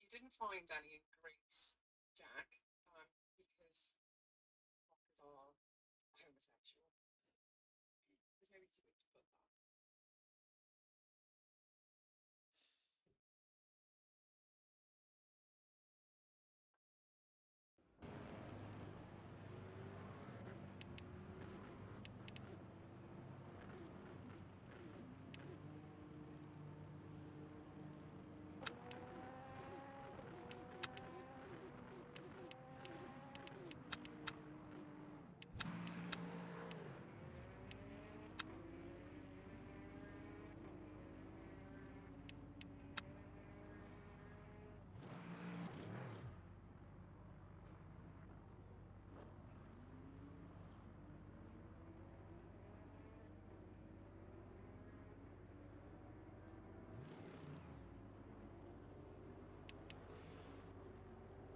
You didn't find any in Greece, Jack, because rockers are homosexual. There's no reason to put that.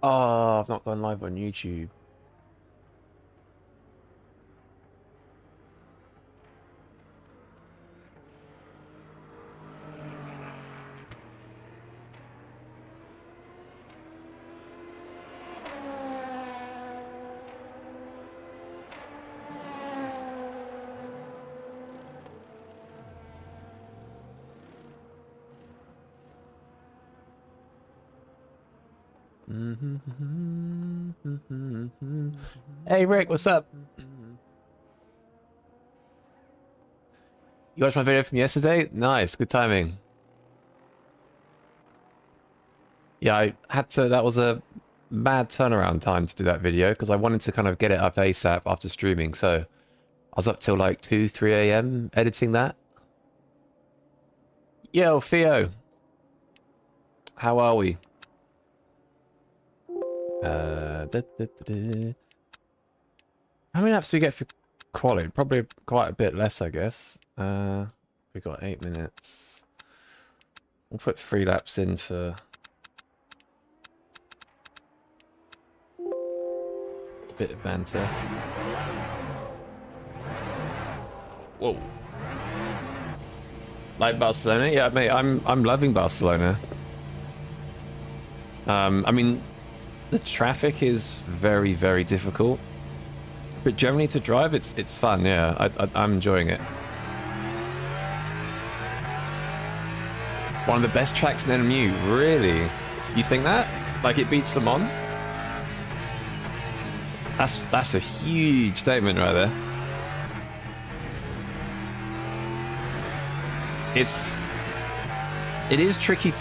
Oh, I've not gone live on YouTube. Hey Rick, what's up? You watched my video from yesterday? Nice, good timing. Yeah, I had to, that was a mad turnaround time to do that video because I wanted to kind of get it up ASAP after streaming, so I was up till like 2, 3 a.m. editing that. Yo, Theo. How are we? How many laps do we get for quality? Probably quite a bit less, I guess. We got 8 minutes. We'll put 3 laps in for a bit of banter. Whoa. Like Barcelona? Yeah, mate, I'm loving Barcelona. I mean, the traffic is very, very difficult. But generally to drive, it's fun, yeah. I'm enjoying it. One of the best tracks in NMU, really? You think that? Like it beats Le Mans? That's a huge statement right there. It is tricky.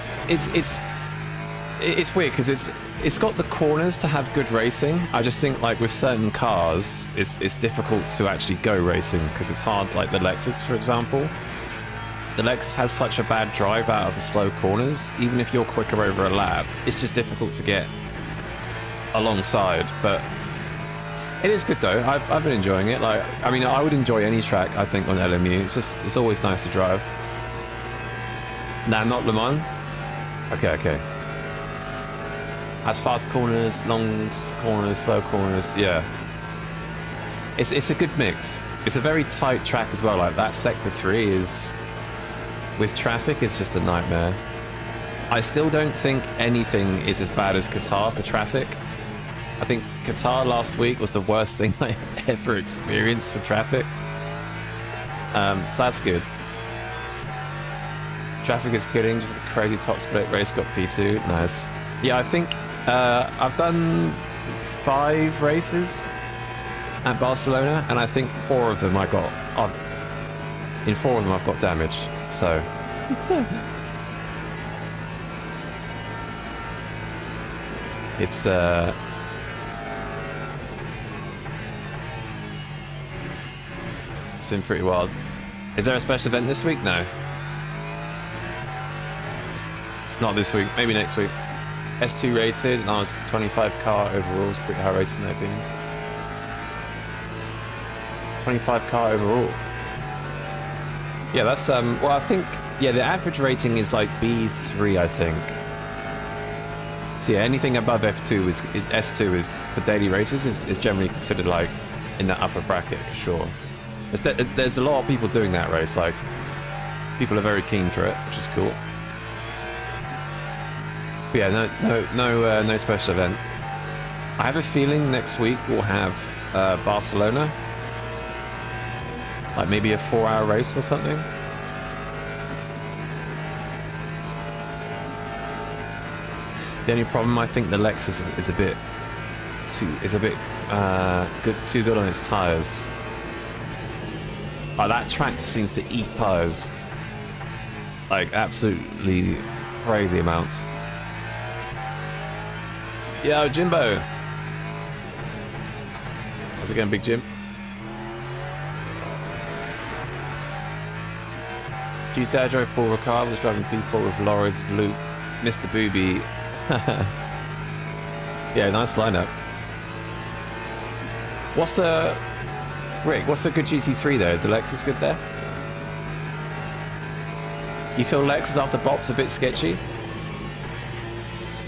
It's weird because it's got the corners to have good racing. I just think like with certain cars, it's difficult to actually go racing because it's hard. Like the Lexus, for example. The Lexus has such a bad drive out of the slow corners. Even if you're quicker over a lap, it's just difficult to get alongside. But it is good though. I've been enjoying it. Like, I mean, I would enjoy any track. I think on LMU, it's always nice to drive. Nah, not Le Mans. Okay. Has fast corners, long corners, slow corners. Yeah, it's a good mix. It's a very tight track as well. Like that sector 3 is, with traffic, it's just a nightmare. I still don't think anything is as bad as Qatar for traffic. I think Qatar last week was the worst thing I ever experienced for traffic. So that's good. Traffic is kidding. Just a crazy top split race, got P2. Nice. Yeah, I think I've done 5 races at Barcelona, and I think 4 of them I've got damage. So. It's been pretty wild. Is there a special event this week? No. Not this week. Maybe next week. S2 rated, and I was 25 car overall. It's pretty high rated in my opinion. 25 car overall. Yeah, that's well, I think the average rating is like B3, I think. So yeah, anything above F2 is S2 is for daily races is generally considered like in that upper bracket for sure. There's a lot of people doing that race. Like people are very keen for it, which is cool. But yeah, no special event. I have a feeling next week we'll have Barcelona, like maybe a 4-hour race or something. The only problem, I think, the Lexus is a bit too good on its tires. That track just seems to eat tires, like absolutely crazy amounts. Yo, Jimbo. How's it going, Big Jim? Tuesday I drove Paul Ricard, was driving P4 with Lawrence, Luke, Mr. Booby. Yeah, nice lineup. Rick, what's a good GT3 there? Is the Lexus good there? You feel Lexus after Bop's a bit sketchy?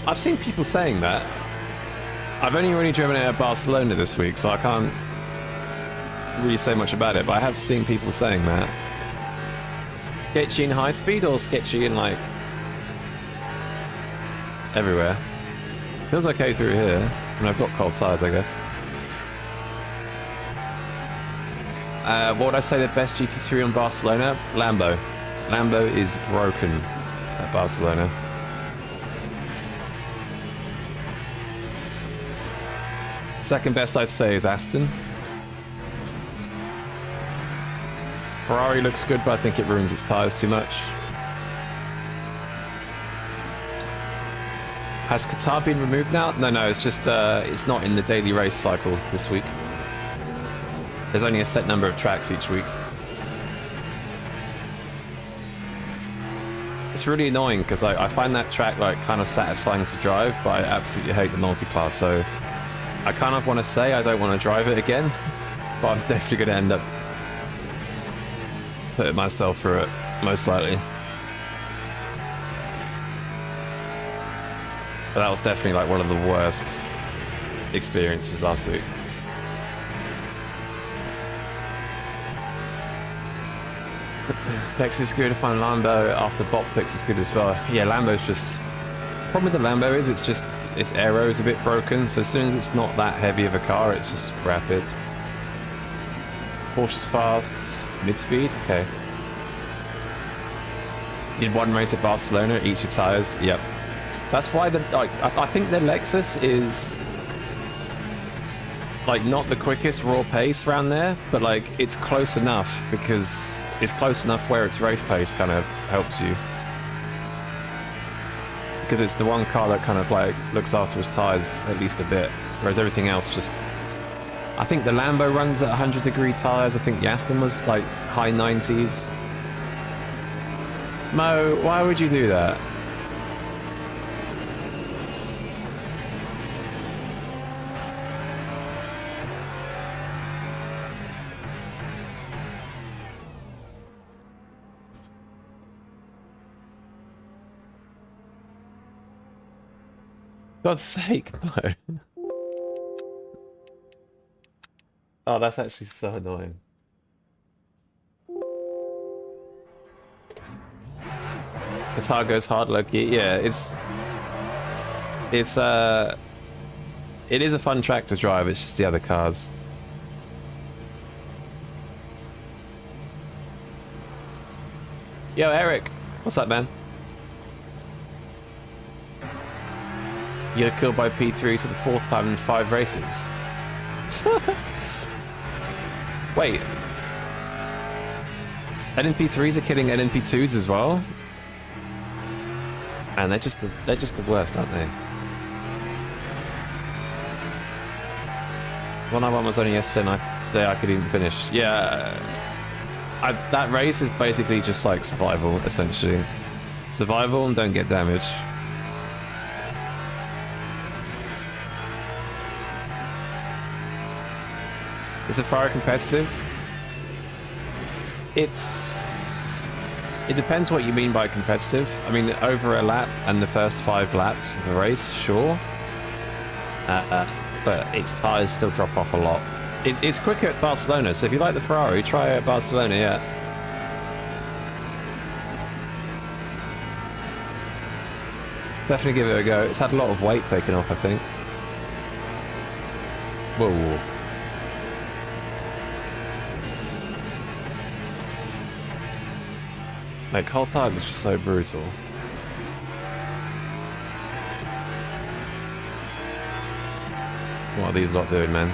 I've seen people saying that. I've only really driven it at Barcelona this week, so I can't really say much about it, but I have seen people saying that. Sketchy in high speed or sketchy in like everywhere? Feels okay through here. I mean, I've got cold tires, I guess. What would I say the best GT3 on Barcelona? Lambo. Lambo is broken at Barcelona. Second best I'd say is Aston. Ferrari looks good, but I think it ruins its tires too much. Has Qatar been removed now? No, it's just it's not in the daily race cycle this week. There's only a set number of tracks each week. It's really annoying because I find that track like kind of satisfying to drive, but I absolutely hate the multi-class, so I kind of want to say I don't want to drive it again, but I'm definitely going to end up putting myself through it, most likely. But that was definitely like one of the worst experiences last week. Lex is good to find Lambo after Bop picks is good as well. Yeah, Lambo's just... Problem with the Lambo is it's just... its aero is a bit broken, so as soon as it's not that heavy of a car, it's just rapid. Porsche's fast. Mid-speed? Okay. You did one race at Barcelona, eat your tires. Yep. That's why the... like, I think the Lexus is... like, not the quickest raw pace around there, but like, it's close enough because... it's close enough where its race pace kind of helps you. Because it's the one car that kind of like looks after its tires at least a bit, whereas everything else just... I think the Lambo runs at 100-degree tires. I think the Aston was like high 90s. Mo, why would you do that? God's sake, no. Oh, that's actually so annoying. Qatar goes hard, Loki. Yeah, it is a fun track to drive. It's just the other cars. Yo, Eric, what's up, man? You got killed by P3s for the 4th time in 5 races. Wait. NP3s are killing NP2s as well? And they're just the worst, aren't they? 191 was only yesterday, and today I could even finish. Yeah, that race is basically just like survival, essentially. Survival and don't get damage. Is the Ferrari competitive? It depends what you mean by competitive. I mean, over a lap and the first 5 laps of the race, sure. But its tyres still drop off a lot. It's quicker at Barcelona, so if you like the Ferrari, try it at Barcelona, yeah. Definitely give it a go. It's had a lot of weight taken off, I think. Whoa. Like, cold tyres are just so brutal. What are these lot doing, man?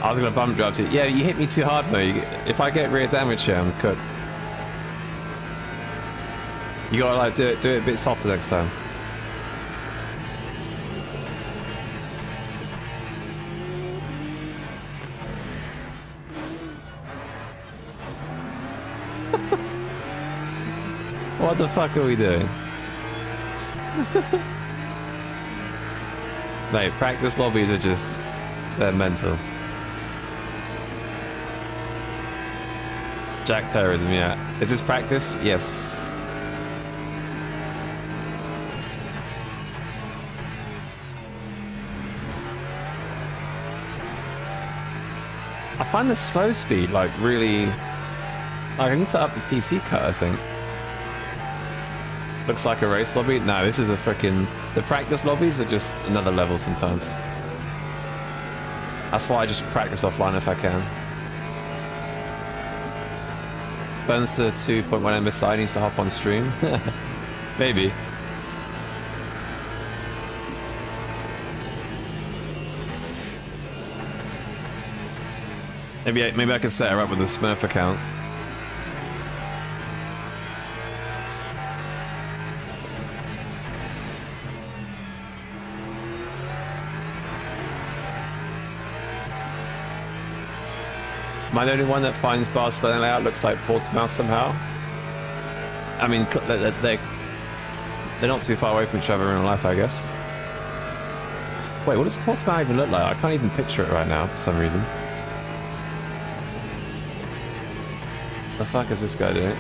I was gonna bump drive to you. Yeah, you hit me too hard, Mo. If I get rear damage here, I'm cooked. You gotta like do it a bit softer next time. What the fuck are we doing? Mate, practice lobbies are just... they're mental. Jack terrorism, yeah. Is this practice? Yes. I find the slow speed, like, really... like, I need to up the PC cut, I think. Looks like a race lobby. No, this is a freaking... the practice lobbies are just another level sometimes. That's why I just practice offline if I can. Burns to 2.1 MSI needs to hop on stream. Maybe. Maybe I can set her up with a Smurf account. Am I the only one that finds Barcelona layout looks like Portimao somehow? I mean, they're not too far away from each other in real life, I guess. Wait, what does Portimao even look like? I can't even picture it right now for some reason. The fuck is this guy doing?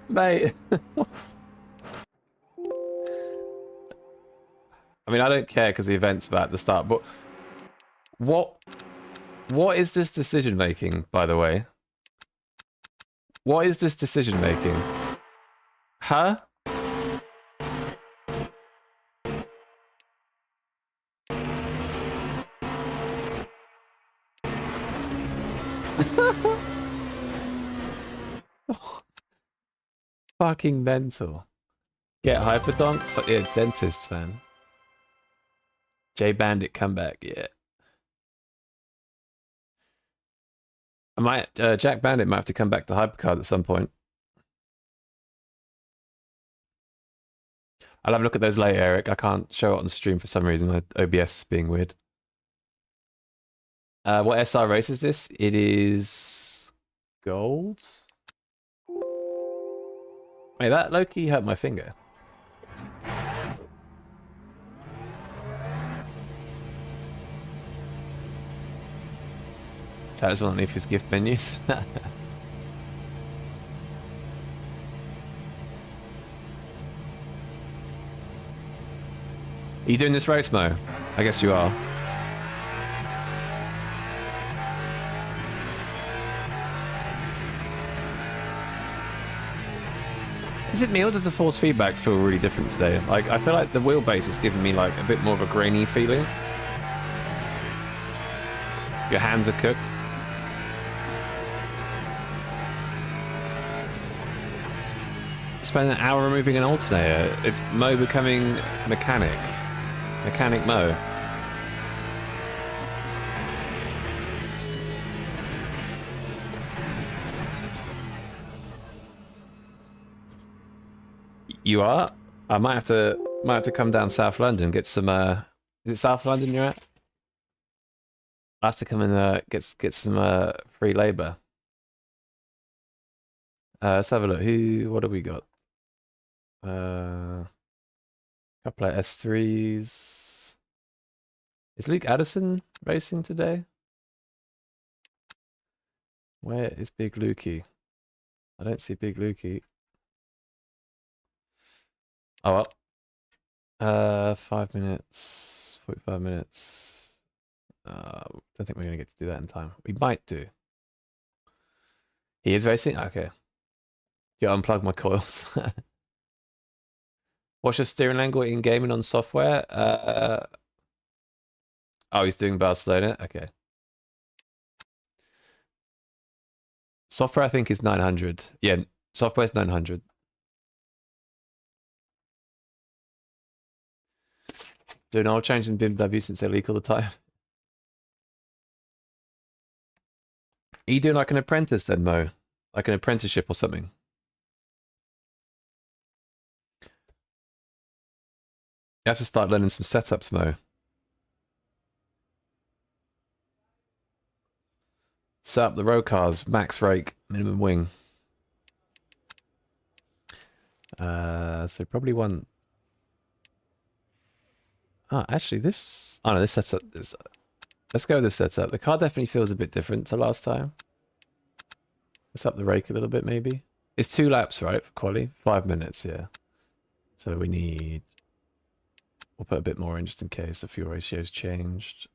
Mate. I mean, I don't care because the event's about to start, but what is this decision making, by the way? What is this decision making? Huh? Fucking mental. Get hyperdonks? Yeah, dentists, man. J Bandit comeback, yeah. I might, Jack Bandit might have to come back to Hypercard at some point. I'll have a look at those later, Eric. I can't show it on stream for some reason. My OBS is being weird. What SR race is this? It is... gold? Wait, that low-key hurt my finger. Chat as well leave his gift menus. Are you doing this race, Mo? I guess you are. Is it me or does the force feedback feel really different today? Like, I feel like the wheelbase is giving me like a bit more of a grainy feeling. Your hands are cooked. spend an hour removing an alternator. It's Mo becoming mechanic. Mechanic Mo. You are? I might have to come down South London, get some is it South London you're at? I have to come and get some free labour. Let's have a look. What have we got? Couple of S3s. Is Luke Addison racing today? Where is Big Lukey? I don't see Big Lukey. Oh well. 5 minutes, 45 minutes. Don't think we're gonna get to do that in time. We might do. He is racing? Okay. You unplug my coils. What's your steering angle in gaming on software? Oh, he's doing Barcelona? Okay. Software, I think, is 900. Yeah, software's 900. Doing oil change in BMW since they leak all the time. Are you doing like an apprentice then, Mo? Like an apprenticeship or something? You have to start learning some setups, Mo. Set up the road cars, max rake, minimum wing. So probably one. Ah, actually, this. Oh no, this setup is. Let's go with this setup. The car definitely feels a bit different to last time. Let's up the rake a little bit, maybe. It's 2 laps, right, for quali? 5 minutes, yeah. So we need. We'll put a bit more in just in case the fuel ratio's changed.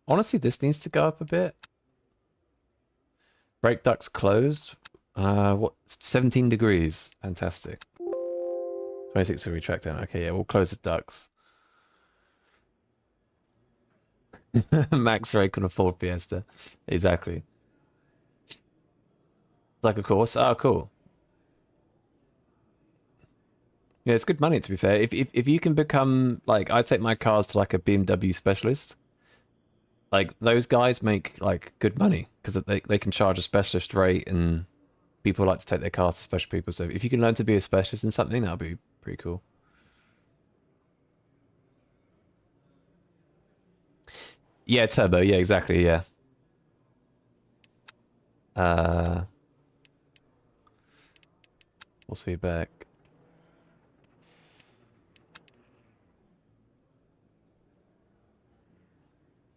Honestly, this needs to go up a bit. Brake ducts closed. What? 17 degrees. Fantastic. 26 degree track down. Okay, yeah, we'll close the ducts. Max rake on a Ford Fiesta. Exactly. Like a course. Oh, cool. Yeah, it's good money to be fair. If you can become like, I take my cars to like a BMW specialist. Like those guys make like good money because they can charge a specialist rate, and people like to take their cars to special people. So if you can learn to be a specialist in something, that'll be pretty cool. Yeah, turbo. Yeah, exactly. Yeah. Force feedback.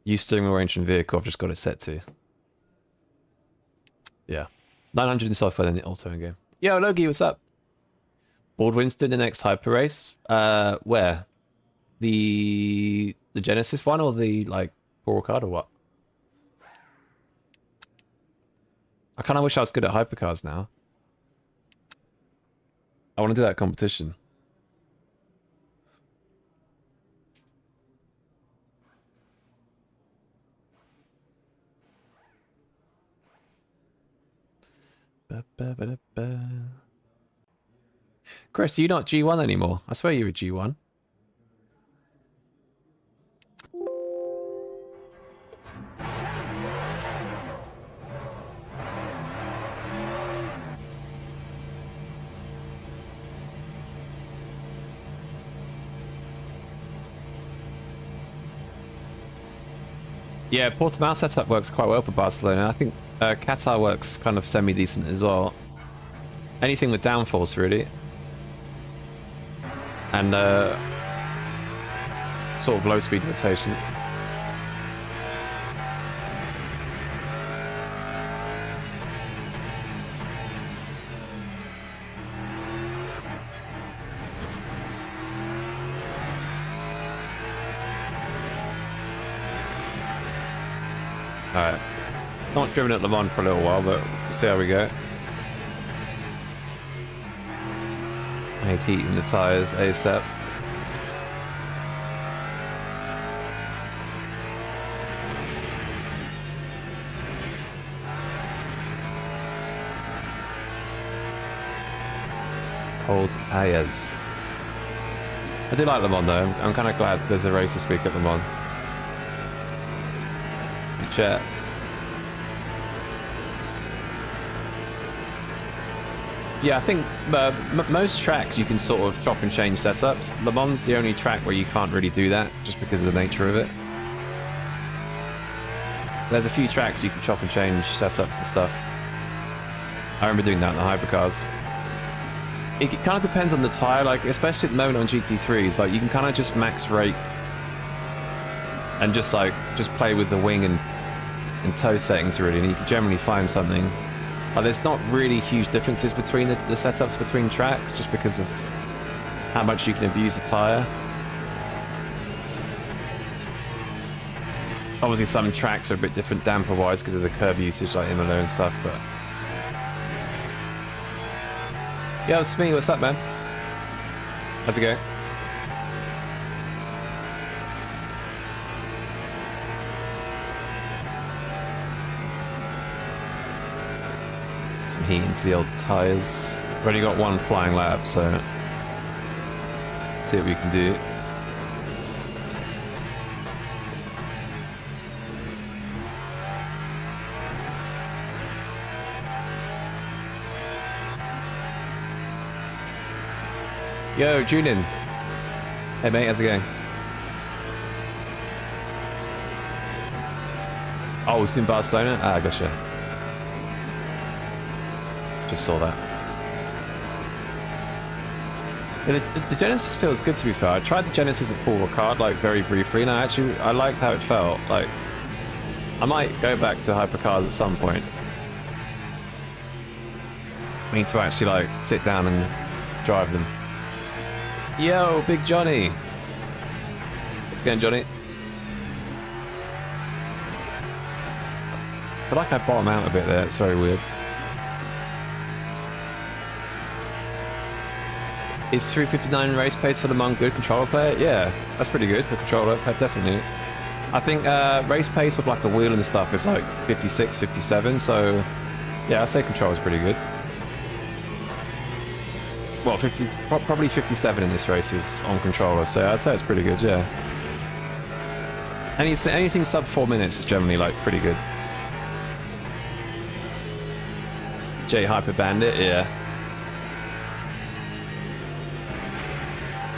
Use steering wheel range and vehicle. I've just got it set to. Yeah. 900 in software, then the auto in game. Yo, Logie, what's up? Board Winston, the next hyper race. Where? The Genesis one or the like Paul Ricard or what? I kind of wish I was good at hypercars now. I want to do that competition. Chris, are you not G1 anymore? I swear you were G1. Yeah, Portimao setup works quite well for Barcelona. I think Qatar works kind of semi-decent as well. Anything with downforce, really. And sort of low-speed rotation. Alright. Not driven at Le Mans for a little while, but we'll see how we go. I need heat in the tyres ASAP. cold tires. I do like Le Mans though. I'm kind of glad there's a race this week at Le Mans. The chat. Yeah, I think most tracks you can sort of chop and change setups. Le Mans the only track where you can't really do that, just because of the nature of it. There's a few tracks you can chop and change setups and stuff. I remember doing that in the hypercars. It kind of depends on the tyre, like especially at the moment on GT3s, like you can kind of just max rake and just play with the wing and toe settings really, and you can generally find something. Like, there's not really huge differences between the setups between tracks, just because of how much you can abuse the tyre. Obviously some tracks are a bit different damper wise because of the curb usage, like Imola and stuff, but... Yo, it's me, what's up, man? How's it going? Some heat into the old tyres. We've only got one flying lap, so... let's see what we can do. Yo, Julian. Hey mate, how's it going? Oh, it's in Barcelona? Ah, gotcha. Just saw that. Yeah, the Genesis feels good, to be fair. I tried the Genesis at Paul Ricard, like, very briefly, and I liked how it felt. Like, I might go back to hypercars at some point. I mean, to actually, like, sit down and drive them. Yo, Big Johnny. How's it going, Johnny? I feel like I bottom out a bit there. It's very weird. Is 359 race pace for the Mon good controller player? Yeah, that's pretty good for controller, definitely. I think race pace with like a wheel and stuff is like 56, 57, so yeah, I'd say controller's pretty good. Well, probably 57 in this race is on controller, so I'd say it's pretty good, yeah. Anything sub 4 minutes is generally like pretty good. J Hyper Bandit, yeah.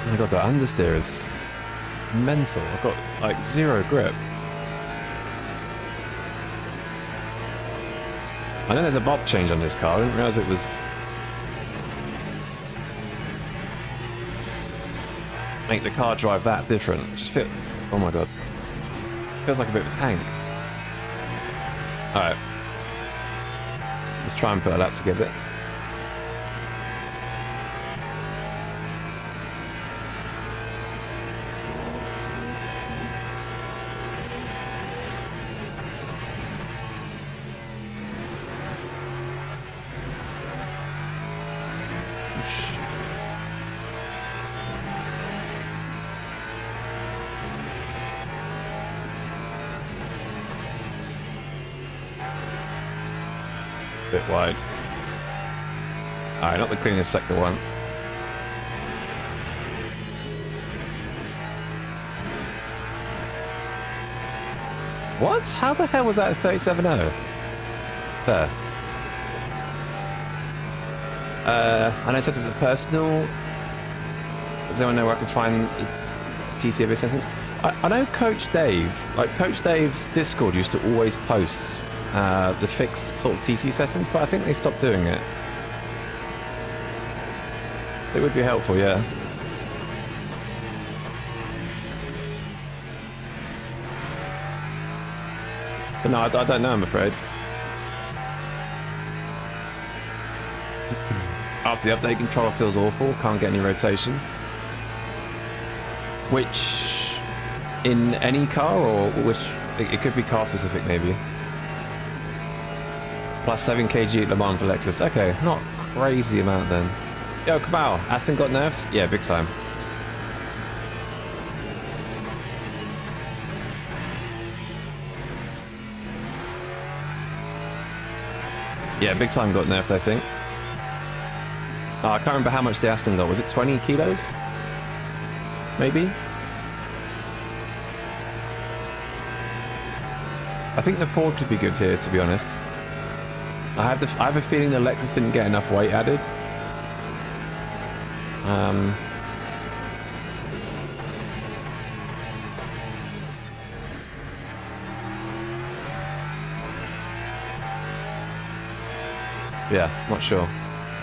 Oh my god, that understeer is mental. I've got like zero grip. I know there's a bob change on this car. I didn't realise it was... make the car drive that different. Just feel... oh my god. Feels like a bit of a tank. Alright. Let's try and put a lap together. Bit wide. Alright, not the cleanest sector one. What? How the hell was that a 37.0? There. I know settings are personal. Does anyone know where I can find TCAB settings? I know Coach Dave, like Coach Dave's Discord used to always post the fixed sort of TC settings, but I think they stopped doing it. It would be helpful, yeah. But no, I don't know, I'm afraid. After the update, controller feels awful, can't get any rotation. Which, in any car, or which, it could be car specific maybe. Plus 7 kg at Le Mans for Lexus. Okay, not crazy amount then. Yo, Kamal, Aston got nerfed? Yeah, big time. Yeah, big time got nerfed, I think. Oh, I can't remember how much the Aston got. Was it 20 kilos? Maybe? I think the Ford could be good here, to be honest. I have a feeling the Lexus didn't get enough weight added. Yeah, not sure.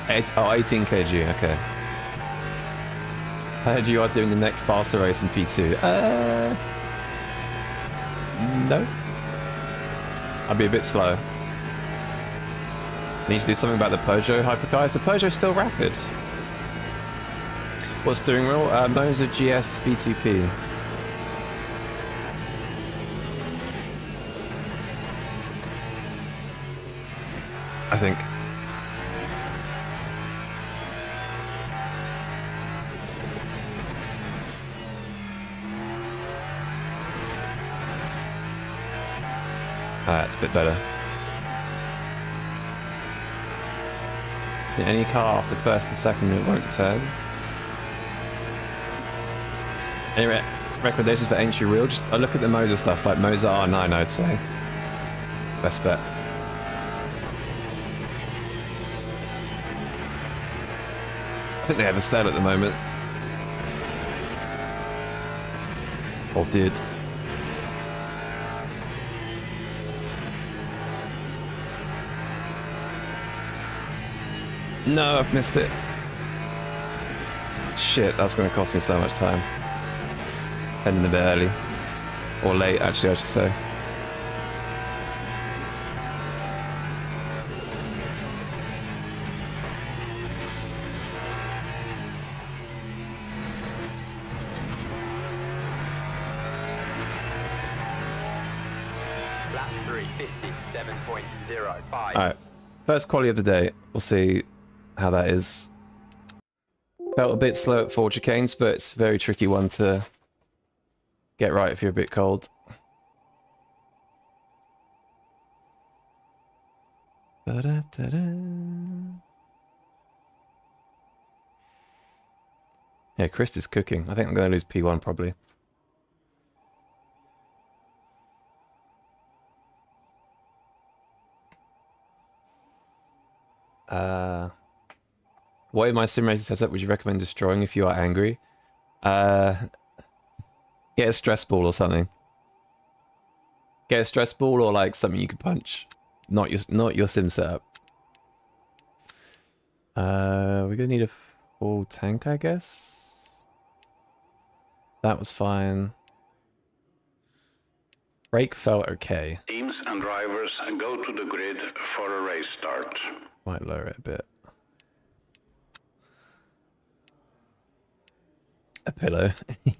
18 kg, okay. I heard you are doing the next Barca race in P2. No. I'd be a bit slow. Need to do something about the Peugeot hypercar. Is the Peugeot still rapid? What steering wheel? Mine's a GS V2P. I think. That's a bit better. Any car after first and second it won't turn. Any recommendations for entry wheel? Just look at the Moser stuff, like Moser R9 I'd say. Best bet. I think they have a sale at the moment. Or did. No, I've missed it. Shit, that's going to cost me so much time. Heading a bit early. Or late, actually, I should say. Lap 357.05. Alright, first quality of the day. We'll see how that is. Felt a bit slow at 4 chicanes, but it's a very tricky one to get right if you're a bit cold. Yeah, Chris is cooking. I think I'm going to lose P1 probably. What in my simulator setup would you recommend destroying if you are angry? Get a stress ball or something. Get a stress ball or like something you could punch. Not your sim setup. We're gonna need a full tank, I guess. That was fine. Brake felt okay. Teams and drivers go to the grid for a race start. Might lower it a bit. A pillow.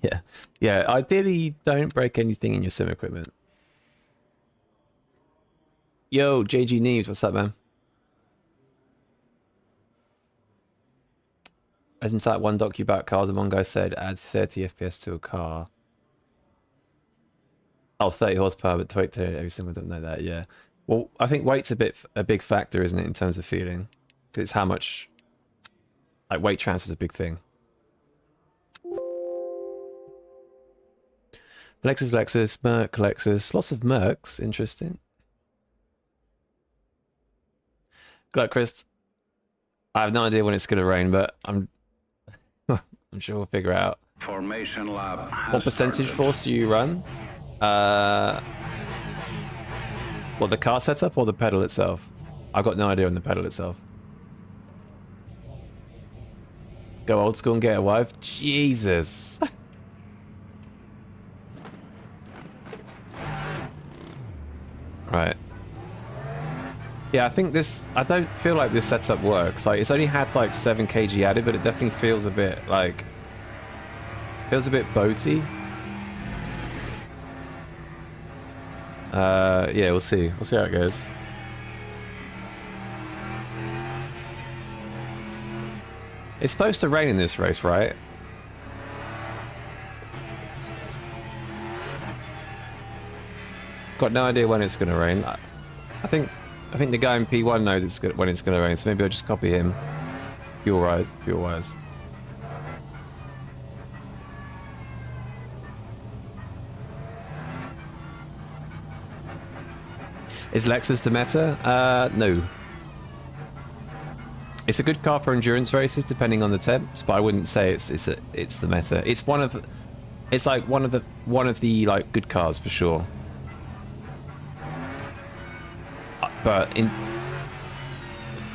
Yeah. Yeah, ideally don't break anything in your sim equipment. Yo, JG Neves, what's up, man? Isn't that one docu about cars and one guy said add 30 FPS to a car? Oh, 30 horsepower, but weight to every single don't know that, yeah. Well, I think weight's a big factor, isn't it, in terms of feeling? It's how much, like, weight transfer is a big thing. Lexus, Merc, Lexus. Lots of Mercs. Interesting. Good luck, Chris. I have no idea when it's going to rain, but I'm sure we'll figure it out. Formation lab. What percentage force do you run? What, the car setup or the pedal itself? I've got no idea on the pedal itself. Go old school and get a wife? Jesus. Right. Yeah, I think this... I don't feel like this setup works. Like, it's only had, like, 7 kg added, but it definitely feels a bit, like... Feels a bit boaty. Yeah, we'll see. We'll see how it goes. It's supposed to rain in this race, right? Got no idea when it's going to rain. I think the guy in P1 knows when it's going to rain, so maybe I'll just copy him. Fuel wise. Is Lexus the meta? No. It's a good car for endurance races, depending on the temps, but I wouldn't say it's the meta. It's one of the like good cars for sure. But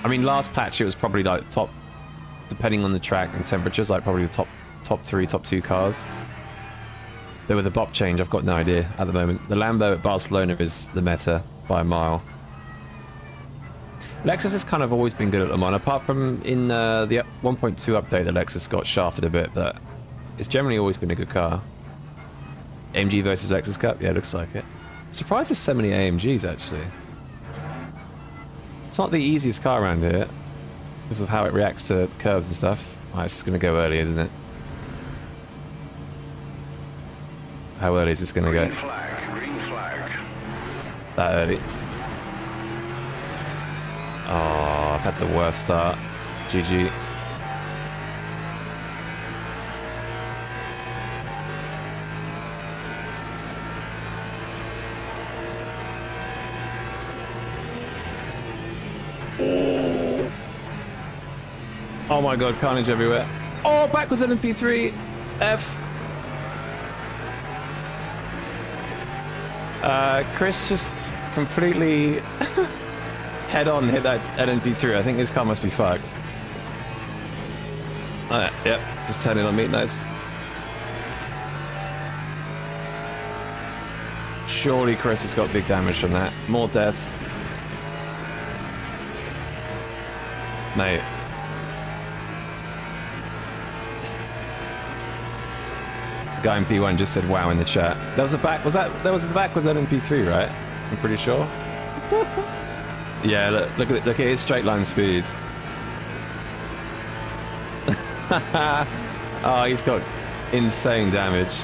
I mean, last patch it was probably like top, depending on the track and temperatures, like probably the top 3, top 2 cars. But with the bop change, I've got no idea at the moment. The Lambo at Barcelona is the meta by a mile. Lexus has kind of always been good at Le Mans, apart from in the 1.2 update, the Lexus got shafted a bit, but it's generally always been a good car. AMG versus Lexus Cup? Yeah, looks like it. I'm surprised there's so many AMGs, actually. It's not the easiest car around here, because of how it reacts to curves and stuff. Oh, it's just going to go early, isn't it? How early is this going to go? Green flag. That early. Oh, I've had the worst start. GG. Oh my god, carnage everywhere. Oh, backwards LMP3. F. Chris just completely head on hit that LMP3. I think his car must be fucked. Yep, just turn it on me. Nice. Surely Chris has got big damage from that. More death. Mate. Guy in P1 just said wow in the chat. That was the back was LMP3, right? I'm pretty sure. Yeah, look at his straight line speed. Oh, he's got insane damage.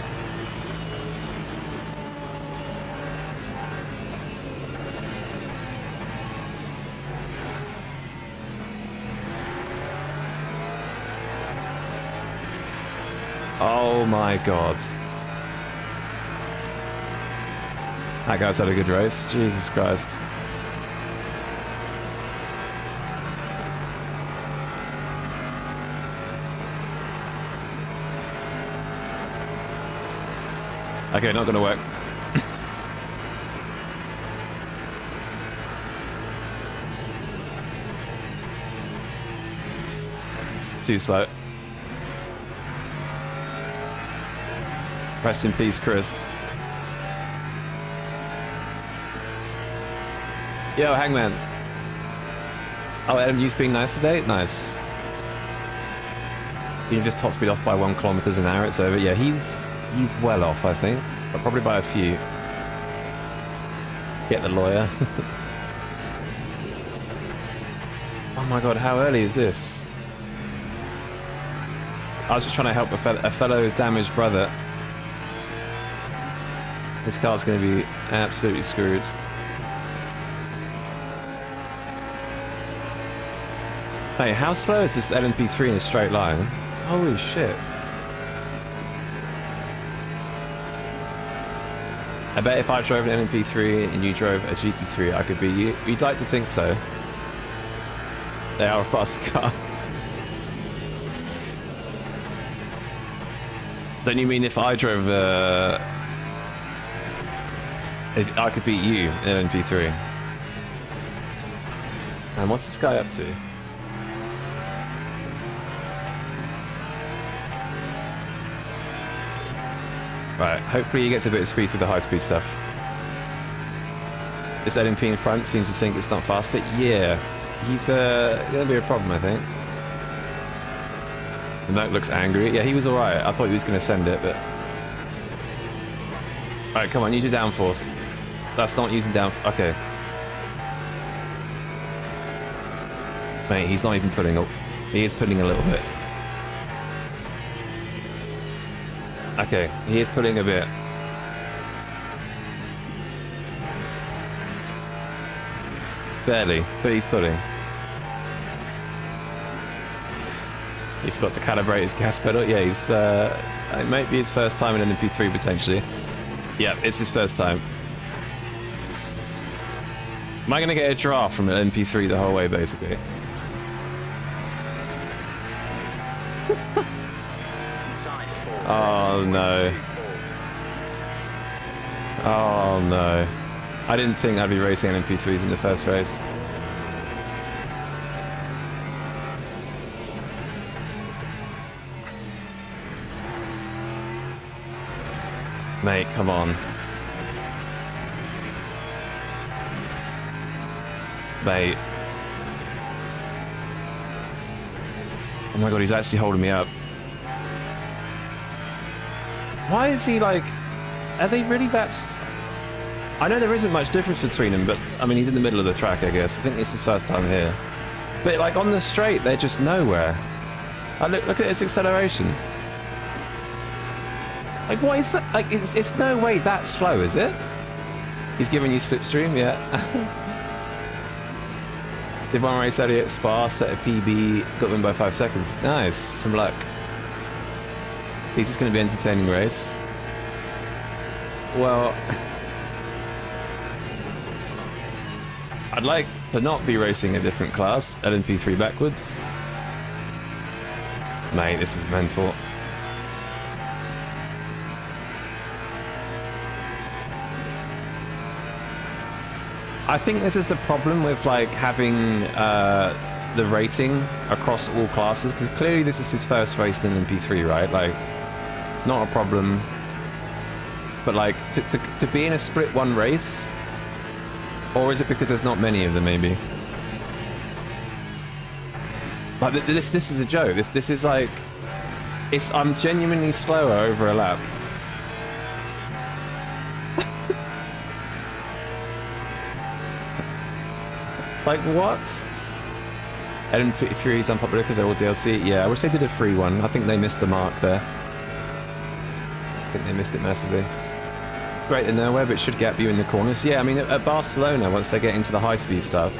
Oh my god. That guy's had a good race. Jesus Christ. Okay, not gonna work. It's too slow. Rest in peace, Chris. Yo, Hangman. Oh, LMU's being nice today? Nice. You can just top speed off by 1 kilometers an hour, it's over. Yeah, he's well off, I think. But probably by a few. Get the lawyer. Oh my god, how early is this? I was just trying to help a fellow damaged brother. This car's going to be absolutely screwed. Hey, how slow is this LMP3 in a straight line? Holy shit. I bet if I drove an LMP3 and you drove a GT3, I could beat you. You'd like to think so. They are a faster car. Don't you mean if I drove if I could beat you in LMP3? And what's this guy up to? Right, hopefully he gets a bit of speed through the high-speed stuff. This LMP in front seems to think it's not faster. Yeah, he's gonna be a problem, I think. The Merc looks angry. Yeah, he was alright. I thought he was gonna send it, but... Alright, come on, use your downforce. That's not using downforce. Okay. Mate, he's not even putting up. He is putting a little bit. Okay, he is putting a bit. Barely, but he's putting. He forgot to calibrate his gas pedal. Yeah, he's it might be his first time in an MP3 potentially. Yeah, it's his first time. Am I gonna get a draft from an MP3 the whole way, basically? Oh no. Oh no. I didn't think I'd be racing an MP3s in the first race. Mate, come on. Mate. Oh my god, he's actually holding me up. Why is he like... Are they really that... I know there isn't much difference between them, but I mean, he's in the middle of the track, I guess. I think it's his first time here. But like on the straight, they're just nowhere. Look at his acceleration. Like, what is that? Like, it's no way that slow, is it? He's giving you slipstream, yeah. Did one race earlier at Spa, set a PB, got win by 5 seconds. Nice, some luck. At least it's going to be an entertaining race. Well, I'd like to not be racing a different class, LMP3 backwards. Mate, this is mental. I think this is the problem with like having the rating across all classes, because clearly this is his first race in MP3, right? Like, not a problem. But like, to be in a split one race, or is it because there's not many of them, maybe? Like, this is a joke. This is like, I'm genuinely slower over a lap. Like, what? LMP3 is unpopular because they're all DLC. Yeah, I wish they did a free one. I think they missed the mark there. I think they missed it massively. Great to nowhere, but it should gap you in the corners. Yeah, I mean, at Barcelona, once they get into the high-speed stuff,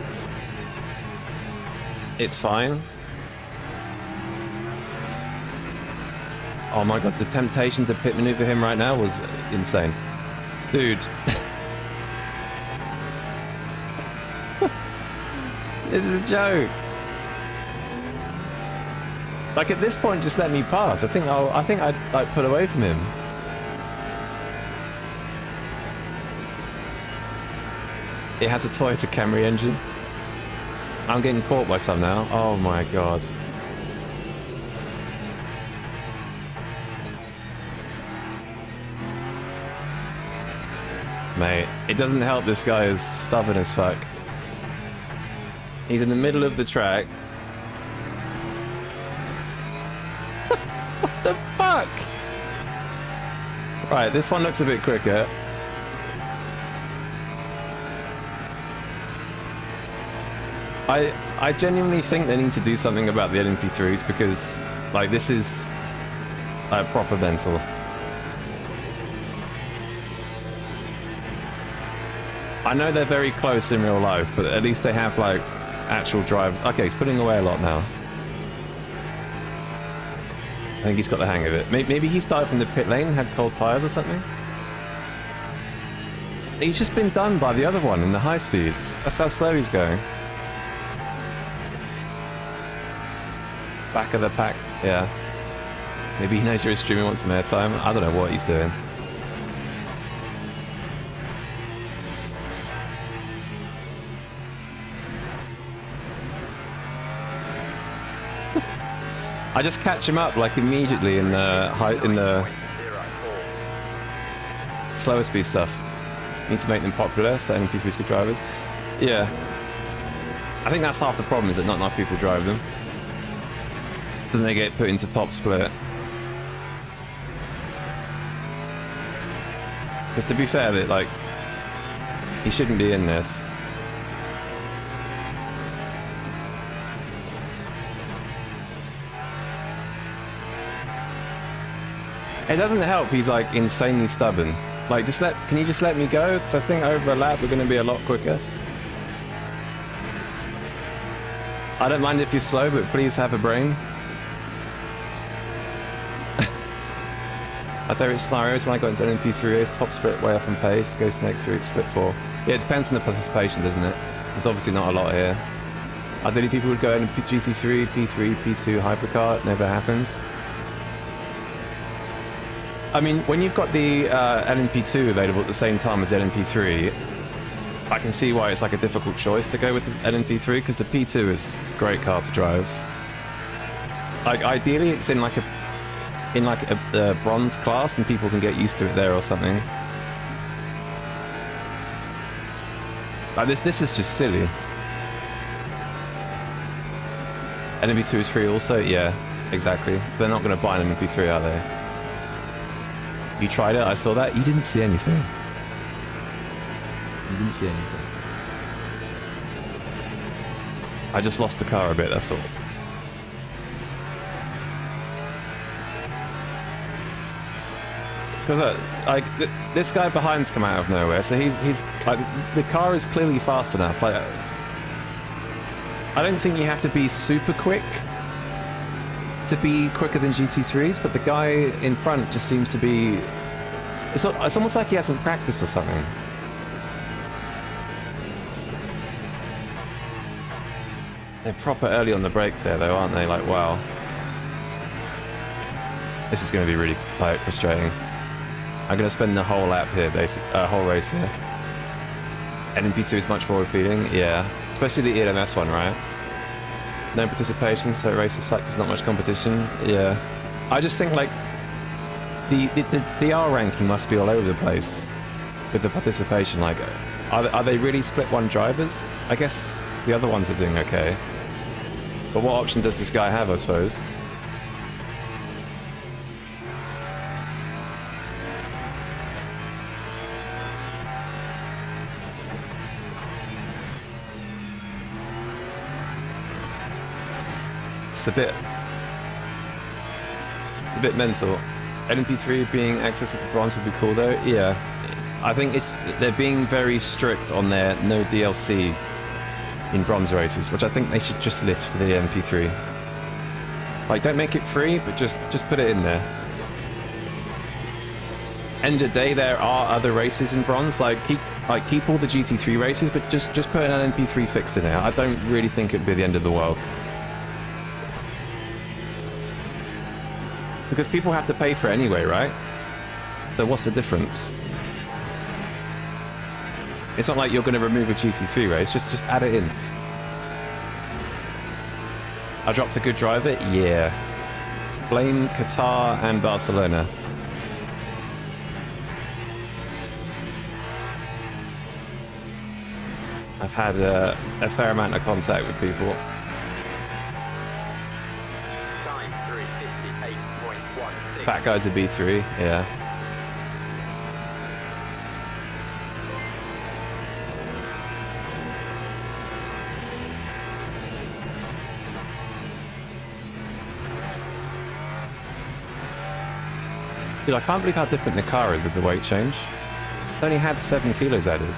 it's fine. Oh my god, the temptation to pit maneuver him right now was insane. Dude. This is a joke. Like, at this point, just let me pass. I think I'd like pull away from him. It has a Toyota Camry engine. I'm getting caught by some now. Oh my god. Mate, it doesn't help this guy is stubborn as fuck. He's in the middle of the track. What the fuck? Right, this one looks a bit quicker. I genuinely think they need to do something about the LMP3s, because, like, this is proper mental. I know they're very close in real life, but at least they have, like, actual drives. Okay, he's putting away a lot now. I think he's got the hang of it. Maybe he started from the pit lane, had cold tires or something. He's just been done by the other one in the high speed. That's how slow he's going. Back of the pack, yeah. Maybe he knows you're streaming, wants some airtime. I don't know what he's doing. I just catch him up like immediately in the slower speed stuff. Need to make them popular, so MP3's good drivers. Yeah. I think that's half the problem, is that not enough people drive them. Then they get put into top split. Because to be fair, that like, he shouldn't be in this. It doesn't help he's like insanely stubborn. Like, can you just let me go? Because I think over a lap we're going to be a lot quicker. I don't mind if you're slow, but please have a brain. favorite scenarios when I got into LMP3 race, top split way off in pace, goes to next week, split 4. Yeah, it depends on the participation, doesn't it? There's obviously not a lot here. Ideally, people would go in GT3, P3, P2, hypercar. It never happens. I mean, when you've got the LMP2 available at the same time as the LMP3, I can see why it's like a difficult choice to go with the LMP3, because the P2 is a great car to drive. Like, ideally, it's in like a bronze class, and people can get used to it there or something. Like this is just silly. LMP2 is free also? Yeah, exactly. So they're not going to buy an LMP3, are they? You tried it, I saw that. You didn't see anything. You didn't see anything. I just lost the car a bit, that's all. Because like this guy behind's come out of nowhere, so he's like, the car is clearly fast enough. Like, I don't think you have to be super quick to be quicker than GT3s, but the guy in front just seems to be... It's almost like he hasn't practiced or something. They're proper early on the brakes there, though, aren't they? Like, wow. This is going to be really, like, frustrating. I'm going to spend the whole lap here, whole race here. LMP2 is much more appealing, yeah. Especially the ELMS one, right? No participation, so races suck, there's not much competition, yeah. I just think, like, the DR ranking must be all over the place with the participation. Like, are they really split one drivers? I guess the other ones are doing okay. But what option does this guy have, I suppose? It's a bit mental. LMP3 being access with the bronze would be cool though. Yeah, I think they're being very strict on their no DLC in bronze races, which I think they should just lift for the LMP3. Like, don't make it free, but just put it in there. End of the day, there are other races in bronze. Like keep all the GT3 races, but just put an LMP3 fixed in there. I don't really think it'd be the end of the world. Because people have to pay for it anyway, right? So what's the difference? It's not like you're going to remove a GT3 race, just add it in. I dropped a good driver? Yeah. Blame Qatar and Barcelona. I've had a fair amount of contact with people. Fat guy's a B3, yeah. Dude, I can't believe how different the car is with the weight change. It only had 7 kilos added.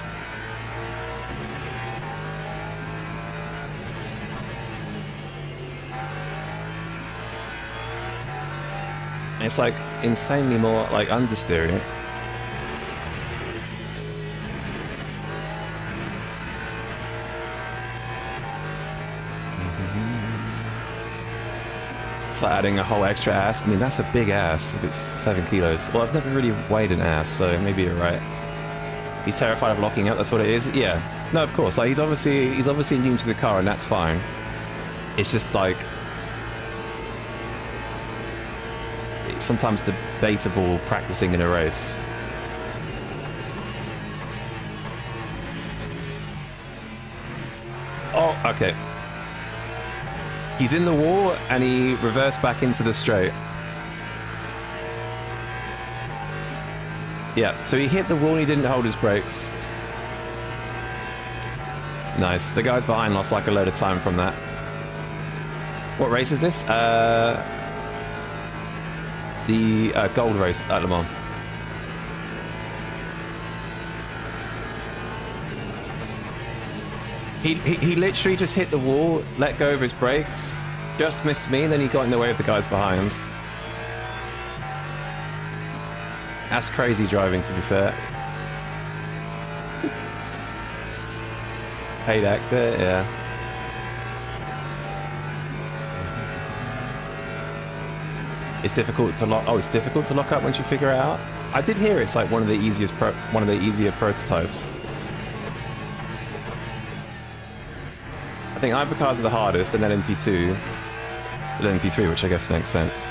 It's like insanely more like understeering. It's like adding a whole extra ass. I mean, that's a big ass if it's 7 kilos. Well, I've never really weighed an ass, so maybe you're right. He's terrified of locking up, that's what it is? Yeah. No, of course. Like, he's obviously new to the car, and that's fine. It's just like, sometimes debatable practicing in a race. Oh, okay. He's in the wall and he reversed back into the straight. Yeah, so he hit the wall and he didn't hold his brakes. Nice. The guys behind lost like a load of time from that. What race is this? The gold race at Le Mans. He literally just hit the wall, let go of his brakes, just missed me, and then he got in the way of the guys behind. That's crazy driving, to be fair. Paid actor, yeah. It's difficult to lock. Oh, it's difficult to lock up once you figure it out. I did hear it's like one of the easier prototypes. I think hypercars are the hardest, and then MP2, then MP3, which I guess makes sense.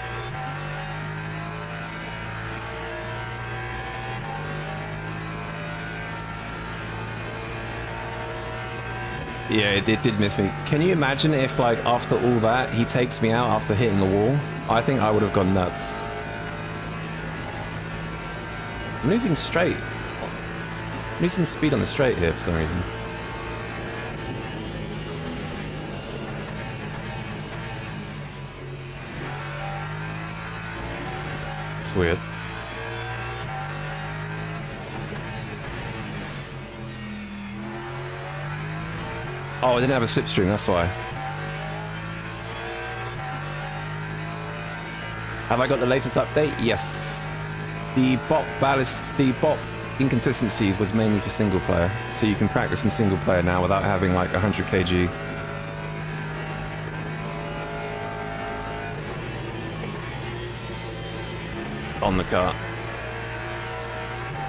Yeah, it did miss me. Can you imagine if, like, after all that, he takes me out after hitting a wall? I think I would have gone nuts. I'm losing straight. I'm losing speed on the straight here for some reason. It's weird. Oh, I didn't have a slipstream, that's why. Have I got the latest update? Yes. The bop ballast, the bop inconsistencies was mainly for single player, so you can practice in single player now without having like 100 kg. On the car.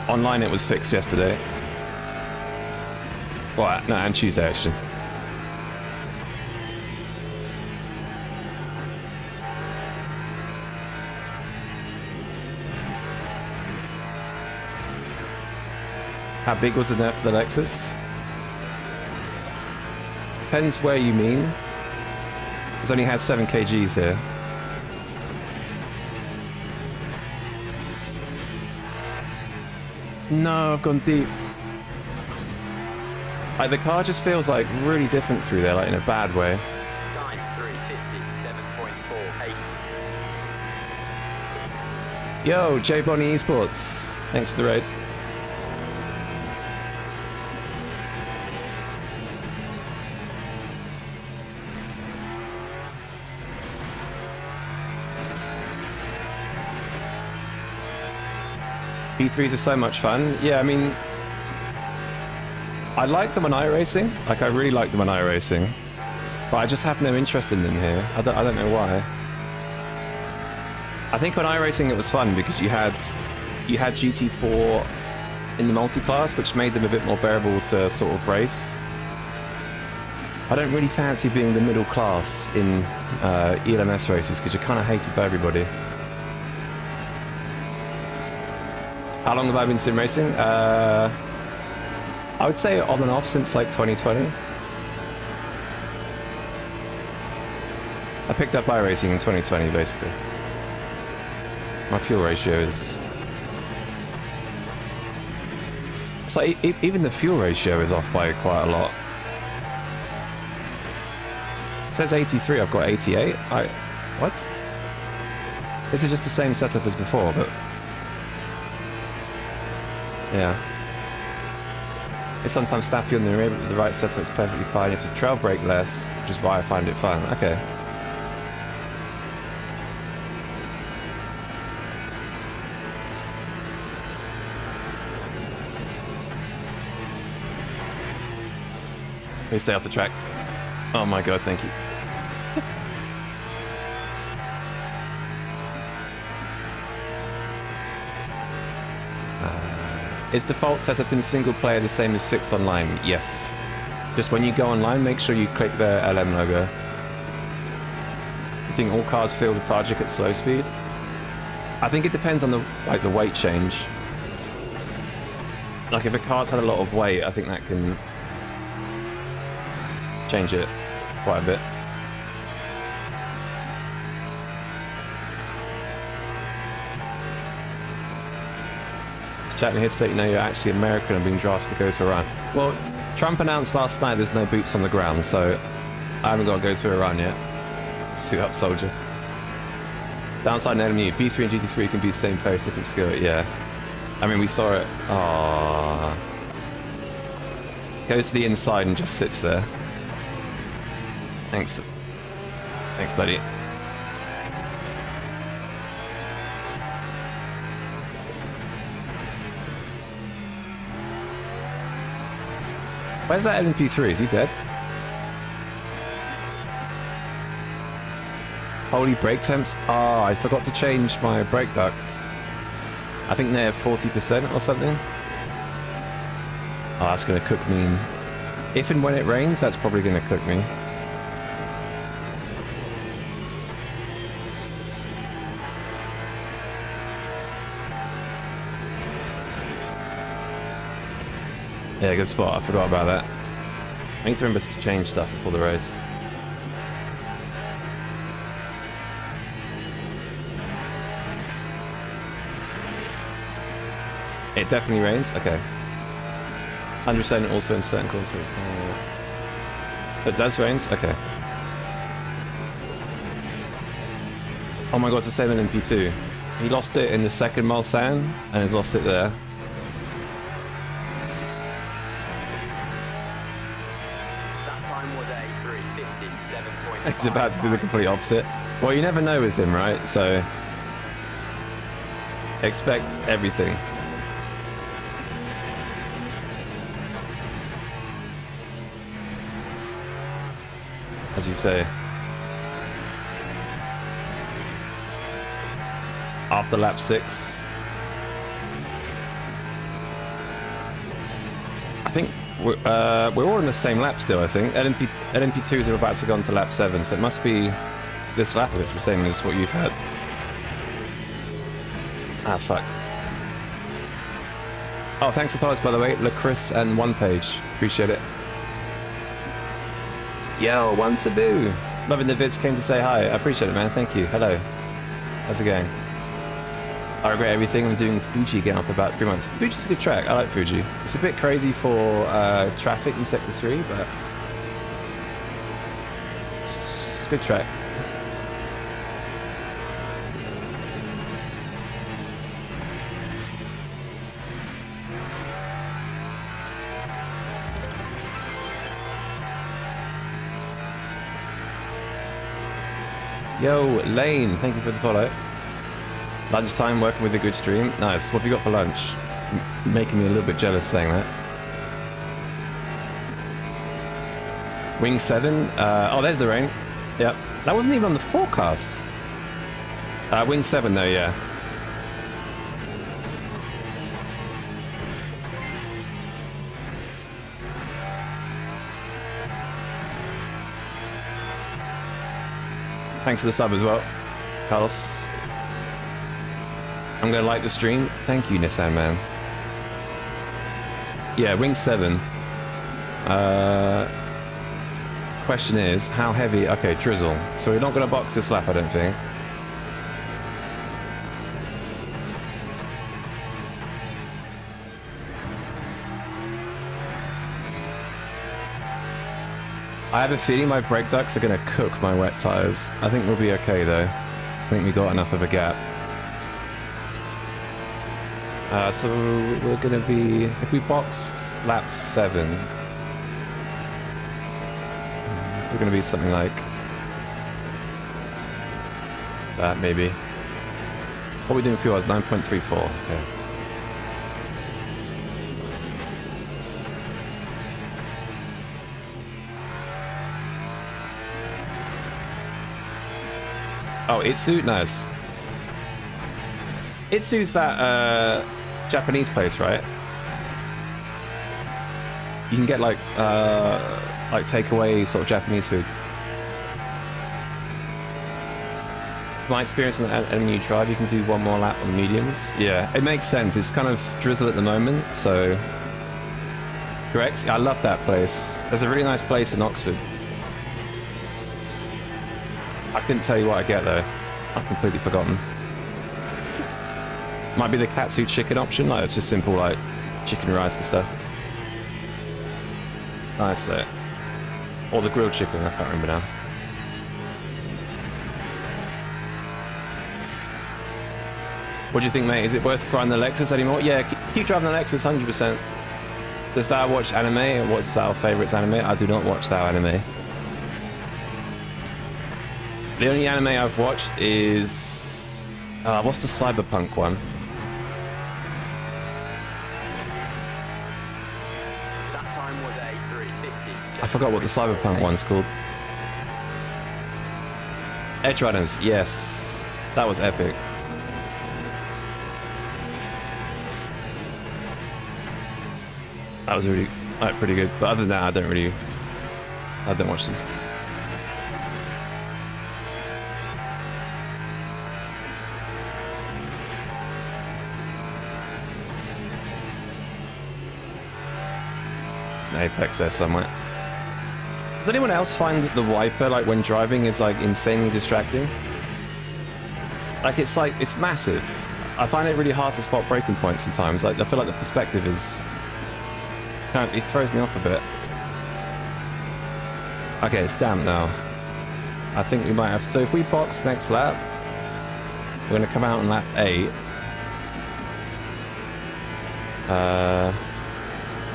Online it was fixed yesterday. Well, no, and Tuesday actually. How big was the nerf for the Lexus? Depends where you mean. It's only had 7 kgs here. No, I've gone deep. Like, the car just feels like really different through there, like in a bad way. Time 3:57.48. Yo, J Bonnie Esports. Thanks for the raid. P3s are so much fun. Yeah, I mean, I like them on iRacing. Like, I really like them on iRacing. But I just have no interest in them here. I don't know why. I think on iRacing it was fun because you had GT4 in the multi-class, which made them a bit more bearable to sort of race. I don't really fancy being the middle class in ELMS races because you're kind of hated by everybody. How long have I been sim racing? I would say on and off since like 2020. I picked up iRacing in 2020 basically. My fuel ratio is... It's like even the fuel ratio is off by quite a lot. It says 83, I've got 88. What? This is just the same setup as before, but... Yeah. It's sometimes snappy on the rear, but with the right setup it's perfectly fine. You have to trail brake less, which is why I find it fun. Okay. Please stay off the track. Oh my god, thank you. Is default setup in single player the same as fixed online? Yes. Just when you go online, make sure you click the LM logo. You think all cars feel lethargic at slow speed? I think it depends on the weight change. Like if a car's had a lot of weight, I think that can change it quite a bit. Chatting here to let you know you're actually American and being drafted to go to Iran. Well, Trump announced last night there's no boots on the ground, so I haven't got to go to Iran yet. Suit up, soldier. Downside in LMU, P3 and GT3 can be the same post, different skill, yeah. I mean, we saw it. Aww. Goes to the inside and just sits there. Thanks. Thanks, buddy. Where's that LMP3? Is he dead? Holy brake temps. Oh, I forgot to change my brake ducts. I think they're 40% or something. Oh, that's going to cook me. If and when it rains, that's probably going to cook me. Yeah, good spot. I forgot about that. I need to remember to change stuff before the race. It definitely rains? Okay. 100% also in certain courses. It does rains? Okay. Oh my god, it's the same in P2. He lost it in the second Mulsanne and has lost it there. He's about to do the complete opposite. Well, you never know with him, right? So expect everything. As you say. After lap 6. I think we're all in the same lap still, I think. LMP2s are about to go on to lap 7, so it must be this lap if it's the same as what you've had. Ah, fuck. Oh, thanks for follows, by the way. LaChris and One Page. Appreciate it. Yo, one taboo. Loving the vids, came to say hi. I appreciate it, man. Thank you. Hello. How's it going? I regret everything. I'm doing Fuji again after about 3 months. Fuji's a good track. I like Fuji. It's a bit crazy for traffic in Sector 3, but it's a good track. Yo, Lane, thank you for the follow. Lunchtime, working with a good stream. Nice. What have you got for lunch? Making me a little bit jealous saying that. Wing 7. Oh, there's the rain. Yep. That wasn't even on the forecast. Wing 7 though, yeah. Thanks for the sub as well, Carlos. I'm going to like the stream. Thank you, Nissan Man. Yeah, Wing 7. Question is, how heavy? Okay, drizzle. So we're not going to box this lap, I don't think. I have a feeling my brake ducts are going to cook my wet tires. I think we'll be okay though. I think we got enough of a gap. So we're going to be, if we boxed lap 7, we're going to be something like that maybe. What are we doing fuel? 9.34. Okay. Oh, Itsu? Nice. Itsu's that Japanese place, right? You can get like takeaway sort of Japanese food. My experience on the enemy you tried, you can do one more lap on mediums. Yeah, it makes sense. It's kind of drizzle at the moment, so... Correct? I love that place. There's a really nice place in Oxford. I couldn't tell you what I get though. I've completely forgotten. Might be the katsu chicken option, like it's just simple like chicken rice and stuff. It's nice there. Or the grilled chicken, I can't remember now. What do you think, mate? Is it worth grinding the Lexus anymore? Yeah, keep driving the Lexus 100%. Does Thou watch anime? What's Thou favourite anime? I do not watch Thou anime. The only anime I've watched is... what's the cyberpunk one? That time was A3. forgot what the Cyberpunk one's called. Edge Runners, yes. That was epic. That was really, like, pretty good. But other than that, I don't watch them. There's an Apex there somewhere. Does anyone else find that the wiper, like when driving, is like insanely distracting? Like it's massive. I find it really hard to spot breaking points sometimes. Like I feel like the perspective is it throws me off a bit. Okay, it's damp now. I think we might have. So if we box next lap, we're gonna come out on lap 8.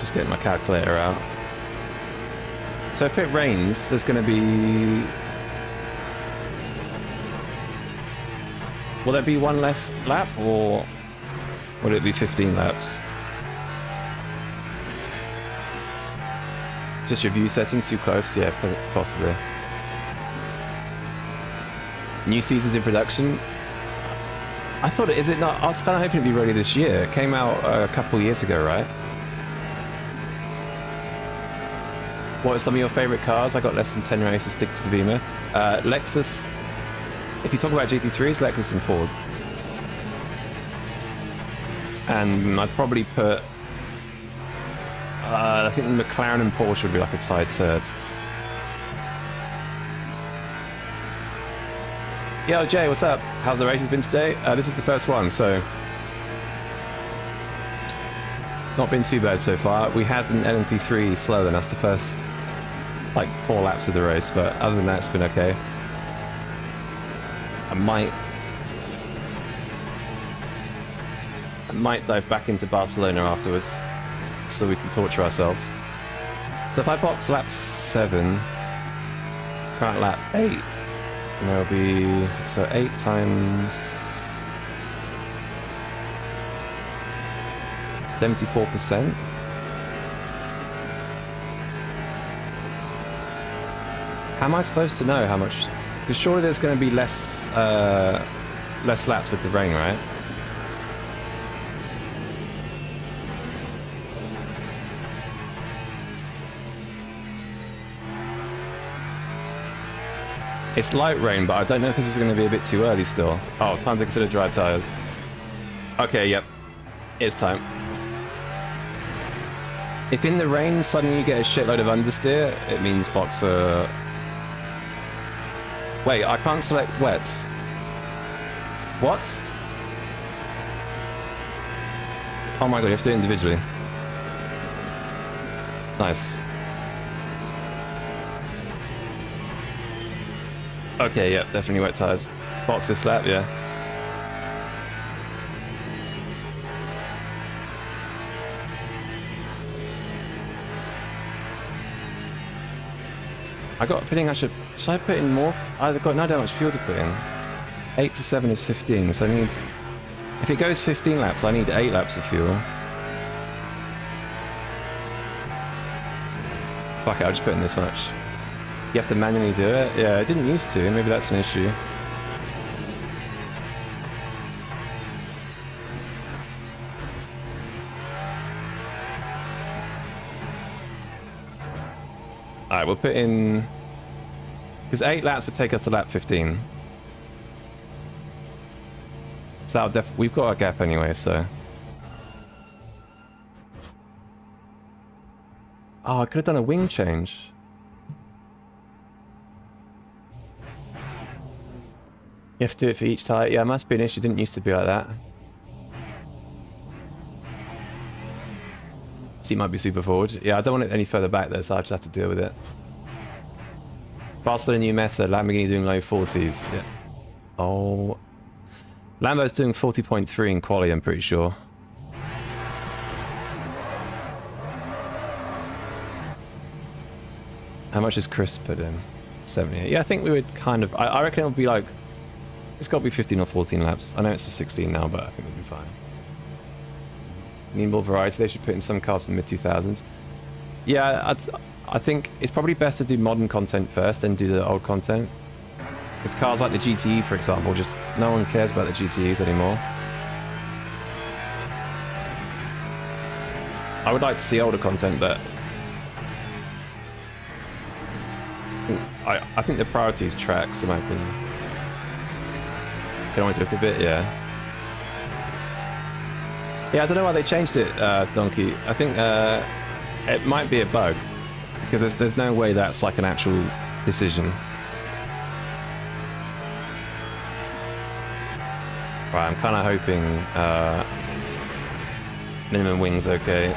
Just getting my calculator out. So if it rains, there's going to be... Will there be one less lap, or would it be 15 laps? Just your view setting too close? Yeah, possibly. New seasons in production? I thought, is it not? I was kind of hoping it'd be ready this year. It came out a couple years ago, right? What are some of your favorite cars? I got less than 10 races, stick to the Beamer. Lexus. If you talk about GT3s, Lexus and Ford. And I'd probably put... I think McLaren and Porsche would be like a tied third. Yo, Jay, what's up? How's the races been today? This is the first one, so... Not been too bad so far. We had an LMP3 slower than us the first, like, 4 laps of the race, but other than that, it's been okay. I might dive back into Barcelona afterwards, so we can torture ourselves. So if I box lap 7, current lap 8, and there'll be, so 8 times 74%. How am I supposed to know how much? Because surely there's going to be less laps with the rain, right? It's light rain, but I don't know if this is going to be a bit too early still. Oh, time to consider dry tires. Okay, yep. It's time. If in the rain suddenly you get a shitload of understeer, it means boxer... Wait, I can't select wets. What? Oh my god, you have to do it individually. Nice. Okay, yep, definitely wet tires. Boxer slap, yeah. I got a feeling I should I put in more? I've got no idea how much fuel to put in. 8 to 7 is 15, so I need... If it goes 15 laps, I need 8 laps of fuel. Fuck it, I'll just put in this much. You have to manually do it? Yeah, I didn't used to, maybe that's an issue. Alright, we'll put in... Because 8 laps would take us to lap 15. So that'll we've got our gap anyway, so... Oh, I could have done a wing change. You have to do it for each tyre. Yeah, it must be an issue. It didn't used to be like that. Seat might be super forward. Yeah, I don't want it any further back though, so I just have to deal with it. Barcelona new meta, Lamborghini doing low 40s. Yeah. Oh. Lambo's doing 40.3 in quali, I'm pretty sure. How much is Chris put in? 78. Yeah, I think we would kind of... I reckon it'll be like... It's got to be 15 or 14 laps. I know it's a 16 now, but I think we'll be fine. Need more variety. They should put in some cars in the mid-2000s. Yeah, I think it's probably best to do modern content first, then do the old content. Because cars like the GTE, for example, just no one cares about the GTEs anymore. I would like to see older content, but I think the priority is tracks, in my opinion. Can always lift a bit, yeah. Yeah, I don't know why they changed it, Donkey. I think it might be a bug, because there's no way that's like an actual decision. Right, I'm kind of hoping minimum wing's okay.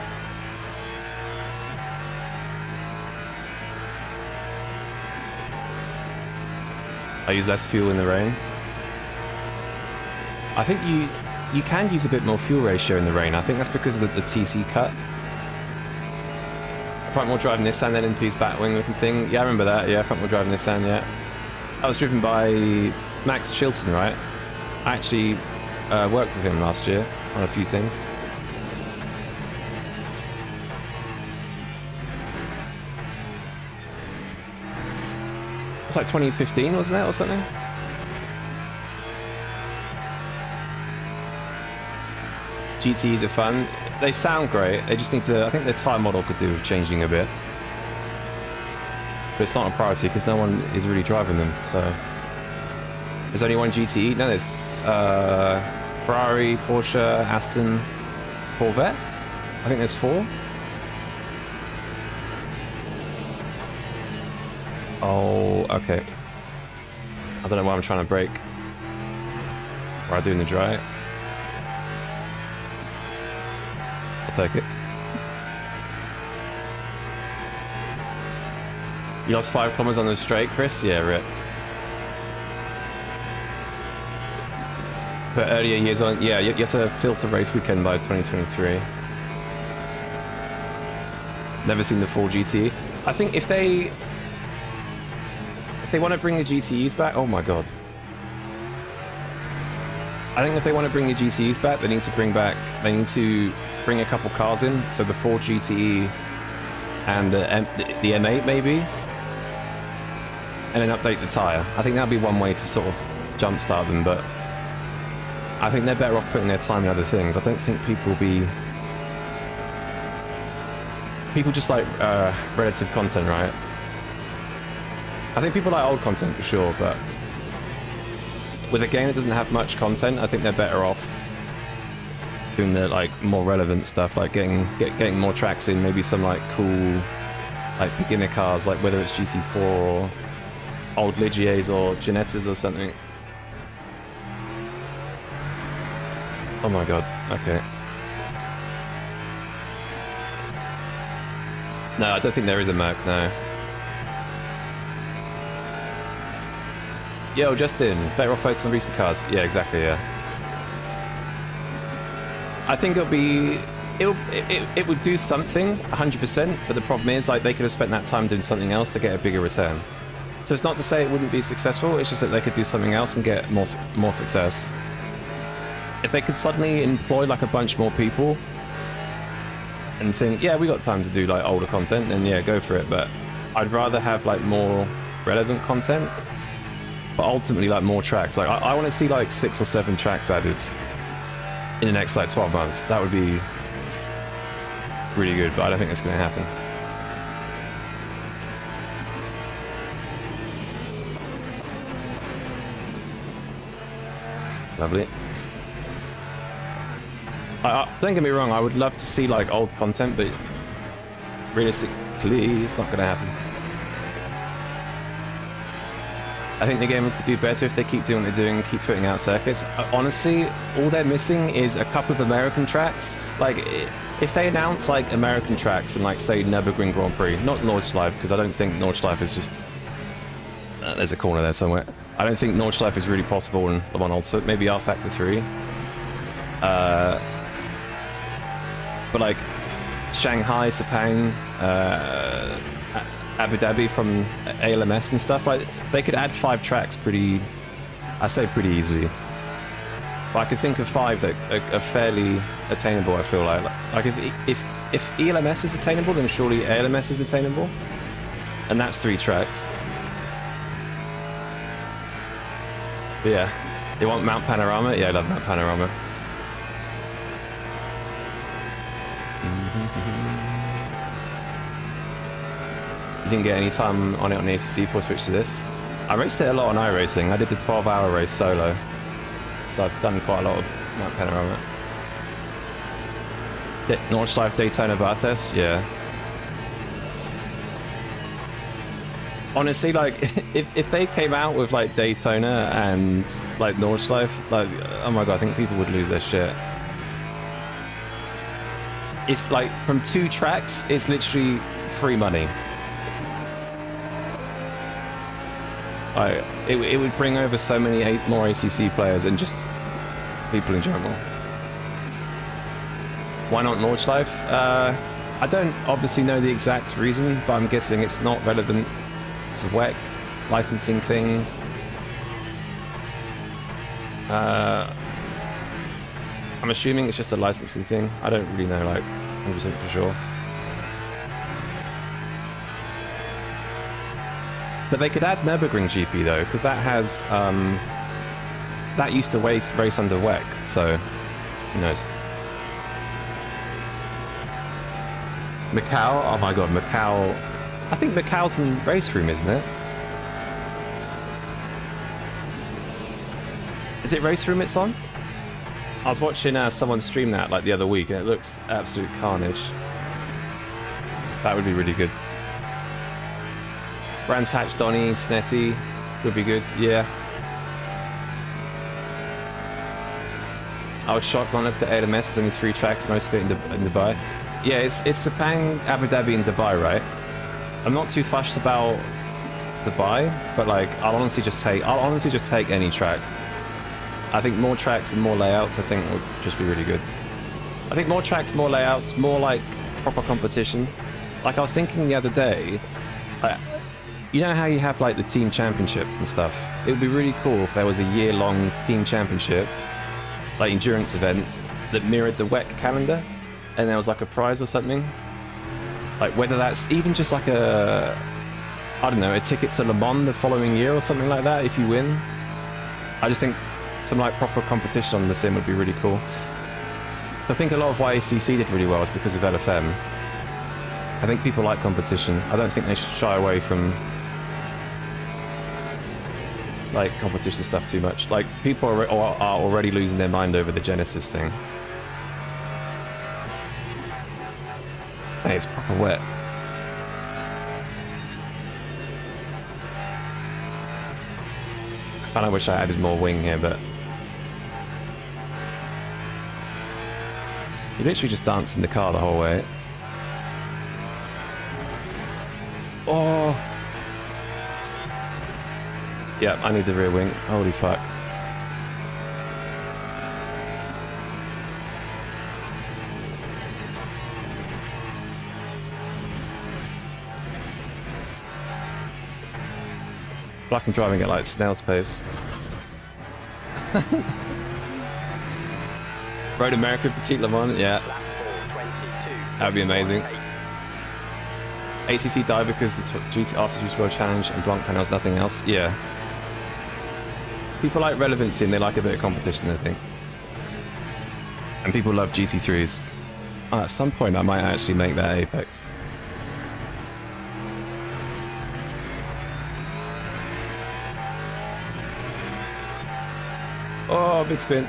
I use less fuel in the rain. I think you can use a bit more fuel ratio in the rain. I think that's because of the TC cut. Front wheel drive Nissan, then MP's back wing looking thing. Yeah, I remember that. Yeah, front wheel drive Nissan, yeah. I was driven by Max Chilton, right? I actually worked with him last year on a few things. It's like 2015, wasn't it, or something? GTs are fun. They sound great. They just need to... I think the tyre model could do with changing a bit. But it's not a priority because no one is really driving them, so... There's only one GTE? No, there's Ferrari, Porsche, Aston, Corvette. I think there's 4. Oh, okay. I don't know why I'm trying to brake. Or I do in the dry. I'll take it. You lost 5 kilometers on the straight, Chris? Yeah, rip. Put earlier years on. Yeah, you have to filter race weekend by 2023. Never seen the full GT. I think if they want to bring the GTEs back, oh my god. I think if they want to bring the GTEs back, they need to bring a couple cars in. So the Ford GTE and the M8 maybe, and then update the tyre. I think that'd be one way to sort of jumpstart them, but I think they're better off putting their time in other things. I don't think people just like relative content, right? I think people like old content for sure, but with a game that doesn't have much content, I think they're better off doing the like more relevant stuff, like getting more tracks in, maybe some like cool like beginner cars, like whether it's GT4 or old Ligiers or Ginettas or something. Oh my god, okay. No, I don't think there is a Merc, no. Yo, Justin, better off focus on recent cars. Yeah, exactly, yeah. I think it would do something, 100%, but the problem is, like, they could have spent that time doing something else to get a bigger return. So it's not to say it wouldn't be successful, it's just that they could do something else and get more success. If they could suddenly employ, like, a bunch more people and think, yeah, we got time to do, like, older content, then yeah, go for it, but I'd rather have, like, more relevant content. But ultimately, like, more tracks. Like, I want to see, like, 6 or 7 tracks added in the next, like, 12 months. That would be really good, but I don't think it's going to happen. Lovely. Don't get me wrong, I would love to see, like, old content, but realistically, it's not going to happen. I think the game could do better if they keep doing what they're doing, keep putting out circuits. Honestly, all they're missing is a couple of American tracks. Like, if they announce, like, American tracks and, like, say, Nürburgring Grand Prix, not Nordschleife, because I don't think Nordschleife is just... there's a corner there somewhere. I don't think Nordschleife is really possible in Le Mans Ultimate. Maybe R Factor 3. But, like, Shanghai, Sepang, Abu Dhabi from ALMS and stuff, like, they could add 5 tracks pretty easily. But I could think of 5 that are fairly attainable, I feel like. Like, if ELMS is attainable, then surely ALMS is attainable. And that's 3 tracks. But yeah. You want Mount Panorama? Yeah, I love Mount Panorama. You didn't get any time on it on the ACC before I switched to this. I raced it a lot on iRacing. I did the 12-hour race solo. So I've done quite a lot of Mount Panorama. Nordschleife Daytona Bathurst? Yeah. Honestly, like, if they came out with, like, Daytona and, like, Nordschleife, like, oh my god, I think people would lose their shit. It's, like, from 2 tracks, it's literally free money. Like, it would bring over so many more ACC players and just people in general. Why not Nordschleife? I don't obviously know the exact reason, but I'm guessing it's not relevant to WEC licensing thing. I'm assuming it's just a licensing thing. I don't really know, like, 100% for sure. But they could add Nürburgring GP though, because that has that used to race under WEC, so who knows. Macau, oh my god, Macau. I think Macau's in Race Room, isn't it? Is it Race Room it's on? I was watching someone stream that like the other week, and it looks absolute carnage. That would be really good. Brands Hatch, Donny, Snetty would be good, yeah. I was shocked when I looked at ALMS, there's only 3 tracks, most of it in Dubai. Yeah, it's Sepang, Abu Dhabi, and Dubai, right? I'm not too fussed about Dubai, but like I'll honestly just take any track. I think more tracks and more layouts I think would just be really good. I think more tracks, more layouts, more like proper competition. Like I was thinking the other day, you know how you have like the team championships and stuff? It would be really cool if there was a year-long team championship, like endurance event, that mirrored the WEC calendar, and there was like a prize or something. Like whether that's even just like a, I don't know, a ticket to Le Mans the following year or something like that if you win. I just think some like proper competition on the sim would be really cool. I think a lot of why ACC did really well is because of LFM. I think people like competition. I don't think they should shy away from like competition stuff too much. Like people are already losing their mind over the Genesis thing. Hey, it's proper wet. I kinda wish I added more wing here, but you literally just dance in the car the whole way. Oh! Yeah, I need the rear wing. Holy fuck. Like I'm driving at like snail's pace. Road America Petite Le Mans, yeah. That'd be amazing. ACC died because the GT after GT World Challenge and Blanc panels, nothing else. Yeah. People like relevancy and they like a bit of competition, I think. And people love GT3s. Oh, at some point I might actually make that Apex. Oh, big spin.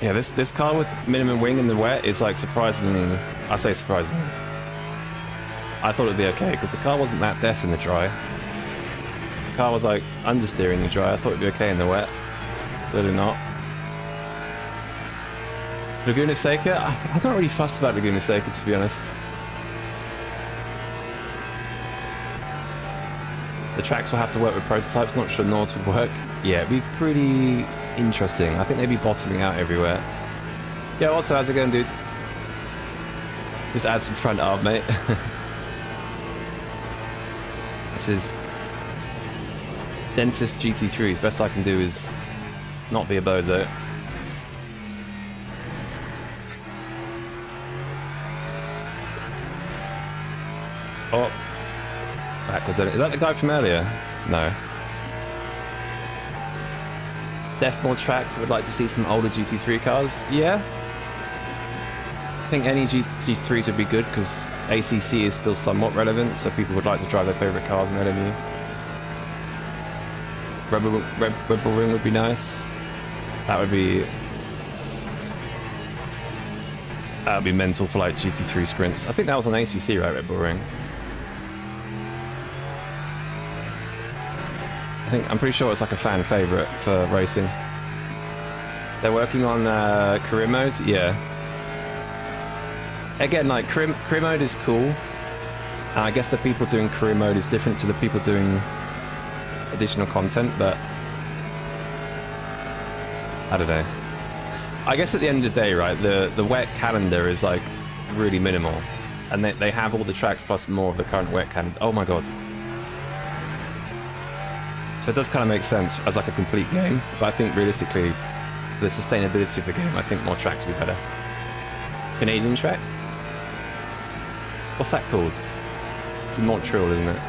Yeah, this car with minimum wing in the wet is like surprisingly, I say surprisingly. I thought it'd be okay because the car wasn't that death in the dry. The car was like understeer in the dry. I thought it'd be okay in the wet. Clearly not. Laguna Seca? I'm not really fussed about Laguna Seca, to be honest. The tracks will have to work with prototypes. Not sure Nords would work. Yeah, it'd be pretty interesting. I think they'd be bottoming out everywhere. Yeah, Otto, how's it going, dude? Just add some front arm, mate. This is Dentist GT3s. Best I can do is not be a bozo. Oh, back was it? Is that the guy from earlier? No. Deathmore track. Would like to see some older GT3 cars. Yeah. I think any GT3s would be good because ACC is still somewhat relevant, so people would like to drive their favourite cars in LMU. Red Bull Ring would be nice. That would be mental for like GT3 sprints. I think that was on ACC, right? Red Bull Ring. I'm pretty sure it's like a fan favourite for racing. They're working on career mode, yeah. Again, like career mode is cool. And I guess the people doing career mode is different to the people doing additional content, but I don't know. I guess at the end of the day, right, the wet calendar is like really minimal, and they have all the tracks plus more of the current wet calendar. Oh my god. So it does kind of make sense as like a complete game, but I think realistically, the sustainability of the game, I think more tracks would be better. Canadian track? What's that called? It's in Montreal, isn't it?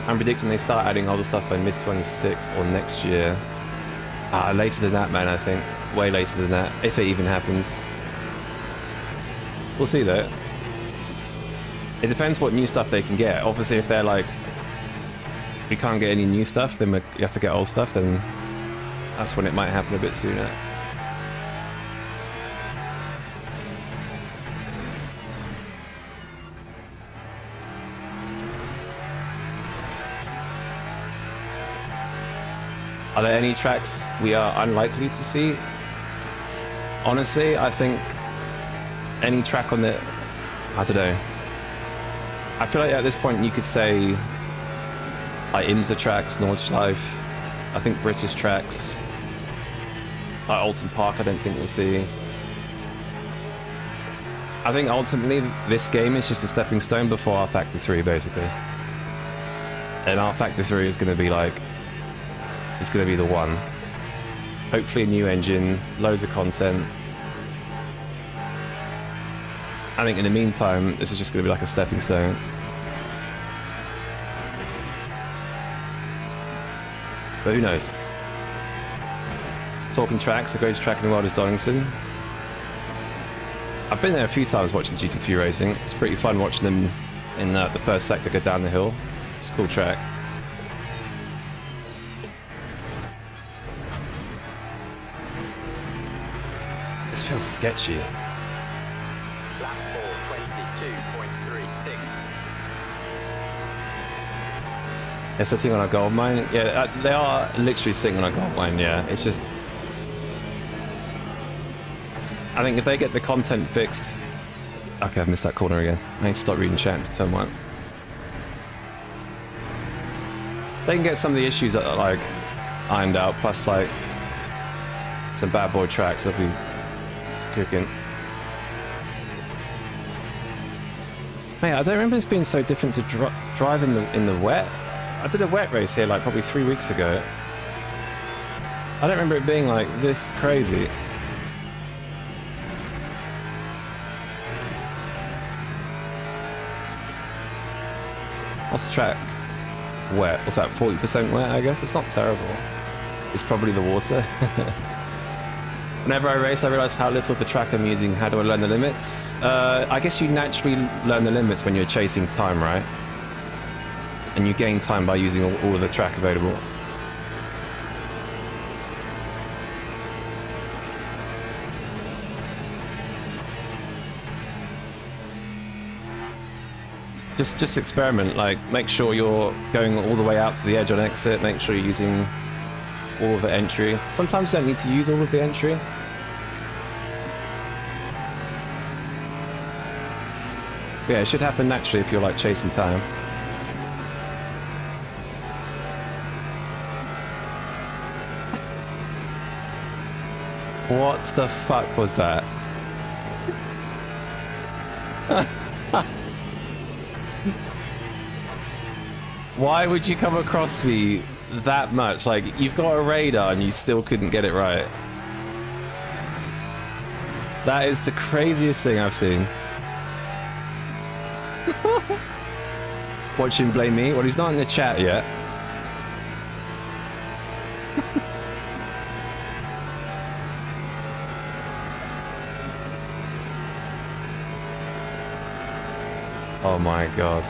I'm predicting they start adding older stuff by mid-26 or next year. Later than that, man, I think. Way later than that, if it even happens. We'll see, though. It depends what new stuff they can get. Obviously, if they're like, we can't get any new stuff, then you have to get old stuff, then that's when it might happen a bit sooner. Are there any tracks we are unlikely to see? Honestly, I think any track on the... I don't know. I feel like at this point you could say like IMSA tracks, Nordschleife, I think British tracks, like Alton Park I don't think we'll see. I think ultimately this game is just a stepping stone before our Factor 3 basically. And our Factor 3 is going to be like, it's going to be the one. Hopefully a new engine, loads of content. I think in the meantime, this is just going to be like a stepping stone. But who knows? Talking tracks, the greatest track in the world is Donington. I've been there a few times watching GT3 racing. It's pretty fun watching them in the first sector go down the hill. It's a cool track. This feels sketchy. It's a thing on a gold mine. Yeah, they are literally sitting on a gold mine. Yeah, it's just. I think if they get the content fixed. Okay, I've missed that corner again. I need to stop reading chat to turn one. They can get some of the issues that are like ironed out, plus like some bad boy tracks. They'll be cooking. Mate, I don't remember this being so different to drive in the wet. I did a wet race here like probably 3 weeks ago. I don't remember it being like this crazy. What's the track? Wet. What's that, 40% wet, I guess? It's not terrible. It's probably the water. Whenever I race, I realise how little of the track I'm using. How do I learn the limits? I guess you naturally learn the limits when you're chasing time, right? And you gain time by using all of the track available. Just experiment, like make sure you're going all the way out to the edge on exit, make sure you're using all of the entry. Sometimes you don't need to use all of the entry. Yeah, it should happen naturally if you're like chasing time. What the fuck was that? Why would you come across me that much? Like, you've got a radar and you still couldn't get it right. That is the craziest thing I've seen. Watch him blame me. Well, he's not in the chat yet. Oh my god.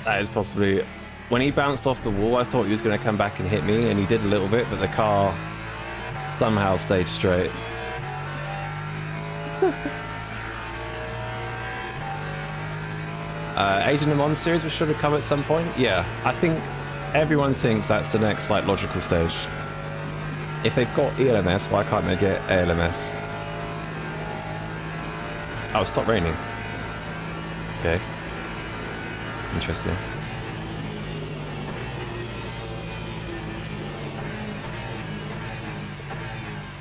That is possibly... When he bounced off the wall, I thought he was going to come back and hit me, and he did a little bit, but the car somehow stayed straight. Age in the Mon series was sure to come at some point. Yeah, I think everyone thinks that's the next like logical stage. If they've got ELMS, why can't they get ALMS? Oh, stop raining. Okay. Interesting.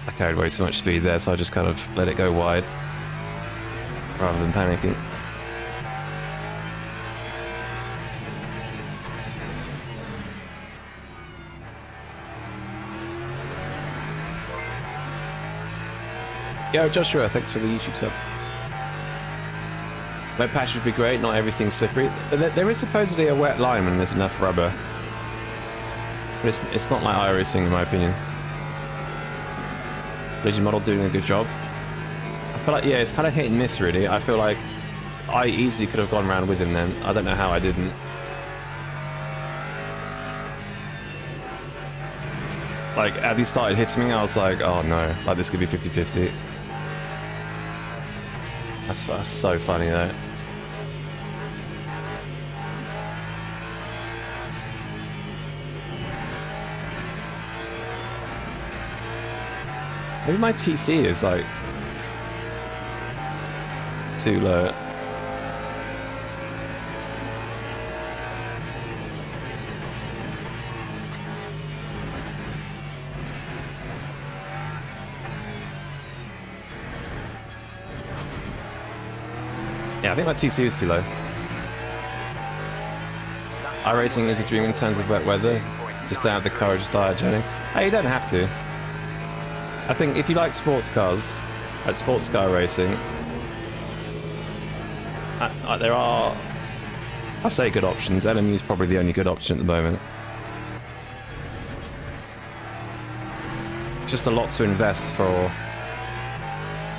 I carried way too much speed there, so I just kind of let it go wide rather than panicking. Yo, Joshua, thanks for the YouTube sub. Wet patch would be great, not everything's slippery. There is supposedly a wet line when there's enough rubber. But it's not like iRacing in my opinion. Legend model doing a good job. I feel like, yeah, it's kind of hit and miss really. I feel like I easily could have gone around with him then. I don't know how I didn't. Like, as he started hitting me, I was like, oh no, like this could be 50-50. That's so funny though. Maybe my TC is like too low. Yeah, I think my TC is too low. iRacing is a dream in terms of wet weather. Just don't have the courage to start journey. Hey, you don't have to. I think if you like sports cars, like sports car racing, there are, I say good options. LMU is probably the only good option at the moment. It's just a lot to invest for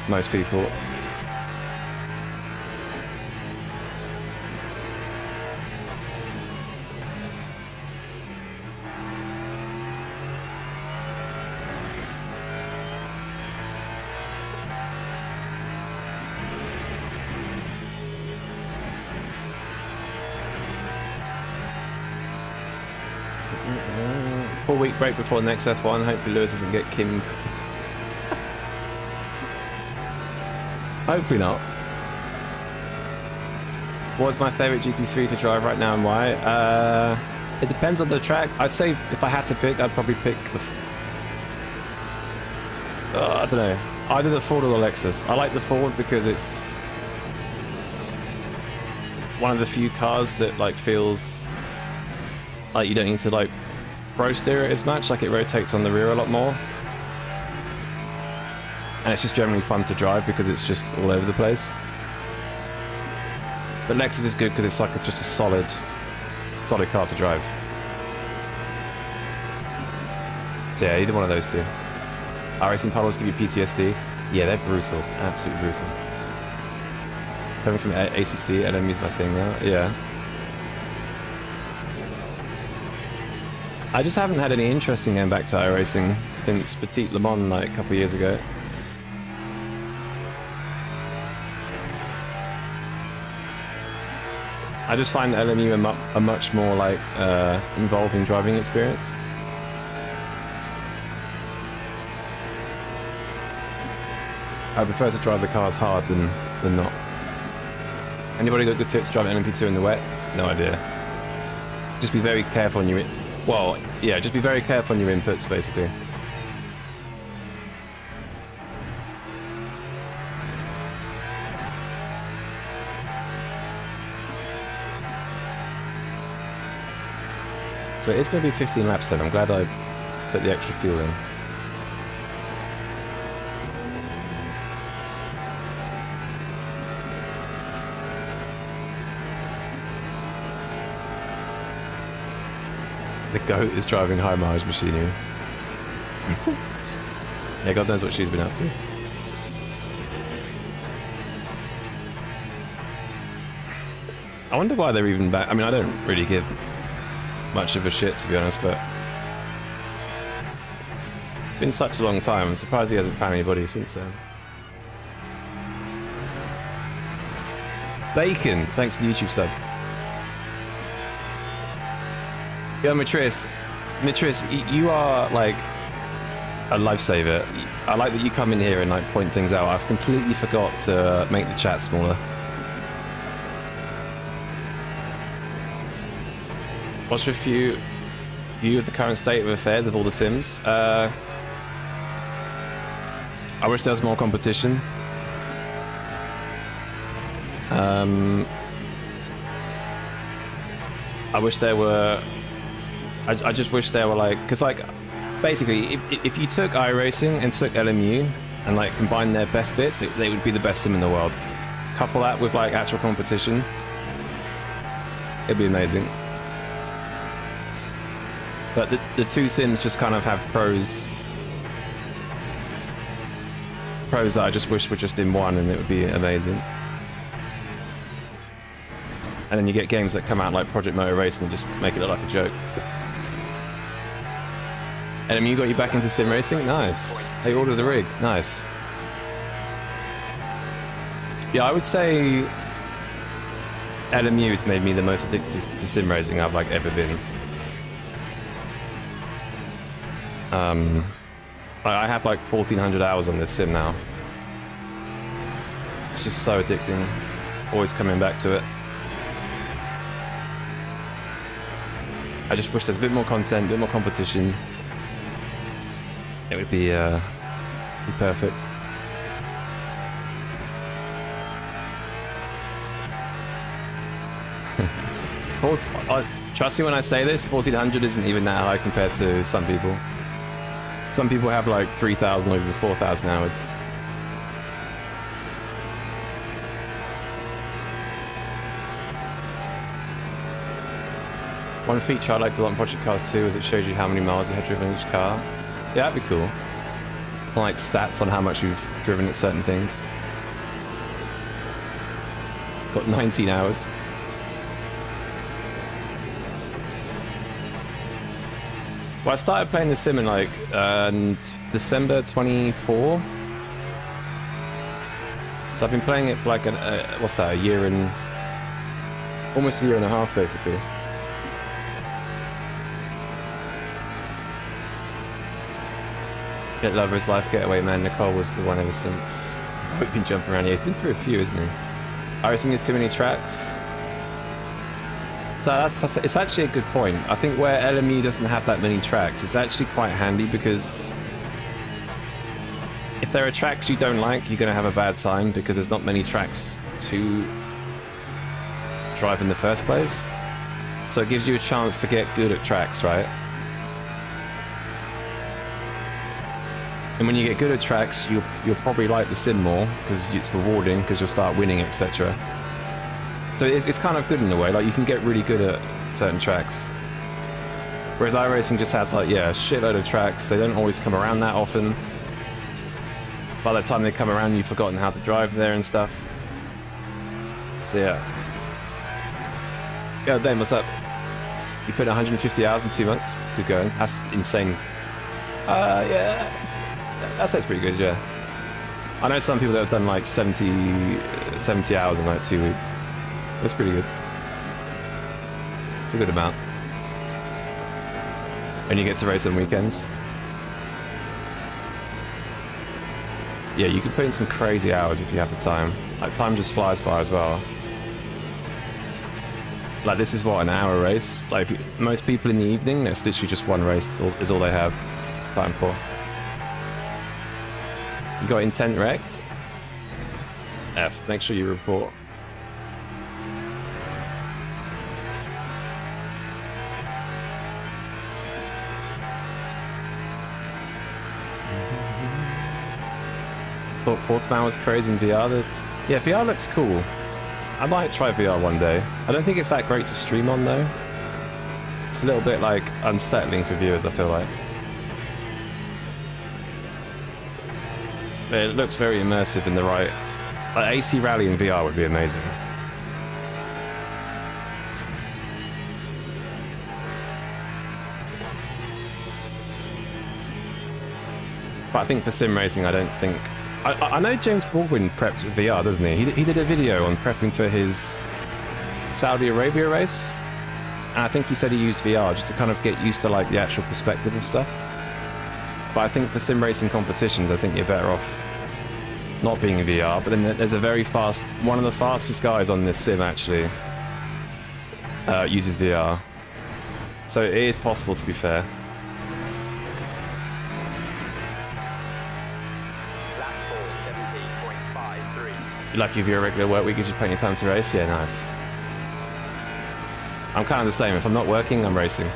most people. Week break before the next F1. Hopefully Lewis doesn't get kimmed. Hopefully not. What's my favourite GT3 to drive right now and why? It depends on the track. I'd say if I had to pick, I'd probably pick the... I don't know. Either the Ford or the Lexus. I like the Ford because it's one of the few cars that like feels like you don't need to like pro steer it as much, like it rotates on the rear a lot more. And it's just generally fun to drive because it's just all over the place. But Lexus is good because it's like just a solid car to drive. So yeah, either one of those two. iRacing puddles give you PTSD. Yeah, they're brutal. Absolutely brutal. Coming from ACC, LMU is my thing now. Yeah. I just haven't had any interest in going back to iRacing since Petite Le Mans like a couple of years ago. I just find LMU a much more like involving driving experience. I prefer to drive the cars hard than not. Anybody got good tips driving LMP2 in the wet? No idea. Just be very careful on your... Well, yeah, just be very careful on your inputs, basically. So it's going to be 15 laps then. I'm glad I put the extra fuel in. The goat is driving high mileage machinery. Yeah, God knows what she's been up to. I wonder why they're even back. I mean, I don't really give much of a shit, to be honest, but it's been such a long time. I'm surprised he hasn't found anybody since then. Bacon, thanks to the YouTube sub. Yo, Matris, you are like a lifesaver. I like that you come in here and like point things out. I've completely forgot to make the chat smaller. What's your view of the current state of affairs of all the Sims? I wish there was more competition. I wish there were. I just wish there were like, because like, basically, if you took iRacing and took LMU and like combined their best bits, they would be the best sim in the world. Couple that with like actual competition, it'd be amazing. But the two sims just kind of have pros that I just wish were just in one, and it would be amazing. And then you get games that come out like Project Motor Racing and just make it look like a joke. And you got you back into sim racing? Nice. Hey, ordered the rig. Nice. Yeah, I would say LMU has made me the most addicted to sim racing I've like ever been. I have like 1,400 hours on this sim now. It's just so addicting. Always coming back to it. I just wish there's a bit more content, a bit more competition. It would be perfect. Trust me when I say this, 1,400 isn't even that high compared to some people. Some people have like 3,000 or even 4,000 hours. One feature I liked a lot in Project Cars 2 is it shows you how many miles you had driven each car. Yeah, that'd be cool. Like stats on how much you've driven at certain things. Got 19 hours. Well, I started playing the sim in like December 24. So I've been playing it for like what's that, a year and almost a year and a half basically. Get Lover's Life Getaway, man. Nicole was the one ever since. I've been jumping around here. He's been through a few, isn't he? I think there's too many tracks. So it's actually a good point. I think where LMU doesn't have that many tracks, it's actually quite handy because if there are tracks you don't like, you're going to have a bad time because there's not many tracks to drive in the first place. So it gives you a chance to get good at tracks, right? And when you get good at tracks, you'll probably like the sim more because it's rewarding because you'll start winning, etc. So it's kind of good in a way. Like you can get really good at certain tracks. Whereas iRacing just has like, yeah, a shitload of tracks. They don't always come around that often. By the time they come around, you've forgotten how to drive there and stuff. So yeah. Yo, Ben, what's up? You put 150 hours in 2 months? Good going. That's insane. Yeah. That sounds pretty good, yeah. I know some people that have done like 70 hours in like 2 weeks. That's pretty good. It's a good amount. And you get to race on weekends. Yeah, you can put in some crazy hours if you have the time. Like, time just flies by as well. Like, this is what, an hour race? Like, most people in the evening, it's literally just one race is all they have time for. You got intent wrecked? F, make sure you report. Thought Portimao was crazy in VR. Yeah, VR looks cool. I might try VR one day. I don't think it's that great to stream on though. It's a little bit like unsettling for viewers, I feel like. But it looks very immersive in the right. Like AC Rally in VR would be amazing. But I think for sim racing, I don't think... I know James Baldwin preps with VR, doesn't he? He did a video on prepping for his Saudi Arabia race. And I think he said he used VR just to kind of get used to like the actual perspective of stuff. But I think for sim racing competitions, I think you're better off not being in VR. But then there's a very fast... One of the fastest guys on this sim, actually, uses VR. So it is possible, to be fair. Lucky if you're a regular work week, gives you plenty of time to race. Yeah, nice. I'm kind of the same. If I'm not working, I'm racing.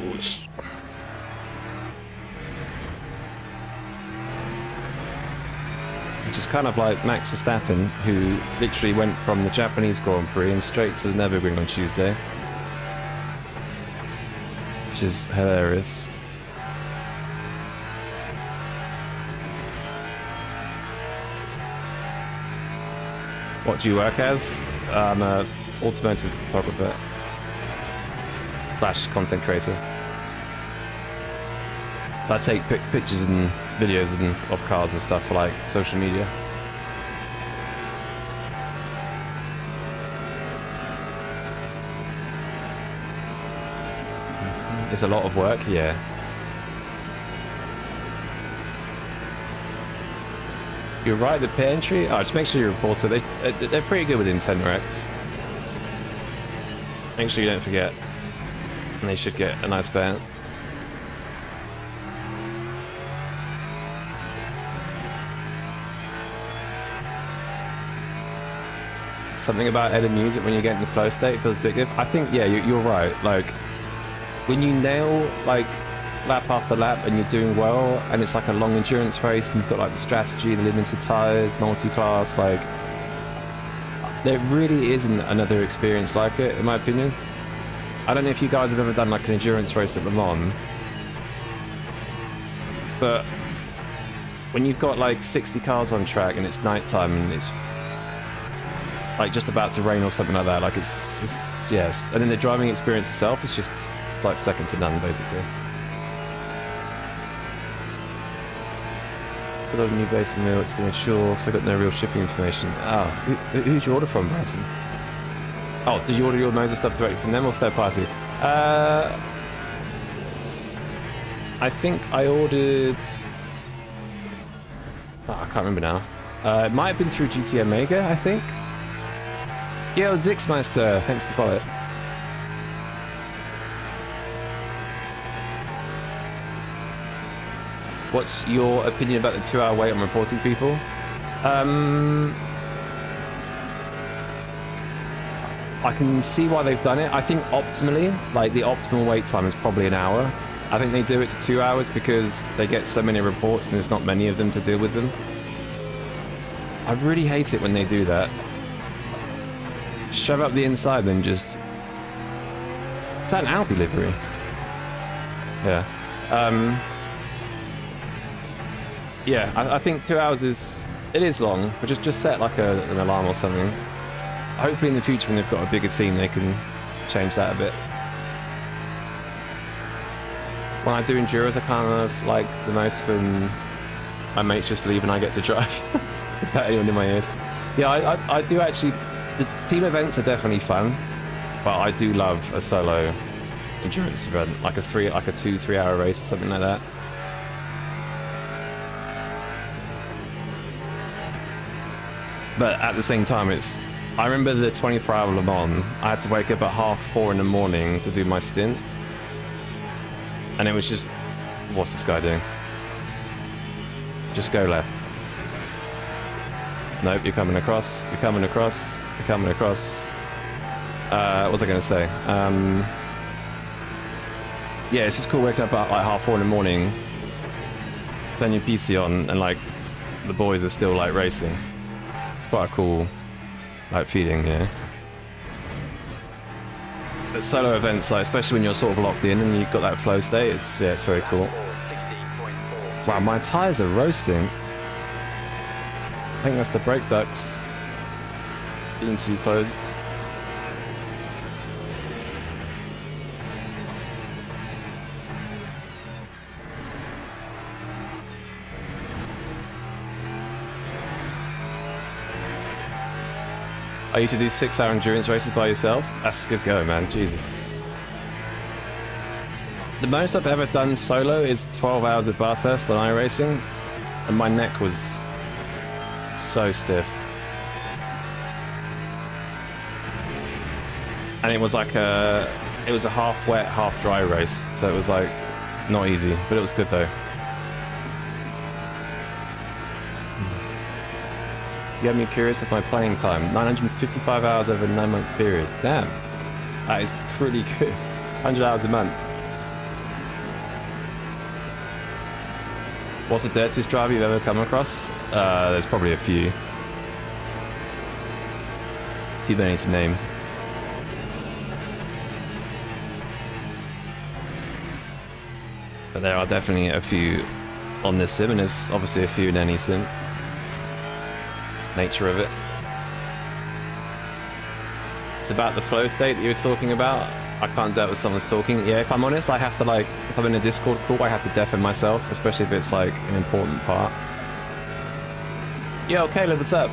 Which is kind of like Max Verstappen, who literally went from the Japanese Grand Prix and straight to the Nürburgring on Tuesday. Which is hilarious. What do you work as? I'm an automotive photographer / content creator. So I take pictures and videos of cars and stuff for like social media. It's a lot of work, yeah. You're right, the pay entry? Oh, just make sure you report it. They're pretty good with Nintendo X. Make sure you don't forget. And they should get a nice payout. Something about editing music when you get in the flow state feels addictive. I think, yeah, you're right. Like, when you nail, like, lap after lap and you're doing well and it's like a long endurance race and you've got like the strategy, the limited tires, multi-class, like there really isn't another experience like it, in my opinion. I don't know if you guys have ever done like an endurance race at Le Mans, but when you've got like 60 cars on track and it's nighttime and it's like just about to rain or something like that, like it's yes, and then the driving experience itself is just, it's like second to none basically. Because of a new base in the mill, it's been insured, so I got no real shipping information. Oh, who'd you order from, Bryson? Oh, did you order your Moser stuff directly from them or third party? I think I ordered... Oh, I can't remember now. It might have been through GT Omega, I think. Yo, Zixmeister, thanks to follow it. What's your opinion about the 2-hour wait on reporting people? I can see why they've done it. I think optimally, like the optimal wait time is probably an hour. I think they do it to 2 hours because they get so many reports and there's not many of them to deal with them. I really hate it when they do that. Shove up the inside and just... Is that an Audi livery? Yeah. Yeah, I think 2 hours is long, but just set like an alarm or something. Hopefully in the future when they've got a bigger team they can change that a bit. When I do Enduros, I kind of like the most when my mates just leave and I get to drive without anyone in my ears. Yeah, I do actually, the team events are definitely fun, but I do love a solo endurance event, like a 2-3 hour race or something like that. But at the same time, I remember the 24-hour Le Mans, I had to wake up at 4:30 in the morning to do my stint. And it was just, what's this guy doing? Just go left. Nope, you're coming across, you're coming across, you're coming across. What was I going to say? Yeah, it's just cool waking up at like 4:30 in the morning, turn your PC on, and like the boys are still like racing. It's quite a cool like feeding, you know. But solo events, like especially when you're sort of locked in and you've got that flow state, it's very cool. Wow, my tires are roasting. I think that's the brake ducts being too closed. I used to do 6-hour endurance races by yourself. That's a good go, man. Jesus. The most I've ever done solo is 12 hours at Bathurst on iRacing, and my neck was so stiff. And it was like a half wet, half dry race, so it was like not easy, but it was good though. You had me curious of my playing time. 955 hours over a 9-month period. Damn. That is pretty good. 100 hours a month. What's the dirtiest driver you've ever come across? There's probably a few. Too many to name. But there are definitely a few on this sim, and there's obviously a few in any sim. Nature of it. It's about the flow state that you were talking about. I can't do it when someone's talking. Yeah, if I'm honest, I have to like, if I'm in a Discord call, I have to deafen myself, especially if it's like an important part. Yo, Caleb, what's up?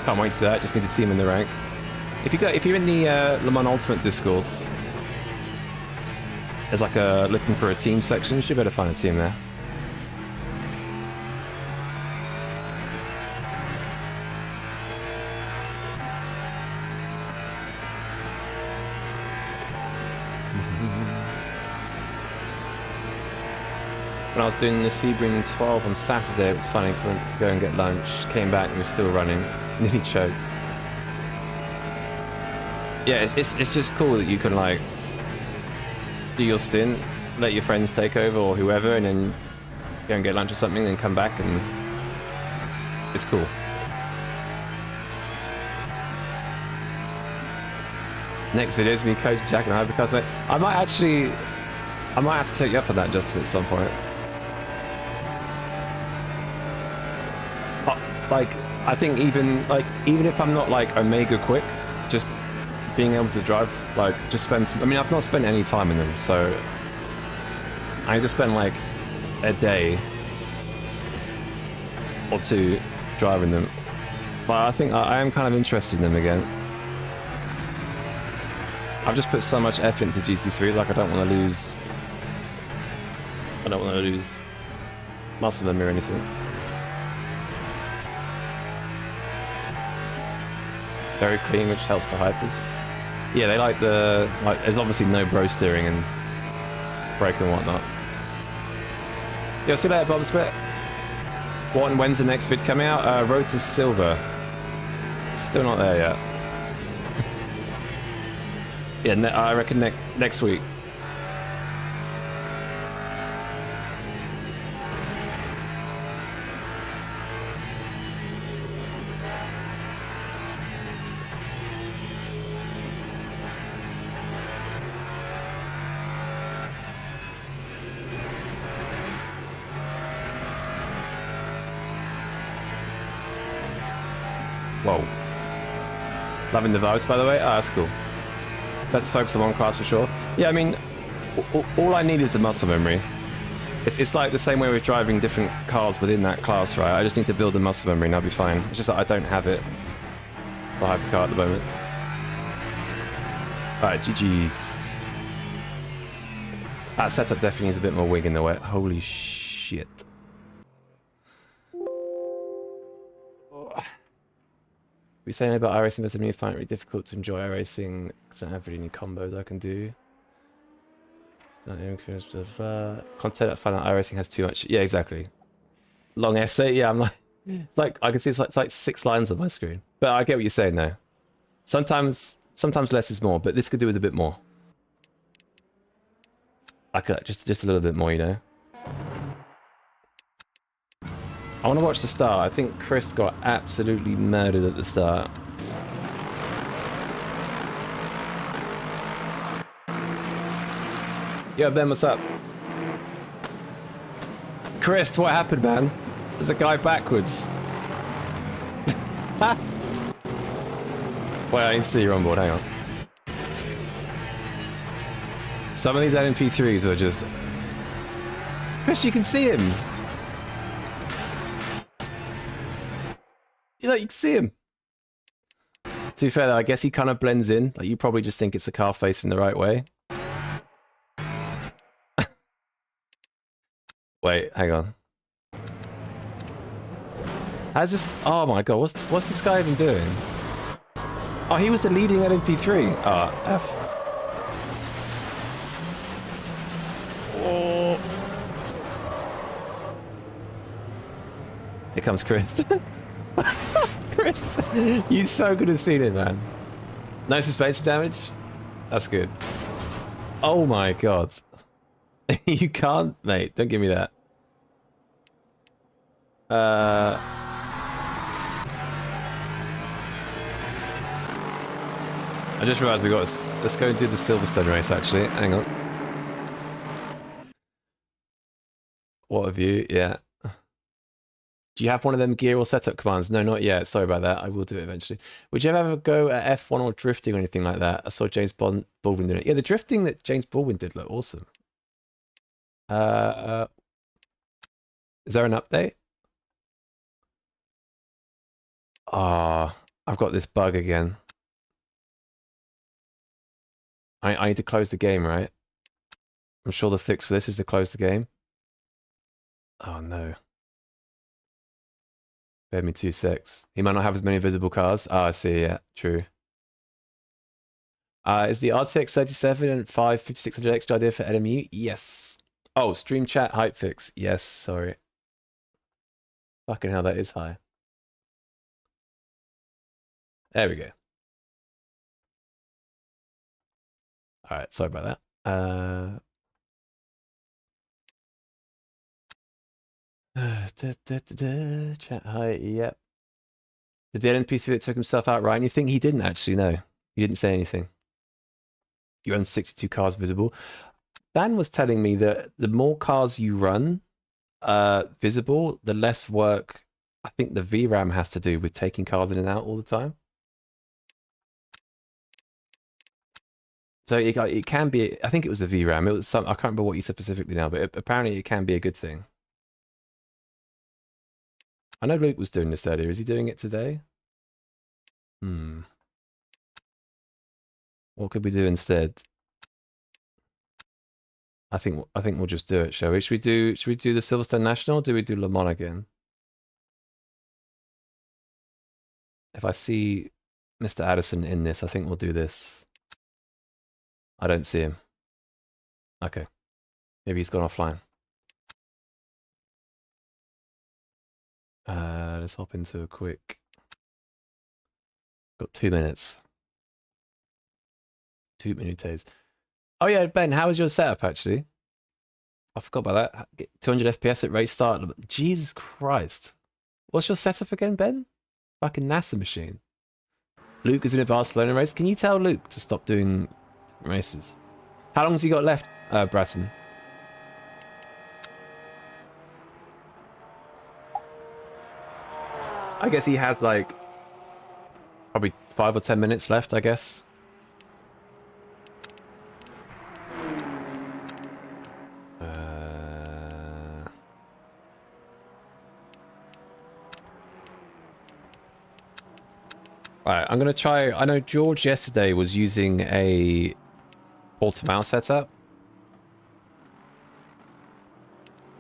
Can't wait to do that. Just need a team in the rank. If you're in the Le Mans Ultimate Discord, there's like a looking for a team section. You should better find a team there. When I was doing the Sebring 12 on Saturday, it was funny because I went to go and get lunch, came back and was still running, nearly choked. Yeah, it's just cool that you can like do your stint, let your friends take over or whoever, and then go and get lunch or something, then come back, and it's cool. Next it is me, Coach Jack and Hypercars, mate. I might have to take you up on that, Justin, at some point. Like, I think even if I'm not like Omega quick, just being able to drive, like, just spend some, I mean, I've not spent any time in them, so I just spend like a day or two driving them. But I think I am kind of interested in them again. I've just put so much effort into GT3s, like I don't want to lose muscle memory or anything. Very clean, which helps the hypers. Yeah, they like there's obviously no bro steering and brake and whatnot. Yeah, see you later, Bob Split. When's the next vid coming out? Road to Silver. Still not there yet. Yeah, I reckon next week. Whoa. Loving the vibes, by the way. Ah, that's cool. Let's focus on one class for sure. Yeah, I mean, all I need is the muscle memory. It's like the same way with driving different cars within that class, right? I just need to build the muscle memory and I'll be fine. It's just that I don't have it for Hypercar at the moment. Alright, GG's. That setup definitely is a bit more wig in the wet. Holy shit. We saying about iRacing versus me, I find it really difficult to enjoy iRacing because I don't have really any combos I can do. Content I find that iRacing has too much. Yeah, exactly. Long essay. Yeah, I'm like, it's like I can see it's like 6 lines on my screen. But I get what you're saying though. Sometimes less is more, but this could do with a bit more. I could just a little bit more, you know. I want to watch the start. I think Chris got absolutely murdered at the start. Yo, Ben, what's up? Chris, what happened, man? There's a guy backwards. Wait, I didn't see you're on board. Hang on. Some of these MP3s are just... Chris, you can see him. You know, you can see him. To be fair, though, I guess he kind of blends in. Like, you probably just think it's the car facing the right way. Wait, hang on. How's this? Oh my god, what's this guy even doing? Oh, he was the leading LMP3. Ah, F. Oh. Here comes Chris. Chris, you're so good at seeing it, man. No suspension damage? That's good. Oh my god. You can't, mate. Don't give me that. I just realised we got. Let's go and do the Silverstone race. Actually, hang on. What a view! Yeah. Do you have one of them gear or setup commands? No, not yet. Sorry about that. I will do it eventually. Would you ever go at F1 or drifting or anything like that? I saw James Baldwin doing it. Yeah, the drifting that James Baldwin did looked awesome. Is there an update? Ah, I've got this bug again. I need to close the game, right? I'm sure the fix for this is to close the game. Oh no. Bear me 2 secs. He might not have as many visible cars. Ah, I see, yeah, true. Is the RTX 37 and 5600 extra idea for LMU? Yes. Oh, stream chat hype fix. Yes, sorry. Fucking hell, that is high. There we go. Alright, sorry about that. Chat height, yep. The LMP3 that took himself out, right? And you think he didn't actually, no. He didn't say anything. You run 62 cars visible. Dan was telling me that the more cars you run visible, the less work I think the VRAM has to do with taking cars in and out all the time. So it can be, I think it was the VRAM. It was some, I can't remember what you said specifically now, but apparently it can be a good thing. I know Luke was doing this earlier. Is he doing it today? What could we do instead? I think we'll just do it, shall we? Should we do the Silverstone National or do we do Le Mans again? If I see Mr. Addison in this, I think we'll do this. I don't see him. Okay. Maybe he's gone offline. Let's hop into a quick... Got 2 minutes. 2 minutes. Oh yeah, Ben, how was your setup actually? I forgot about that. Get 200 FPS at race start. Jesus Christ. What's your setup again, Ben? Fucking NASA machine. Luke is in a Barcelona race. Can you tell Luke to stop doing races? How long has he got left, Bratton? I guess he has like probably 5 or 10 minutes left, I guess. Right, I'm going to try... I know George yesterday was using a Portimao setup.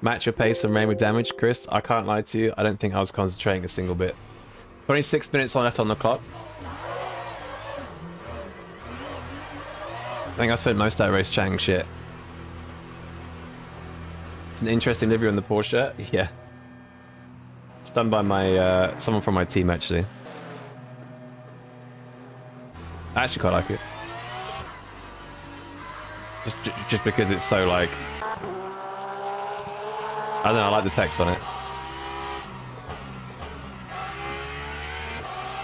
Match your pace and rain with damage, Chris. I can't lie to you. I don't think I was concentrating a single bit. 26 minutes left on the clock. I think I spent most of that race chatting shit. It's an interesting livery on the Porsche. Yeah. It's done by my someone from my team, actually. I actually quite like it. Just because it's so like... I don't know, I like the text on it.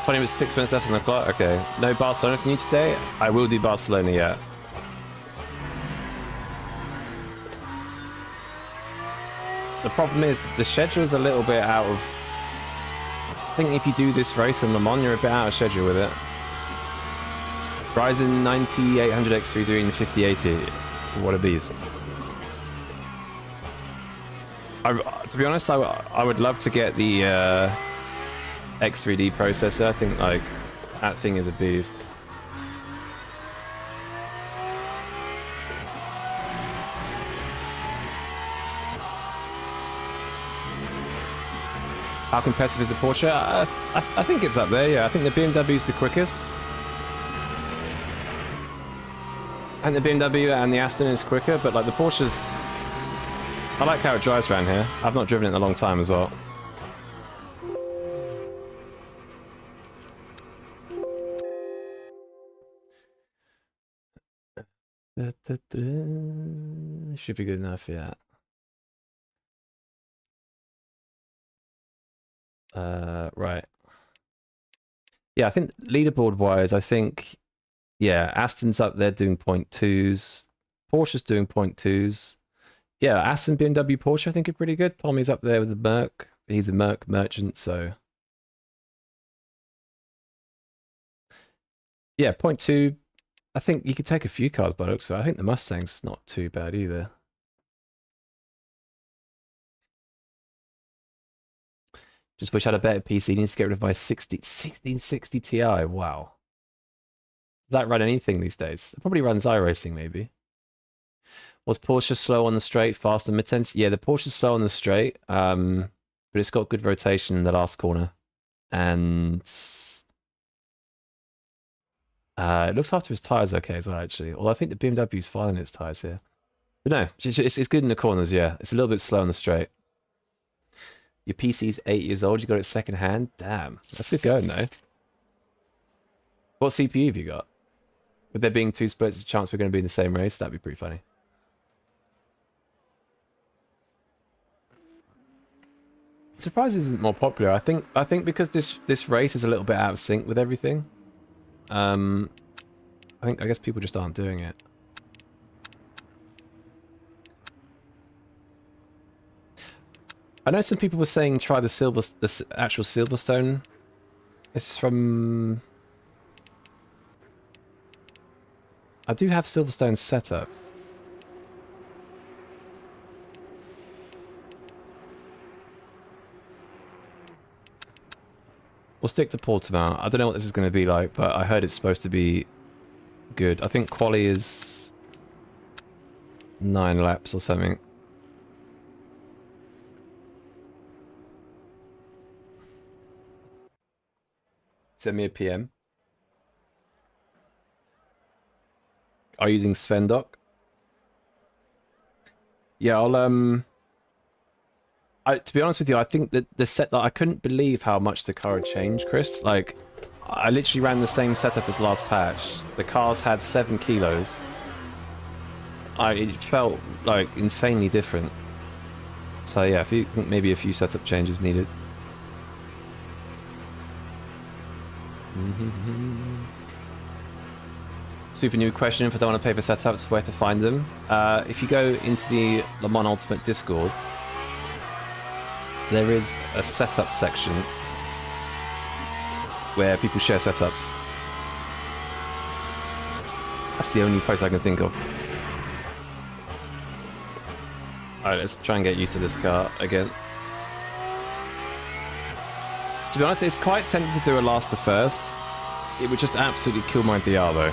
20 minutes, 6 minutes left on the clock. Okay. No Barcelona from you today? I will do Barcelona, yeah. The problem is the schedule's a little bit out of... I think if you do this race in Le Mans, you're a bit out of schedule with it. Ryzen 9800 X3 doing 5080. What a beast. To be honest, I would love to get the X3D processor. I think like that thing is a beast. How competitive is the Porsche? I think it's up there, yeah. I think the BMW is the quickest. And the BMW and the Aston is quicker, but like the Porsche's... I like how it drives around here. I've not driven it in a long time as well. Should be good enough, yeah. Right. Yeah, I think leaderboard wise, I think, yeah, Aston's up there doing 0.2s. Porsche's doing 0.2s. Yeah, Aston, BMW, Porsche, I think are pretty good. Tommy's up there with the Merc. He's a Merc merchant, so. Yeah, 0.2. I think you could take a few cars by looks of it. I think the Mustang's not too bad either. Just wish I had a better PC. Needs to get rid of my 1660 Ti. Wow. Does that run anything these days? It probably runs iRacing, maybe. Was Porsche slow on the straight, fast and mid-tense? Yeah, the Porsche's slow on the straight, but it's got good rotation in the last corner. And it looks after his tyres okay as well, actually. Although I think the BMW's filing its tyres here. But no, it's good in the corners, yeah. It's a little bit slow on the straight. Your PC's 8 years old, you got it second hand? Damn, that's good going though. What CPU have you got? With there being 2 splits, there's a chance we're going to be in the same race? That'd be pretty funny. Surprise isn't more popular. I think because this race is a little bit out of sync with everything. I guess people just aren't doing it. I know some people were saying try the actual Silverstone. This is from... I do have Silverstone set up. We'll stick to Portimao. I don't know what this is going to be like, but I heard it's supposed to be good. I think quali is 9 laps or something. Send me a PM. Are you using Svendoc? Yeah, to be honest with you, I think that the set that I couldn't believe how much the car had changed, Chris. Like, I literally ran the same setup as last patch. The cars had 7 kilos. It felt like insanely different. So yeah, if you think maybe a few setup changes needed. Super new question: if I don't want to pay for setups, where to find them? If you go into the Le Mans Ultimate Discord, there is a setup section where people share setups. That's the only place I can think of. Alright, let's try and get used to this car again. To be honest, it's quite tempting to do a last to first. It would just absolutely kill my DR though.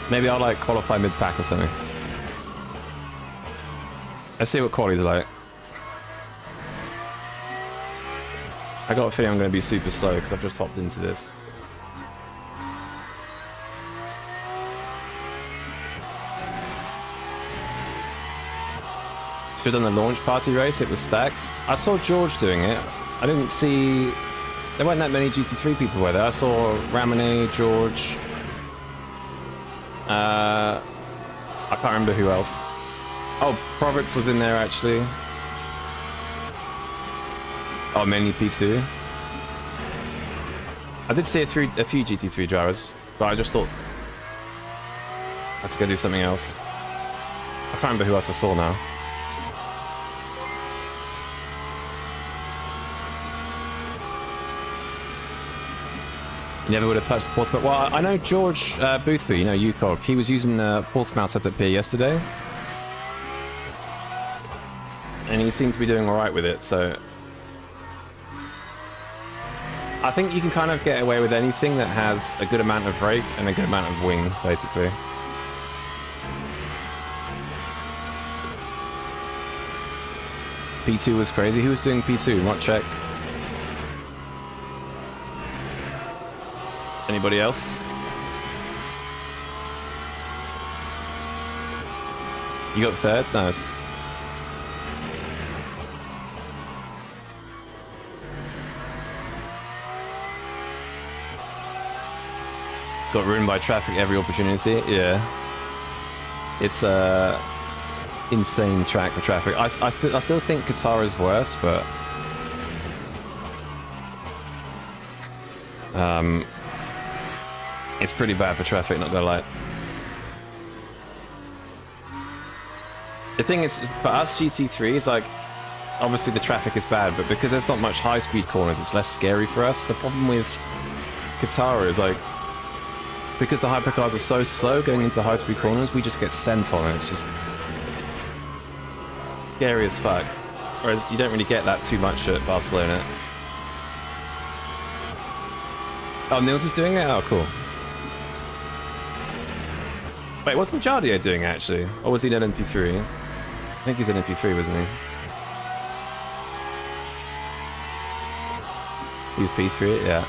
Maybe I'll like qualify mid-pack or something. Let's see what quality's like. I got a feeling I'm going to be super slow because I've just hopped into this. Should have done the launch party race, it was stacked. I saw George doing it. I didn't see... There weren't that many GT3 people were there. I saw Ramone, George... I can't remember who else. Oh, Provix was in there actually. Oh, mainly P2. I did see a few GT3 drivers, but I just thought I had to go do something else. I can't remember who else I saw now. You never would have touched the Portsmouth. Well, I know George Boothby, you know, UCOG. He was using the Portsmouth setup here yesterday. And he seemed to be doing alright with it, so... I think you can kind of get away with anything that has a good amount of brake and a good amount of wing, basically. P2 was crazy. Who was doing P2? Not check. Anybody else? You got third? Nice. Got ruined by traffic every opportunity. Yeah. It's a insane track for traffic. I still think Qatar is worse, but it's pretty bad for traffic, not gonna lie. The thing is, for us GT3, it's like, obviously the traffic is bad, but because there's not much high-speed corners, it's less scary for us. The problem with Qatar is like, because the hypercars are so slow going into high-speed corners, we just get sent on it. It's just scary as fuck. Whereas you don't really get that too much at Barcelona. Oh, Nils was doing it? Oh, cool. Wait, what's Majardio doing, actually? Or was he in MP3? I think he's in MP3, wasn't he? He was P3, yeah.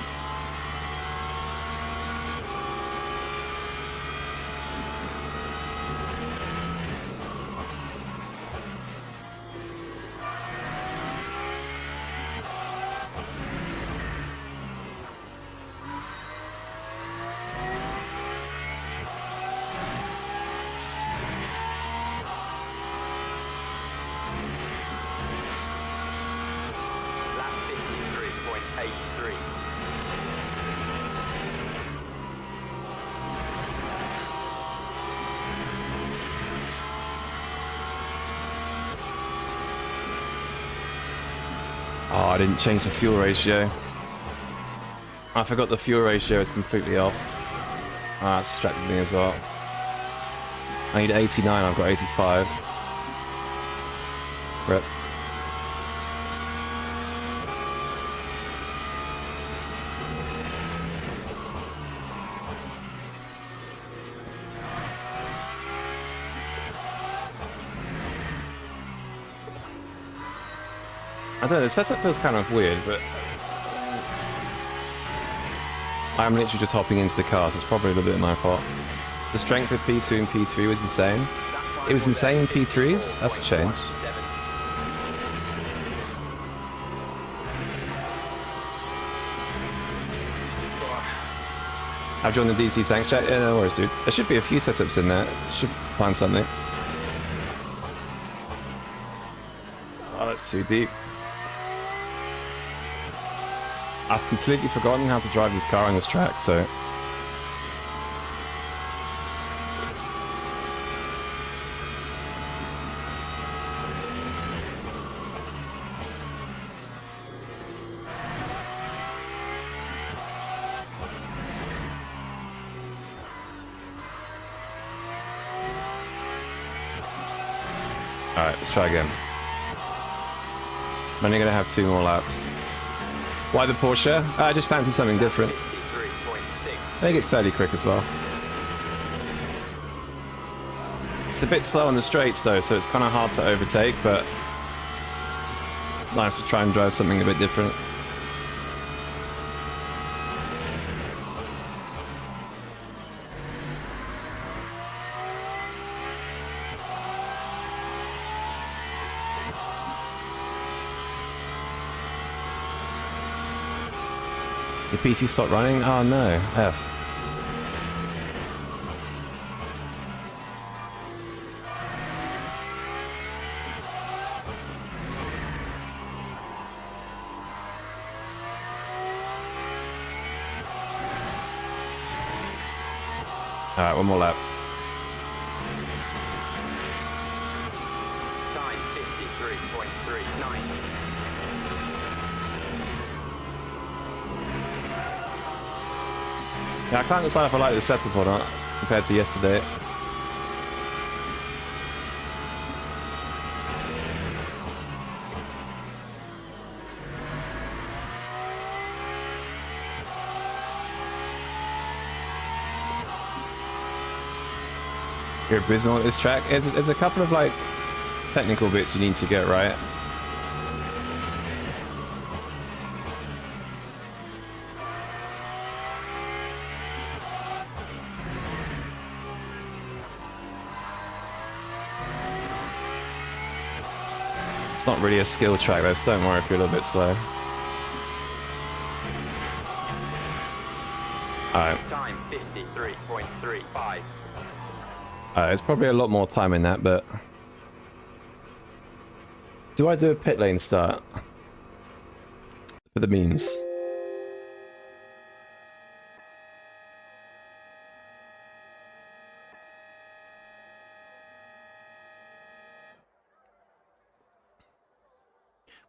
Oh, I didn't change the fuel ratio. I forgot the fuel ratio is completely off. Ah, it's distracted me as well. I need 89, I've got 85. Rip. I don't know, the setup feels kind of weird, but I'm literally just hopping into the cars. It's probably a little bit my fault. The strength of P2 and P3 was insane. It was insane in P3s? That's a change. I've joined the DC, thanks chat. Yeah, no worries, dude. There should be a few setups in there. Should find something. Oh, that's too deep. I've completely forgotten how to drive this car on this track, so... Alright, let's try again. I'm only going to have 2 more laps. Why the Porsche? I just fancy something different. I think it's fairly quick as well. It's a bit slow on the straights though, so it's kind of hard to overtake, but it's just nice to try and drive something a bit different. The PC stopped running? Oh no, F. Alright, one more lap. Time 53.39. Yeah, I can't decide if I like this setup or not compared to yesterday. You're abysmal at this track. There's a couple of like technical bits you need to get right. It's not really a skill track, though, so don't worry if you're a little bit slow. Alright. Time 53.35. There's probably a lot more time in that, but... Do I do a pit lane start? For the memes.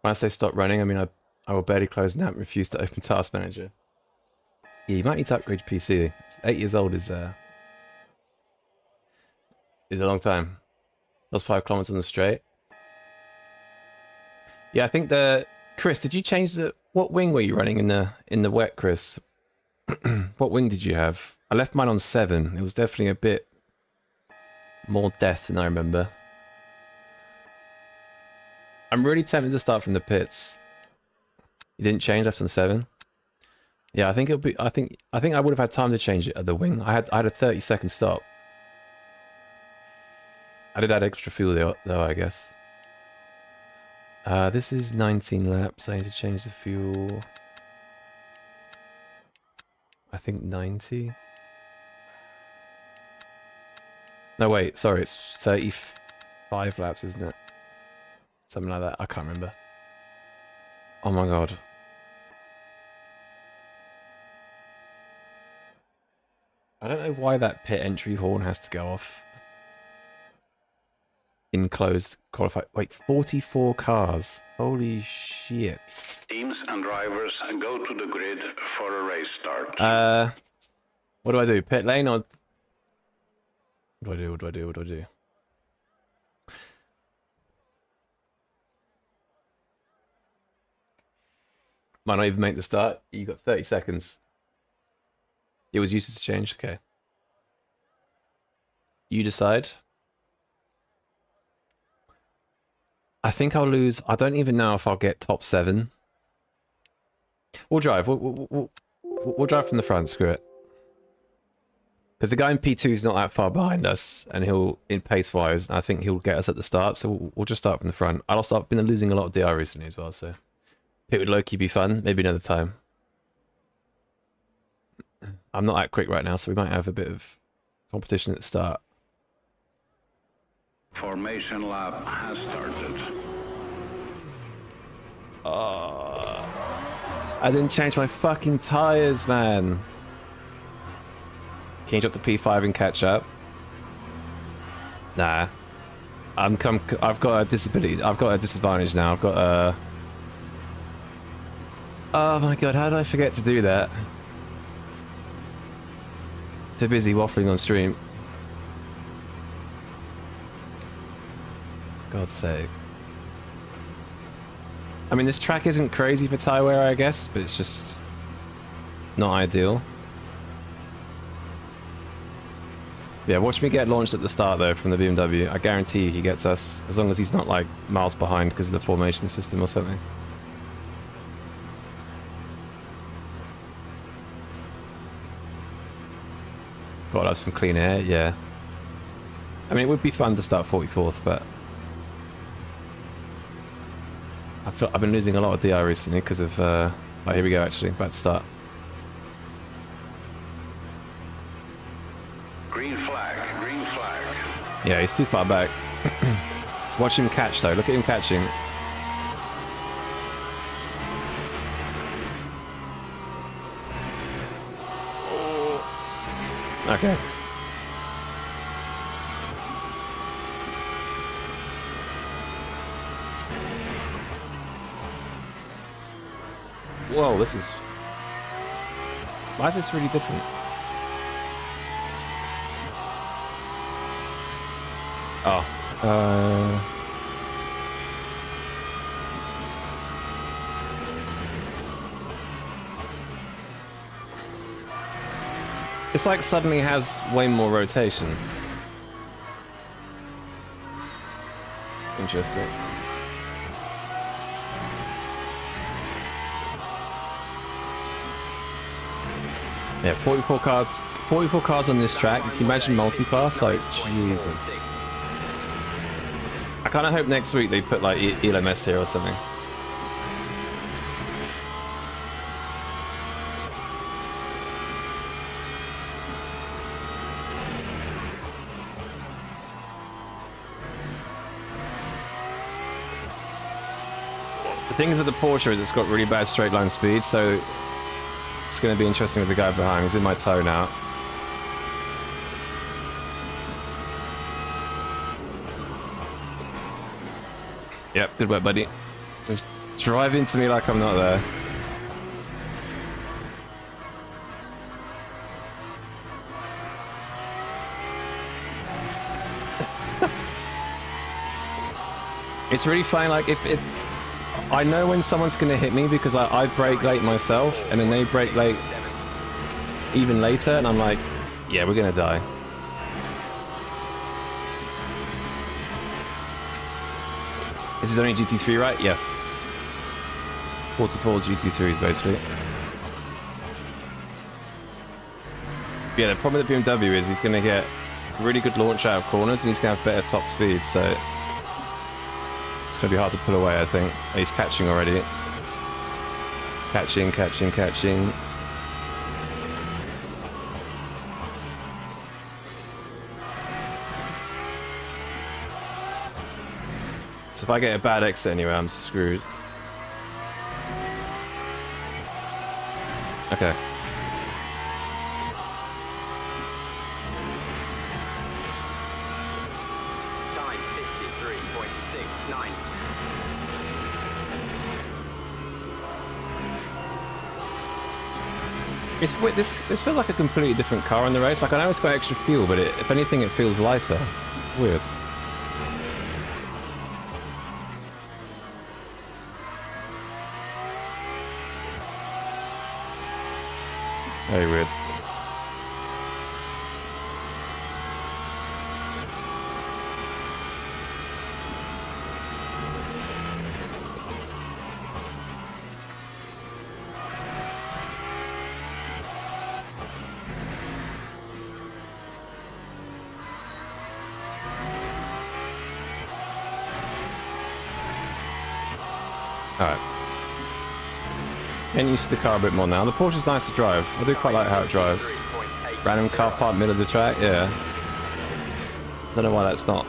When I say stop running, I mean I will barely close an app and refuse to open Task Manager. Yeah, you might need to upgrade your PC. 8 years old is a long time. Lost 5 kilometers on the straight. Yeah, I think Chris, did you change what wing were you running in the wet, Chris? What wing did you have? I left mine on 7. It was definitely a bit more death than I remember. I'm really tempted to start from the pits. You didn't change, left on 7. Yeah, I think it'll be. I think I would have had time to change it at the wing. I had a 30-second stop. I did add extra fuel though, I guess. This is 19 laps. I need to change the fuel. I think 90. No, wait. Sorry, it's 35 laps, isn't it? Something like that. I can't remember. Oh my god. I don't know why that pit entry horn has to go off. In closed qualified. Wait, 44 cars. Holy shit. Teams and drivers go to the grid for a race start. What do I do? Pit lane or... What do I do? Might not even make the start. You got 30 seconds. It was useless to change. Okay. You decide. I think I'll lose. I don't even know if I'll get top 7. We'll drive. We'll drive from the front. Screw it. Because the guy in P2 is not that far behind us, and he'll, in pace-wise, I think he'll get us at the start. So we'll just start from the front. I've been losing a lot of DR recently as well, so it would low-key be fun. Maybe another time. I'm not that quick right now, so we might have a bit of competition at the start. Formation lap has started. I didn't change my fucking tires, man. Can you drop the P5 and catch up? Nah. I've got a disability. I've got a disadvantage now. I've got a... Oh my god, how did I forget to do that? Too busy waffling on stream. God's sake. I mean, this track isn't crazy for tyre wear, I guess, but it's just not ideal. Yeah, watch me get launched at the start, though, from the BMW. I guarantee he gets us, as long as he's not, like, miles behind because of the formation system or something. Gotta have some clean air, yeah. I mean, it would be fun to start 44th, but... I've been losing a lot of DR recently because of... Oh, here we go, actually. About to start. Green flag, green flag. Yeah, he's too far back. Watch him catch, though. Look at him catching. Okay. Whoa, this is... Why is this really different? Oh. It's like suddenly has way more rotation. Interesting. Yeah, 44 cars on this track. Can you imagine multi-class? Like, Jesus. I kind of hope next week they put like ELMS here or something. The thing with the Porsche is it's got really bad straight line speed, so it's going to be interesting with the guy behind. He's in my toe now. Yep, good work, buddy. Just drive into me like I'm not there. It's really fine, like, if I know when someone's gonna hit me because I brake late myself, and then they brake late even later, and I'm like, yeah, we're gonna die. This is only GT3, right? Yes. 44 GT3s, basically. Yeah, the problem with the BMW is he's gonna get really good launch out of corners, and he's gonna have better top speed, so it's gonna be hard to pull away, I think. He's catching already. Catching. So if I get a bad exit anyway, I'm screwed. Okay. Time 63.69. It's weird, this feels like a completely different car in the race. Like, I know it's got extra fuel, but if anything, it feels lighter. Weird. Very weird. Alright. Getting used to the car a bit more now. The Porsche's nice to drive. I do quite like how it drives. Random car park middle of the track, yeah. Don't know why that's not.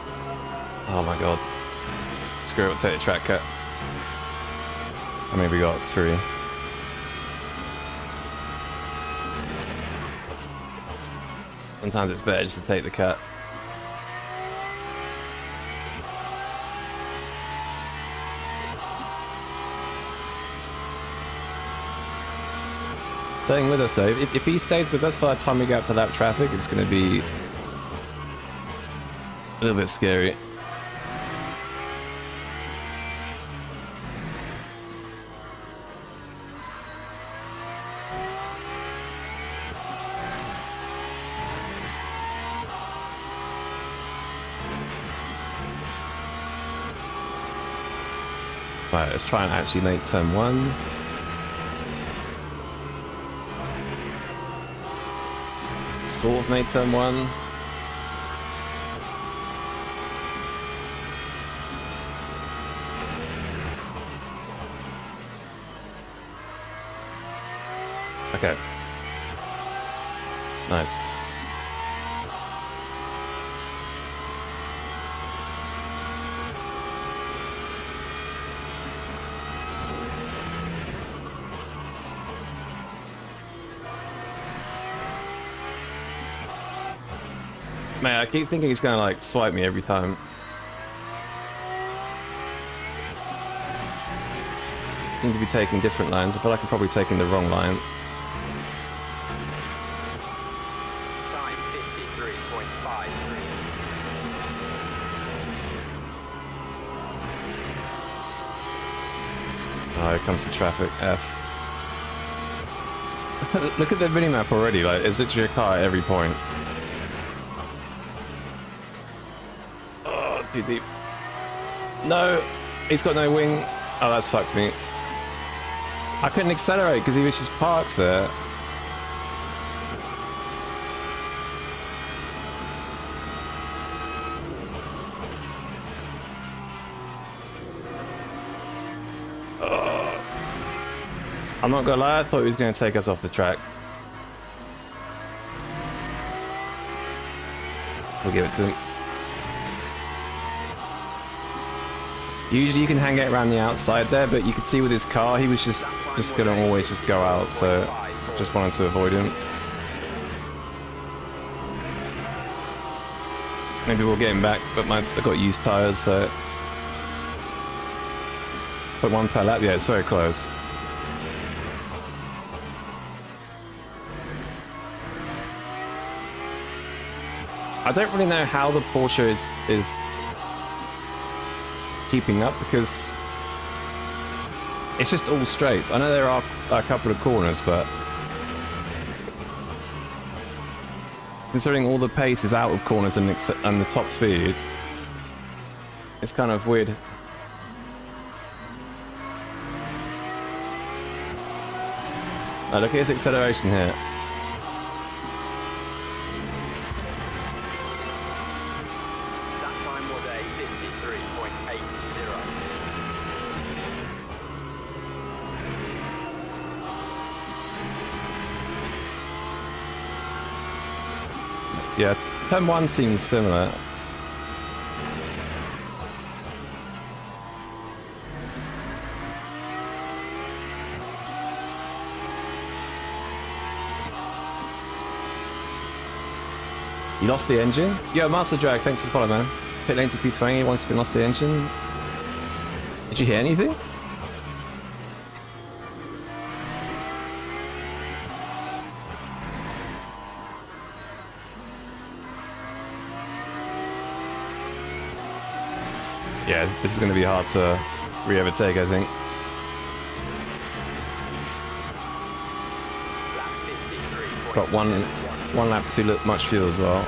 Oh my god. Screw it, we'll take the track cut. I mean, we got 3. Sometimes it's better just to take the cut. Staying with us though. If he stays with us by the time we get out to lap traffic, it's going to be a little bit scary. Right, let's try and actually make turn 1. Sort of made turn 1. Okay. Nice. Man, I keep thinking he's gonna like swipe me every time. expecting to be taking different lines. I feel like I'm probably taking the wrong line. Time 53.53. Oh, here comes the traffic. F. Look at the minimap already. Like, it's literally a car at every point. Oh, too deep. No, he's got no wing. Oh, that's fucked me. I couldn't accelerate because he was just parked there. I'm not gonna lie, I thought he was gonna take us off the track. We'll give it to him. Usually you can hang it around the outside there, but you could see with his car, he was just gonna always just go out, so just wanted to avoid him. Maybe we'll get him back, but I've got used tyres, so... Put one per lap, yeah, it's very close. I don't really know how the Porsche is keeping up because it's just all straights. I know there are a couple of corners, but considering all the pace is out of corners and the top speed, it's kind of weird. Oh, look at his acceleration here. Yeah, turn 1 seems similar. You lost the engine? Yeah, Master Drag, thanks for following, man. Pit lane to P20, once been lost the engine. Did you hear anything? Yeah, this is going to be hard to re-overtake, I think. Got one lap too much fuel as well.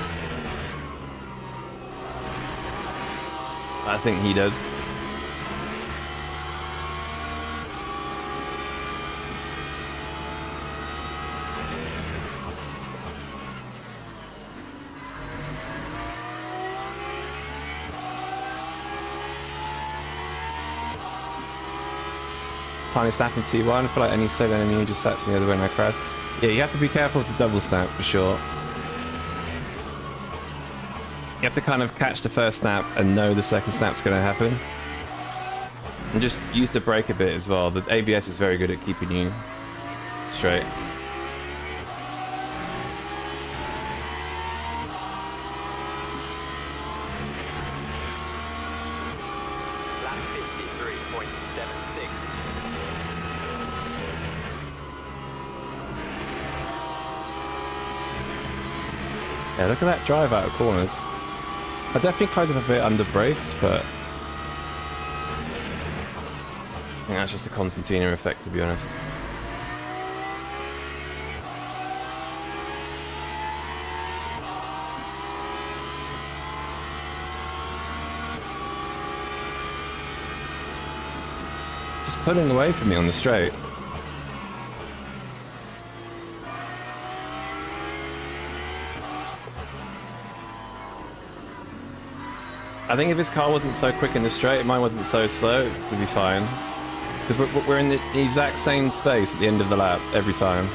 I think he does. Tiny snap in T1. I feel like any save enemy just sat to me the other way when I crash. Yeah, you have to be careful with the double snap for sure. You have to kind of catch the first snap and know the second snap's going to happen. And just use the brake a bit as well. The ABS is very good at keeping you straight. Yeah, look at that drive out of corners. I definitely close up a bit under brakes, but I think that's just a Constantina effect, to be honest. Just pulling away from me on the straight. I think if his car wasn't so quick in the straight, mine wasn't so slow, we'd be fine. Because we're in the exact same space at the end of the lap every time.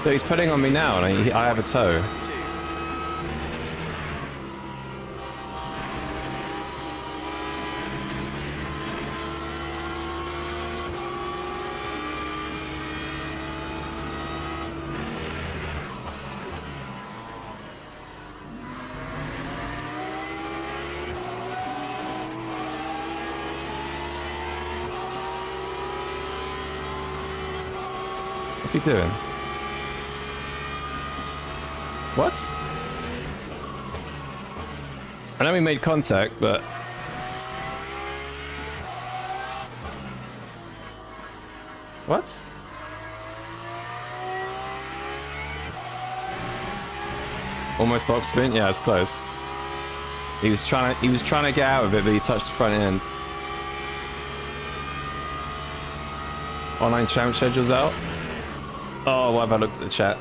But he's putting on me now, and I have a toe. he doing? What? I know we made contact, but... What? Almost box sprint? Yeah, it's close. He was trying to get out of it, but he touched the front end. Online champ schedule's out. Oh, what have I looked at the chat?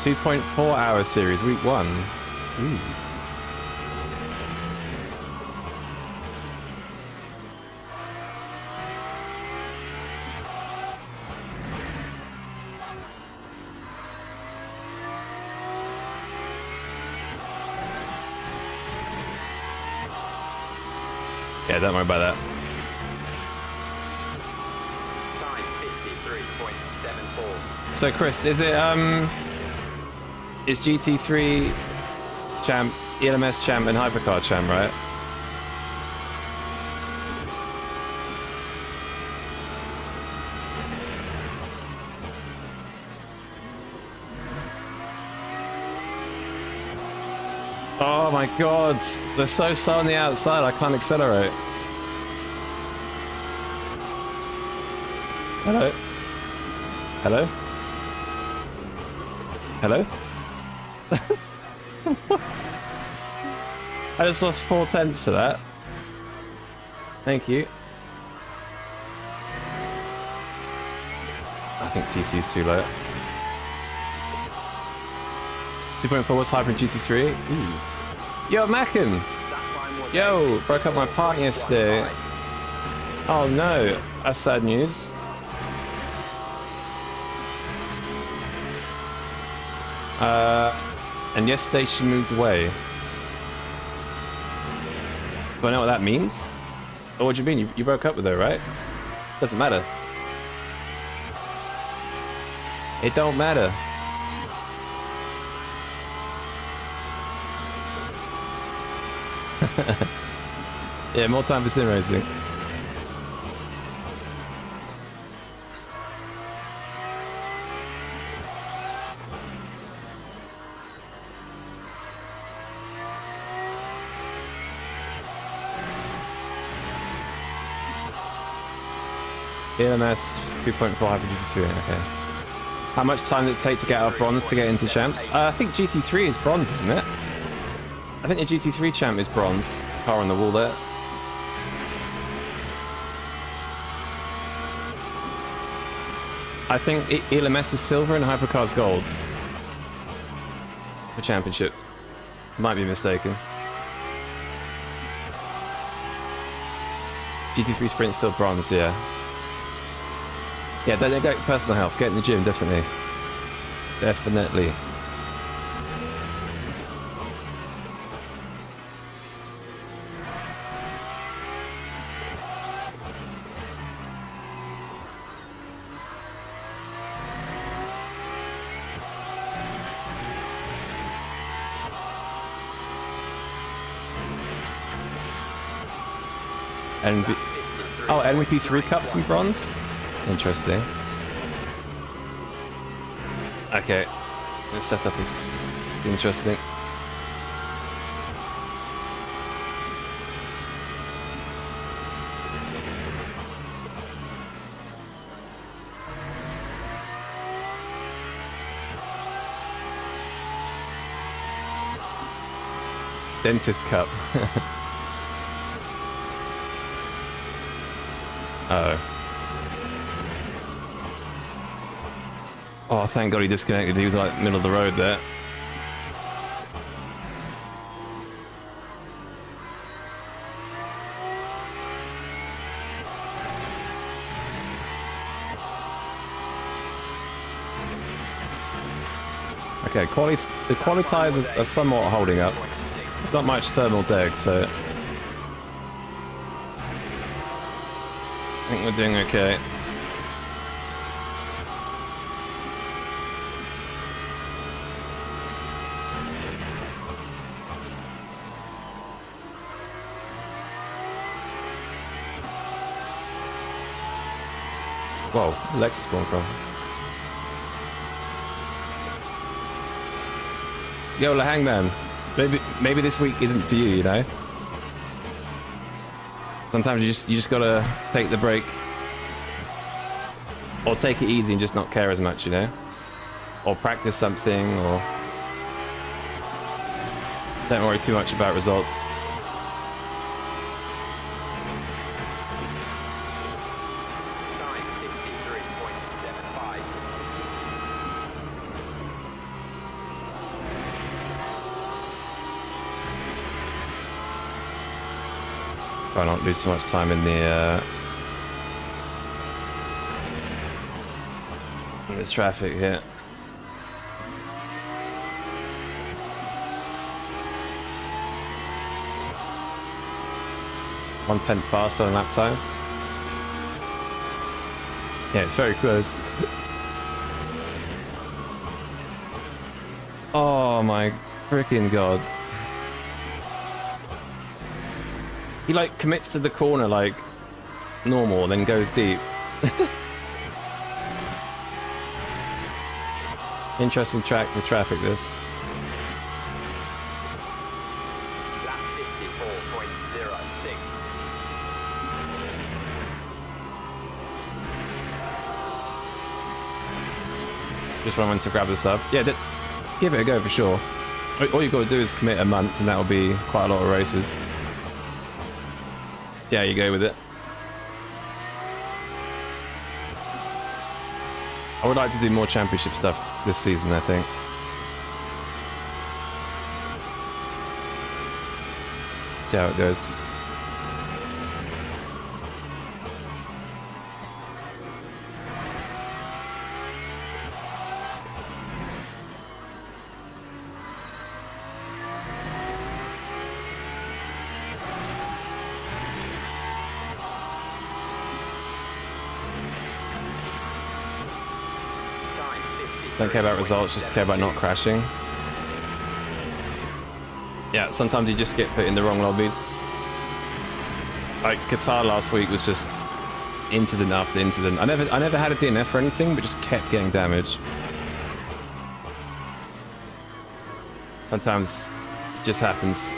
$2.4 series, week 1. Ooh. Yeah, don't worry about that. Time 53.74. So Chris, is it is GT3 champ, ELMS champ, and Hypercar champ, right? Oh my god, they're so slow on the outside, I can't accelerate. Hello? Hello? Hello? I just lost 4/10 to that. Thank you. I think TC's too low. 2.4 was hyper in GT3. Ooh. Yo, Mackin! Yo, broke up my part yesterday. Oh no, that's sad news. And yesterday she moved away. Do I know what that means? Oh, what do you mean? You broke up with her, right? Doesn't matter. It don't matter. Yeah, more time for sim racing. ELMS 2.4 Hyper GT3, okay. How much time did it take to get out of bronze to get into champs? I think GT3 is bronze, isn't it? I think the GT3 champ is bronze. Car on the wall there. I think ELMS is silver and Hypercar's gold. For championships. Might be mistaken. GT3 sprint still bronze, yeah. Yeah, don't get personal health. Get in the gym, definitely. Definitely. Oh, MVP 3 cups in bronze? Interesting. Okay. This setup is interesting. Dentist cup. Uh-oh. Oh, thank God he disconnected. He was like middle of the road there. Okay, the quality tires are somewhat holding up. There's not much thermal deg, so think we're doing okay. Whoa, Lexus spawn from. Yo, La Hangman. Maybe this week isn't for you, you know? Sometimes you just gotta take the break. Or take it easy and just not care as much, you know? Or practice something, or... Don't worry too much about results. Try not to lose too much time in the traffic here. One-tenth faster on lap time. Yeah, it's very close. Oh my freaking god. He like commits to the corner like normal, then goes deep. Interesting track for traffic this. Lap 54.06. Just when I went to grab this up. Yeah, give it a go for sure. All you've got to do is commit a month and that'll be quite a lot of races. See how you go with it. I would like to do more championship stuff this season, I think. See how it goes. Don't care about results, just care about not crashing. Yeah, sometimes you just get put in the wrong lobbies. Like Qatar last week was just incident after incident. I never had a DNF or anything, but just kept getting damaged. Sometimes it just happens.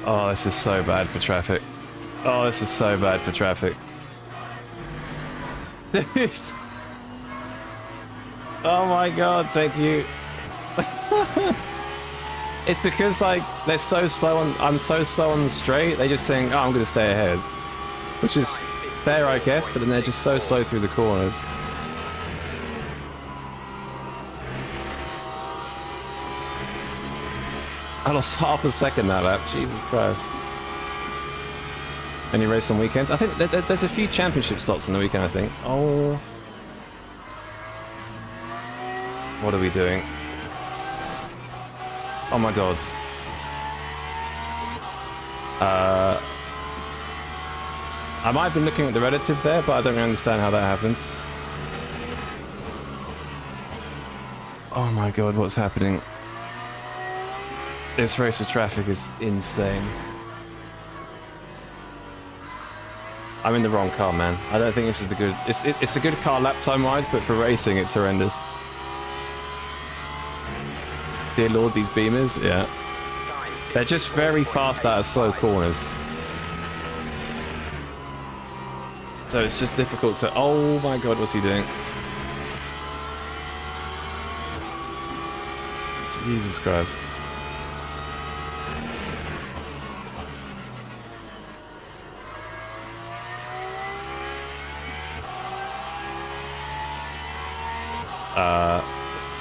Oh, this is so bad for traffic. Oh, this is so bad for traffic. Dude. Oh my god, thank you. It's because like they're so slow on I'm so slow on the straight, they just saying, oh, I'm gonna stay ahead. Which is fair I guess, but then they're just so slow through the corners. I lost half a second that lap, Jesus Christ. Any race on weekends? I think there's a few championship slots on the weekend, I think. Oh. What are we doing? Oh my god. I might have been looking at the relative there, but I don't really understand how that happened. Oh my god, what's happening? This race with traffic is insane. I'm in the wrong car, man. I don't think this is the good... It's a good car lap time-wise, but for racing, it's horrendous. Dear Lord, these Beamers, yeah. They're just very fast out of slow corners. So it's just difficult to... Oh my god, what's he doing? Jesus Christ.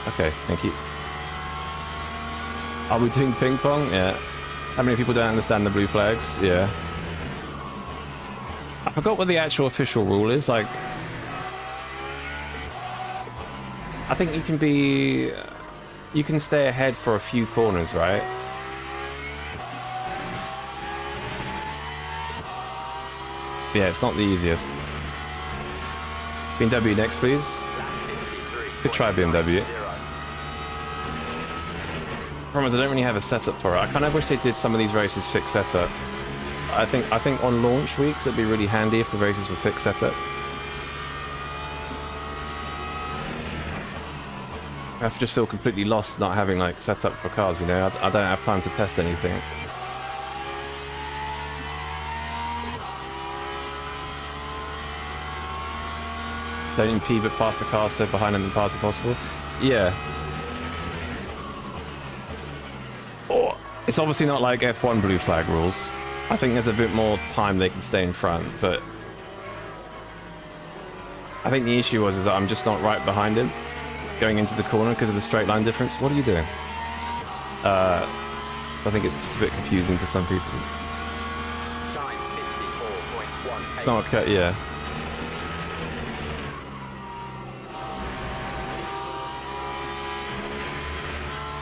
Okay, thank you. Are we doing ping pong? Yeah. How many people don't understand the blue flags? Yeah. forgot what the actual official rule is. Like, I think you can stay ahead for a few corners, right? Yeah, it's not the easiest. BMW next, please. Could try BMW. Problem is, I don't really have a setup for it. I kind of wish they did some of these races fixed setup. I think on launch weeks it'd be really handy if the races were fixed setup. I just feel completely lost not having like setup for cars. You know, I don't have time to test anything. Don't impede but faster cars so behind them and fast as possible. Yeah. Or it's obviously not like F1 blue flag rules. I think there's a bit more time they can stay in front, but I think the issue is that I'm just not right behind him going into the corner because of the straight line difference. What are you doing? I think it's just a bit confusing for some people. It's not okay, yeah.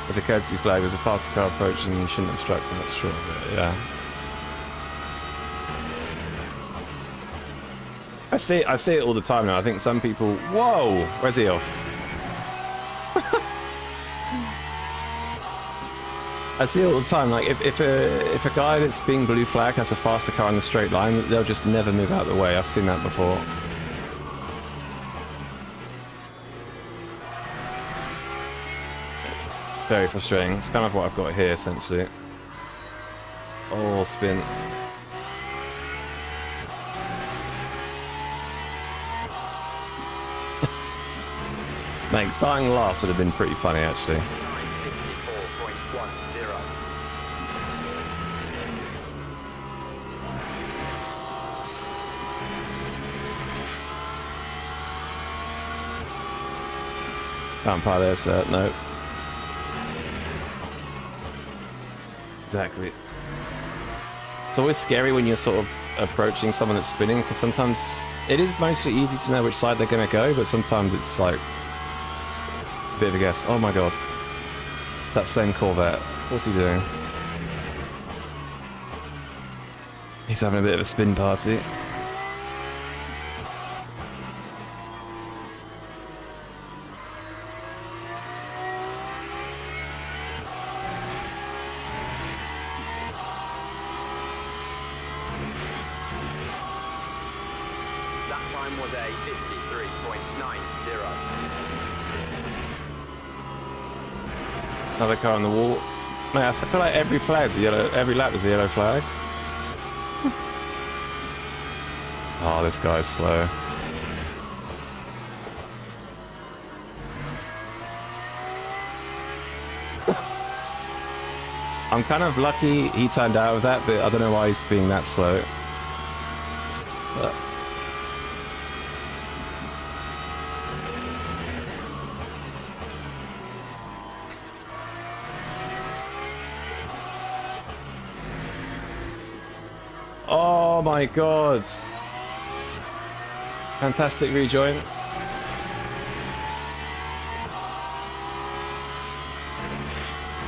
There's a courtesy flag, there's a faster car approaching, you shouldn't obstruct, I'm not sure, but yeah. I see it all the time now. I think some people, whoa, where's he off? I see it all the time, like if a guy that's being blue flag has a faster car in the straight line, they'll just never move out of the way. I've seen that before. Very frustrating. It's kind of what I've got here, essentially. Oh, spin. Mate, starting last would have been pretty funny, actually. Can't pie there, sir. No. Exactly. It's always scary when you're sort of approaching someone that's spinning, because sometimes it is mostly easy to know which side they're going to go, but sometimes it's like a bit of a guess. Oh my god. It's that same Corvette. What's he doing? He's having a bit of a spin party. Another car on the wall. Man, I feel like every flag's a yellow. Every lap is a yellow flag. Oh, this guy's slow. I'm kind of lucky he turned out of that, but I don't know why he's being that slow. But oh my god. Fantastic rejoin.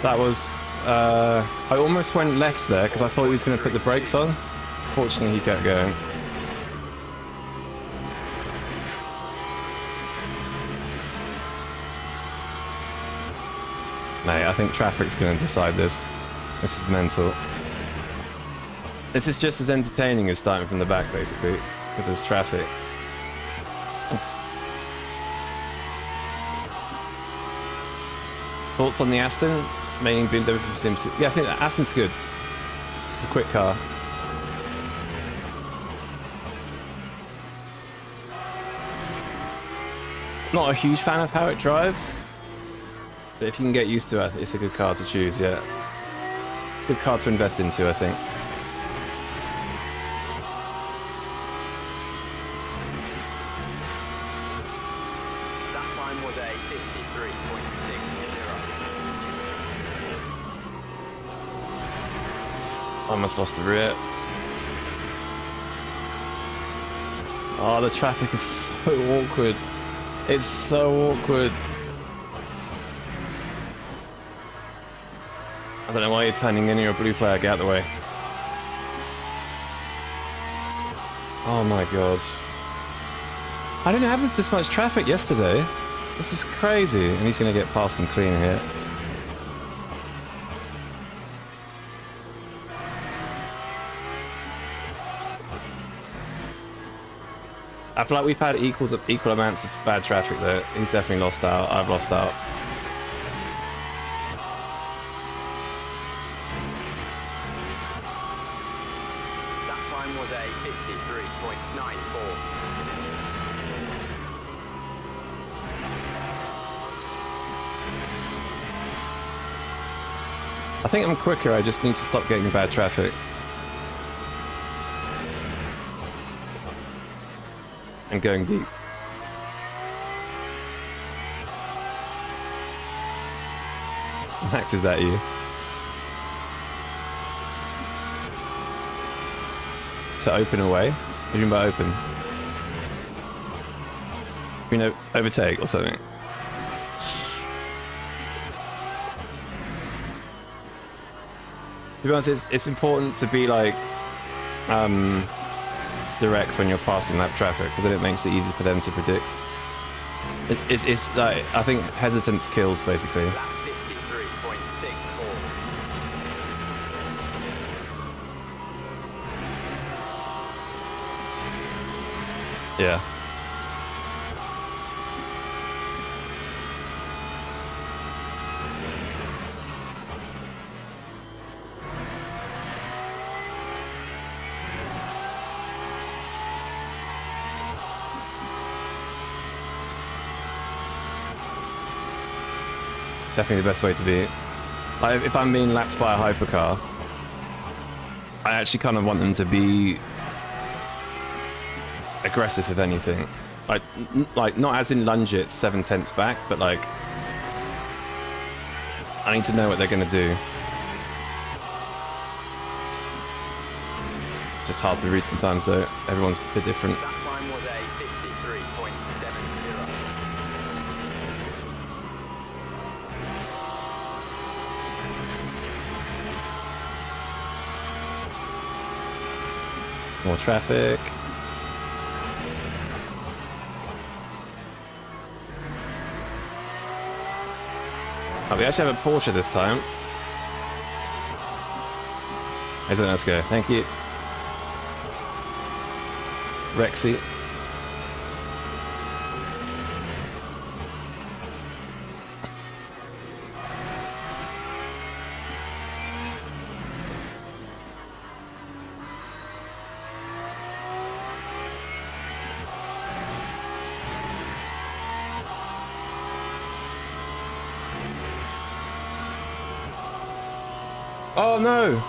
That was... I almost went left there because I thought he was going to put the brakes on. Fortunately, he kept going. Mate, I think traffic's going to decide this. This is mental. This is just as entertaining as starting from the back, basically, because there's traffic. Thoughts on the Aston? Mainly BMW from Sims. Yeah, I think Aston's good. It's a quick car. Not a huge fan of how it drives, but if you can get used to it, it's a good car to choose, yeah. Good car to invest into, I think. Almost lost the rear. Oh, the traffic is so awkward. It's so awkward. I don't know why you're turning in your blue flag. Get out of the way. Oh my god. I didn't have this much traffic yesterday. This is crazy. And he's going to get past them clean here. I feel like we've had equal amounts of bad traffic though. He's definitely lost out. I've lost out. That time was a 53.94. I think I'm quicker. I just need to stop getting bad traffic. And going deep. Max, is that you? So open away? What do you mean by open? You know, overtake or something? To be honest, it's important to be like direct when you're passing that traffic, because then it makes it easy for them to predict. It's like, I think hesitance kills basically. Lap 53.64. Yeah. Definitely the best way to be. Like, if I'm being lapped by a hypercar, I actually kind of want them to be aggressive, if anything. Like not as in lunge it 7/10 back, but like I need to know what they're gonna do. Just hard to read sometimes, though. Everyone's a bit different. That time was a 53.70. More traffic. Oh, we actually have a Porsche this time. Isn't it? Let's go. Thank you. Rexy. Oh no!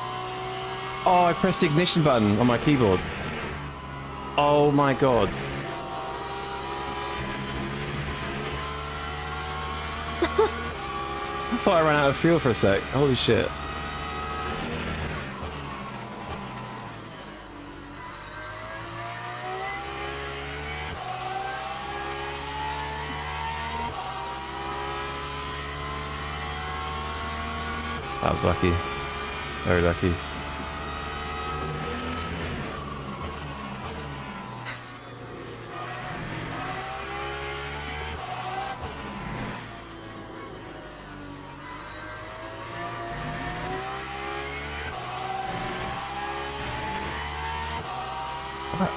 Oh, I pressed the ignition button on my keyboard. Oh my god. I thought I ran out of fuel for a sec. Holy shit. That was lucky. Very lucky.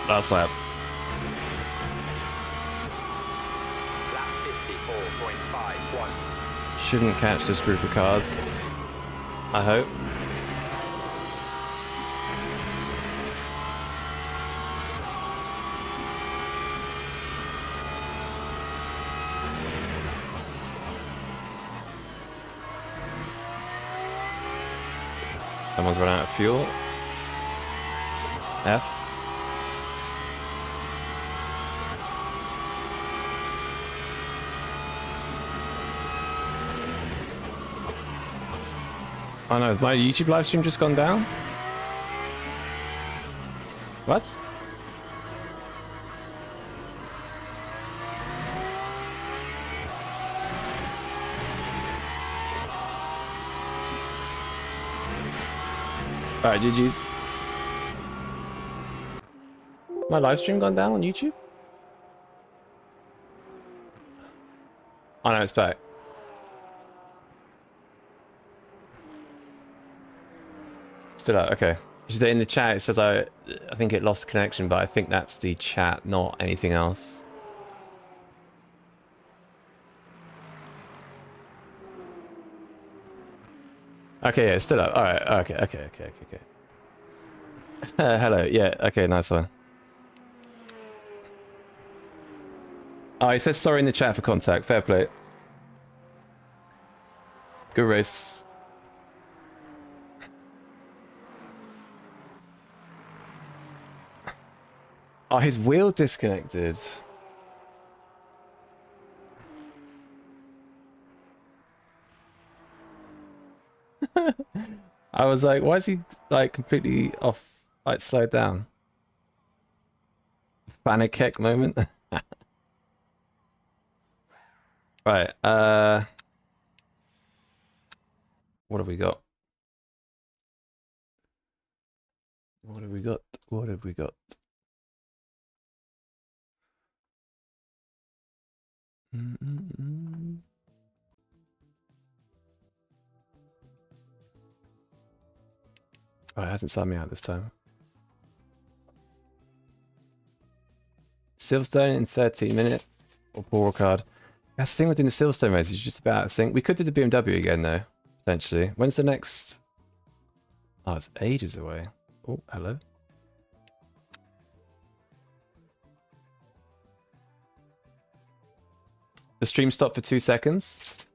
Last lap. Lap 54.51. Shouldn't catch this group of cars. I hope. Someone's run out of fuel. F. Oh no, has my YouTube live stream just gone down? Alright, GG's. My live stream gone down on YouTube? Oh no, it's back. Still out, okay. She's in the chat, it says I think it lost connection, but I think that's the chat, not anything else. Okay, yeah, it's still up. Alright, okay. Hello, yeah, okay, nice one. Oh, he says sorry in the chat for contact. Fair play. Good race. Oh, his wheel disconnected. I was like, why is he like completely off, like slowed down? Panic moment. Right, what have we got? What have we got? What have we got? Oh, it hasn't signed me out this time. Silverstone in 13 minutes. Or ball card. That's the thing with doing the Silverstone race. It's just about sync. We could do the BMW again though, potentially. When's the next? Oh, it's ages away. Oh, hello. The stream stopped for 2 seconds.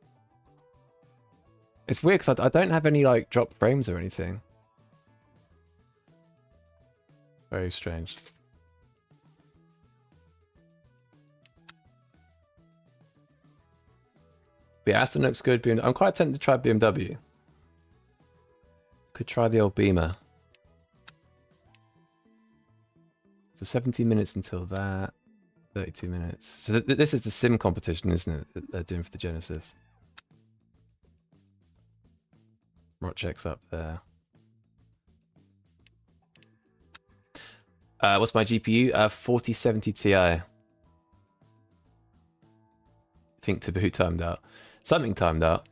It's weird because I don't have any like drop frames or anything. Very strange. But yeah, Aston looks good. I'm quite tempted to try BMW. Could try the old Beamer. So 17 minutes until that. 32 minutes. So this is the sim competition, isn't it? That they're doing for the Genesis. Rotcheck's up there. What's my GPU? 4070 Ti. I think Taboo timed out. Something timed out.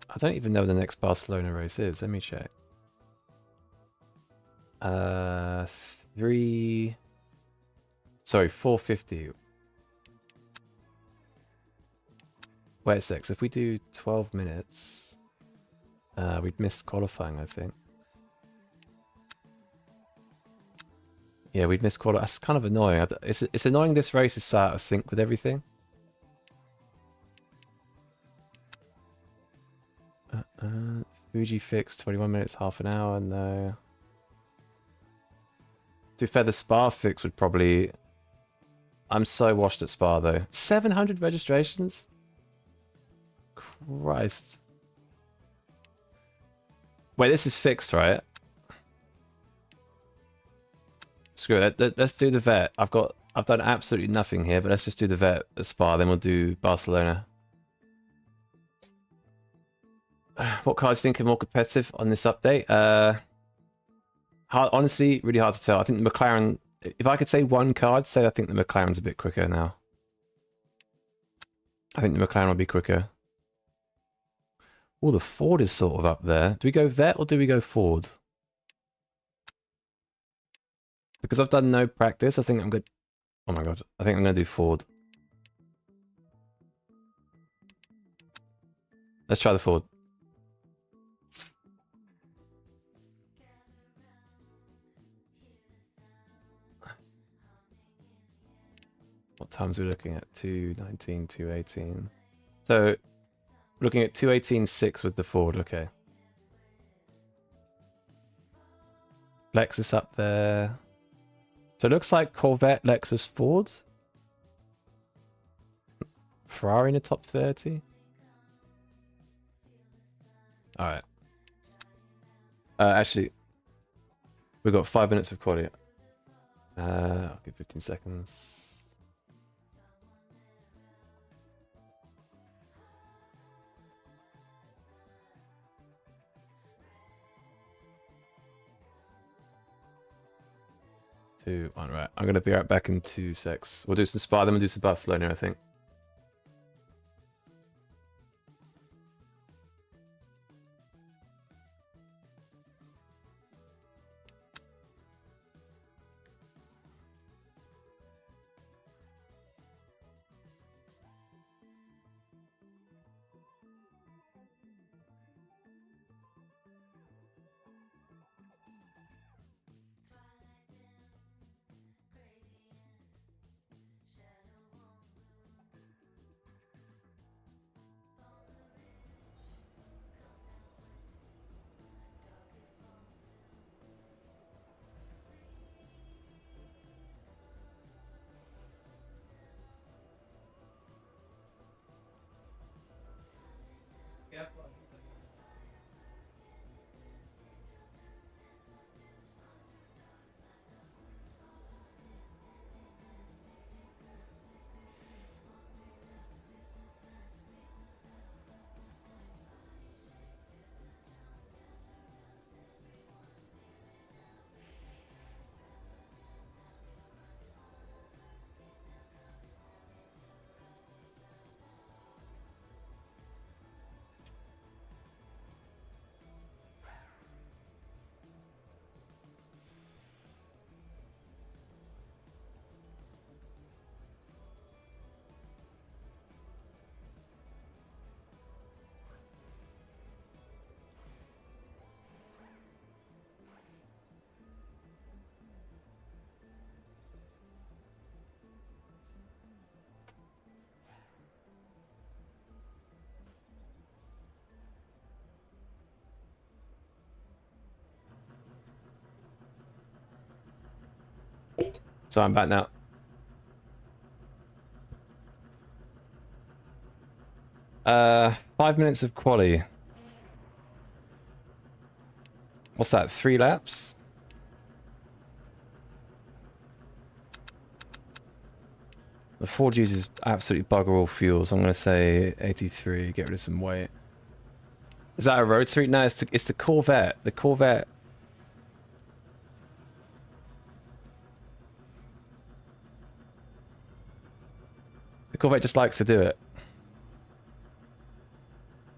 I don't even know where the next Barcelona race is. Let me check. 450. Wait a sec. So if we do 12 minutes, we'd miss qualifying, I think. Yeah, we'd miss qualifying. That's kind of annoying. It's annoying this race is so out of sync with everything. Fuji fixed 21 minutes, half an hour. No. To be fair, the Spa fix would probably... I'm so washed at Spa though. 700 registrations? Christ. Wait, this is fixed, right? Screw it. Let's do the vet. I've done absolutely nothing here, but let's just do the vet at Spa, then we'll do Barcelona. What cards do you think are more competitive on this update? Honestly, really hard to tell. I think the McLaren... If I could say one card, say I think the McLaren's a bit quicker now. I think the McLaren will be quicker. Oh, the Ford is sort of up there. Do we go vet or do we go Ford? Because I've done no practice, I think I'm good. Oh my god, I think I'm going to do Ford. Let's try the Ford. What times are we looking at? 2:19, 2:18. So, looking at 2:18.6 with the Ford, okay. Lexus up there. So it looks like Corvette, Lexus, Ford. Ferrari in the top 30. Alright. Actually, we've got 5 minutes of quality. I'll give 15 seconds. 2, 1. Right, I'm gonna be right back in 2 secs. We'll do some Spa, then we'll do some Barcelona, I think. So I'm back now. Uh, 5 minutes of quali. What's that, 3 laps? The Ford uses absolutely bugger all fuels. I'm going to say 83, get rid of some weight. Is that a road street? No, it's the Corvette. The Corvette. The Corvette just likes to do it.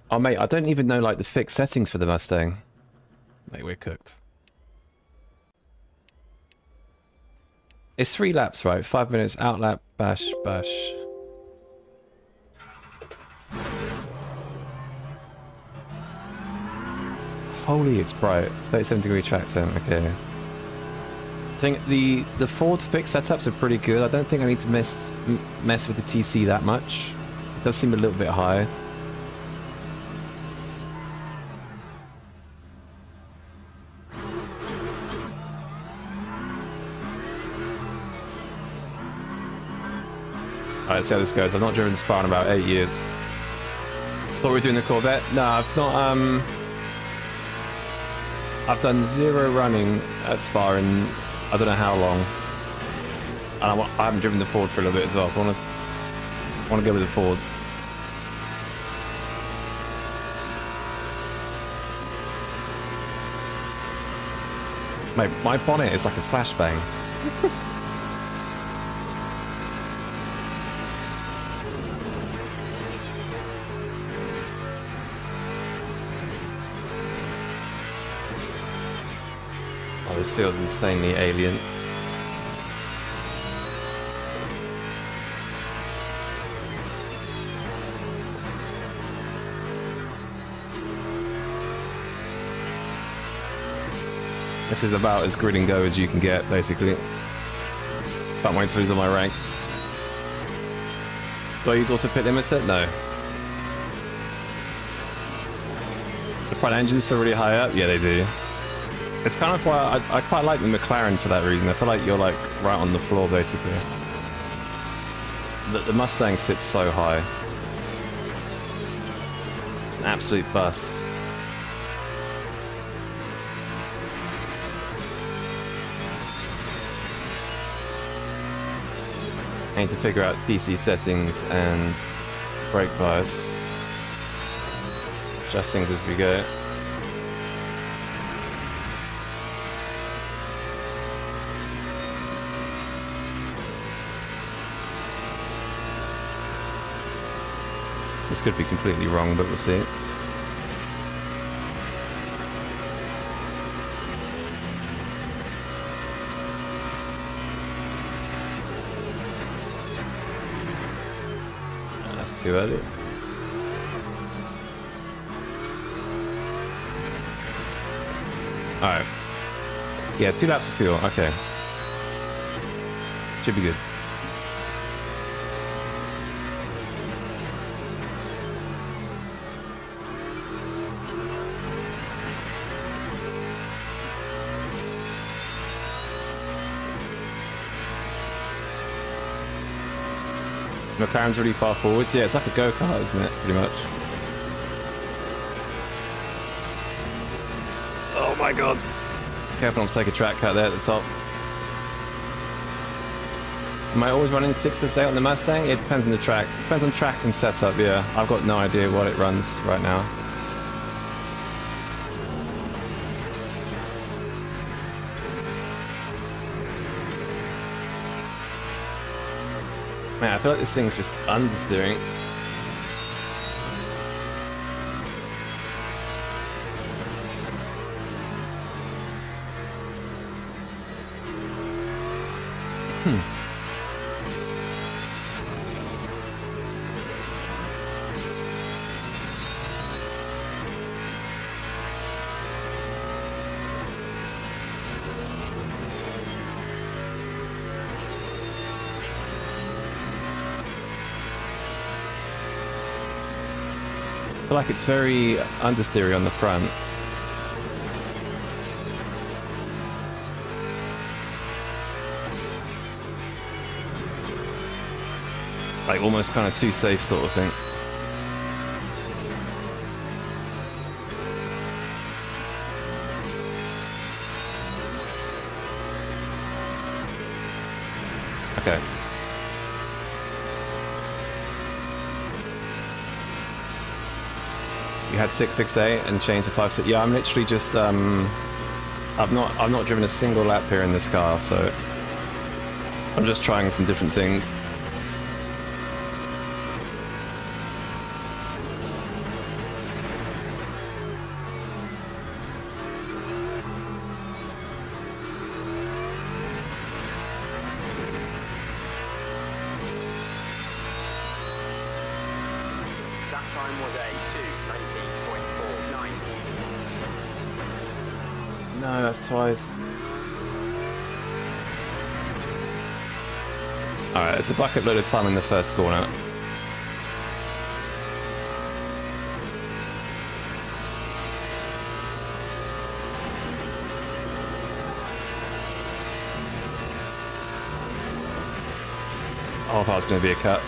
Oh, mate, I don't even know, like, the fixed settings for the Mustang. Mate, we're cooked. It's 3 laps, right? 5 minutes, out lap, bash, bash. Holy, it's bright. 37-degree track time, okay. I think the Ford fixed setups are pretty good. I don't think I need to mess with the TC that much. It does seem a little bit high. Alright, let's see how this goes. I've not driven Spa in about 8 years. Thought we were doing the Corvette. No, I've not, I've done 0 running at Spa in I don't know how long. And I haven't driven the Ford for a little bit as well, so I want to go with the Ford. Mate, my bonnet is like a flashbang. Oh, this feels insanely alien. This is about as grid and go as you can get, basically. Can't wait to lose all my rank. Do I use auto pit limiter? No. The front engines feel really high up? Yeah, they do. It's kind of why I quite like the McLaren for that reason. I feel like you're like right on the floor, basically. The Mustang sits so high. It's an absolute bus. I need to figure out PC settings and brake bias. Adjust things as we go. This could be completely wrong, but we'll see. That's too early. Alright. Yeah, 2 laps of fuel. Okay. Should be good. McLaren's really far forwards. Yeah, it's like a go-kart, isn't it? Pretty much. Oh my god. Careful not to take a track cut there at the top. Am I always running 6 to 8 on the Mustang? It depends on the track. Depends on track and setup, yeah. I've got no idea what it runs right now. Man, I feel like this thing's just understeering. I feel like it's very understeery on the front. Like almost kind of too safe sort of thing. Okay. You had 668 and changed to 56. Yeah, I'm literally just I've not driven a single lap here in this car, so I'm just trying some different things. That time was a 2:19.49. No, that's twice. Alright, it's a bucket load of time in the first corner. Oh, I thought it was going to be a cut.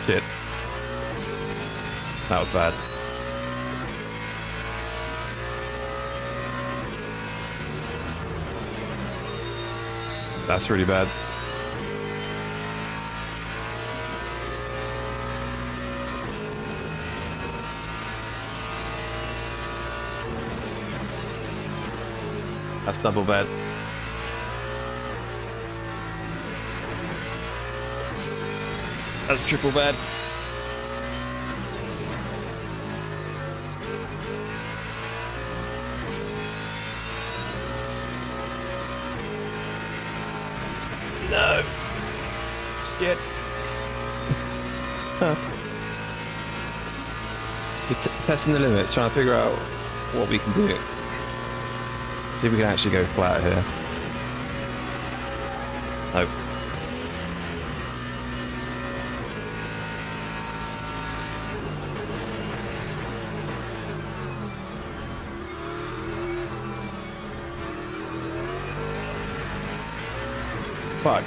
Shit. That was bad. That's really bad. That's double bad. That's triple bad. No. Shit. Just testing the limits, trying to figure out what we can do. See if we can actually go flat here. Nope. Fuck.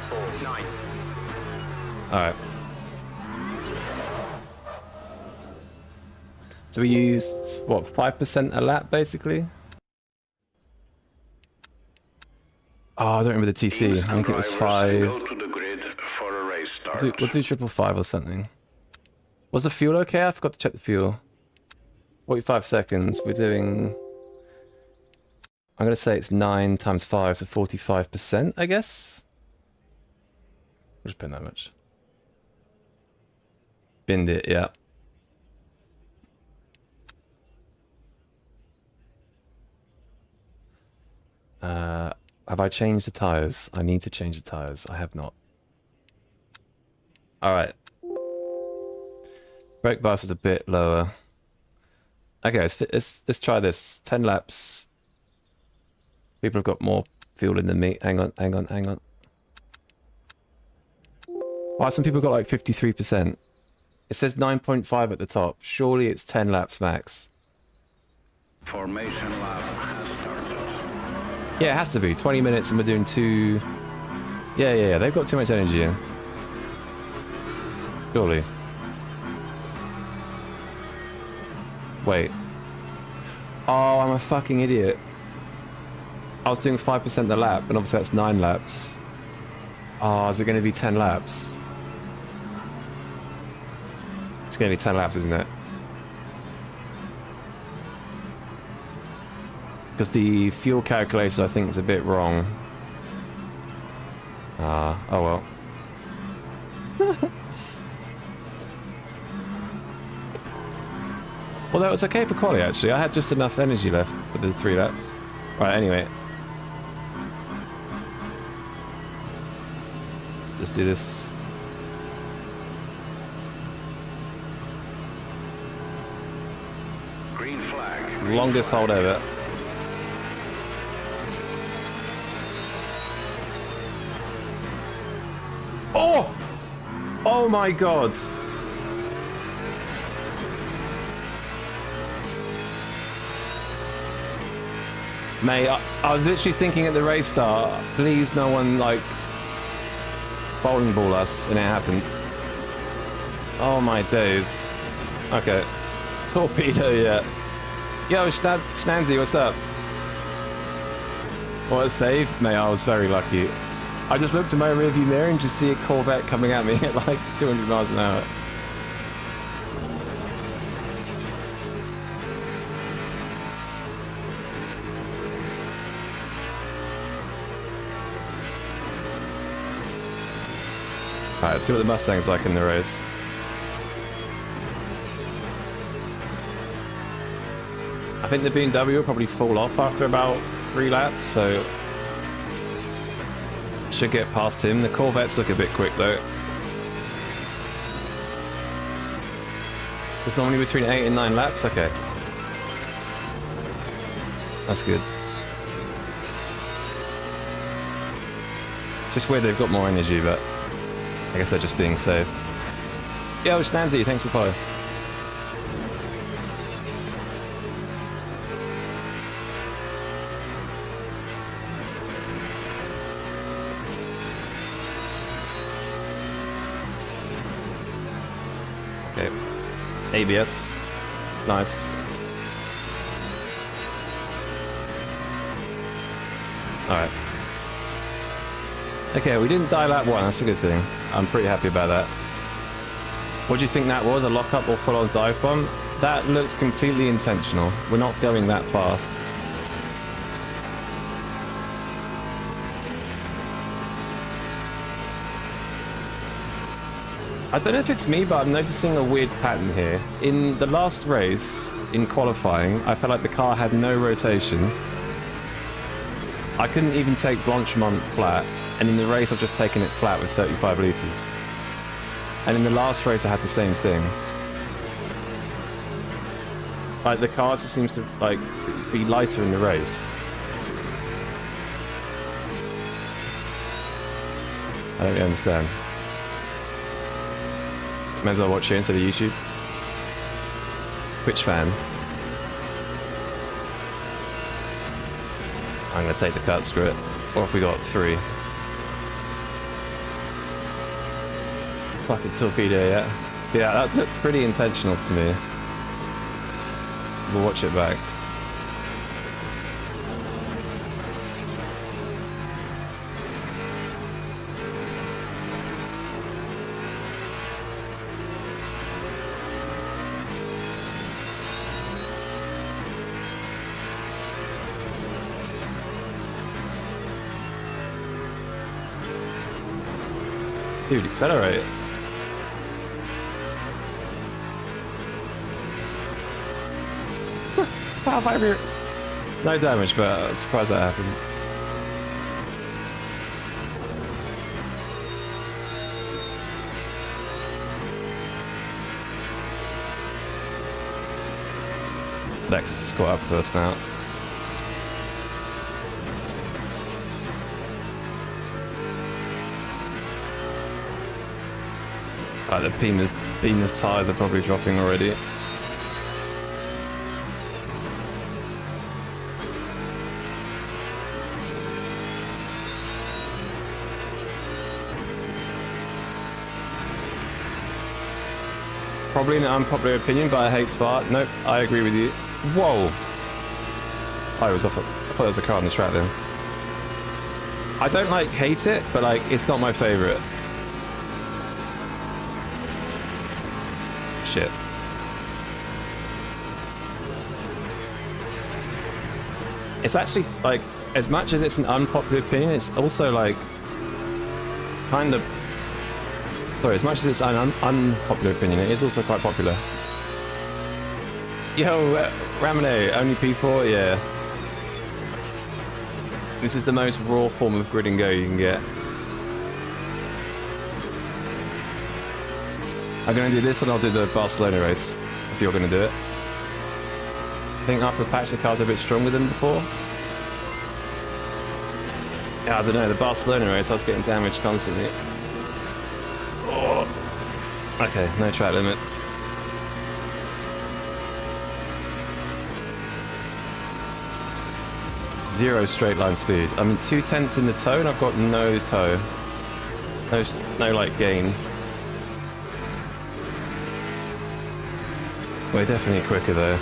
4, 9. Alright. So we used, what, 5% a lap, basically? Oh, I don't remember the TC. I think it was 5. Go to the grid for a race start. We'll do 555 or something. Was the fuel okay? I forgot to check the fuel. 45 seconds. We're doing... I'm going to say it's 9 times 5, so 45%, I guess? We'll just put that much. Binned it, yeah. Have I changed the tyres? I need to change the tyres. I have not. Alright. Brake bias was a bit lower. Okay, let's try this. 10 laps. People have got more fuel in than me. Hang on. Why some people got like 53%? It says 9.5 at the top. Surely it's 10 laps max. Formation lap has started. Yeah, it has to be. 20 minutes and we're doing 2... Yeah. They've got too much energy in. Surely. Wait. Oh, I'm a fucking idiot. I was doing 5% a lap, and obviously that's 9 laps. Oh, is it going to be 10 laps? It's going to be 10 laps, isn't it? Because the fuel calculation, I think, is a bit wrong. Oh well. Well, that was okay for quali, actually. I had just enough energy left for the 3 laps. Right, anyway. Let's do this. Green flag. Longest hold ever. Oh! Oh my god! Mate, I was literally thinking at the race start, please no one, like, bowling ball us, and it happened. Oh my days. Okay. Torpedo, yeah. Yo, Snanzy, what's up? What a save? Mate, I was very lucky. I just looked in my rearview mirror and just see a Corvette coming at me at like 200 miles an hour. Alright, let's see what the Mustang's like in the race. I think the BMW will probably fall off after about 3 laps, so should get past him. The Corvettes look a bit quick though. It's normally between 8 and 9 laps? Okay. That's good. Just weird they've got more energy, but I guess they're just being safe. Yo, Snanzy, thanks for following. Okay. ABS. Nice. Alright. Okay, we didn't die lap 1, that's a good thing. I'm pretty happy about that. What do you think that was? A lockup or full-on dive bomb? That looked completely intentional. We're not going that fast. I don't know if it's me, but I'm noticing a weird pattern here. In the last race, in qualifying, I felt like the car had no rotation. I couldn't even take Blanchimont flat, and in the race I've just taken it flat with 35 litres. And in the last race I had the same thing. Like, the car just seems to, like, be lighter in the race. I don't really understand. May as well watch here instead of YouTube. Twitch fan. I'm gonna take the cut, screw it. Or if we got 3. Fucking torpedo, yeah. Yeah, that looked pretty intentional to me. We'll watch it back. Dude, accelerate. How have no damage, but I'm surprised that happened. Lexus has caught up to us now. The Beamer's tyres are probably dropping already. Probably an unpopular opinion, but I hate Spark. Nope, I agree with you. Whoa! I was off. I thought there was a car on the track then. I don't like hate it, but like it's not my favorite. Shit. It's actually like, as much as it's an unpopular opinion, it's also like kind of. Sorry, as much as it's an unpopular opinion, it is also quite popular. Yo, Ramone, only P4, yeah. This is the most raw form of grid and go you can get. I'm gonna do this and I'll do the Barcelona race, if you're gonna do it. I think after the patch the cars are a bit stronger than before. Yeah, I don't know, the Barcelona race I was getting damaged constantly. Oh. Okay, no track limits. Zero straight line speed. I'm in 2/10 in the toe and I've got no toe. No like gain. We're definitely quicker though.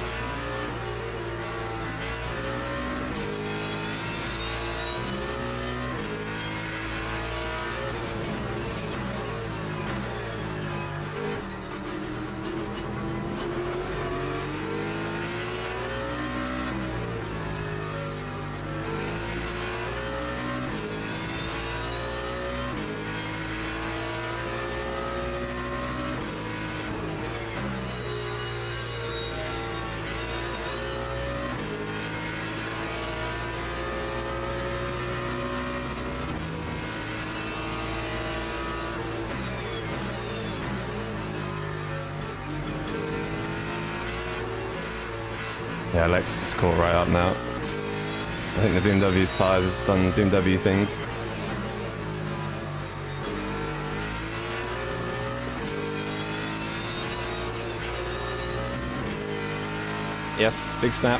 Yeah, Lexus is caught right up now. I think the BMW's tyres have done BMW things. Yes, big snap.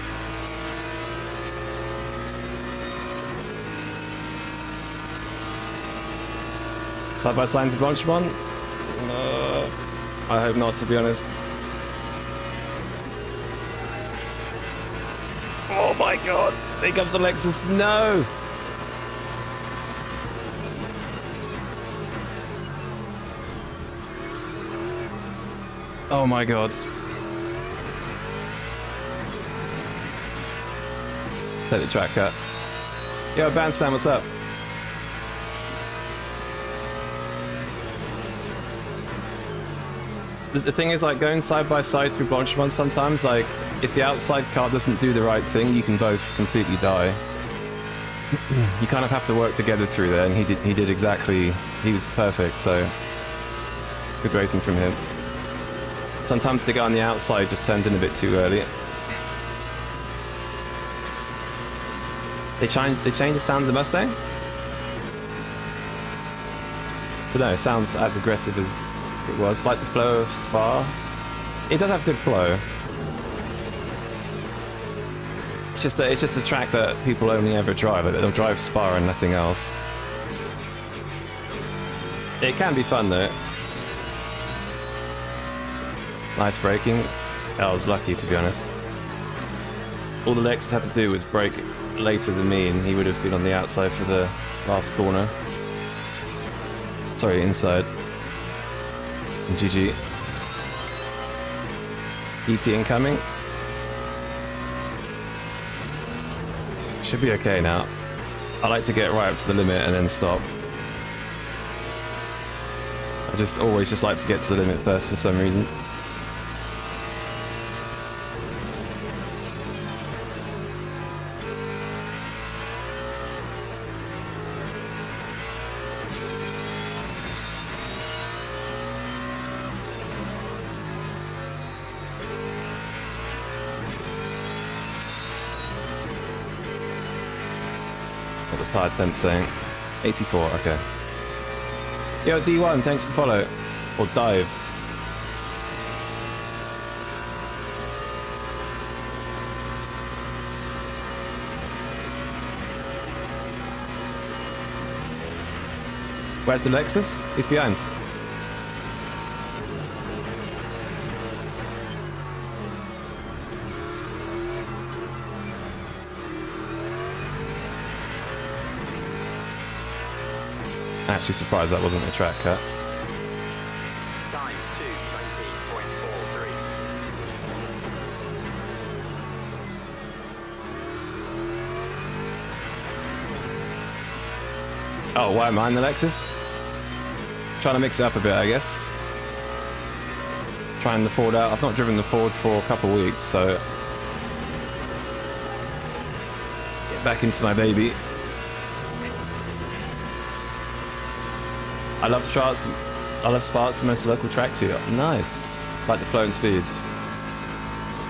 Side by side to Blanchemont? I hope not, to be honest. Oh my god! Here comes the Lexus. No! Oh my god. Take the track cut. Yo, Bandstand, what's up? The thing is, like, going side by side through Blanchemont sometimes, like, if the outside car doesn't do the right thing, you can both completely die. You kind of have to work together through there, and he did exactly. He was perfect, so it's good racing from him. Sometimes the guy on the outside just turns in a bit too early. They changed the sound of the Mustang? Don't know, it sounds as aggressive as it was, like the flow of Spa. It does have good flow. It's just a track that people only ever drive. Like, they'll drive Spa and nothing else. It can be fun though. Nice braking. I was lucky, to be honest. All the Lexus had to do was brake later than me, and he would have been on the outside for the last corner. Sorry, inside. And GG. ET incoming. Should be okay now. I like to get right up to the limit and then stop. I always just like to get to the limit first for some reason. What the tire temp saying? 84, okay. Yo, D1, thanks for the follow. Or dives. Where's the Lexus? He's behind. Actually surprised that wasn't a track cut. Time 2:20.43. Oh, why am I in the Lexus? Trying to mix it up a bit, I guess. Trying the Ford out. I've not driven the Ford for a couple of weeks, so get back into my baby. I love Sparks. The most local track to you. Nice, like the flow and speed.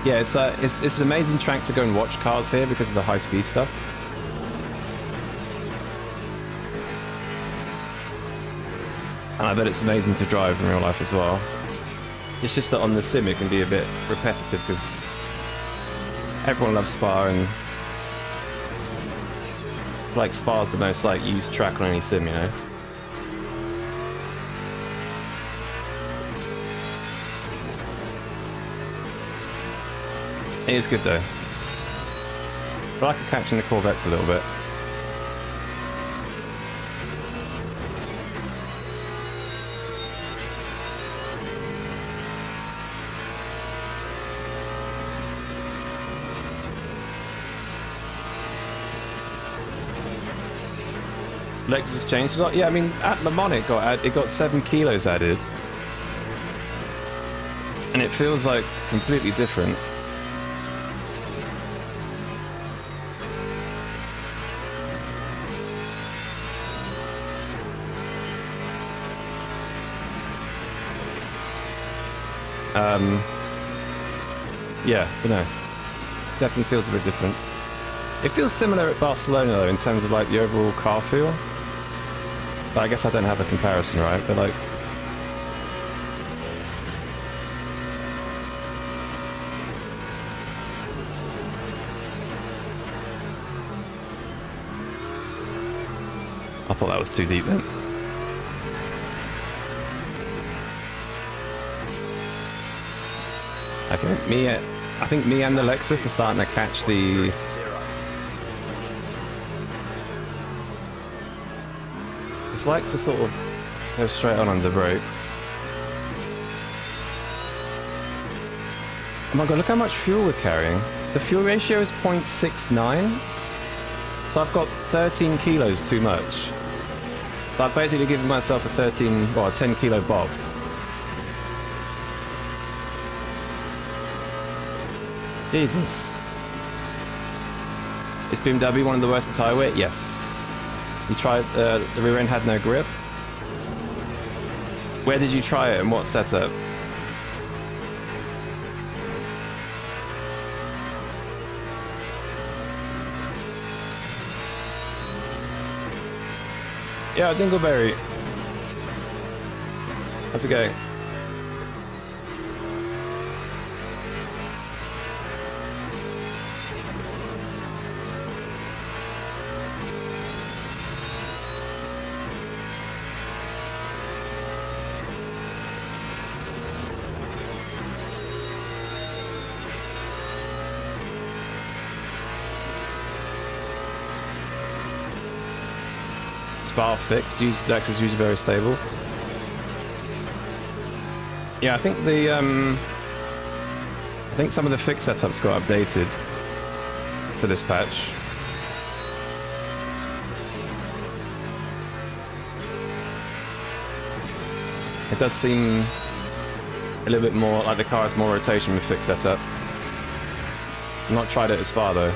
Yeah, it's an amazing track to go and watch cars here because of the high speed stuff. And I bet it's amazing to drive in real life as well. It's just that on the sim it can be a bit repetitive because everyone loves Spa, and like Spa's the most like used track on any sim, you know. It is good though. But I like catching the Corvettes a little bit. Lexus has changed a lot. Yeah, I mean, at Le Mans it got 7 kilos added, and it feels like completely different. Yeah, but no, definitely feels a bit different. It feels similar at Barcelona though in terms of like the overall car feel. But I guess I don't have a comparison, right? But like, I thought that was too deep then. Okay, I think me and the Lexus are starting to catch the... This Lexus sort of goes straight on under brakes. Oh my god, look how much fuel we're carrying. The fuel ratio is 0.69. So I've got 13 kilos too much. So I've basically given myself a 10 kilo bob. Jesus. Is BMW one of the worst in tyre weight? Yes. You tried, the rear end had no grip? Where did you try it and what setup? Yeah, Dingleberry. How's it going? Spa fix. Lexus is usually very stable. Yeah, I think some of the fix setups got updated for this patch. It does seem a little bit more like the car has more rotation with fixed setup. Not tried it at Spa though.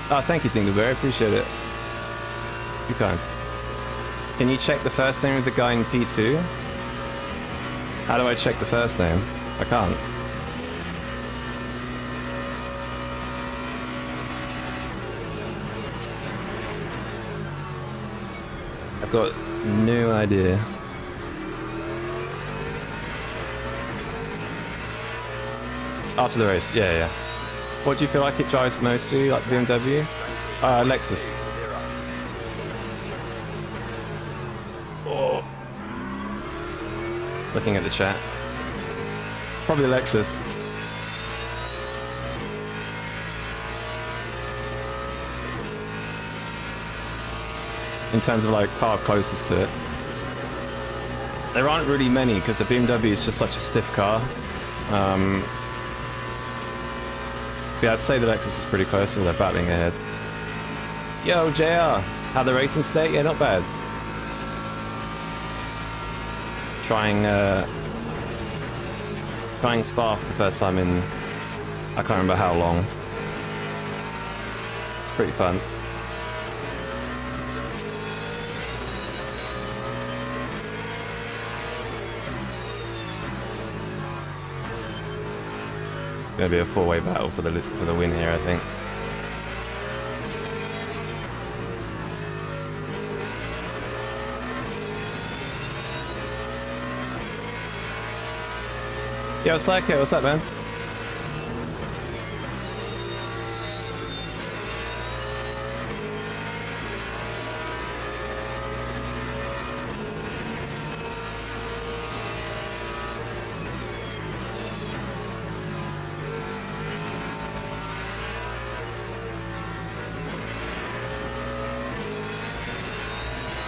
Oh, thank you, Dingleberry. Appreciate it. You're kind. Can you check the first name of the guy in P2? How do I check the first name? I can't. I've got no idea. After the race, yeah. What do you feel like it drives mostly, like BMW? Lexus. Oh. Looking at the chat. Probably Lexus. In terms of like car closest to it. There aren't really many because the BMW is just such a stiff car. Yeah, I'd say the Lexus is pretty close, so they're battling ahead. Yo, JR! How the racing state? Yeah, not bad. Trying Spa for the first time in I can't remember how long. It's pretty fun. Gonna be a four-way battle for the win here, I think. Yo, Psycho, what's up, man?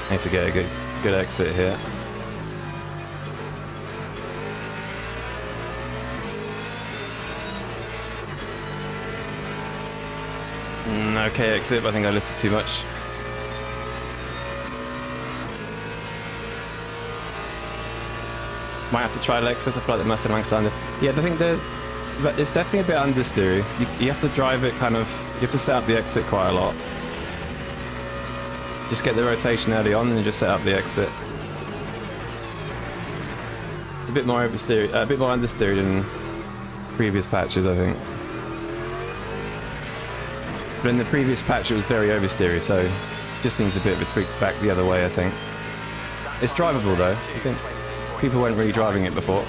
Need to get a good exit here. Okay, exit, but I think I lifted too much. Might have to try Lexus. I feel like the Mustang standard. Yeah, I think but it's definitely a bit understeery. You have to drive it kind of. You have to set up the exit quite a lot. Just get the rotation early on and just set up the exit. It's a bit more oversteered, a bit more understeered than previous patches, I think. But in the previous patch it was very oversteery, so just needs a bit of a tweak back the other way, I think. It's drivable though. I think people weren't really driving it before.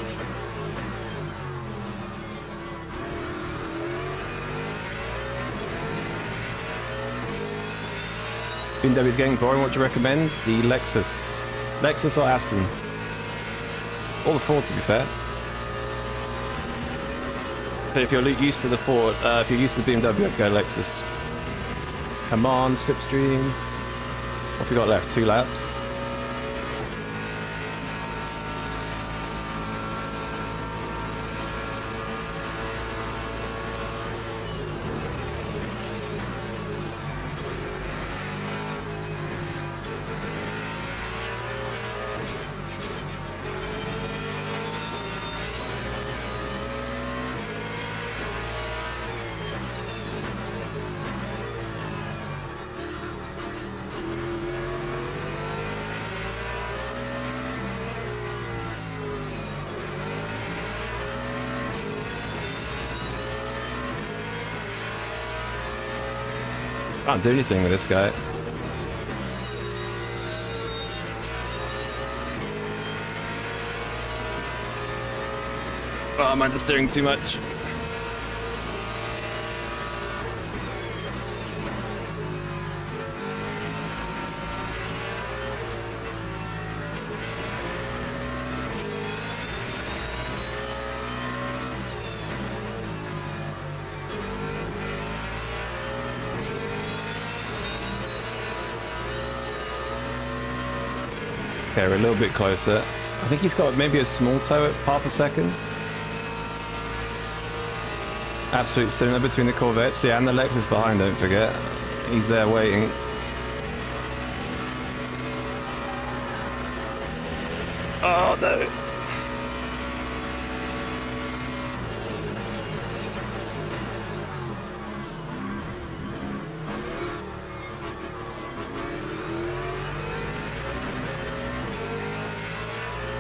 BMW's getting boring. What do you recommend? The Lexus. Lexus or Aston? Or the Ford, to be fair. But if you're used to the Ford, if you're used to the BMW, I'd go Lexus. Come on, slipstream. What have we got left? 2 laps. Can't do anything with this guy. Oh, I'm understeering too much. Okay, we're a little bit closer. I think he's got maybe a small toe at half a second. Absolute cinema between the Corvettes, yeah, and the Lexus behind, don't forget. He's there waiting. Oh no!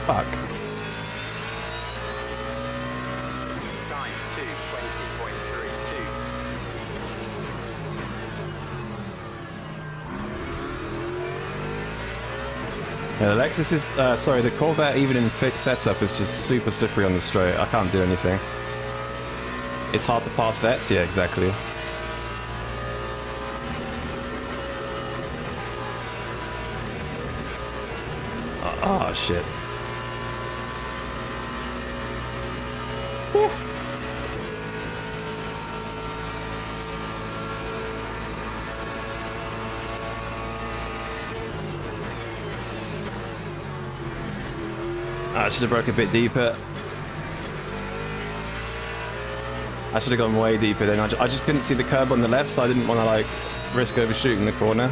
Fuck. Time 2:20.32. Yeah, the Lexus is, sorry, the Corvette even in fixed setup is just super slippery on the straight. I can't do anything. It's hard to pass vets, yeah, exactly. Oh, shit. Woo. I should have broke a bit deeper. I should have gone way deeper then. I just couldn't see the curb on the left, so I didn't want to like risk overshooting the corner.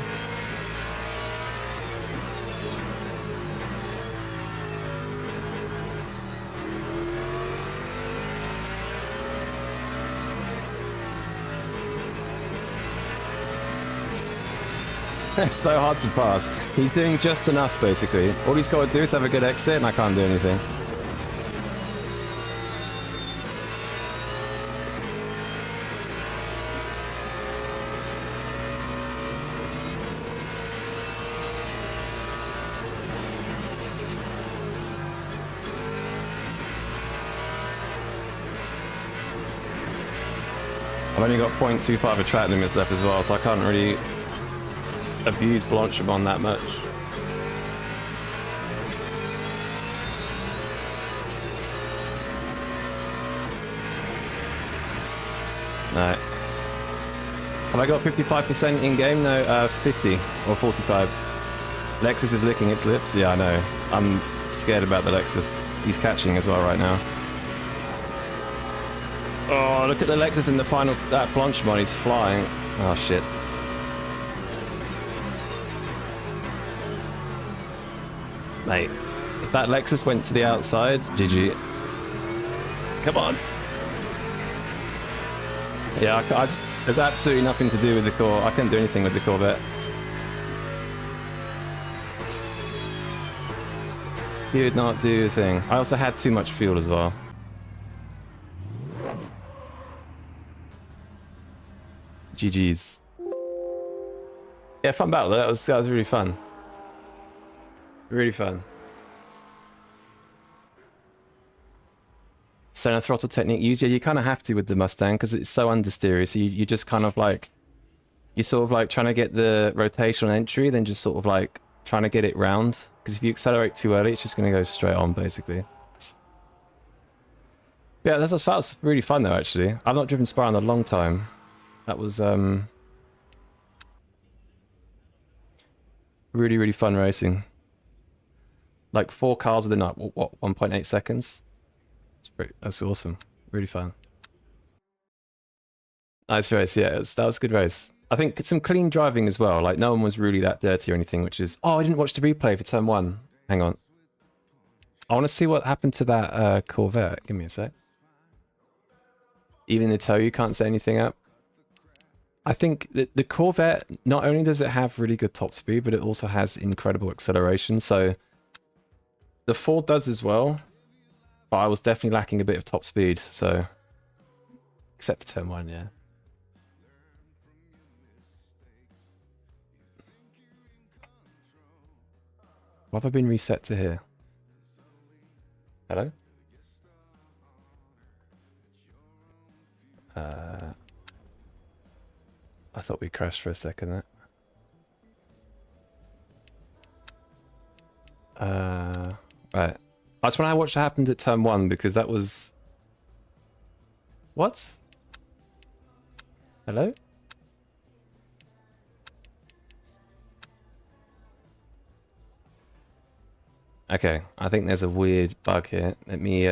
It's so hard to pass. He's doing just enough, basically. All he's got to do is have a good exit, and I can't do anything. I've only got 0.25 of track limits left as well, so I can't really abuse Blanchimon that much. No. Have I got 55% in game? No, 50 or 45. Lexus is licking its lips. Yeah, I know. I'm scared about the Lexus. He's catching as well right now. Oh, look at the Lexus in the final. That Blanchimon, he's flying. Oh shit. Mate, if that Lexus went to the outside, GG. Come on. Yeah, I just, there's absolutely nothing to do with the core. I couldn't do anything with the Corvette. He did not do a thing. I also had too much fuel as well. GG's. Yeah, fun battle. That was really fun. Really fun. Center throttle technique used. Yeah, you kind of have to with the Mustang because it's so understeery. So you just kind of like, you're sort of like trying to get the rotational entry, then just sort of like trying to get it round. Because if you accelerate too early, it's just going to go straight on, basically. Yeah, that was really fun though, actually. I've not driven Spa in a long time. That was really, really fun racing. Like 4 cars within like, what, 1.8 seconds? That's awesome. Really fun. Nice race, yeah. That was a good race. I think some clean driving as well. Like no one was really that dirty or anything, which is... Oh, I didn't watch the replay for turn 1. Hang on. I want to see what happened to that Corvette. Give me a sec. Even the toe, you can't set anything up. I think the Corvette, not only does it have really good top speed, but it also has incredible acceleration. So the Ford does as well, but I was definitely lacking a bit of top speed. So except for turn 1, yeah. Why have I been reset to here? Hello? I thought we crashed for a second there. Right. I just want to watch what happened at turn 1 because that was... What? Hello? Okay, I think there's a weird bug here. Let me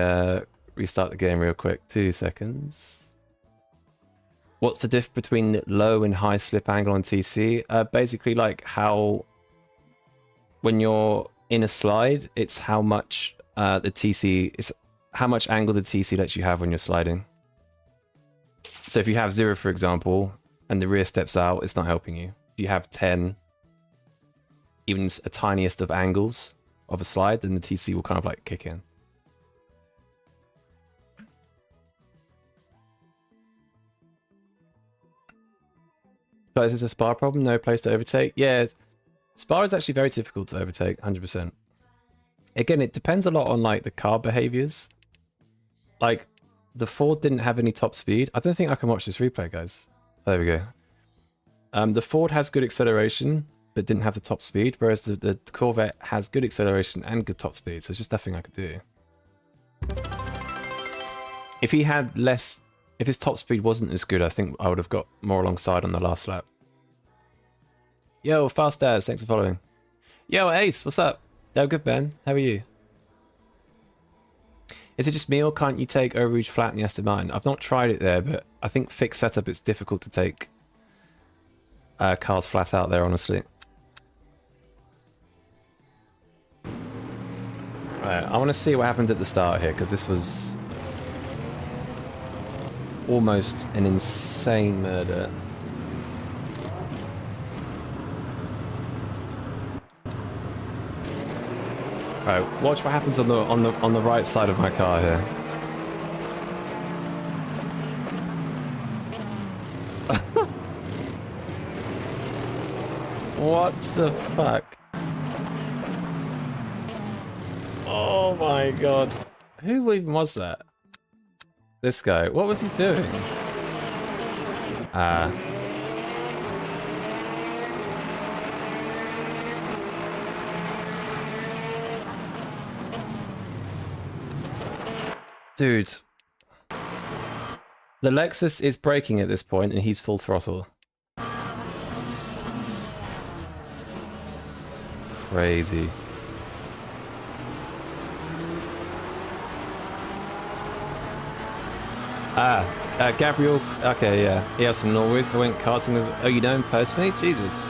restart the game real quick. 2 seconds. What's the diff between low and high slip angle on TC? Basically, like how when you're in a slide, it's how much the TC is, how much angle the TC lets you have when you're sliding. So if you have 0, for example, and the rear steps out, it's not helping you. If you have 10, even a tiniest of angles of a slide, then the TC will kind of like kick in. But is this a Spa problem? No place to overtake? Yeah, Spa is actually very difficult to overtake, 100%. Again, it depends a lot on like the car behaviors. Like the Ford didn't have any top speed. I don't think I can watch this replay, guys. There we go. The Ford has good acceleration, but didn't have the top speed, whereas the Corvette has good acceleration and good top speed, so it's just nothing I could do. If he had less, if his top speed wasn't as good, I think I would have got more alongside on the last lap. Yo, Fast Daz, thanks for following. Yo, Ace, what's up? Yo, good, Ben. How are you? Is it just me, or can't you take Eau Rouge flat in the Aston Martin? I've not tried it there, but I think fixed setup, it's difficult to take cars flat out there, honestly. Right, I want to see what happened at the start here, because this was almost an insane murder. Right, watch what happens on the right side of my car here. What the fuck? Oh my god. Who even was that? This guy. What was he doing? Dude. The Lexus is braking at this point and he's full throttle. Crazy. Gabriel. Okay, yeah. He has some Norwood. I went karting with. Oh, you know him personally? Jesus.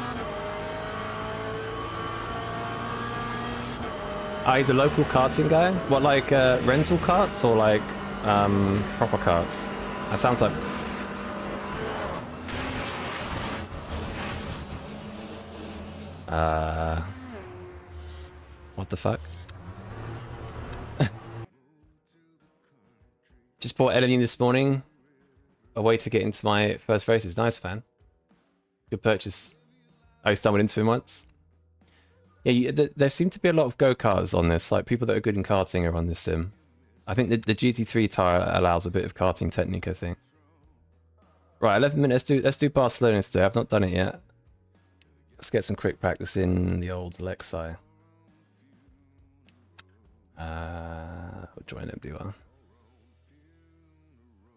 He's a local karting guy? What, like rental karts or like proper karts? That sounds like... What the fuck? Just bought LMU this morning. A way to get into my first races. Nice, fan. Good purchase. I stumbled into him once. Yeah, there seem to be a lot of go-karts on this. Like, people that are good in karting are on this sim. I think the GT3 tire allows a bit of karting technique, I think. Right, 11 minutes. Let's do Barcelona today. I've not done it yet. Let's get some quick practice in the old Lexi. Join MD1.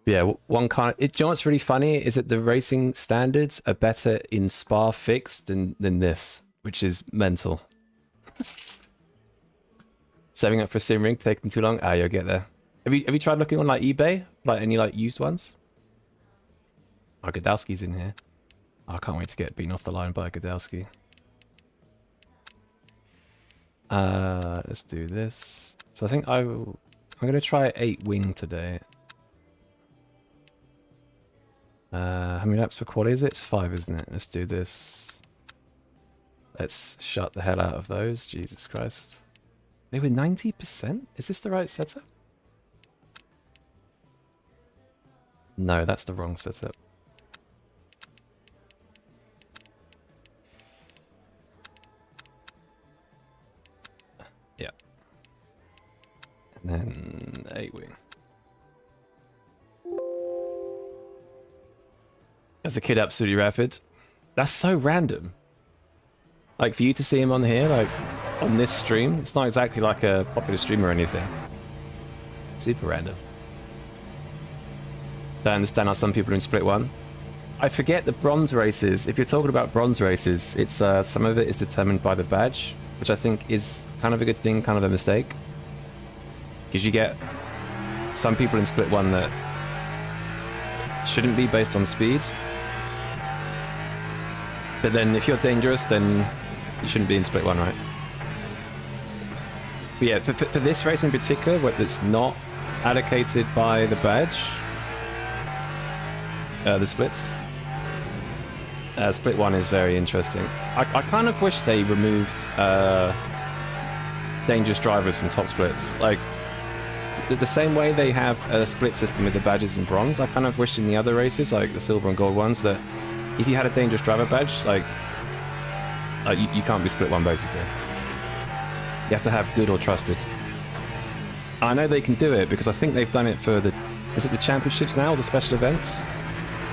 Yeah, one kind of... Do you know what's really funny? Is that the racing standards are better in Spa fixed than this, which is mental. Saving up for a sim rig, taking too long? You'll get there. Have you tried looking on like eBay? Like any like used ones? Oh, Godowski's in here. Oh, I can't wait to get beaten off the line by Godowski. Let's do this. So I think I'm gonna try 8 wing today. How many laps for quali is it? It's 5, isn't it? Let's do this. Let's shut the hell out of those. Jesus Christ. They were 90%? Is this the right setup? No, that's the wrong setup. Yeah. And then 8 wing. As a kid, absolutely rapid. That's so random. Like, for you to see him on here, like, on this stream, it's not exactly like a popular stream or anything. Super random. Don't understand how some people are in split 1. I forget the bronze races. If you're talking about bronze races, it's some of it is determined by the badge. which I think is kind of a good thing, kind of a mistake. Because you get some people in split one that shouldn't be based on speed. But then if you're dangerous, then you shouldn't be in split one, right? But yeah, for this race in particular, where it's not allocated by the badge, the splits, split one is very interesting. I kind of wish they removed dangerous drivers from top splits. Like, the same way they have a split system with the badges in bronze, I kind of wish in the other races, like the silver and gold ones, that if you had a dangerous driver badge, like you can't be split one, basically. You have to have good or trusted. I know they can do it because I think they've done it for the... Is it the championships now, or the special events?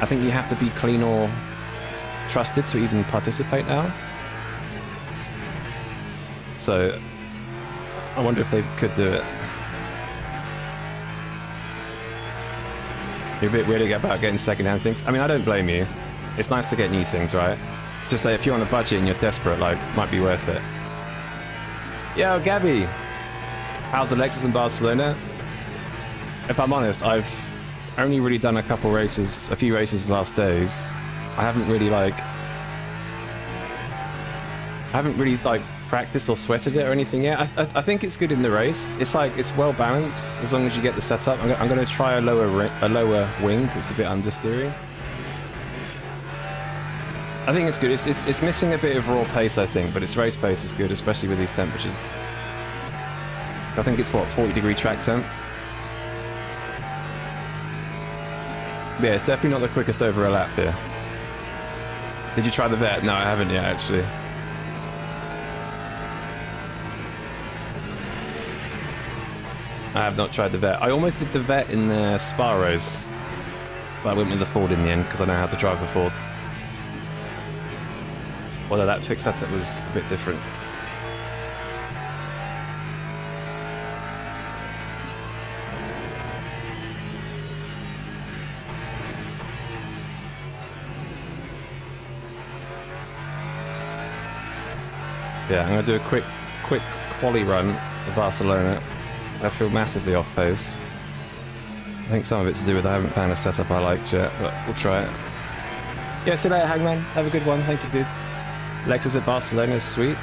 I think you have to be clean or trusted to even participate now. So, I wonder if they could do it. You're a bit weird about getting second-hand things. I mean, I don't blame you. It's nice to get new things, right? Just like if you're on a budget and you're desperate, like, might be worth it. Yo, Gabby! How's the Lexus in Barcelona? If I'm honest, I've only really done a few races the last days. I haven't really practiced or sweated it or anything yet. I think it's good in the race. It's well balanced as long as you get the setup. I'm going to try a lower wing. It's a bit understeering. I think it's good. It's missing a bit of raw pace, I think, but its race pace is good, especially with these temperatures. I think it's, what, 40-degree track temp? Yeah, it's definitely not the quickest over a lap here. Did you try the vet? No, I haven't yet, actually. I have not tried the vet. I almost did the vet in the Spa race, but I went with the Ford in the end because I know how to drive the Ford. Although that fixed setup was a bit different. Yeah, I'm going to do a quick quali run of Barcelona. I feel massively off pace. I think some of it's to do with I haven't found a setup I liked yet, but we'll try it. Yeah, see you later, Hangman. Have a good one. Thank you, dude. Lexus at Barcelona is sweet.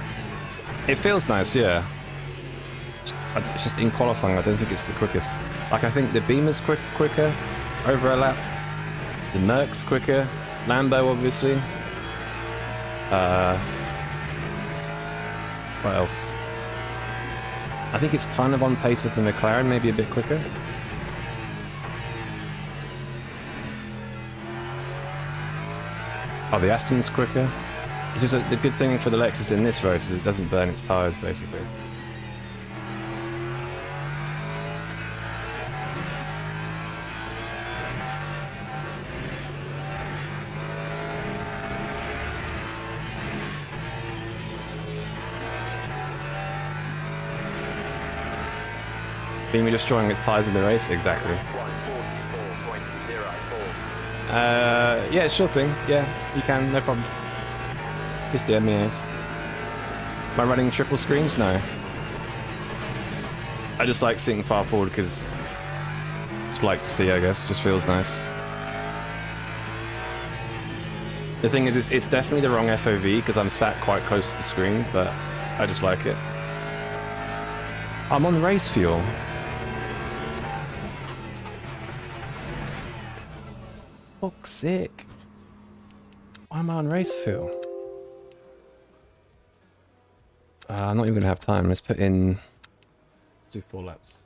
It feels nice, yeah. It's just in qualifying, I don't think it's the quickest. Like, I think the Beamer's quicker over a lap. The Merc's quicker. Lambo, obviously. What else? I think it's kind of on pace with the McLaren, maybe a bit quicker. Oh, the Aston's quicker. It's just the good thing for the Lexus in this race is it doesn't burn its tyres, basically. Being destroying its tyres in the race? Exactly. Yeah, sure thing. Yeah, you can, no problems. Just DM me, yes. Am I running triple screens? No. I just like sitting far forward because just like to see, I guess. Just feels nice. The thing is, it's definitely the wrong FOV because I'm sat quite close to the screen, but I just like it. I'm on race fuel. Fuck's sake. Why am I on race fuel? I'm not even gonna have time. Let's put in... do 4 laps.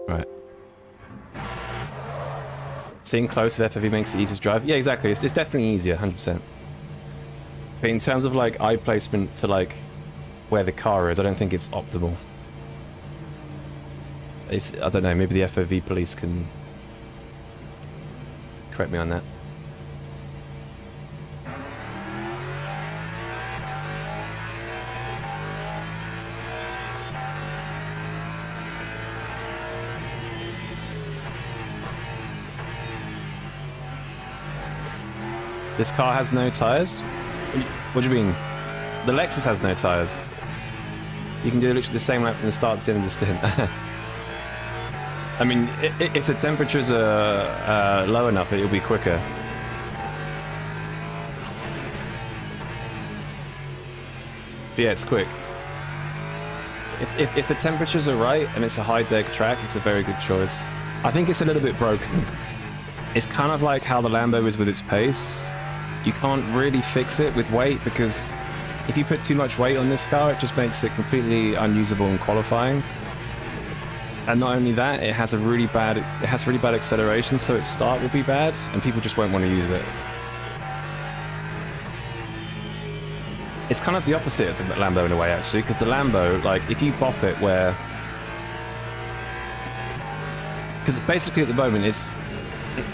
Right. Seeing close with FOV makes it easier to drive. Yeah, exactly. It's definitely easier, 100%. But in terms of like eye placement to like where the car is, I don't think it's optimal. I don't know, maybe the FOV police can correct me on that. This car has no tires? What do you mean? The Lexus has no tires. You can do literally the same lap from the start to the end of the stint. I mean, if the temperatures are low enough, it'll be quicker. But yeah, it's quick. If the temperatures are right and it's a high deck track, it's a very good choice. I think it's a little bit broken. It's kind of like how the Lambo is with its pace. You can't really fix it with weight, because if you put too much weight on this car, it just makes it completely unusable in qualifying. And not only that, it has really bad acceleration, so its start will be bad, and people just won't want to use it. It's kind of the opposite of the Lambo in a way, actually, because the Lambo, like, if you bop it where... Because basically at the moment, it's...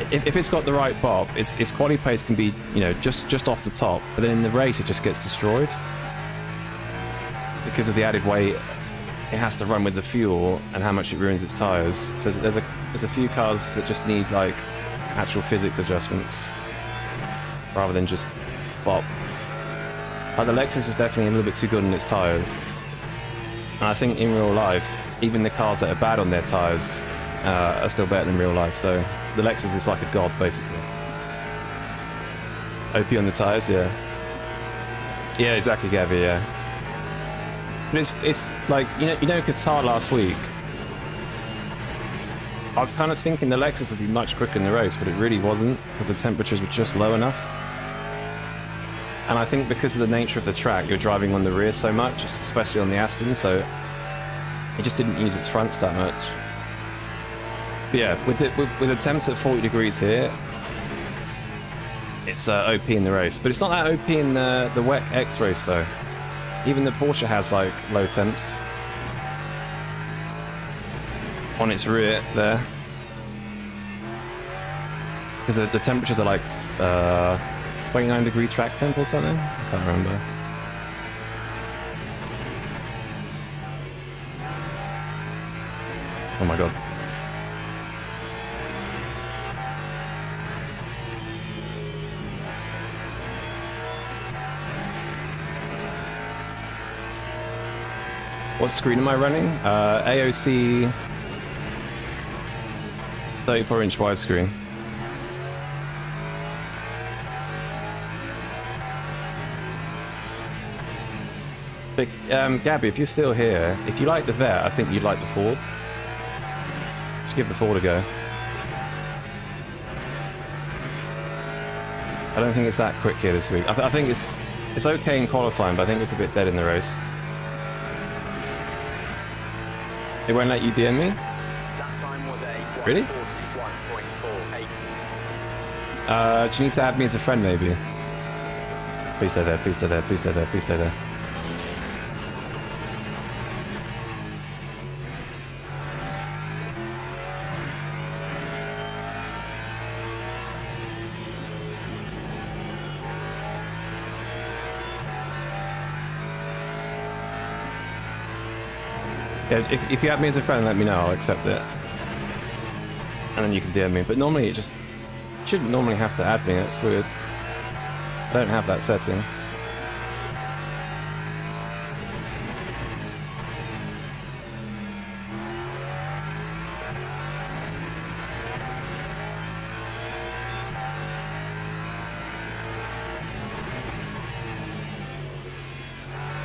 If it's got the right bop, its quality pace can be, you know, just off the top, but then in the race it just gets destroyed. Because of the added weight it has to run with the fuel and how much it ruins its tyres. So there's a few cars that just need, like, actual physics adjustments rather than just bop. Like, the Lexus is definitely a little bit too good on its tyres. And I think in real life, even the cars that are bad on their tyres are still better than real life, so the Lexus is like a god, basically. OP on the tyres, yeah. Yeah, exactly, Gabby, yeah. But it's like, you know Qatar last week? I was kind of thinking the Lexus would be much quicker in the race, but it really wasn't, because the temperatures were just low enough. And I think because of the nature of the track, you're driving on the rear so much, especially on the Aston, so it just didn't use its fronts that much. But yeah, with the temps at 40 degrees here, it's OP in the race. But it's not that OP in the WEC X race, though. Even the Porsche has, like, low temps on its rear there. Because the temperatures are like 29-degree track temp or something? I can't remember. Oh my god. What screen am I running? AOC 34-inch widescreen. But, Gabby, if you're still here, if you like the Vet, I think you'd like the Ford. Just give the Ford a go. I don't think it's that quick here this week. I think it's okay in qualifying, but I think it's a bit dead in the race. It won't let you DM me? That time was a Really? 141.48. Do you need to add me as a friend, maybe? Please stay there, please stay there, please stay there, please stay there. Yeah, if you add me as a friend, let me know, I'll accept it. And then you can DM me. But normally it just... You shouldn't normally have to add me, that's weird. I don't have that setting.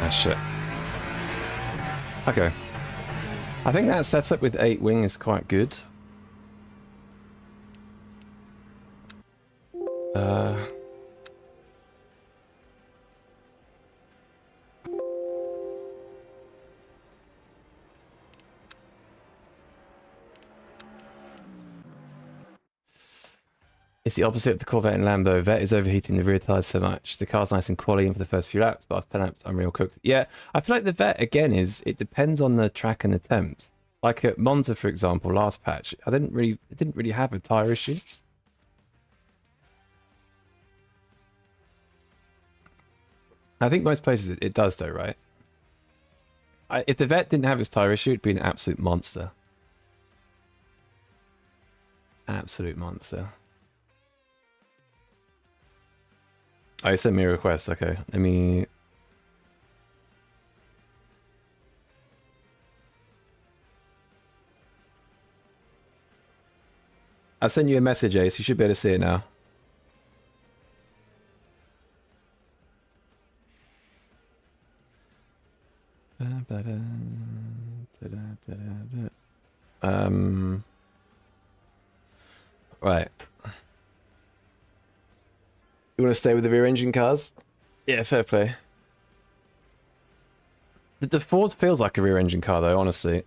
Ah, shit. Okay. I think that setup with 8 wing is quite good. It's the opposite of the Corvette and Lambo. Vet is overheating the rear tyres so much. The car's nice and quality in for the first few laps, but after 10 laps, I'm real cooked. Yeah, I feel like the Vet, again, it depends on the track and the temps. Like at Monza, for example, last patch, it didn't really have a tyre issue. I think most places it does, though, right? If the Vet didn't have its tyre issue, it'd be an absolute monster. Absolute monster. Oh, you sent me a request. Okay, let me. I sent you a message, Ace. You should be able to see it now. Right. You want to stay with the rear engine cars? Yeah, fair play. The Ford feels like a rear engine car though, honestly.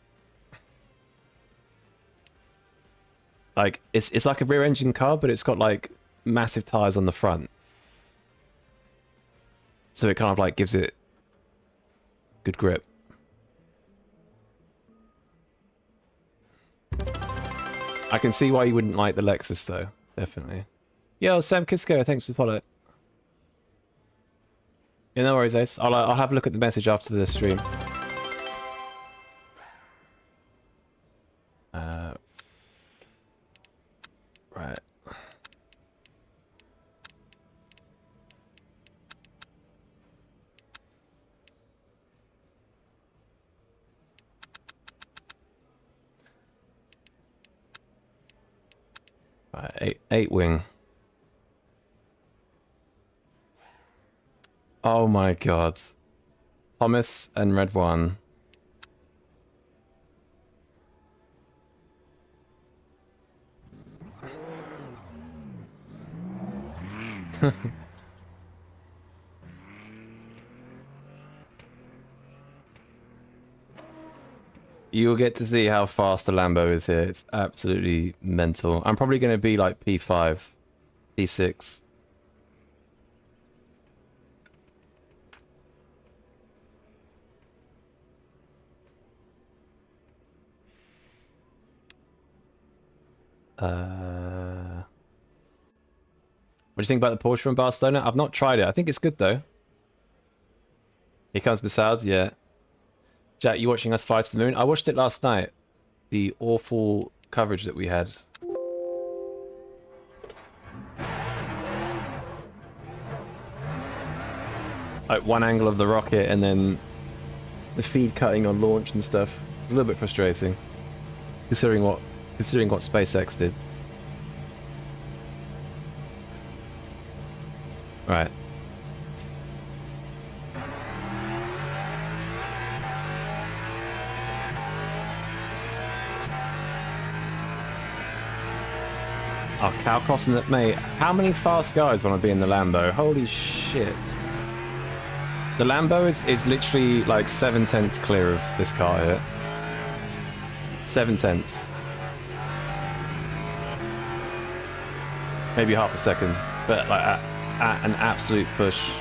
Like it's like a rear engine car, but it's got like massive tires on the front. So it kind of like gives it good grip. I can see why you wouldn't like the Lexus though, definitely. Yo, Sam Kisco, thanks for the follow. Yeah, no worries, Ace. I'll have a look at the message after the stream. Right. Right, eight wing. Oh my god. Thomas and Red One. You'll get to see how fast the Lambo is here. It's absolutely mental. I'm probably going to be like P5, P6. What do you think about the Porsche from Barcelona? I've not tried it. I think it's good though. Here comes Massoud, yeah. Jack, you watching us fly to the moon? I watched it last night. The awful coverage that we had. Like one angle of the rocket and then the feed cutting on launch and stuff. It's a little bit frustrating. Considering what SpaceX did. Right. Oh, cow crossing that, mate. How many fast guys want to be in the Lambo? Holy shit. The Lambo is literally like 7/10 clear of this car here. 7/10. Maybe half a second, but like at an absolute push.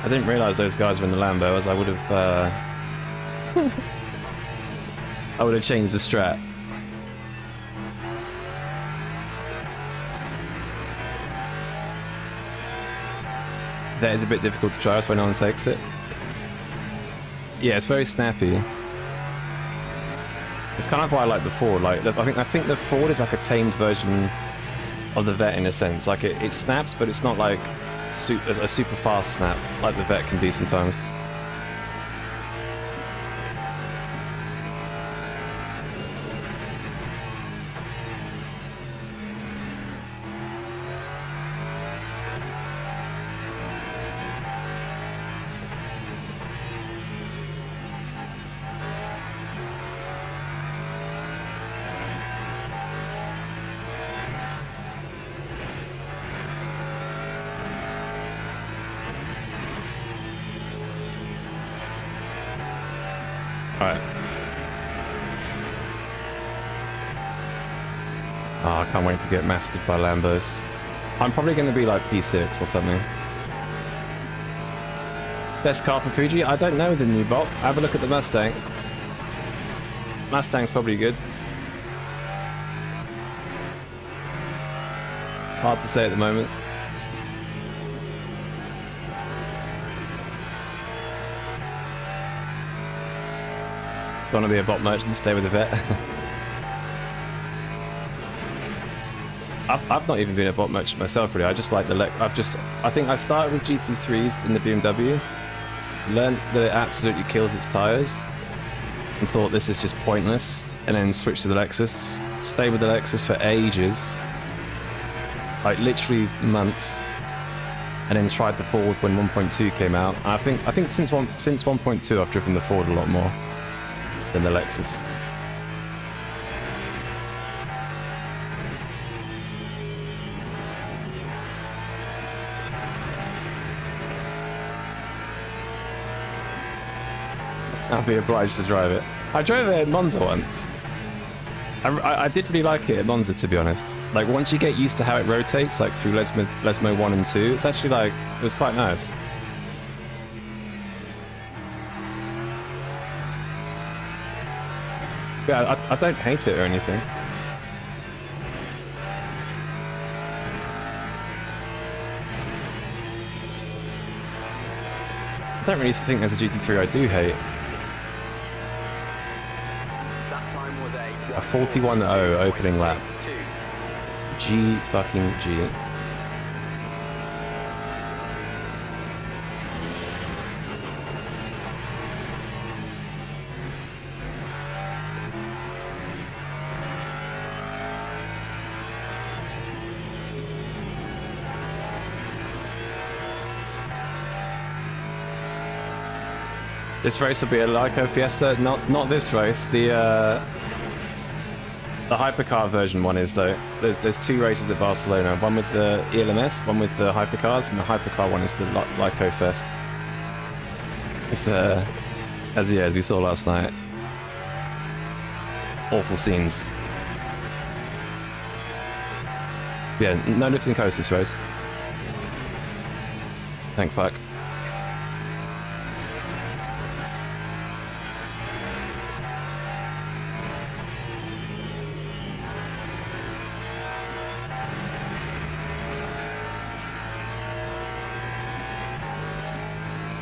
I didn't realise those guys were in the Lambo, as I would have I would have changed the strat. That is a bit difficult to try us when no one takes it. Yeah, it's very snappy. It's kind of why I like the Ford. Like, I think the Ford is like a tamed version of the Vet in a sense. Like it snaps, but it's not like a super fast snap like the Vet can be sometimes. Can't wait to get massacred by Lambos. I'm probably going to be like P6 or something. Best car for Fuji? I don't know the new bot. Have a look at the Mustang. Mustang's probably good. Hard to say at the moment. Don't want to be a bot merchant, stay with the vet. I've not even been a bot merchant myself, really. I just like the I think I started with GT3s in the BMW, learned that it absolutely kills its tires, and thought this is just pointless, and then switched to the Lexus. Stayed with the Lexus for ages, like literally months, and then tried the Ford when 1.2 came out. I think since 1.2 I've driven the Ford a lot more than the Lexus. I'll be obliged to drive it. I drove it at Monza once. I did really like it at Monza, to be honest. Like, once you get used to how it rotates, like through Lesmo 1 and 2, it's actually like, it was quite nice. Yeah, I don't hate it or anything. I don't really think there's a GT3 I do hate. A 41.0 opening lap. G fucking G. This race will be a Lyco Fiesta. Not this race. The hypercar version one is, though. There's two races at Barcelona. One with the ELMS, one with the hypercars, and the hypercar one is the Lyco Fest. It's as we saw last night. Awful scenes. Yeah, no lifting coast this race. Thank fuck.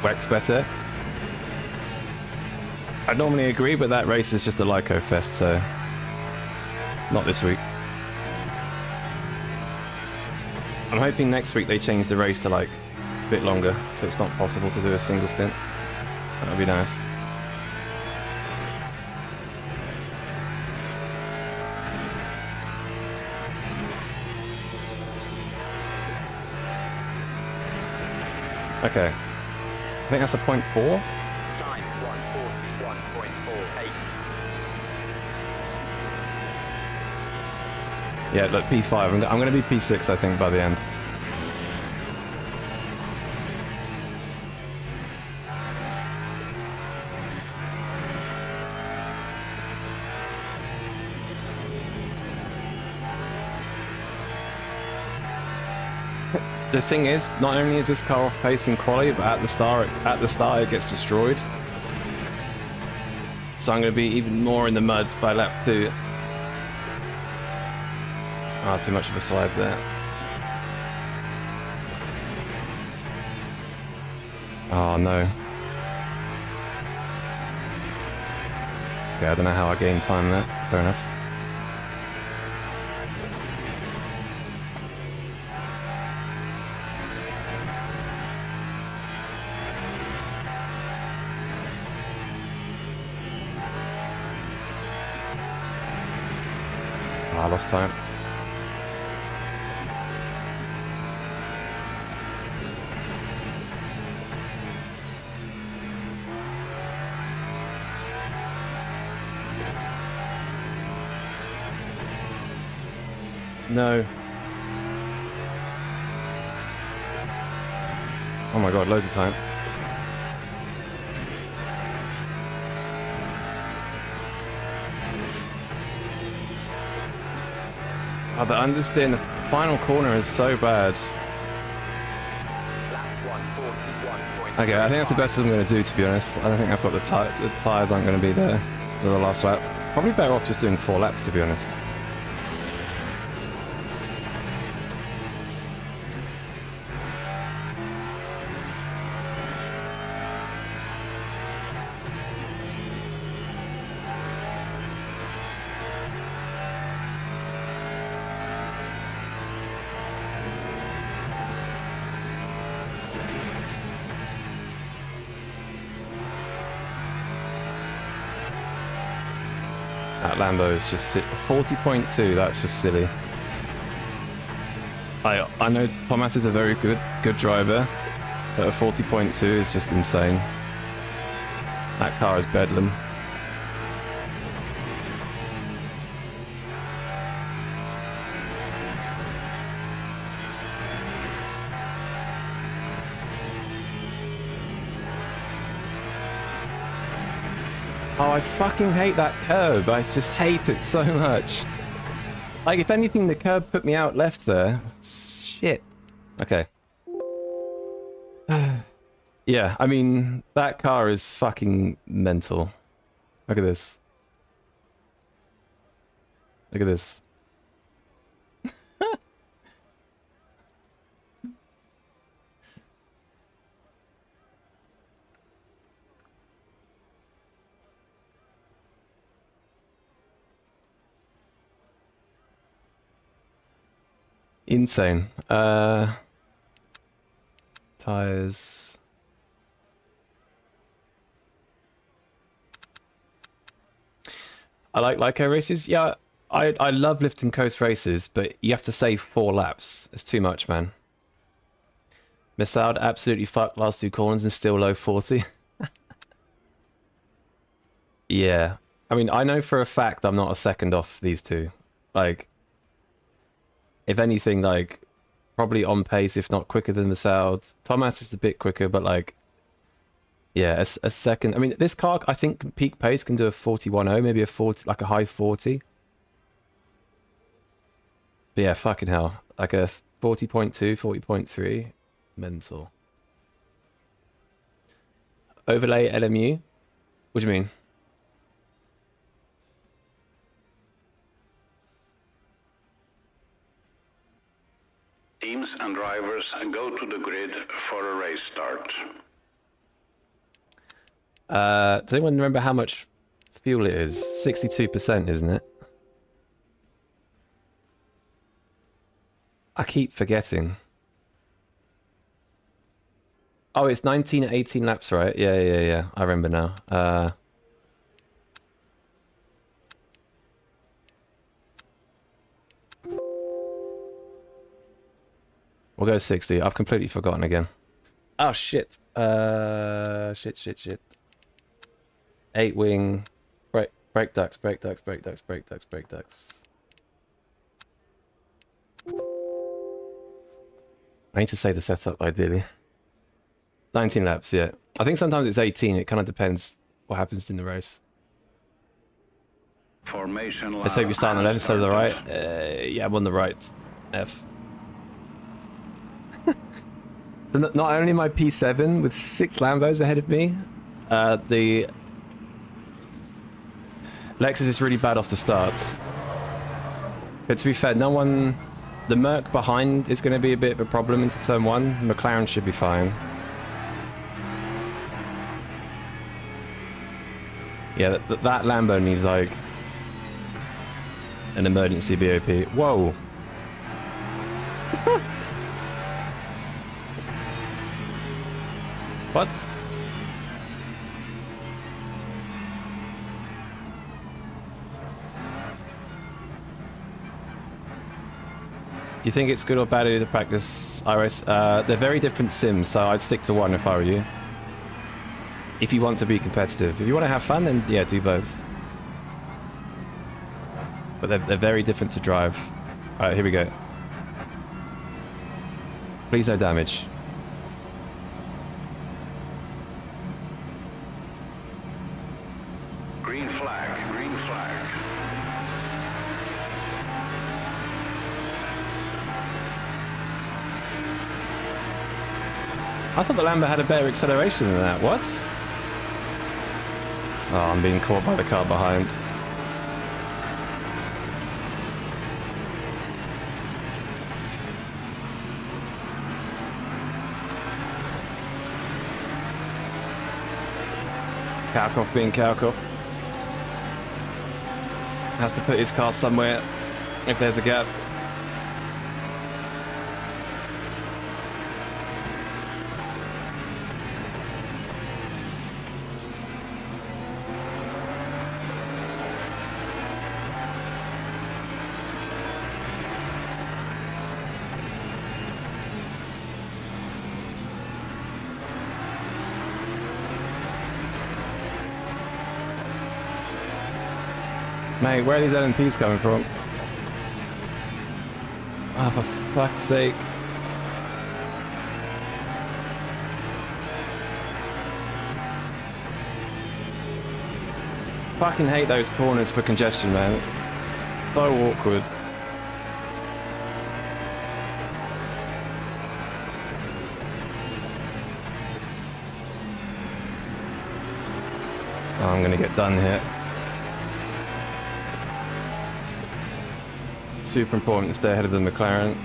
Wex better. I normally agree, but that race is just a Lyco Fest, so not this week. I'm hoping next week they change the race to like a bit longer, so it's not possible to do a single stint. That would be nice. Okay. I think that's a 0.4. Time 141.48. Yeah, look, P5. I'm going to be P6, I think, by the end. The thing is, not only is this car off pace in quali, but at the start it gets destroyed. So I'm going to be even more in the mud by lap 2. Ah, too much of a slide there. Oh no. Okay, I don't know how I gained time there. Fair enough. I lost time. No. Oh my god, loads of time. Oh, the understeer in the final corner is so bad. Okay, I think that's the best I'm going to do, to be honest. I don't think I've got the tyres aren't going to be there for the last lap. Probably better off just doing 4 laps, to be honest. That Lambo is just 40.2. That's just silly. I know Thomas is a very good driver, but a 40.2 is just insane. That car is bedlam. Oh, I fucking hate that curb. I just hate it so much. Like, if anything, the curb put me out left there. Shit. Okay. Yeah, I mean, that car is fucking mental. Look at this. Look at this. Insane. Tires. I like Lyco races. Yeah, I love lift and coast races, but you have to save 4 laps. It's too much, man. Missed out, absolutely fucked last 2 corners and still low 40. Yeah. I mean, I know for a fact I'm not a second off these two. Like, if anything, like, probably on pace, if not quicker than the South. Thomas is a bit quicker, but like, yeah, a second. I mean, this car, I think peak pace can do a 41.0, maybe a 40, like a high 40. But yeah, fucking hell. Like a 40.2, 40.3. Mental. Overlay LMU? What do you mean? Teams and drivers go to the grid for a race start. Does anyone remember how much fuel it is? 62%, isn't it? I keep forgetting. Oh, it's 19 at 18 laps, right? Yeah. I remember now. We'll go 60. I've completely forgotten again. Oh, shit. Shit. 8 wing. Brake ducts. I need to say the setup, ideally. 19 laps, yeah. I think sometimes it's 18. It kind of depends what happens in the race. Formation. Let's hope you start on the left instead of the right. Yeah, I'm on the right. F. So not only am I P7 with 6 Lambos ahead of me, the Lexus is really bad off the starts. But to be fair, no one... The Merc behind is going to be a bit of a problem into turn 1. McLaren should be fine. Yeah, that Lambo needs, like, an emergency BOP. Whoa! What? Do you think it's good or bad to practice iRace? They're very different sims, so I'd stick to one if I were you. If you want to be competitive. If you want to have fun, then yeah, do both. But they're very different to drive. Alright, here we go. Please no damage. Green flag. I thought the Lambo had a better acceleration than that. What? Oh, I'm being caught by the car behind. Kalkoff being Kalkoff. Has to put his car somewhere if there's a gap. Mate, where are these LMPs coming from? Oh, for fuck's sake. Fucking hate those corners for congestion, man. So awkward. Oh, I'm gonna get done here. Super important to stay ahead of the McLaren.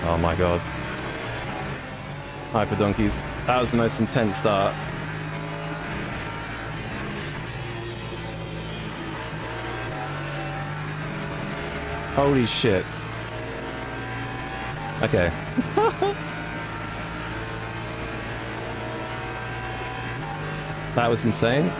Oh my god. Hyper donkeys. That was the most intense start. Holy shit. Okay. That was insane.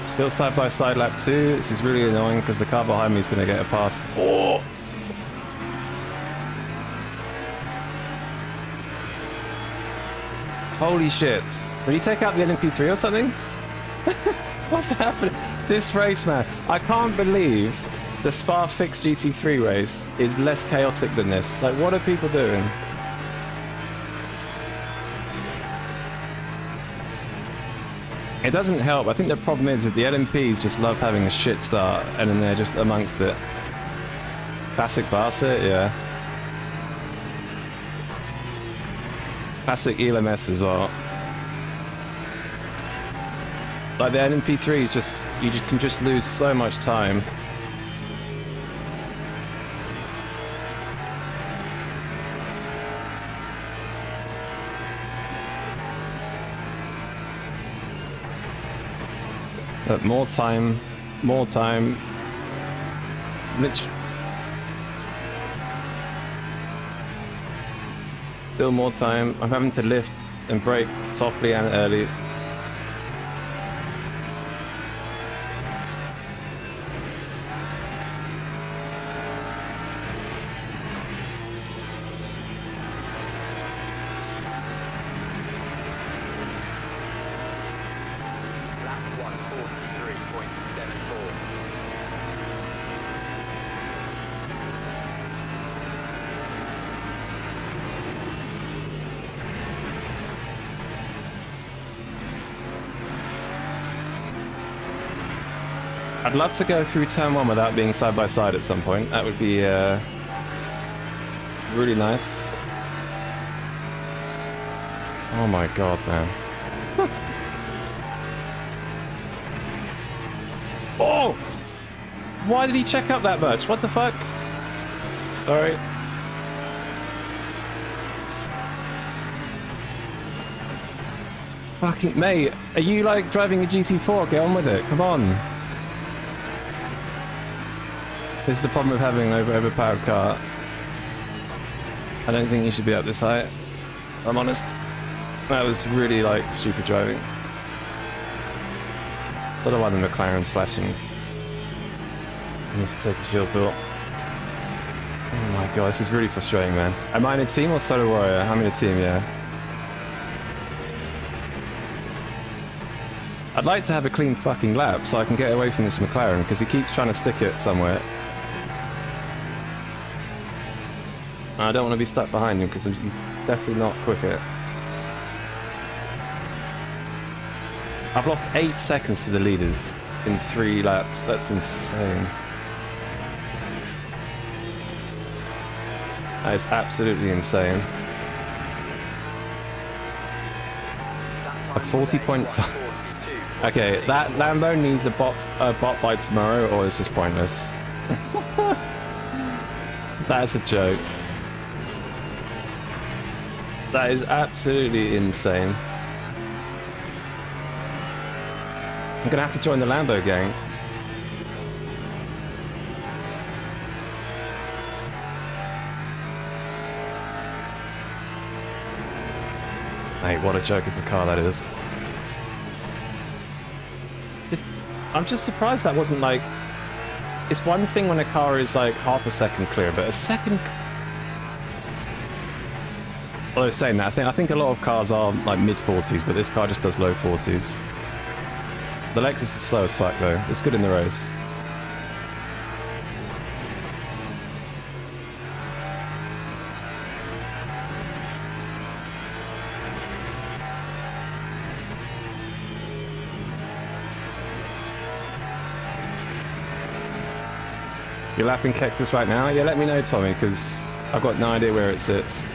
Still side by side lap 2. This is really annoying because the car behind me is going to get a pass. Oh! Holy shit. Did he take out the LMP3 or something? What's happening? This race, man. I can't believe the Spa Fix GT3 race is less chaotic than this. Like, what are people doing? It doesn't help. I think the problem is that the LMPs just love having a shit start and then they're just amongst it. Classic Barca, yeah. Classic ELMS as well. Like the LMP3s just, you just can just lose so much time. But more time, more time. Still more time. I'm having to lift and brake softly and early. I'd love to go through turn 1 without being side by side at some point. That would be really nice. Oh my god, man. Oh! Why did he check up that much? What the fuck? Alright. Fucking mate, are you like driving a GT4? Get on with it, come on. This is the problem with having an overpowered car. I don't think you should be up this high. I'm honest. That was really like stupid driving. I don't know why the McLaren's flashing. He needs to take a shield bill. Oh my god, this is really frustrating, man. Am I in a team or solo warrior? I'm in a team, yeah. I'd like to have a clean fucking lap so I can get away from this McLaren because he keeps trying to stick it somewhere. I don't want to be stuck behind him because he's definitely not quicker. I've lost 8 seconds to the leaders in 3 laps. That's insane. That is absolutely insane. A 40.5. Okay, that Lambo needs a bot by tomorrow or it's just pointless. That's a joke. That is absolutely insane. I'm gonna have to join the Lambo gang. Mate, what a joke of a car that is. I'm just surprised that wasn't like... It's one thing when a car is like half a second clear, but a second... Well, I was saying that, I think a lot of cars are like mid-40s, but this car just does low 40s. The Lexus is slow as fuck though. It's good in the race. You're lapping Cactus right now? Yeah, let me know, Tommy, because I've got no idea where it sits.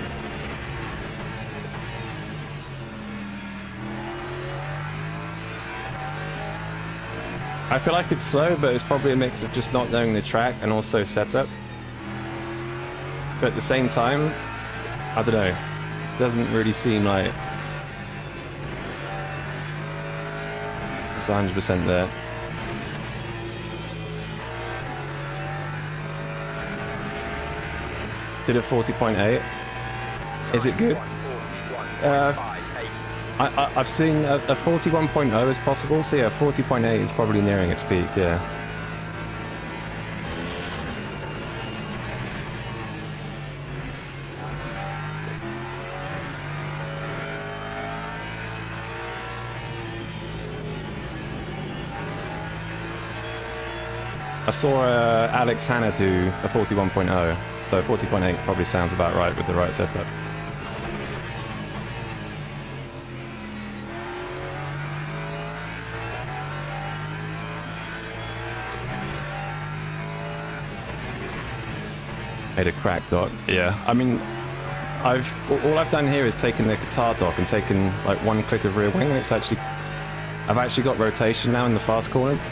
I feel like it's slow, but it's probably a mix of just not knowing the track and also setup. But at the same time, I don't know. It doesn't really seem like it's 100% there. Did a 40.8. Is it good? I've seen a 41.0 is possible, so yeah, 40.8 is probably nearing its peak, yeah. I saw Alex Hanna do a 41.0, so 40.8 probably sounds about right with the right setup. Made a crack dock. Yeah, I mean, all I've done here is taken the Qatar dock and taken like one click of rear wing, and it's actually, I've actually got rotation now in the fast corners.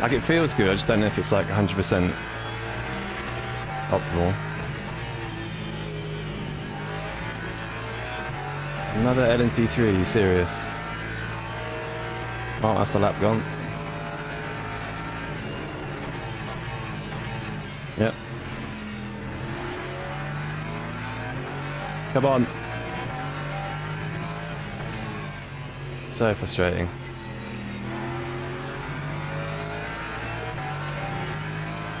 Like it feels good, I just don't know if it's like 100% optimal. Another LMP3, are you serious? Oh, that's the lap gone. Yep. Come on. So frustrating.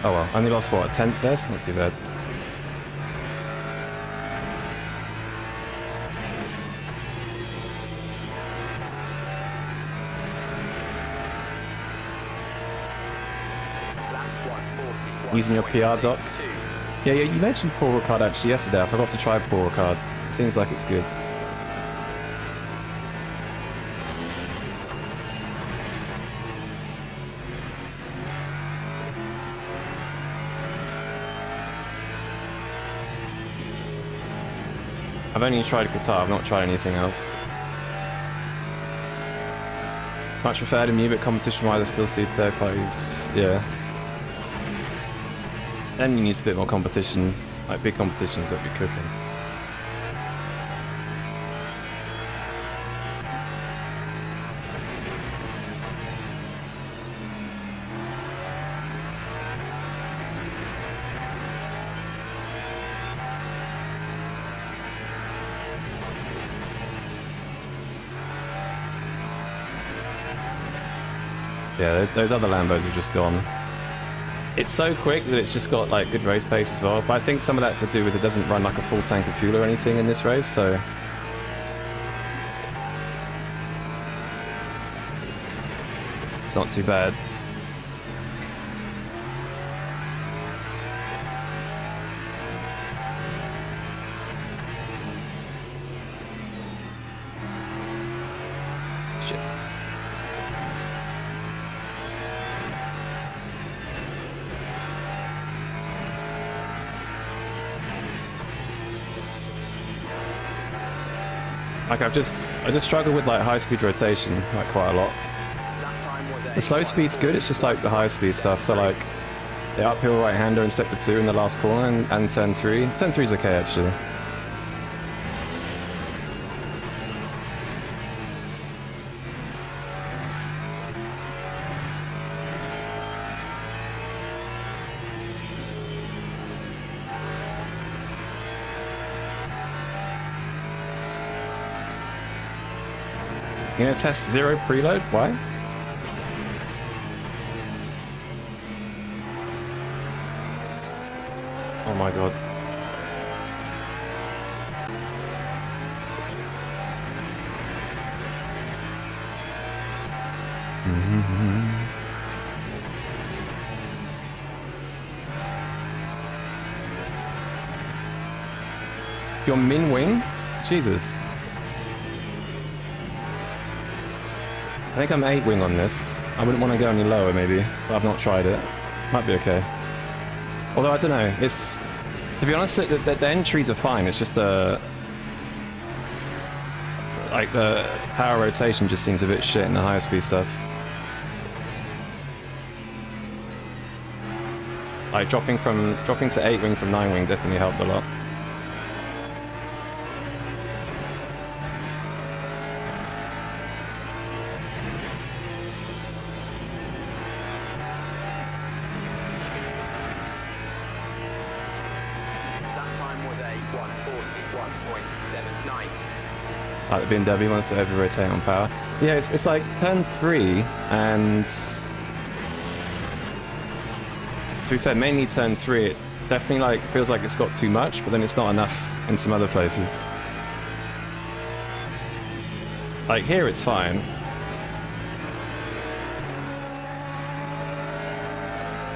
Oh well, only lost what, a 10th there? It's not too bad. Using your PR dock? Yeah, you mentioned Paul Ricard actually yesterday. I forgot to try Paul Ricard. It seems like it's good. I've only tried Qatar, I've not tried anything else. Much preferred to me, but competition-wise I still see third parties, yeah. Then you need a bit more competition, like big competitions that be cooking. Yeah, those other Lambos have just gone. It's so quick that it's just got like good race pace as well, but I think some of that's to do with it doesn't run like a full tank of fuel or anything in this race, so... it's not too bad. Shit. Like I just struggle with like high speed rotation like quite a lot. The slow speed's good, it's just like the high speed stuff. So like the uphill right hander in sector 2 in the last corner and turn 3. Turn 3 is okay actually. You gonna test 0 preload? Why? Oh my god. Your min wing? Jesus. I think I'm 8 wing on this. I wouldn't want to go any lower maybe, but I've not tried it. Might be okay. Although I don't know, it's... To be honest, the entries are fine, it's just the... Like the power rotation just seems a bit shit in the higher speed stuff. Like dropping to 8 wing from 9 wing definitely helped a lot. Like the BMW wants to over-rotate on power. Yeah, it's like turn 3, and... To be fair, mainly turn 3, it definitely like feels like it's got too much, but then it's not enough in some other places. Like here it's fine.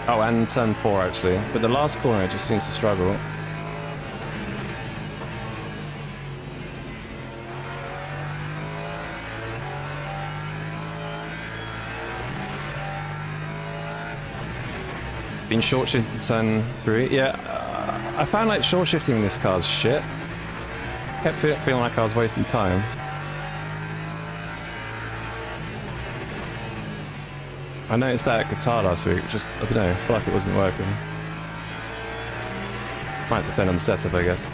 Oh, and turn 4 actually. But the last corner it just seems to struggle. Been short shifted to turn 3. Yeah, I found like short shifting this car's shit. Kept feeling like I was wasting time. I noticed that at guitar last week, just, I don't know, I feel like it wasn't working. Might depend on the setup, I guess.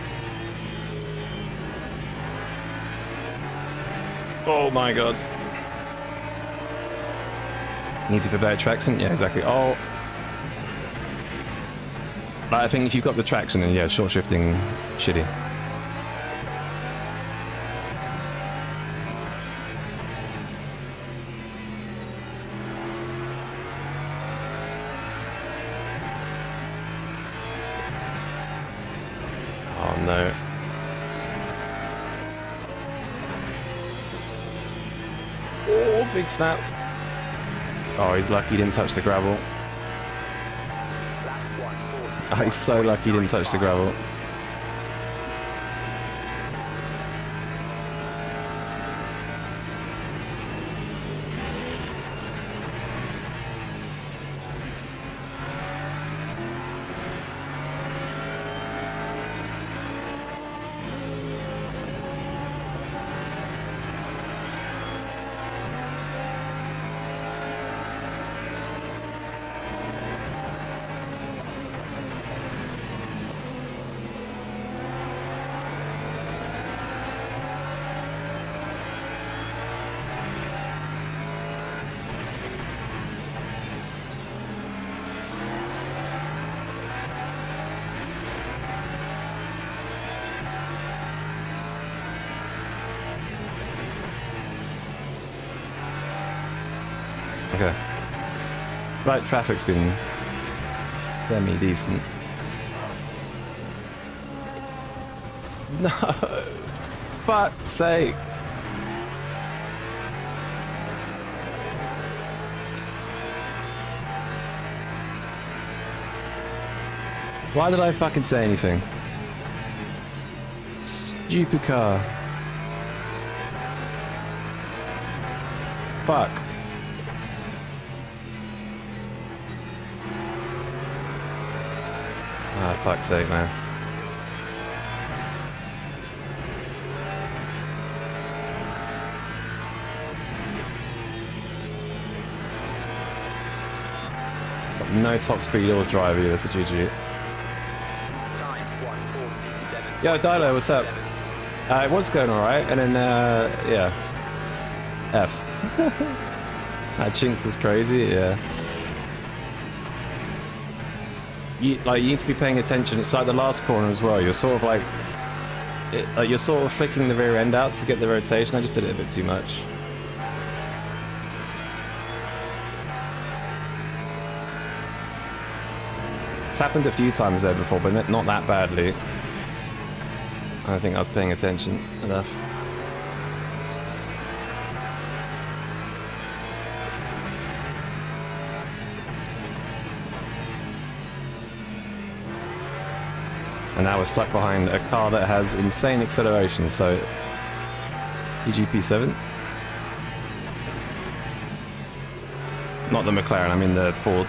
Oh my god. Need to be better traction? Yeah, exactly. Oh. Like, I think if you've got the traction, then yeah, short shifting, shitty. Oh no. Oh, big snap. Oh, he's lucky he didn't touch the gravel. Oh, he's so lucky he didn't touch the gravel. Okay. Right, traffic's been semi-decent. No! Fuck's sake! Why did I fucking say anything? Stupid car. Fuck. Ah, fuck's sake, man. Got no top speed or drive either, so GG. Yo, Dilo, what's up? It was going alright, and then, yeah. F. That chinks was crazy, yeah. You need to be paying attention. It's like the last corner as well. You're sort of like you're sort of flicking the rear end out to get the rotation. I just did it a bit too much. It's happened a few times there before, but not that badly. I don't think I was paying attention enough. And now we're stuck behind a car that has insane acceleration, so... EGP7? Not the McLaren, I mean the Ford.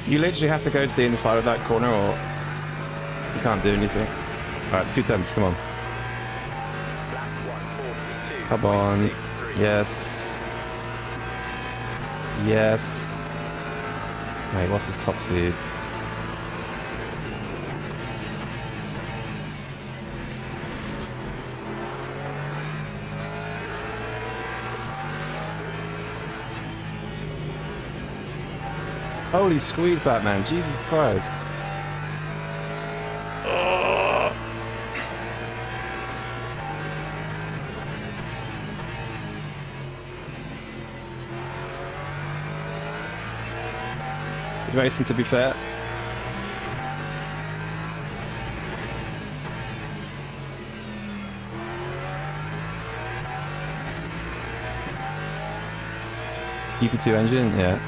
You literally have to go to the inside of that corner or you can't do anything. Alright, 2 tenths, come on. Come on. Yes. Yes. Wait, what's his top speed? Holy squeeze, Batman. Jesus Christ. Oh. Good racing, to be fair. GP2 engine, yeah.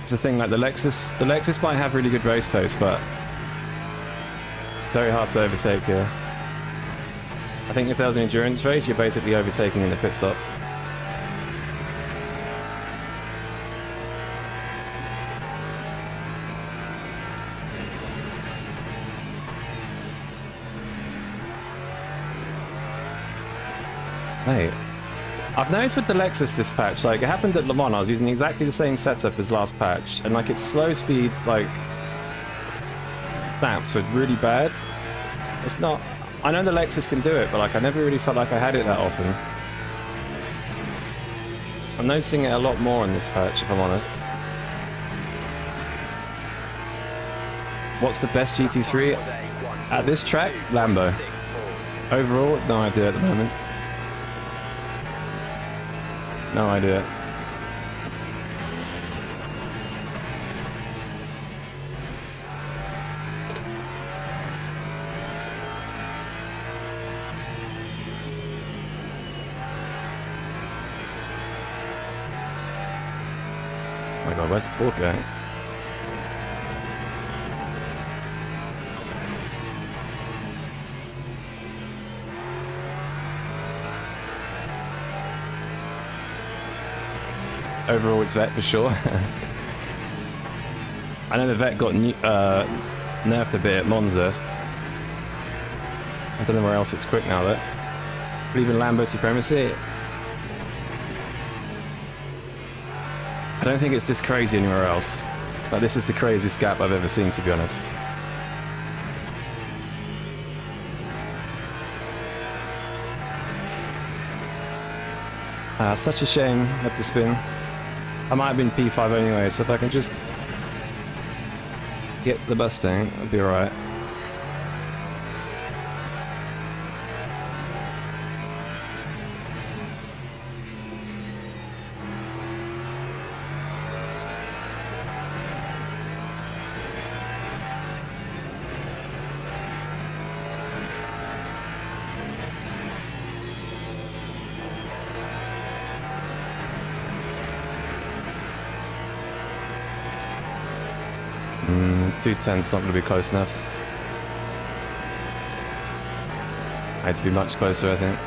It's the thing, like the Lexus might have really good race pace, but it's very hard to overtake here. I think if there was an endurance race, you're basically overtaking in the pit stops. Mate. I've noticed with the Lexus this patch, like it happened at Le Mans, I was using exactly the same setup as last patch, and like its slow speeds, like, snaps were really bad. It's not, I know the Lexus can do it, but like I never really felt like I had it that often. I'm noticing it a lot more in this patch, if I'm honest. What's the best GT3? At this track, Lambo. Overall, no idea at the moment. No idea. Oh my god, where's the Ford going? Overall, it's Vet for sure. I know the Vet got nerfed a bit at Monza. I don't know where else it's quick now though. But even Lambo Supremacy, I don't think it's this crazy anywhere else. Like, this is the craziest gap I've ever seen, to be honest. Such a shame at the spin. I might have been P5 anyway, so if I can just get the Mustang, it'll be alright. Two tenths not going to be close enough. I had to be much closer, I think.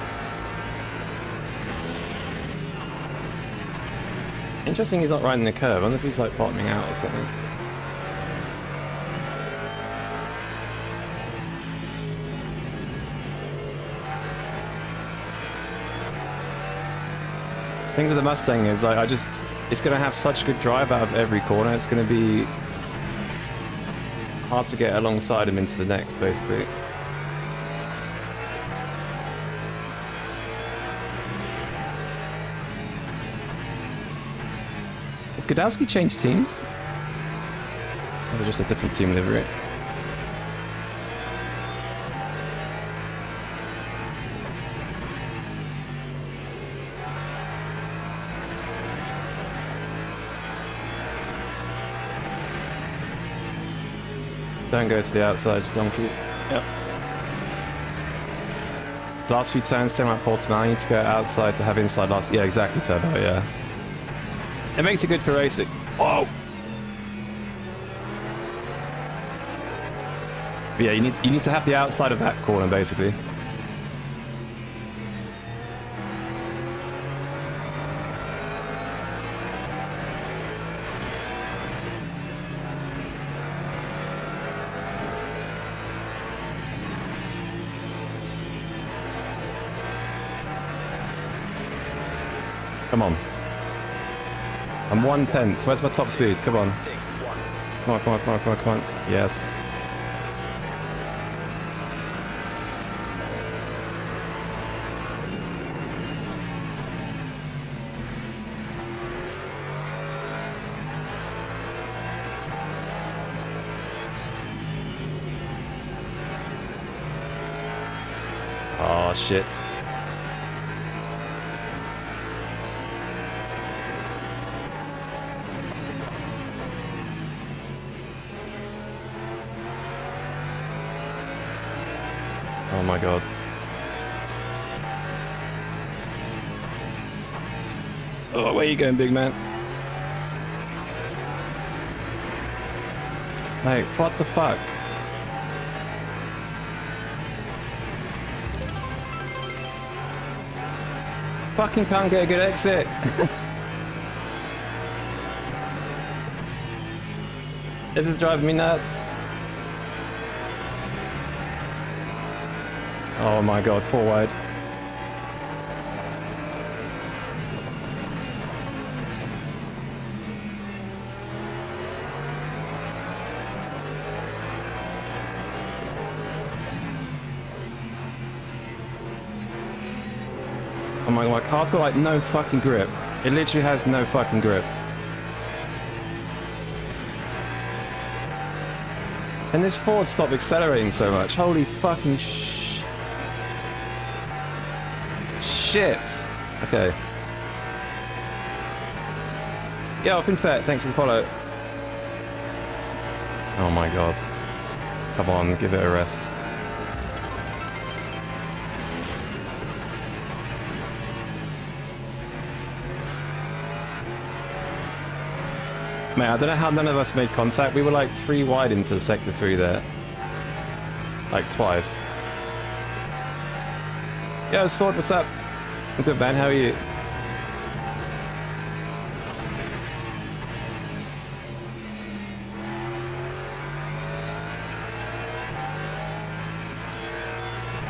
Interesting he's not riding the curve. I wonder if he's like bottoming out or something. The thing with the Mustang is like it's going to have such good drive out of every corner. It's going to be hard to get alongside him into the next, basically. Has Godowski changed teams? Or is it just a different team livery? Don't go to the outside, donkey. Yep. Last few turns, same like Portimao, you need to go outside to have inside last. Yeah, exactly, Turbo, yeah. It makes it good for racing. Oh! But yeah, you need to have the outside of that corner, basically. Come on. I'm 1/10. Where's my top speed? Come on. Come on, come on, come on, come on, come on. Yes. Oh, shit. Oh my god. Oh, where are you going, big man? Mate, what the fuck? Fucking can't get a good exit. This is driving me nuts. Oh my god, 4 wide. Oh my god, my car's got like no fucking grip. It literally has no fucking grip. And this Ford stopped accelerating so much. Holy fucking shit. Okay. Yo, Finfet, thanks for the follow. Oh my god. Come on, give it a rest. Man, I don't know how none of us made contact. We were like 3 wide into sector 3 there. Like twice. Yo, Sword, what's up? I'm good, man. How are you?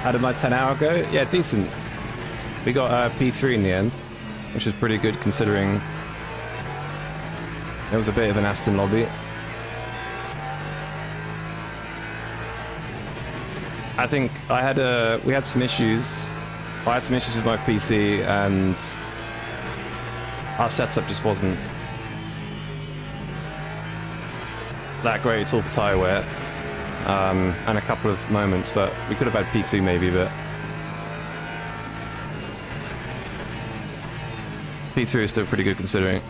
How did my 10-hour go? Yeah, decent. We got P3 in the end, which was pretty good considering it was a bit of an Aston lobby. I think we had some issues. I had some issues with my PC and our setup just wasn't that great at all for tyre wear. And a couple of moments, but we could have had P2 maybe, but P3 is still pretty good considering.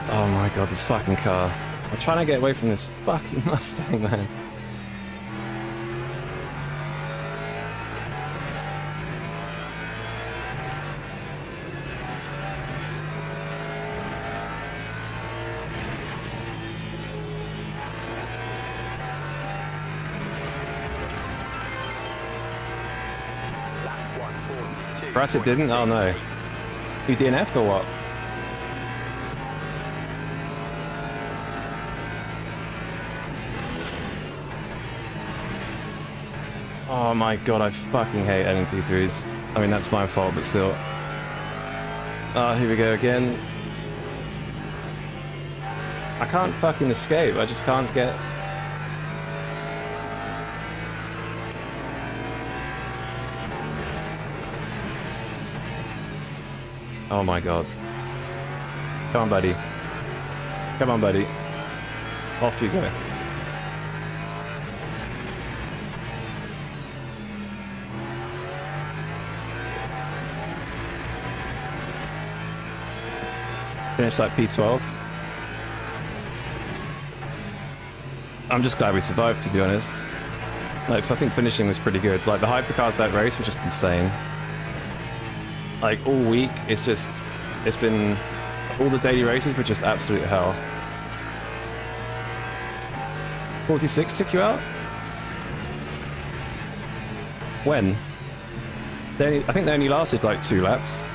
Oh my god, this fucking car. I'm trying to get away from this fucking Mustang, man. Bryce, it didn't? Oh no. You DNF'd or what? Oh my god, I fucking hate MP3s. I mean, that's my fault, but still. Oh, here we go again. I can't fucking escape. I just can't get... Oh my god. Come on, buddy. Come on, buddy. Off you go. Finish like P12. I'm just glad we survived, to be honest. Like, I think finishing was pretty good. Like, the hypercars that race were just insane. Like, all week, it's been... All the daily races were just absolute hell. 46 took you out? When? I think they only lasted like 2 laps.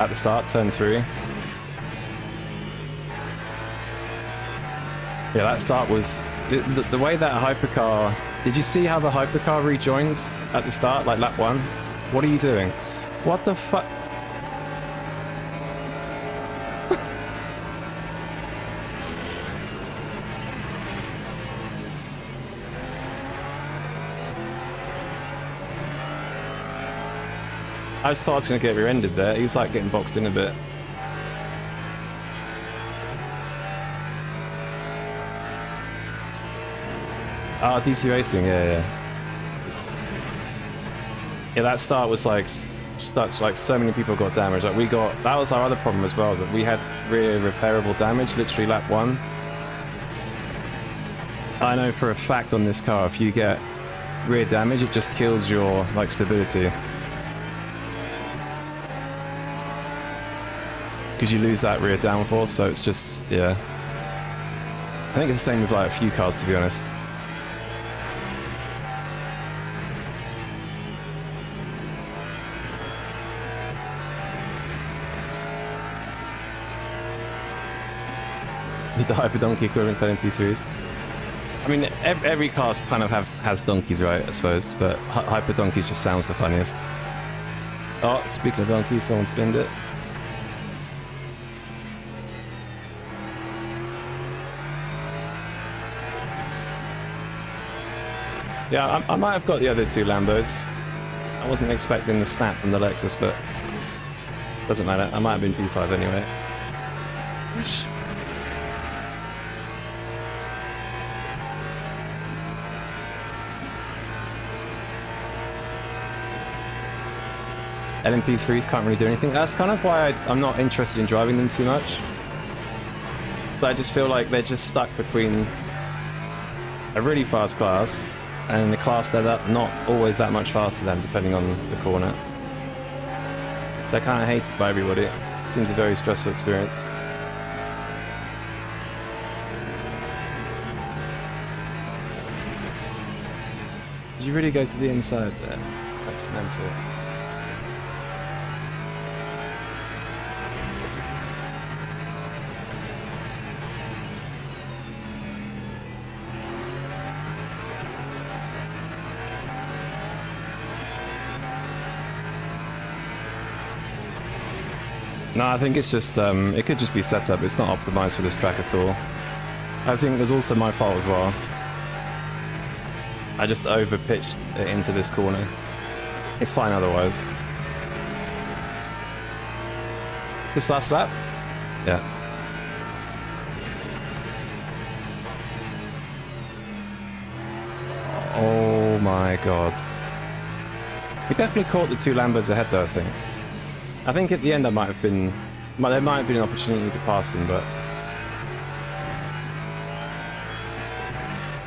At the start, turn 3. Yeah, that start was... The way that hypercar... Did you see how the hypercar rejoined at the start, like lap 1? What are you doing? What the fuck? I just thought I was going to get rear-ended there. He's like getting boxed in a bit. Ah, DC Racing, yeah. Yeah, that start was like, so many people got damaged. Like that was our other problem as well, is that we had rear repairable damage, literally lap 1. I know for a fact on this car, if you get rear damage, it just kills your, like, stability. Because you lose that rear downforce, so it's just, yeah. I think it's the same with, like, a few cars, to be honest. The Hyper Donkey equivalent playing P3s. I mean, every car kind of has donkeys, right? I suppose, but Hyper Donkeys just sounds the funniest. Oh, speaking of donkeys, someone's binned it. Yeah, I might have got the other 2 Lambos. I wasn't expecting the snap from the Lexus, but doesn't matter. I might have been P5 anyway. Whoosh. LMP3s can't really do anything. That's kind of why I'm not interested in driving them too much. But I just feel like they're just stuck between a really fast class and the class that are not always that much faster than, depending on the corner. So I kind of hate it by everybody. It seems a very stressful experience. Did you really go to the inside there? That's mental. No, I think it's just, it could just be set up. It's not optimized for this track at all. I think it was also my fault as well. I just over-pitched it into this corner. It's fine otherwise. This last lap? Yeah. Oh my god. We definitely caught the 2 Lambos ahead though, I think. I think at the end I might have been... there might have been an opportunity to pass them, but...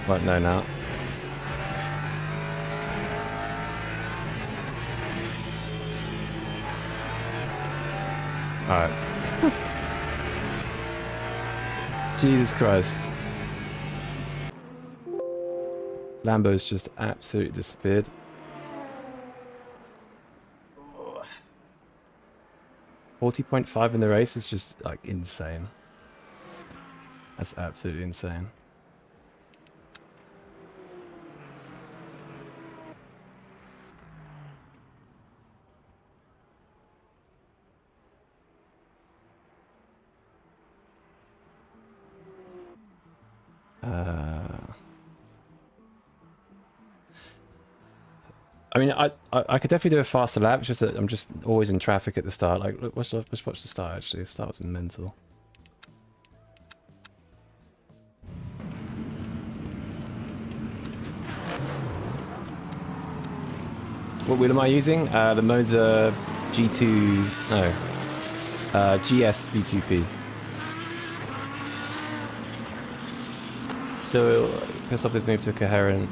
won't know now. Alright. Jesus Christ. Lambo's just absolutely disappeared. 40.5 in the race is just, like, insane. That's absolutely insane. I mean, I could definitely do a faster lap. It's just that I'm just always in traffic at the start. Like, look, let's watch the start. Actually, the start was mental. What wheel am I using? The Moza G2. No, GS V2P. So, Christoph has moved to coherent.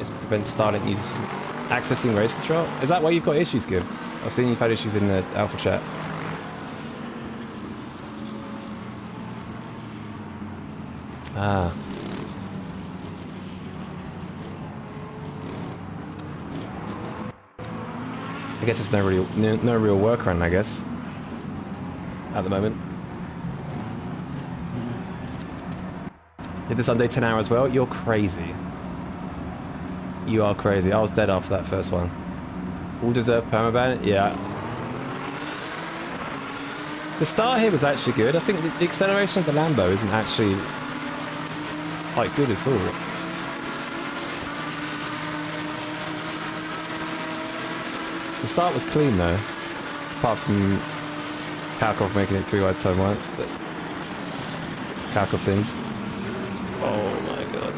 It prevents Starlink users from accessing race control. Is that why you've got issues, Gib? I've seen you've had issues in the alpha chat. Ah. I guess it's no real workaround, I guess, at the moment. Did the Sunday 10 hour as well? You're crazy. You are crazy. I was dead after that first one. All deserved permaban? Yeah. The start here was actually good. I think the acceleration of the Lambo isn't actually like good at all. The start was clean though, apart from Kalkov making it 3 wide turn 1. But Kalkov things. Oh my god.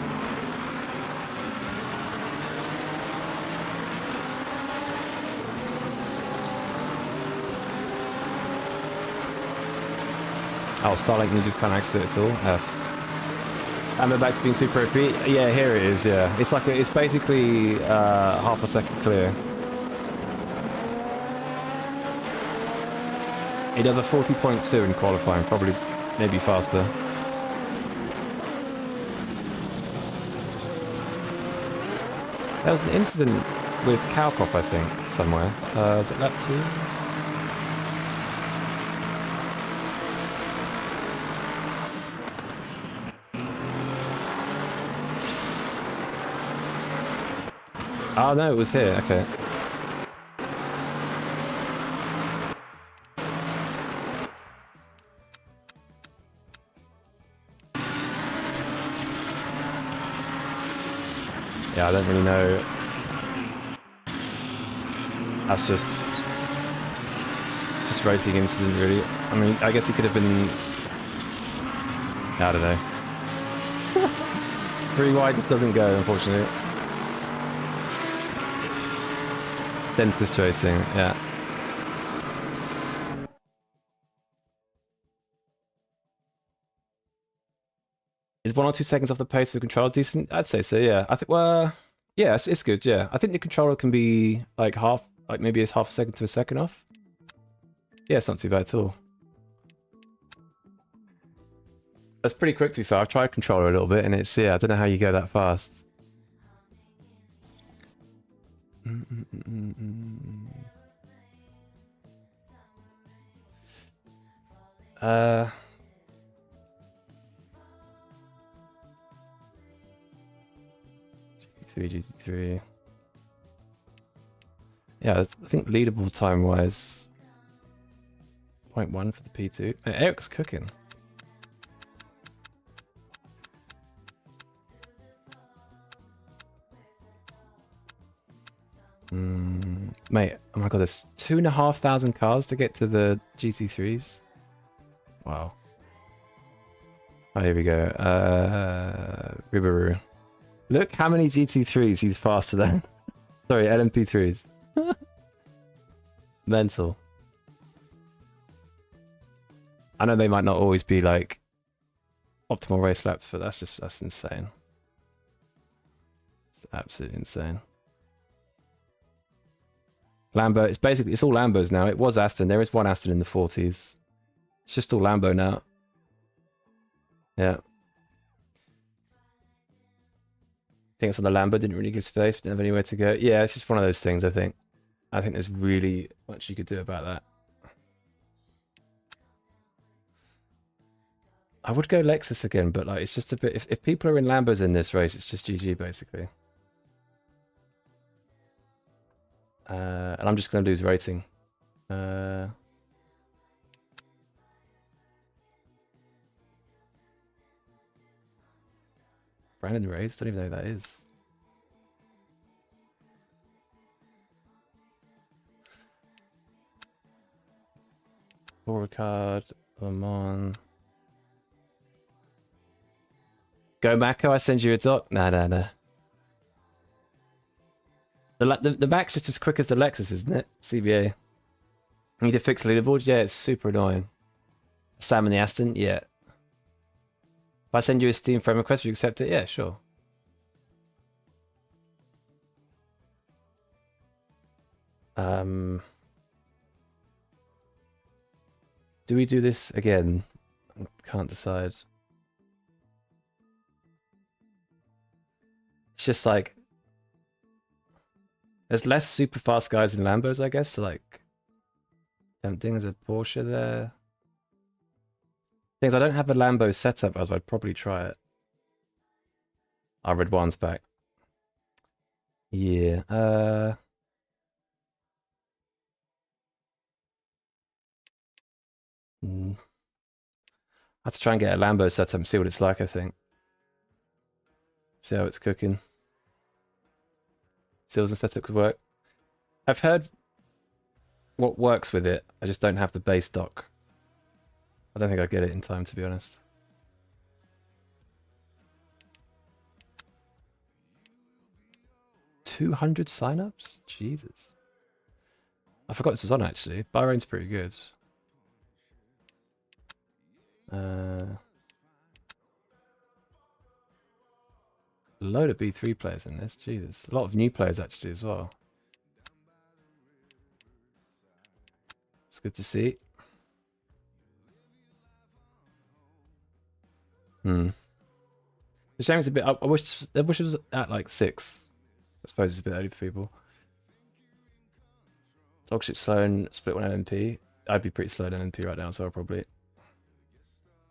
Oh, Starlink just can't access it at all. F. And we're back to being super OP. Yeah, here it is. Yeah, it's like it's basically half a second clear. He does a 40.2 in qualifying, probably maybe faster. There was an incident with Cowcop, I think, somewhere. Is it lap 2? Oh no, it was here, okay. Yeah, I don't really know. That's just... It's just racing incident, really. I mean, I guess he could have been... I don't know. 3 wide just doesn't go, unfortunately. Dentist racing, yeah. Is 1 or 2 seconds off the pace for the controller decent? I'd say so, yeah. I think, well, yeah, it's good, yeah. I think the controller can be like half, like maybe it's half a second to a second off. Yeah, it's not too bad at all. That's pretty quick to be fair. I've tried controller a little bit and it's, yeah, I don't know how you go that fast. GT3. Yeah, I think leaderable time wise, 0.1 for the P2. Eric's cooking. Mate, oh my god, there's 2,500 cars to get to the GT3s. Wow. Oh, here we go. Ribaru. Look how many GT3s he's faster than. Sorry, LMP3s. Mental. I know they might not always be like optimal race laps, but that's insane. It's absolutely insane. Lambo, it's all Lambos now. It was Aston. There is one Aston in the 40s. It's just all Lambo now. Yeah. I think it's on the Lambo, didn't really give space, didn't have anywhere to go. Yeah, it's just one of those things, I think. I think there's really much you could do about that. I would go Lexus again, but like it's just a bit... If people are in Lambos in this race, it's just GG, basically. And I'm just going to lose rating. Brandon Rays? Don't even know who that is. Forward card, Lamont. Go Mako, I send you a doc. Nah. The Mac's just as quick as the Lexus, isn't it? CBA. Need to fix leaderboard? Yeah, it's super annoying. Sam and the Aston? Yeah. If I send you a Steam friend request, will you accept it? Yeah, sure. Do we do this again? I can't decide. It's just like there's less super fast guys in Lambos, I guess. So like tempting as a Porsche there. Things I don't have a Lambo setup, as I'd probably try it. Our red one's back. Yeah. I have to try and get a Lambo setup and see what it's like, I think. See how it's cooking. Seals and setup could work. I've heard what works with it. I just don't have the base dock. I don't think I'd get it in time, to be honest. $200 signups? Jesus. I forgot this was on, actually. Bahrain's pretty good. Load of B3 players in this, Jesus. A lot of new players actually as well. It's good to see. The shame it's a bit. I wish it was at like 6. I suppose it's a bit early for people. Dogshit slow and split one LMP. I'd be pretty slow at LMP right now as well, probably.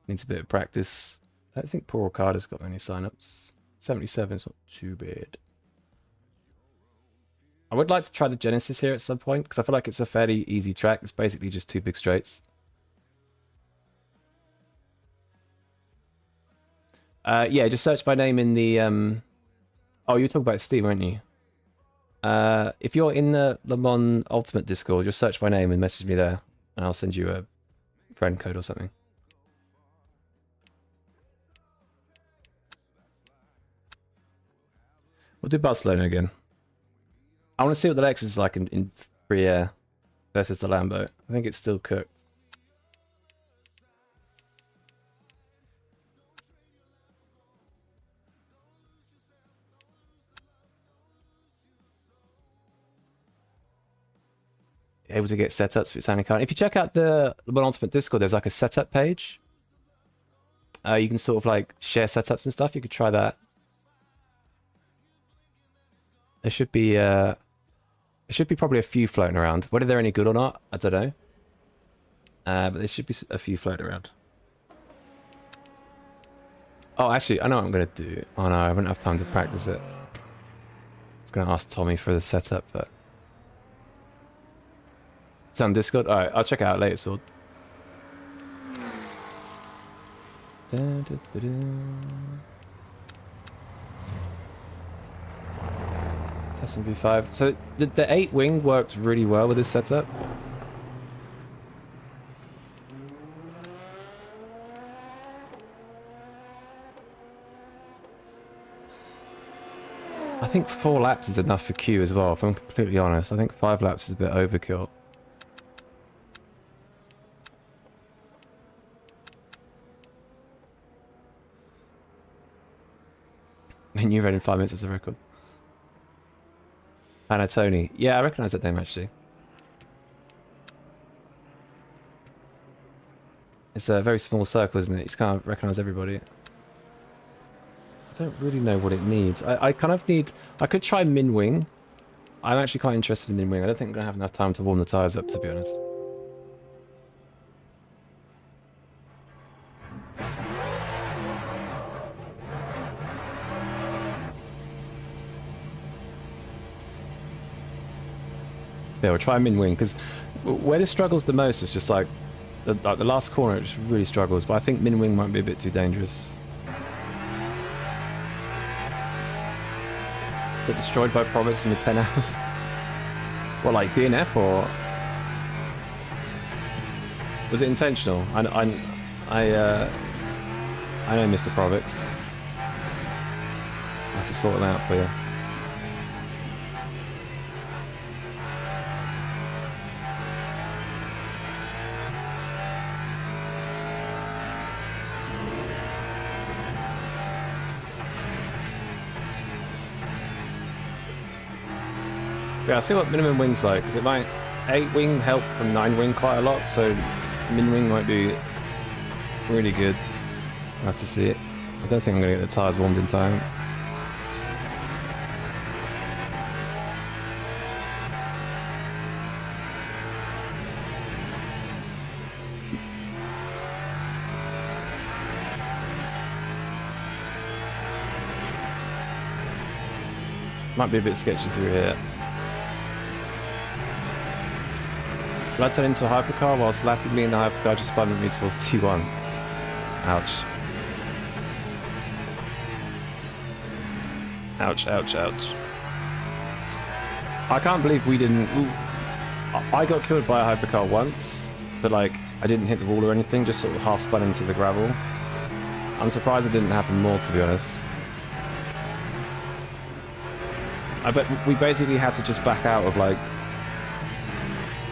Needs a bit of practice. I don't think Paul Ricardo's got many signups. 77 is not too bad. I would like to try the Genesis here at some point, because I feel like it's a fairly easy track. It's basically just 2 big straights. Yeah, just search my name in the... Oh, you were talking about Steam, weren't you? If you're in the Le Mans Ultimate Discord, just search my name and message me there, and I'll send you a friend code or something. We'll do Barcelona again. I want to see what the Lexus is like in free air versus the Lambo. I think it's still cooked. Able to get setups for sounding card. If you check out the Ultimate Discord, there's like a setup page. You can sort of like share setups and stuff. You could try that. There should be probably a few floating around. Whether they're any good or not, I don't know. But there should be a few floating around. Oh, actually, I know what I'm gonna do. Oh no, I won't have time to practice it. I was gonna ask Tommy for the setup, but it's on Discord. All right, I'll check it out later. Sword. Testing V5. So the 8 wing worked really well with this setup. I think 4 laps is enough for Q as well, if I'm completely honest. I think 5 laps is a bit overkill. And you read in 5 minutes as a record. Panatoni. Yeah, I recognise that name actually. It's a very small circle, isn't it? You just can't recognise everybody. I don't really know what it needs. I kind of need... I could try Min Wing. I'm actually quite interested in Min Wing. I don't think I'm going to have enough time to warm the tyres up, to be honest. Yeah, we'll try Min Wing, because where this struggles the most is just like the last corner, it just really struggles, but I think Min Wing might be a bit too dangerous. got destroyed by Province in the 10 hours. What, like DNF or was it intentional? I know Mr. Provix. I'll have to sort them out for you. Yeah, I'll see what minimum wing's like, because it might 8 wing help from 9 wing quite a lot, so min wing might be really good. I'll have to see it. I don't think I'm going to get the tyres warmed in time. Might be a bit sketchy through here. Will I turn into a hypercar whilst laterally in the hypercar just spun me towards T1? Ouch. Ouch, ouch, ouch. I can't believe we didn't... I got killed by a hypercar once, but like, I didn't hit the wall or anything, just sort of half spun into the gravel. I'm surprised it didn't happen more, to be honest. I bet we basically had to just back out of like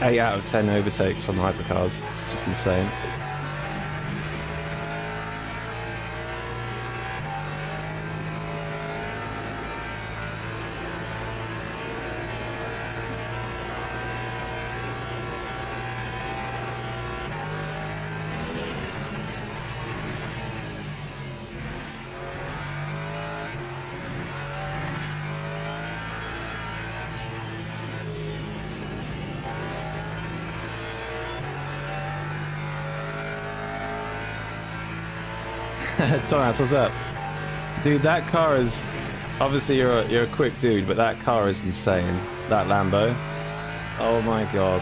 8 out of 10 overtakes from hypercars. It's just insane. Thomas, what's up? Dude, that car is... Obviously you're a quick dude, but that car is insane. That Lambo. Oh my god.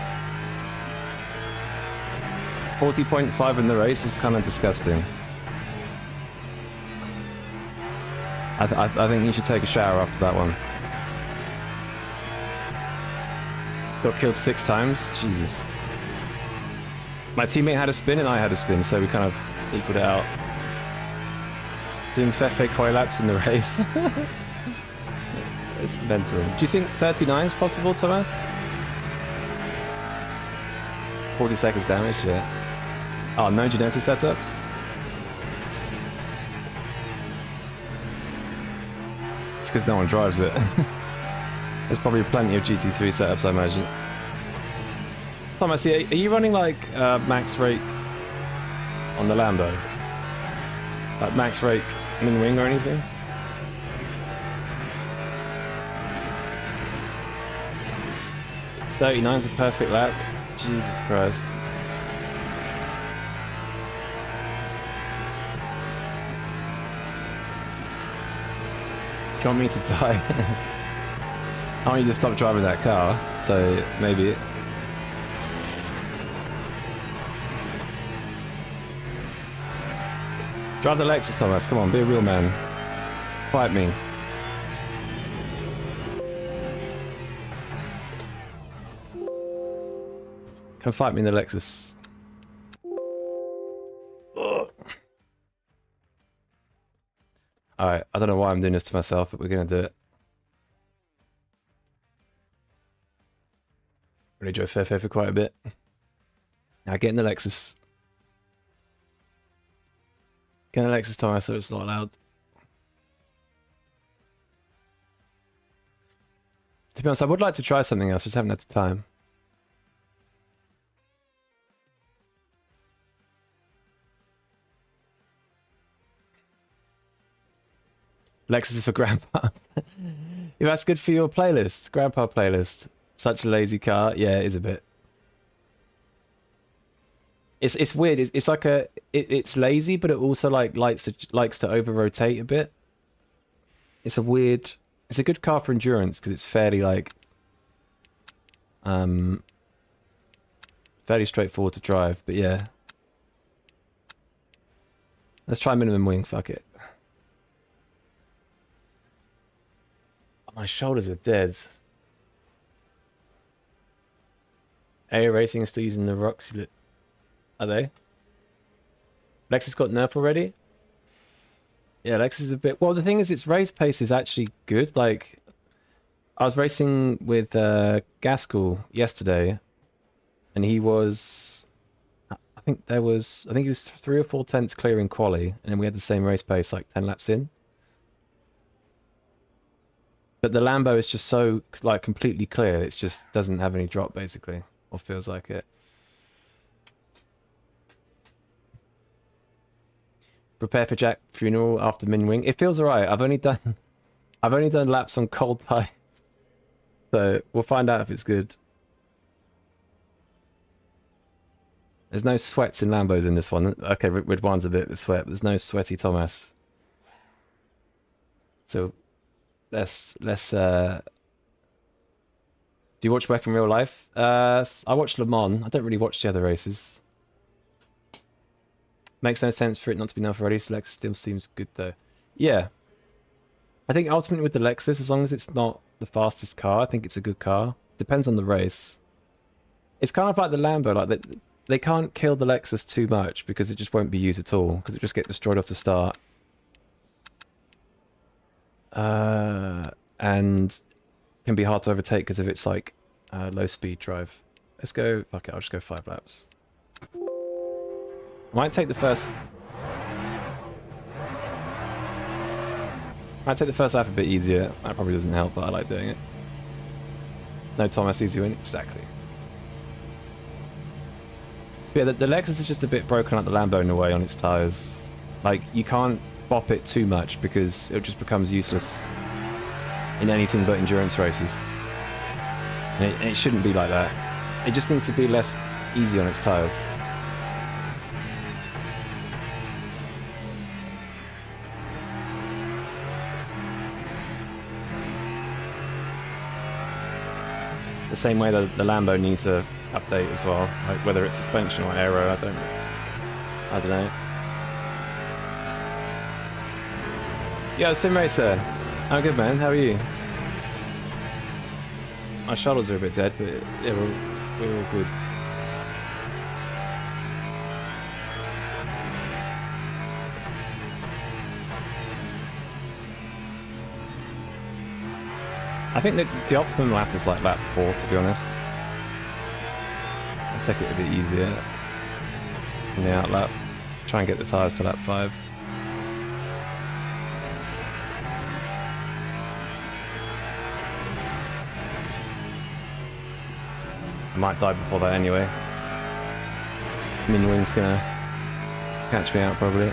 40.5 in the race is kind of disgusting. I think you should take a shower after that one. Got killed 6 times? Jesus. My teammate had a spin and I had a spin, so we kind of equaled it out. Doing Fefe coil laps in the race. It's mental. Do you think 39 is possible, Thomas? 40 seconds damage, yeah. Oh, no genetic setups? It's because no one drives it. There's probably plenty of GT3 setups, I imagine. Thomas, are you running like max rake on the Lambo? Like max rake min wing or anything? .39's a perfect lap. Jesus Christ. Do you want me to die? I want you to stop driving that car, so maybe... Drive the Lexus, Thomas. Come on, be a real man. Fight me. Come fight me in the Lexus. Alright, I don't know why I'm doing this to myself, but we're gonna do it. Really drove Fefe for quite a bit. Now get in the Lexus. Get in the Lexus, Thomas, so it's not loud. To be honest, I would like to try something else, just haven't had the time. Lexus is for Grandpa. If that's good for your playlist, Grandpa playlist. Such a lazy car. Yeah, it is a bit. It's weird. It's like a it's lazy, but it also like likes to over rotate a bit. It's a weird. It's a good car for endurance because it's fairly like fairly straightforward to drive. But yeah, let's try minimum wing. Fuck it. My shoulders are dead. A Racing is still using the Roxy. Are they? Lexus got nerf already? Yeah, Lexus is a bit... Well, the thing is, its race pace is actually good. Like, I was racing with Gaskell yesterday, and he was... I think he was 3 or 4 tenths clear in quali, and then we had the same race pace, like 10 laps in. But the Lambo is just so, like, completely clear. It just doesn't have any drop, basically. Or feels like it. Prepare for Jack funeral after Min Wing. It feels alright. I've only done laps on cold tires. So we'll find out if it's good. There's no sweats in Lambos in this one. Okay, Red One's a bit of sweat, but there's no sweaty Thomas. So let's do you watch WEC in real life? I watch Le Mans. I don't really watch the other races. Makes no sense for it not to be known already, so Lexus still seems good though. Yeah. I think ultimately with the Lexus, as long as it's not the fastest car, I think it's a good car. Depends on the race. It's kind of like the Lambo, like they can't kill the Lexus too much because it just won't be used at all, because it just gets destroyed off the start. And can be hard to overtake because of its like low speed drive. Let's go, fuck it, I'll just go 5 laps. Might take the first lap a bit easier. That probably doesn't help, but I like doing it. No Thomas, easy win. Exactly. But yeah, the Lexus is just a bit broken like the Lambo in a way on its tyres. Like, you can't bop it too much because it just becomes useless in anything but endurance races. And it shouldn't be like that. It just needs to be less easy on its tyres. The same way that the Lambo needs a update as well, like whether it's suspension or aero, I don't know. Yo, Sim Racer, I'm good, man. How are you? My shoulders are a bit dead, but yeah, we're all good. I think that the optimum lap is like lap 4, to be honest. I'll take it a bit easier in the out lap. Try and get the tyres to lap 5. I might die before that anyway. Min Wing's gonna catch me out probably.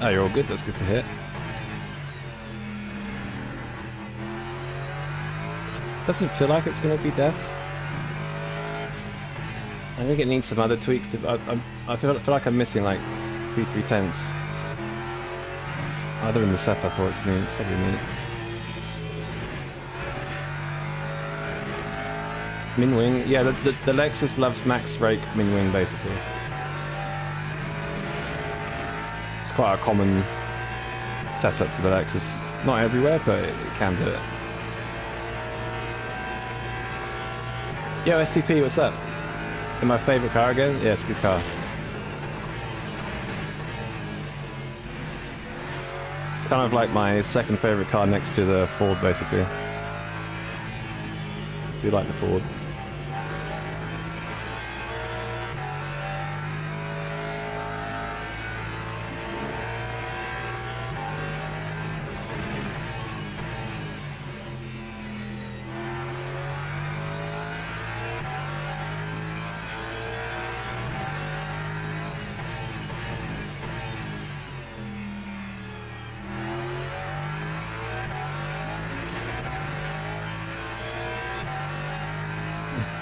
Oh, you're all good, that's good to hear. Doesn't feel like it's going to be death. I think it needs some other tweaks to... I feel like I'm missing like 2-3 tenths. Either in the setup or it's me. It's probably me. Min Wing. Yeah, the Lexus loves max rake Min Wing basically. It's quite a common setup for the Lexus. Not everywhere, but it can do it. Yo, STP, what's up? In my favourite car again? Yeah, it's a good car. It's kind of like my second favourite car next to the Ford, basically. Do like the Ford.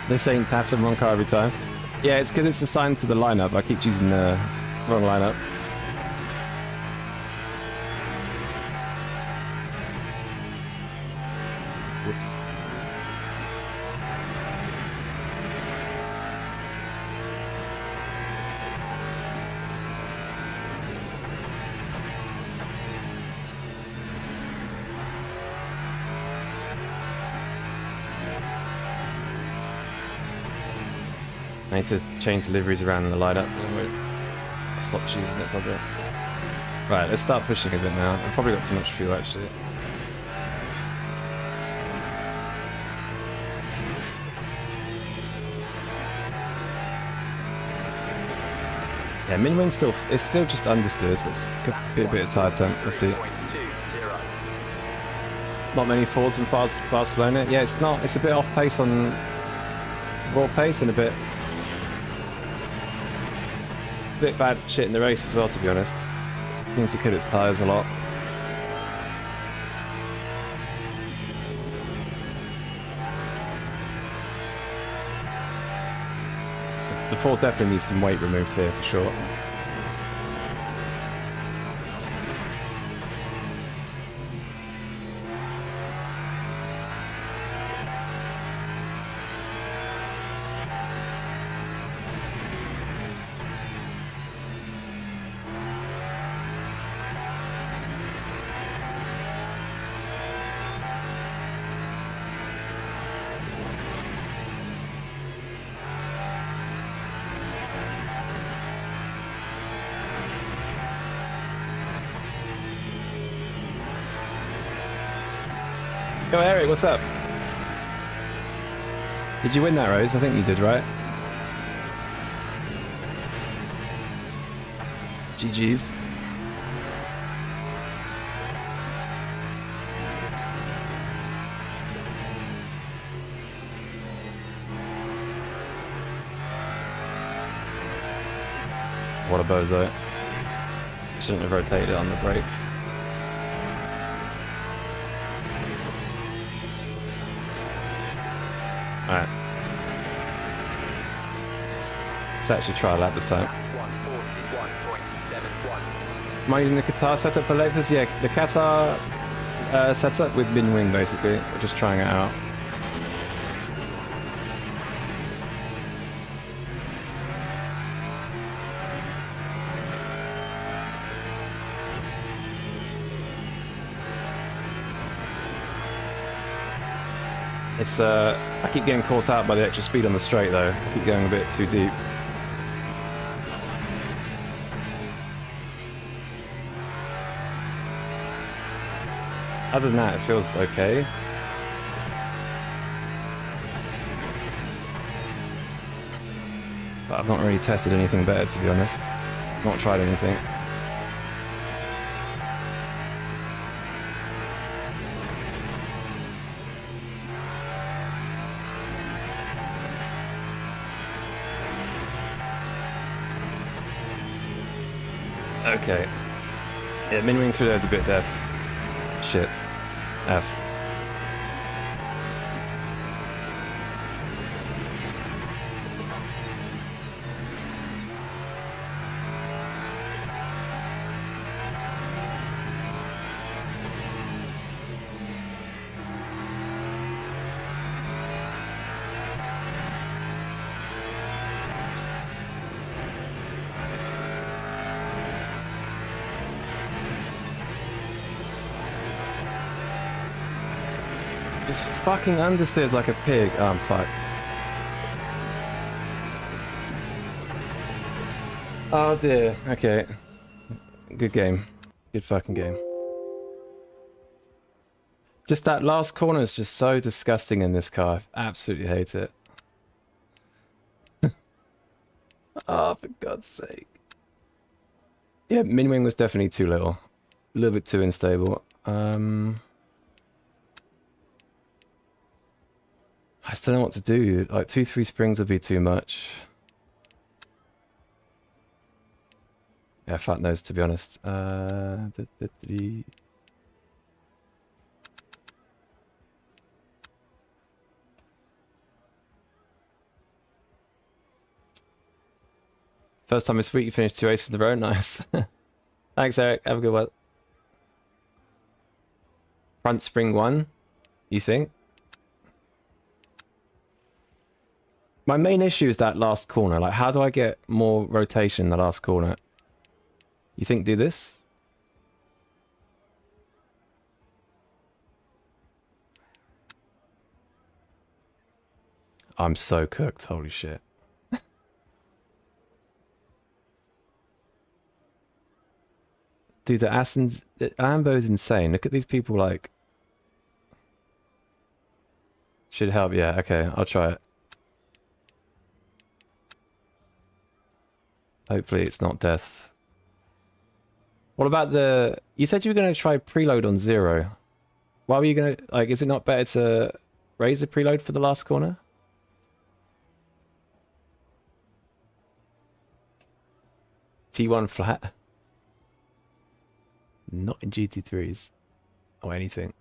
This ain't Tassum wrong car every time. Yeah, it's because it's assigned to the lineup. I keep choosing the wrong lineup. Whoops. I need to change deliveries around in the light up. I'll stop choosing it probably. Right, let's start pushing a bit now. I've probably got too much fuel actually. Yeah, min wing still, it's still just understeers, but it's could be a bit of tire temp. We'll see. Not many Fords in Barcelona. Yeah, it's not. It's a bit off pace on raw pace and a bit bad shit in the race as well, to be honest. Needs to cut its tyres a lot. The Ford definitely needs some weight removed here for sure. Yo, Eric, what's up? Did you win that race? I think you did, right? GG's. What a bozo. Shouldn't have rotated it on the brake. Alright. Let's actually try a lap this time. Am I using the Qatar setup for Lexus? Yeah, the Qatar setup with min wing basically. We're just trying it out. It's I keep getting caught out by the extra speed on the straight though. I keep going a bit too deep. Other than that, it feels okay. But I've not really tested anything better, to be honest. Not tried anything. Okay. Yeah, min wing through there is a bit deaf. Shit. F. Just fucking understeers like a pig. Oh, I'm fucked. Oh dear. Okay. Good game. Good fucking game. Just that last corner is just so disgusting in this car. I absolutely hate it. Oh, for God's sake. Yeah, min wing was definitely too little. A little bit too unstable. I just don't know what to do. Like 2-3 springs would be too much. Yeah, fat nose to be honest. First time this week you finished 2 aces in a row. Nice. Thanks, Eric. Have a good one. Front spring 1, you think? My main issue is that last corner. Like, how do I get more rotation in the last corner? You think do this? I'm so cooked. Holy shit. Dude, the Ambo's insane. Look at these people, like... Should help, yeah, okay, I'll try it. Hopefully it's not death. What about the... You said you were going to try preload on 0. Why were you going to... Like, is it not better to raise the preload for the last corner? T1 flat? Not in GT3s. Or anything.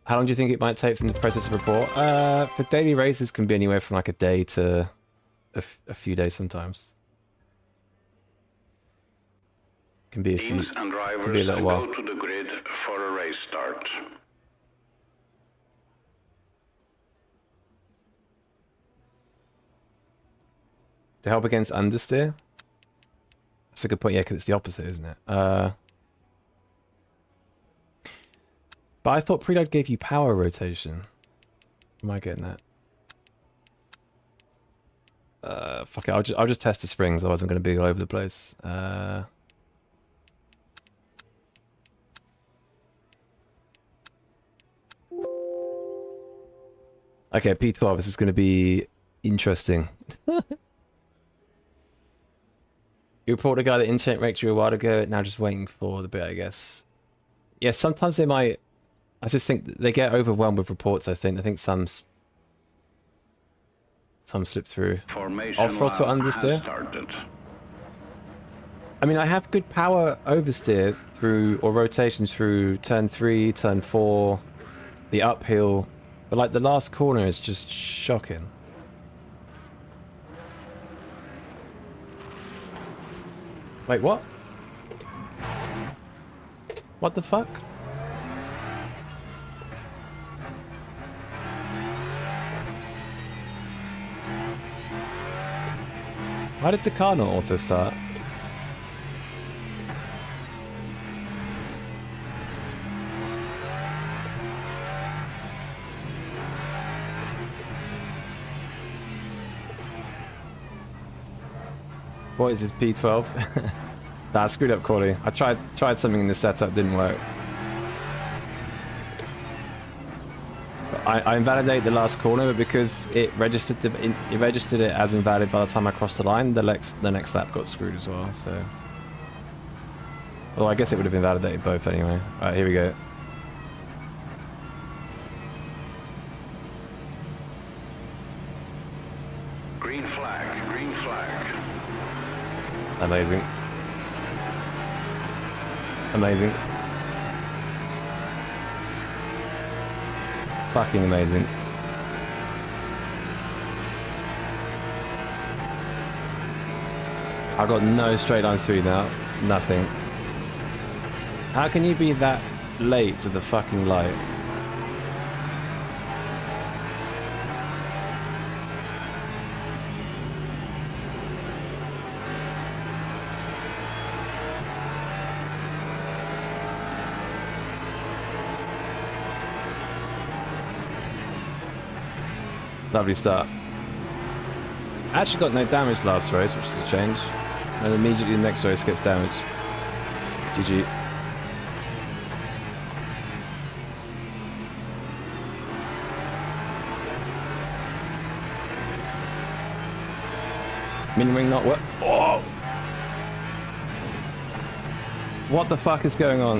How long do you think it might take from the process of report? For daily races can be anywhere from like a day to a few days sometimes. Can be a few. Teams and drivers Can be a little while. go to the grid for a race start. To help against understeer? That's a good point, yeah, because it's the opposite, isn't it? But I thought preload gave you power rotation. Am I getting that? Fuck it, I'll just test the springs, otherwise I'm going to be all over the place. Okay, P12, this is going to be interesting. You reported a guy that internet wrecked you a while ago, now just waiting for the bit, I guess. Yeah, sometimes they might... I just think they get overwhelmed with reports, I think. I think some slip through. Off throttle understeer? I mean, I have good power oversteer through, or rotations through turn 3, turn 4, the uphill. But like the last corner is just shocking. Wait, what? What the fuck? Why did the car not auto start? What is this, P12? Nah, I screwed up quality. I tried something in the setup, didn't work. I invalidated the last corner, but because it registered it as invalid by the time I crossed the line, the next lap got screwed as well. So, well, I guess it would have invalidated both anyway. All right, here we go. Green flag, green flag. Amazing. Amazing. Fucking amazing. I've got no straight line speed now. Nothing. How can you be that late to the fucking light? Lovely start. I actually got no damage last race, which is a change. And immediately the next race gets damaged. GG. Min wing not what? Oh! What the fuck is going on?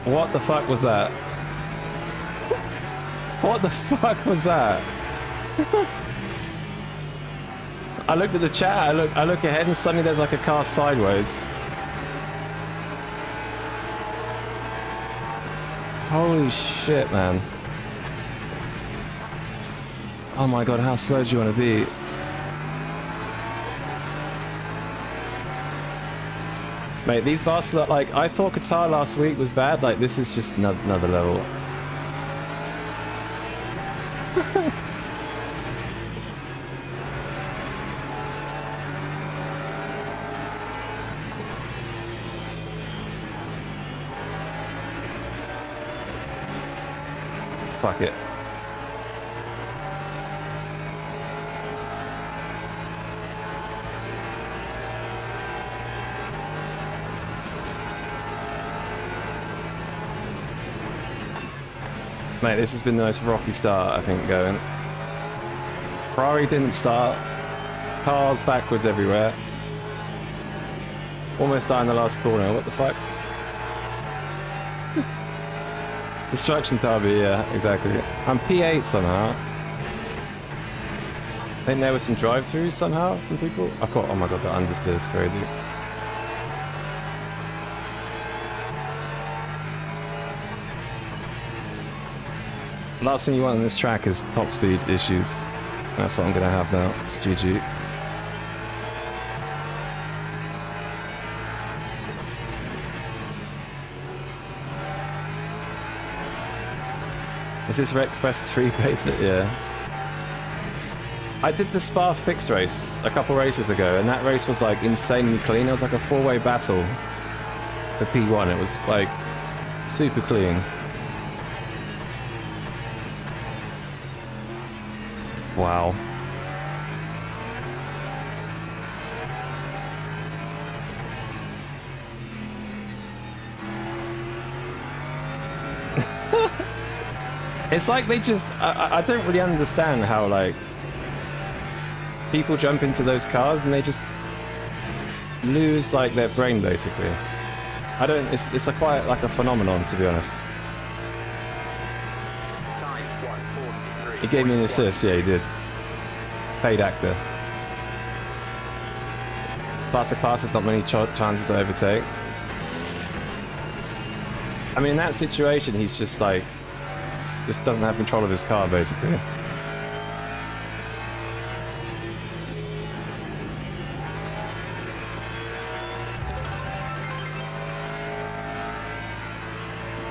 What the fuck was that? What the fuck was that? I looked at the chat, I look ahead and suddenly there's like a car sideways. Holy shit, man. Oh my god, how slow do you want to be? Mate, these Barcelona, like, I thought Qatar last week was bad, like, this is just another level. Fuck it. Mate, this has been the most rocky start, I think, going. Ferrari didn't start. Cars backwards everywhere. Almost died in the last corner. What the fuck? Destruction derby, yeah, exactly. I'm P8 somehow. I think there were some drive-throughs somehow from people. I've got, oh my god, the understeer is crazy. Last thing you want on this track is top speed issues. That's what I'm gonna have now. It's GG. Is this Rex Quest 3 beta? Yeah. I did the Spa fixed race a couple races ago, and that race was like insanely clean. It was like a 4-way battle for P1. It was like super clean. Wow. It's like they just... I don't really understand how, like, people jump into those cars and they just lose, like, their brain, basically. I don't... It's a quite, like, a phenomenon, to be honest. He gave me an assist, yeah, he did. Paid actor. Faster class, there's not many chances to overtake. I mean, in that situation, he's just like... just doesn't have control of his car, basically.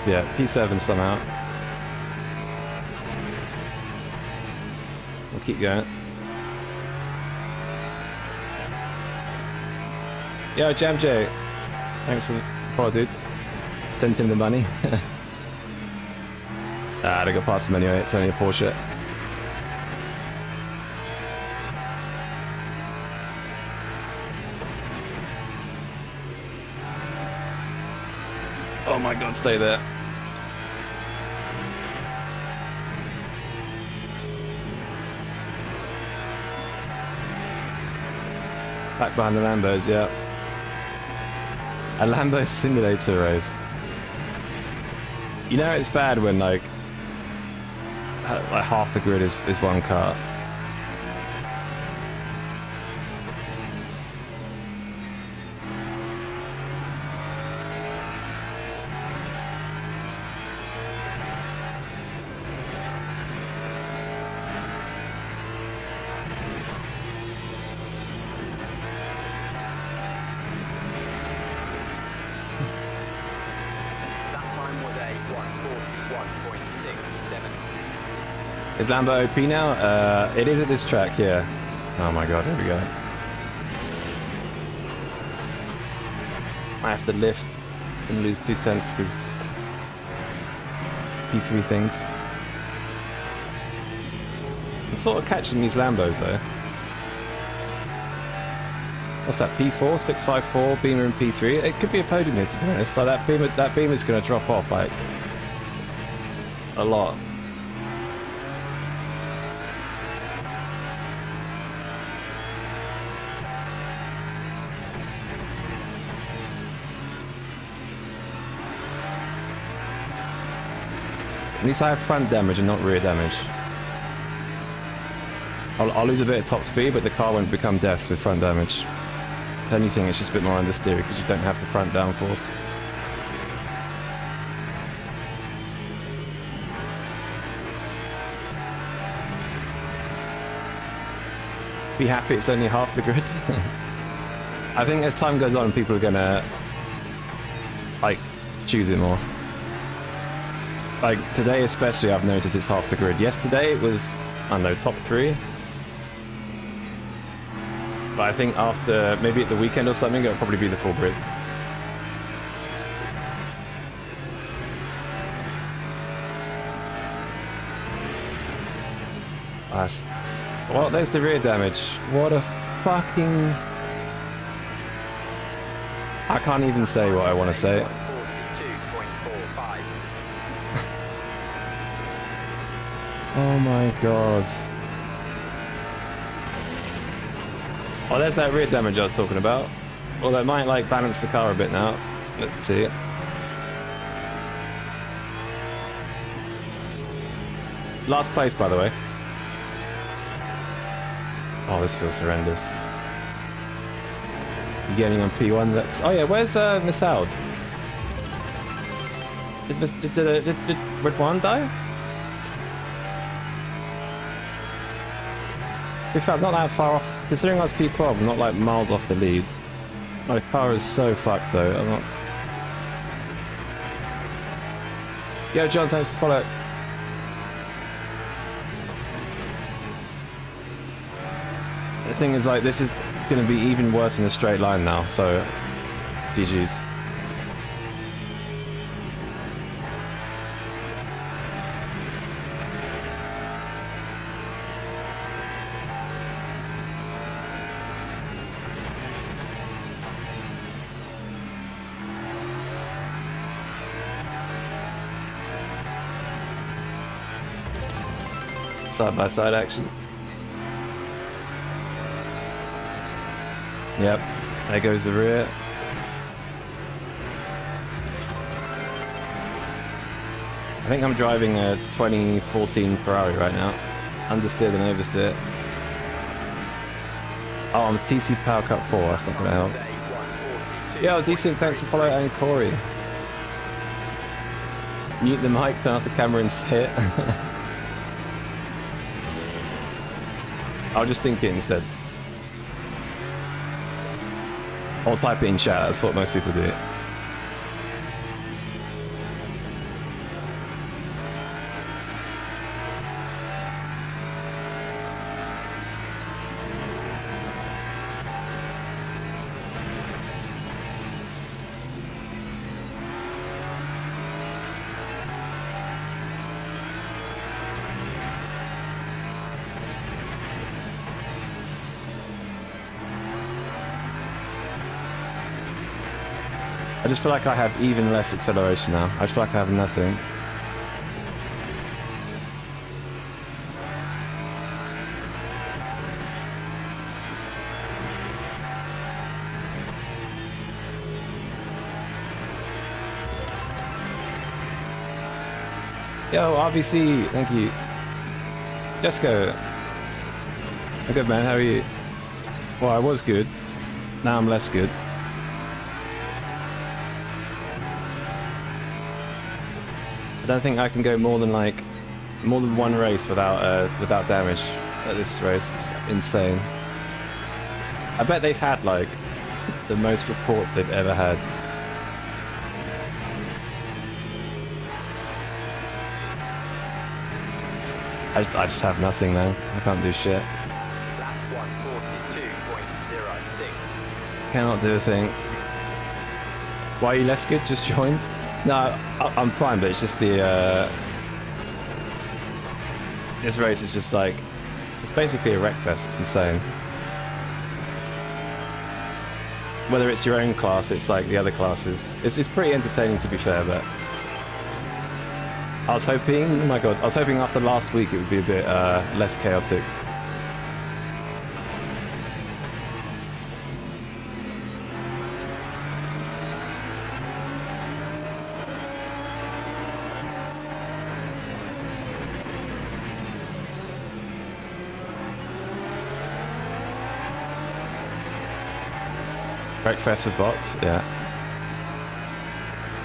Yeah, P7 somehow. We'll keep going. Yo, Jam J. Thanks for the follow, dude. Sent him the money. I don't go past him anyway, it's only a Porsche. Oh my god, stay there. Back behind the Lambos, yeah. A Lambo simulator race. You know it's bad when like half the grid is one car. Is Lambo OP now? It is at this track, yeah. Oh my god, here we go. I have to lift and lose 2 tenths because P3 things. I'm sort of catching these Lambos though. What's that, P4, 654, Beamer and P3? It could be a podium here, to be honest. Like that Beamer's going to drop off like a lot. At least I have front damage and not rear damage. I'll lose a bit of top speed, but the car won't become death with front damage. If anything, it's just a bit more understeer because you don't have the front downforce. Be happy it's only half the grid. I think as time goes on, people are gonna like choose it more. Like today especially, I've noticed it's half the grid. Yesterday it was, I don't know, top 3. But I think after, maybe at the weekend or something, it'll probably be the full grid. Well, there's the rear damage. What a fucking... I can't even say what I want to say. Oh my god. Oh, there's that rear damage I was talking about. Although it might like balance the car a bit now. Let's see. Last place, by the way. Oh, this feels horrendous. You getting on P1? That's... Oh yeah, where's Miss Howard? Did Red One die? In fact, not that far off. Considering I was P12, I'm not like miles off the lead. My car is so fucked though. I'm not. Yo, John, thanks for follow. The thing is, like, this is going to be even worse in a straight line now, so GG's. Side-by-side action. Yep, there goes the rear. I think I'm driving a 2014 Ferrari right now. Understeered and oversteered. Oh, I'm TC Power Cup 4, that's not gonna help. Yo, decent, thanks for following, and Corey. Mute the mic, turn off the camera and say it. I'll just think it instead. Or type it in chat, that's what most people do. I just feel like I have even less acceleration now. I just feel like I have nothing. Yo, RBC, thank you. Jessica. I'm good, man. How are you? Well, I was good. Now I'm less good. I don't think I can go more than one race without damage at this race. It's insane. I bet they've had like the most reports they've ever had. I just have nothing, man. I can't do shit. Lap 142.06. Cannot do a thing. Why are you less good? Just joined? No, I'm fine, but it's just the this race is just like, it's basically a wreck fest. It's insane. Whether it's your own class, it's like the other classes. It's pretty entertaining, to be fair, but I was hoping, oh my god, I was hoping after last week it would be a bit less chaotic. Breakfast with bots, yeah.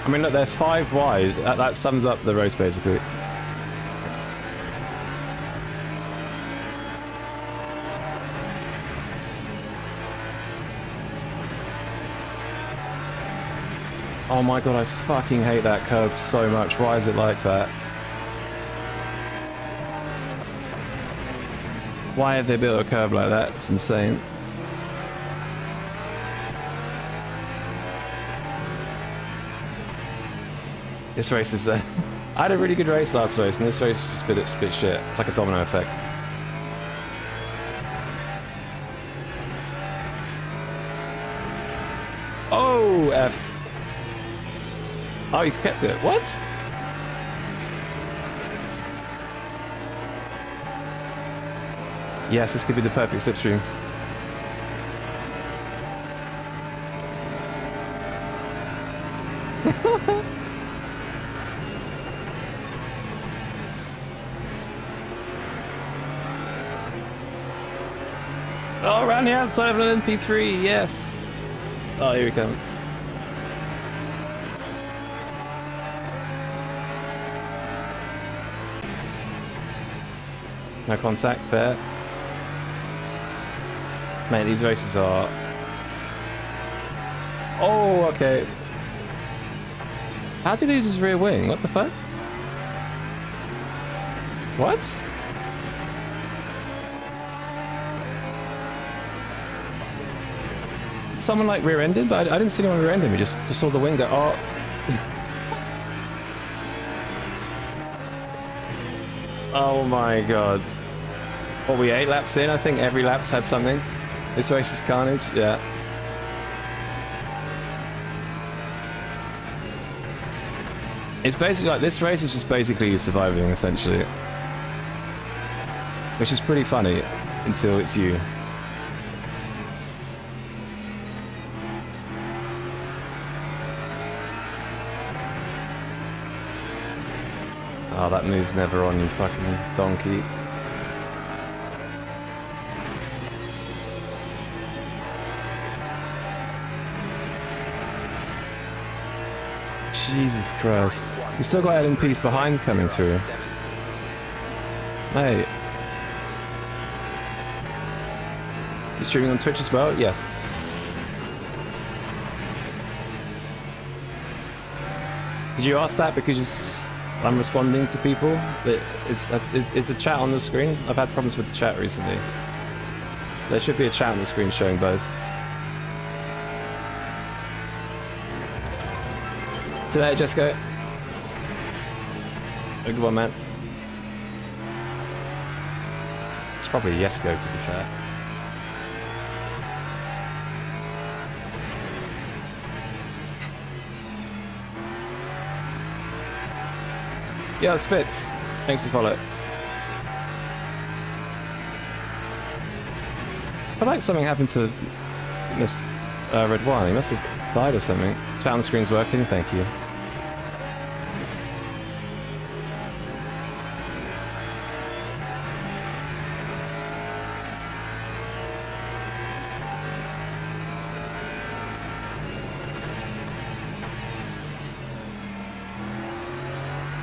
I mean, look, they're 5 wide. That sums up the race, basically. Oh my god, I fucking hate that curb so much. Why is it like that? Why have they built a curb like that? It's insane. This race is... I had a really good race last race, and this race was just a bit shit. It's like a domino effect. Oh, F. Oh, he's kept it. What? Yes, this could be the perfect slipstream. Oh, around the outside of an MP3, yes! Oh, here he comes. No contact there. Mate, these races are... Oh, okay. How did he lose his rear wing? What the fuck? What? Someone like rear-ended, but I didn't see anyone rear-ended me, just saw the wing go, oh. Oh my god. What, we 8 laps in? I think every lap's had something. This race is carnage, yeah. It's basically like, this race is just basically you surviving, essentially. Which is pretty funny, until it's you. Oh, that move's never on, you fucking donkey. Jesus Christ. We still got LMPs behind coming through. Mate. You streaming on Twitch as well? Yes. Did you ask that because I'm responding to people? It's a chat on the screen. I've had problems with the chat recently. There should be a chat on the screen showing both. Today, Jessica. Oh, good one, man. It's probably Yesko, to be fair. Yo, Spitz. Thanks for follow. I feel like something happened to this Red One. He must have died or something. Chat on the screen's working, thank you.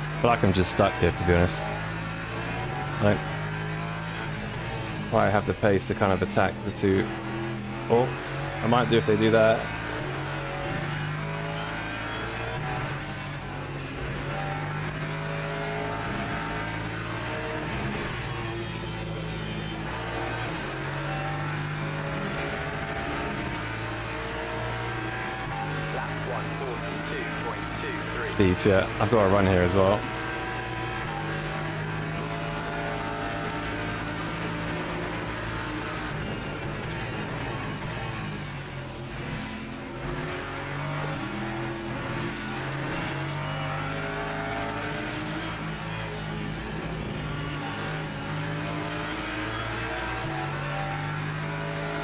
I feel like I'm just stuck here, to be honest. Like, I have the pace to kind of attack the two. Oh, I might do if they do that. Beef, yeah. I've got to run here as well.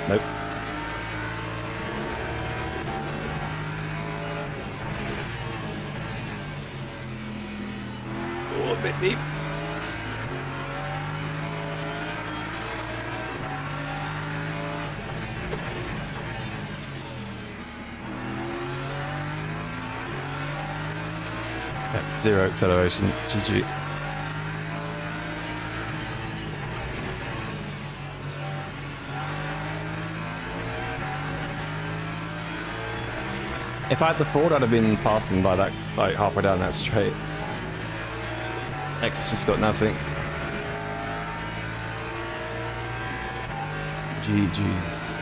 Nope. Oh, a bit deep. Yeah, 0 acceleration. GG. If I had the forward, I'd have been passing by that, like halfway down that straight. X has just got nothing. GG's.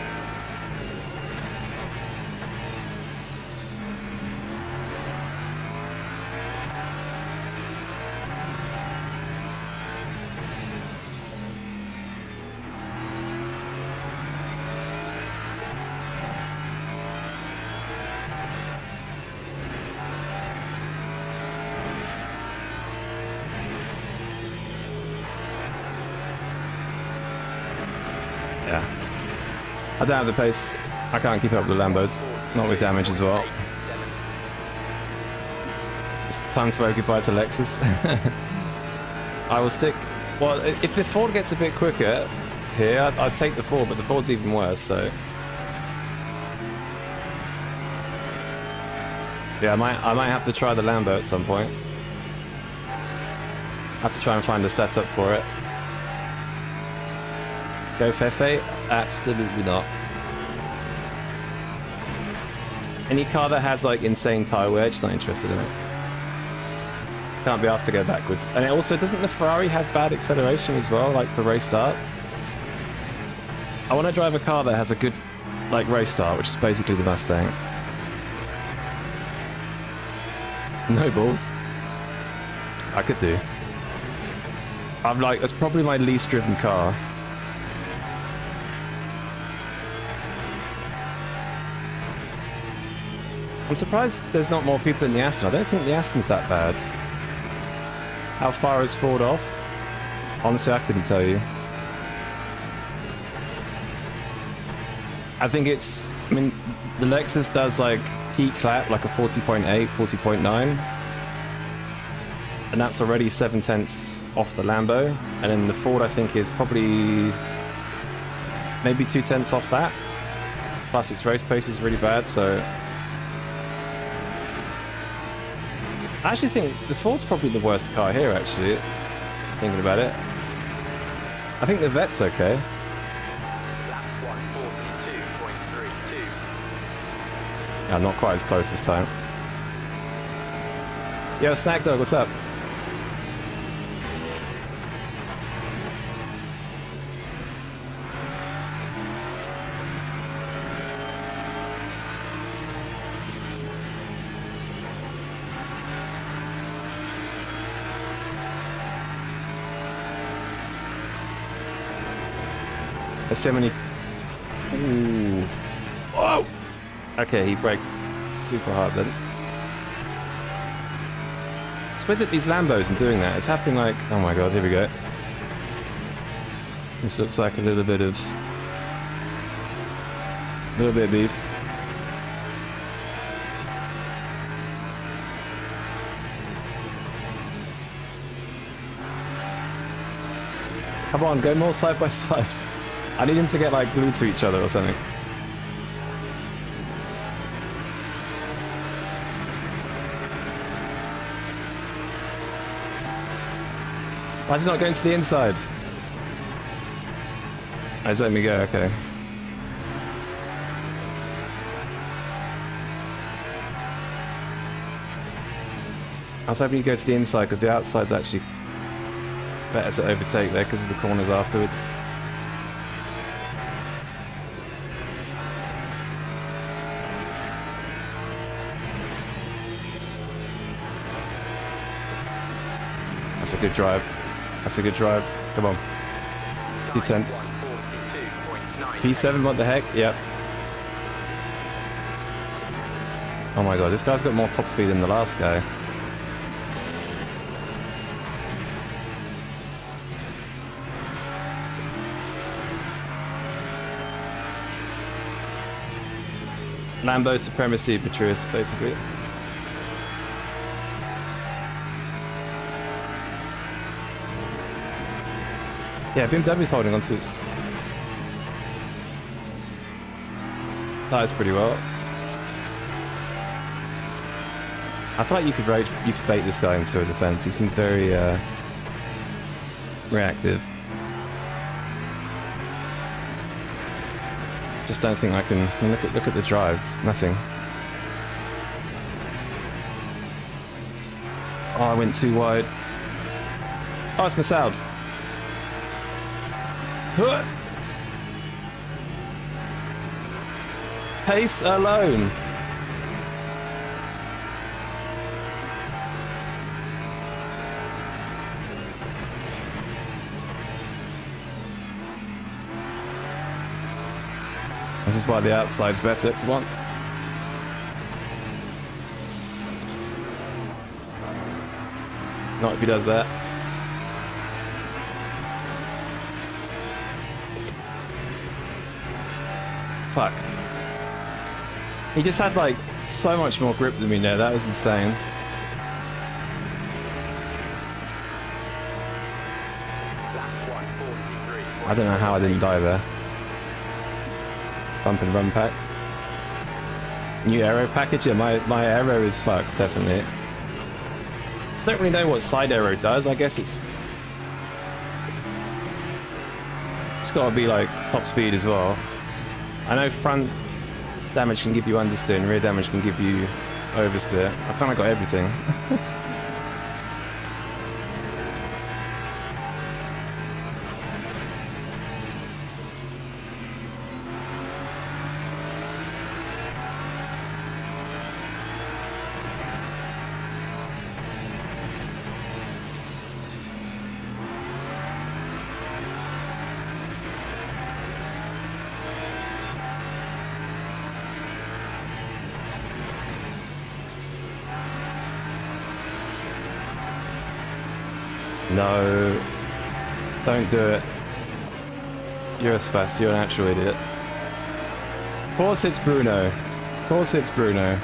Yeah. I don't have the pace. I can't keep up with the Lambos. Not with damage as well. It's time to occupy to Lexus. I will stick... Well, if the Ford gets a bit quicker here, I'd take the Ford, but the Ford's even worse, so... Yeah, I might have to try the Lambo at some point. I have to try and find a setup for it. Go Fefe? Absolutely not. Any car that has like insane tyre wear, just not interested in it. Can't be asked to go backwards. And it also, doesn't the Ferrari have bad acceleration as well, like for race starts? I want to drive a car that has a good like race start, which is basically the Mustang. No balls. I could do. I'm like, that's probably my least driven car. I'm surprised there's not more people in the Aston. I don't think the Aston's that bad. How far is Ford off? Honestly, I couldn't tell you. I think it's... I mean, the Lexus does like heat clap, like a 40.8, 40.9. And that's already 7/10 off the Lambo. And then the Ford, I think, is probably maybe 2/10 off that. Plus its race pace is really bad, so... I actually think the Ford's probably the worst car here, actually, thinking about it. I think the Vet's okay. Yeah, not quite as close this time. Yo, Snack Dog, what's up? There's so many... Ooh. Whoa! Okay, he braked super hard then. It's weird that these Lambos are doing that. It's happening like... Oh my god, here we go. This looks like a little bit of beef. Come on, go more side by side. I need him to get like glued to each other or something. Why is he not going to the inside? Oh, he's letting me go, okay. I was hoping you'd go to the inside because the outside's actually better to overtake there because of the corners afterwards. That's a good drive. That's a good drive. Come on. P10s. P7, what the heck? Yep. Oh my god, this guy's got more top speed than the last guy. Lambo supremacy, Petrus, basically. Yeah, BMW's holding on to its tires pretty well. I feel like you could bait this guy into a defense. He seems very reactive. Just don't think I can. I mean, look at the drives. Nothing. Oh, I went too wide. Oh, it's Masoud. Pace alone. This is why the outside's better. Come on. Not if he does that. Fuck. He just had like so much more grip than me there. That was insane. I don't know how I didn't die there. Bump and run pack. New aero package? Yeah, my aero is fucked, definitely. Don't really know what side aero does. I guess it's gotta be like top speed as well. I know front damage can give you understeer and rear damage can give you oversteer. I kinda got everything. No, don't do it. You're a spast, you're an actual idiot. Of course it's Bruno. Of course it's Bruno.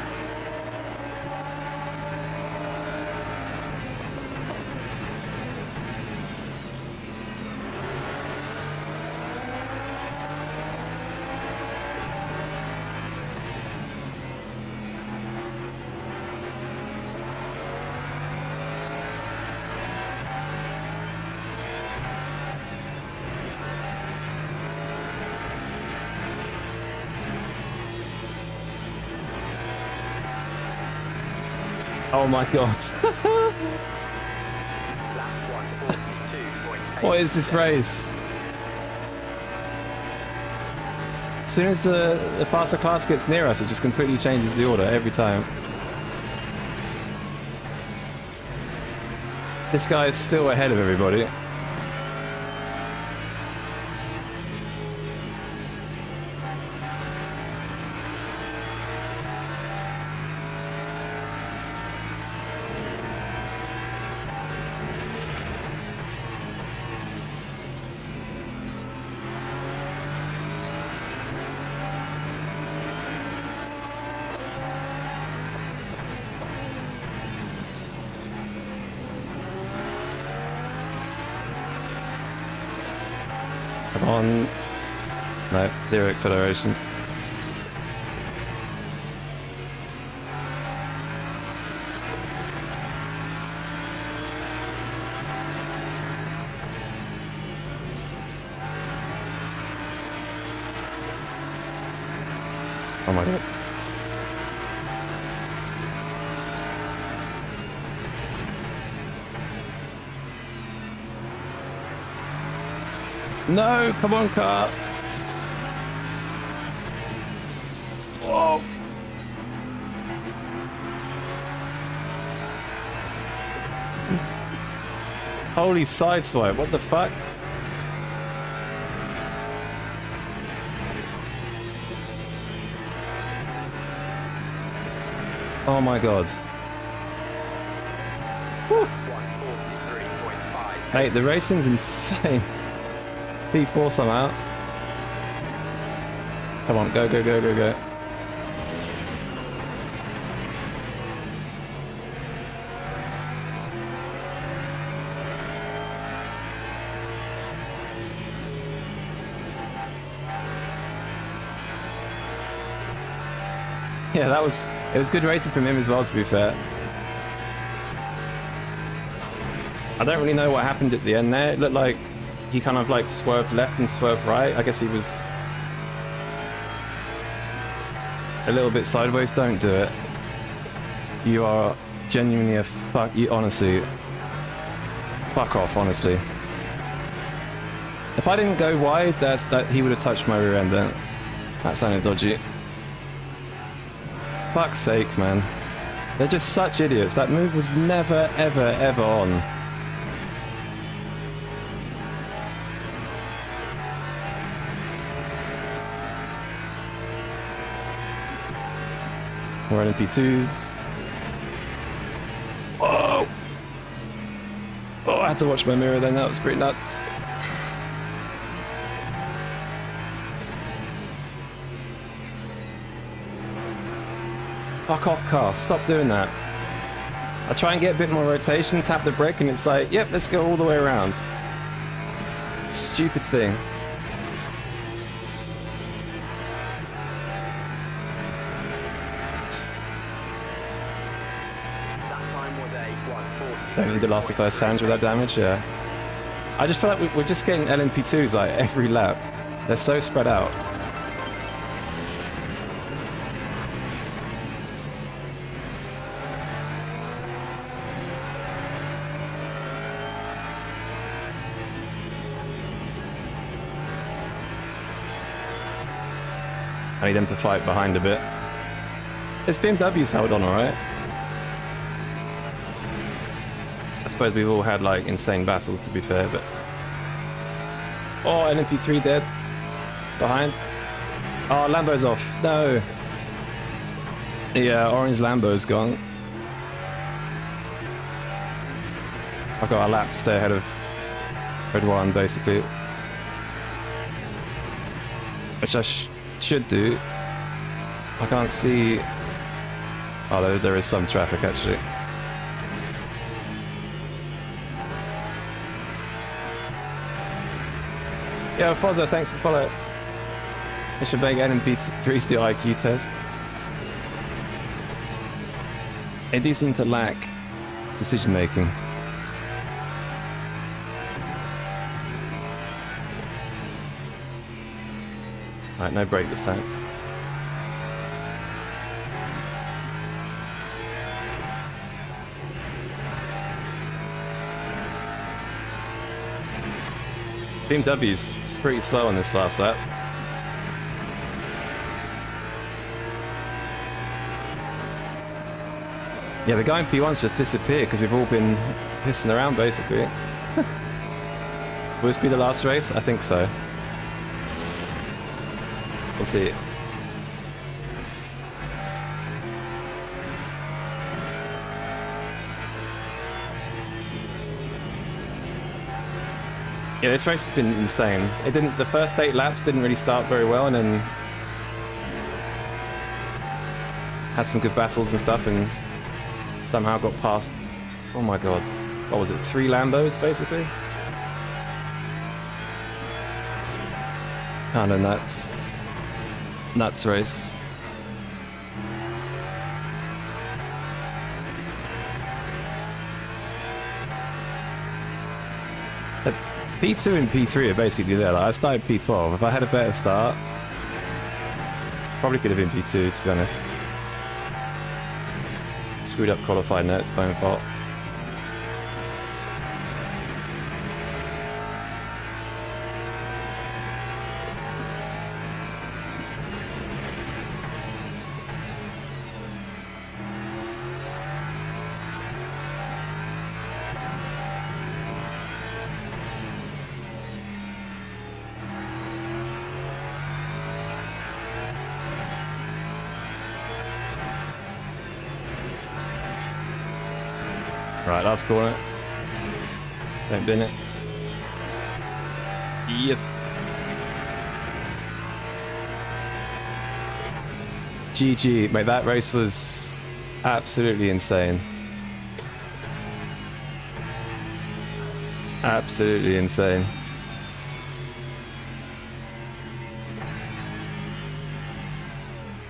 Oh my god. What is this race? As soon as the faster class gets near us, it just completely changes the order every time. This guy is still ahead of everybody. Come on. No, zero acceleration. Oh my god. No, come on, car. Whoa. Holy sideswipe, what the fuck? Oh my god. Whew. Hey, the racing's insane. P4 somehow. Come on, go, go, go, go, go. Yeah, it was good racing from him as well, to be fair. I don't really know what happened at the end there. It looked like he kind of like swerved left and swerved right. I guess he was a little bit sideways. Don't do it. You are genuinely a fuck. You honestly, fuck off. Honestly, if I didn't go wide, he would have touched my rear end. Then that sounded dodgy. Fuck's sake, man. They're just such idiots. That move was never, ever, ever on. We're in P2s. Oh! Oh, I had to watch my mirror then, that was pretty nuts. Fuck off, car. Stop doing that. I try and get a bit more rotation, tap the brake, and it's like, yep, let's go all the way around. Stupid thing. That time was a 1:40. Don't need the last close hand with that damage, yeah. I just feel like we're just getting LMP2s like every lap. They're so spread out. I need them to fight behind a bit. This BMW's held on alright. I suppose we've all had like insane battles to be fair, but... Oh, LMP3 dead. Behind. Oh, Lambo's off. No. Yeah, orange Lambo's gone. I've got a lap to stay ahead of Red One, basically. Which I should do. I can't see... Oh, there is some traffic, actually. Yeah, Fozza, thanks for the follow. I should make NMP3's the IQ test. They do seem to lack decision making. Alright, no break this time. BMW's pretty slow on this last lap. Yeah, the guy in P1's just disappeared because we've all been pissing around basically. Will this be the last race? I think so. We'll see. Yeah, this race has been insane. It didn't. The first 8 laps didn't really start very well, and then had some good battles and stuff, and somehow got past. Oh my god, what was it? 3 Lambos basically. Kind of nuts race. P2 and P3 are basically there. Like, I started P12. If I had a better start, probably could have been P2, to be honest. Screwed up qualified net, it's my own fault. Right, last corner. Don't bin it. Yes. GG, mate, that race was absolutely insane. Absolutely insane.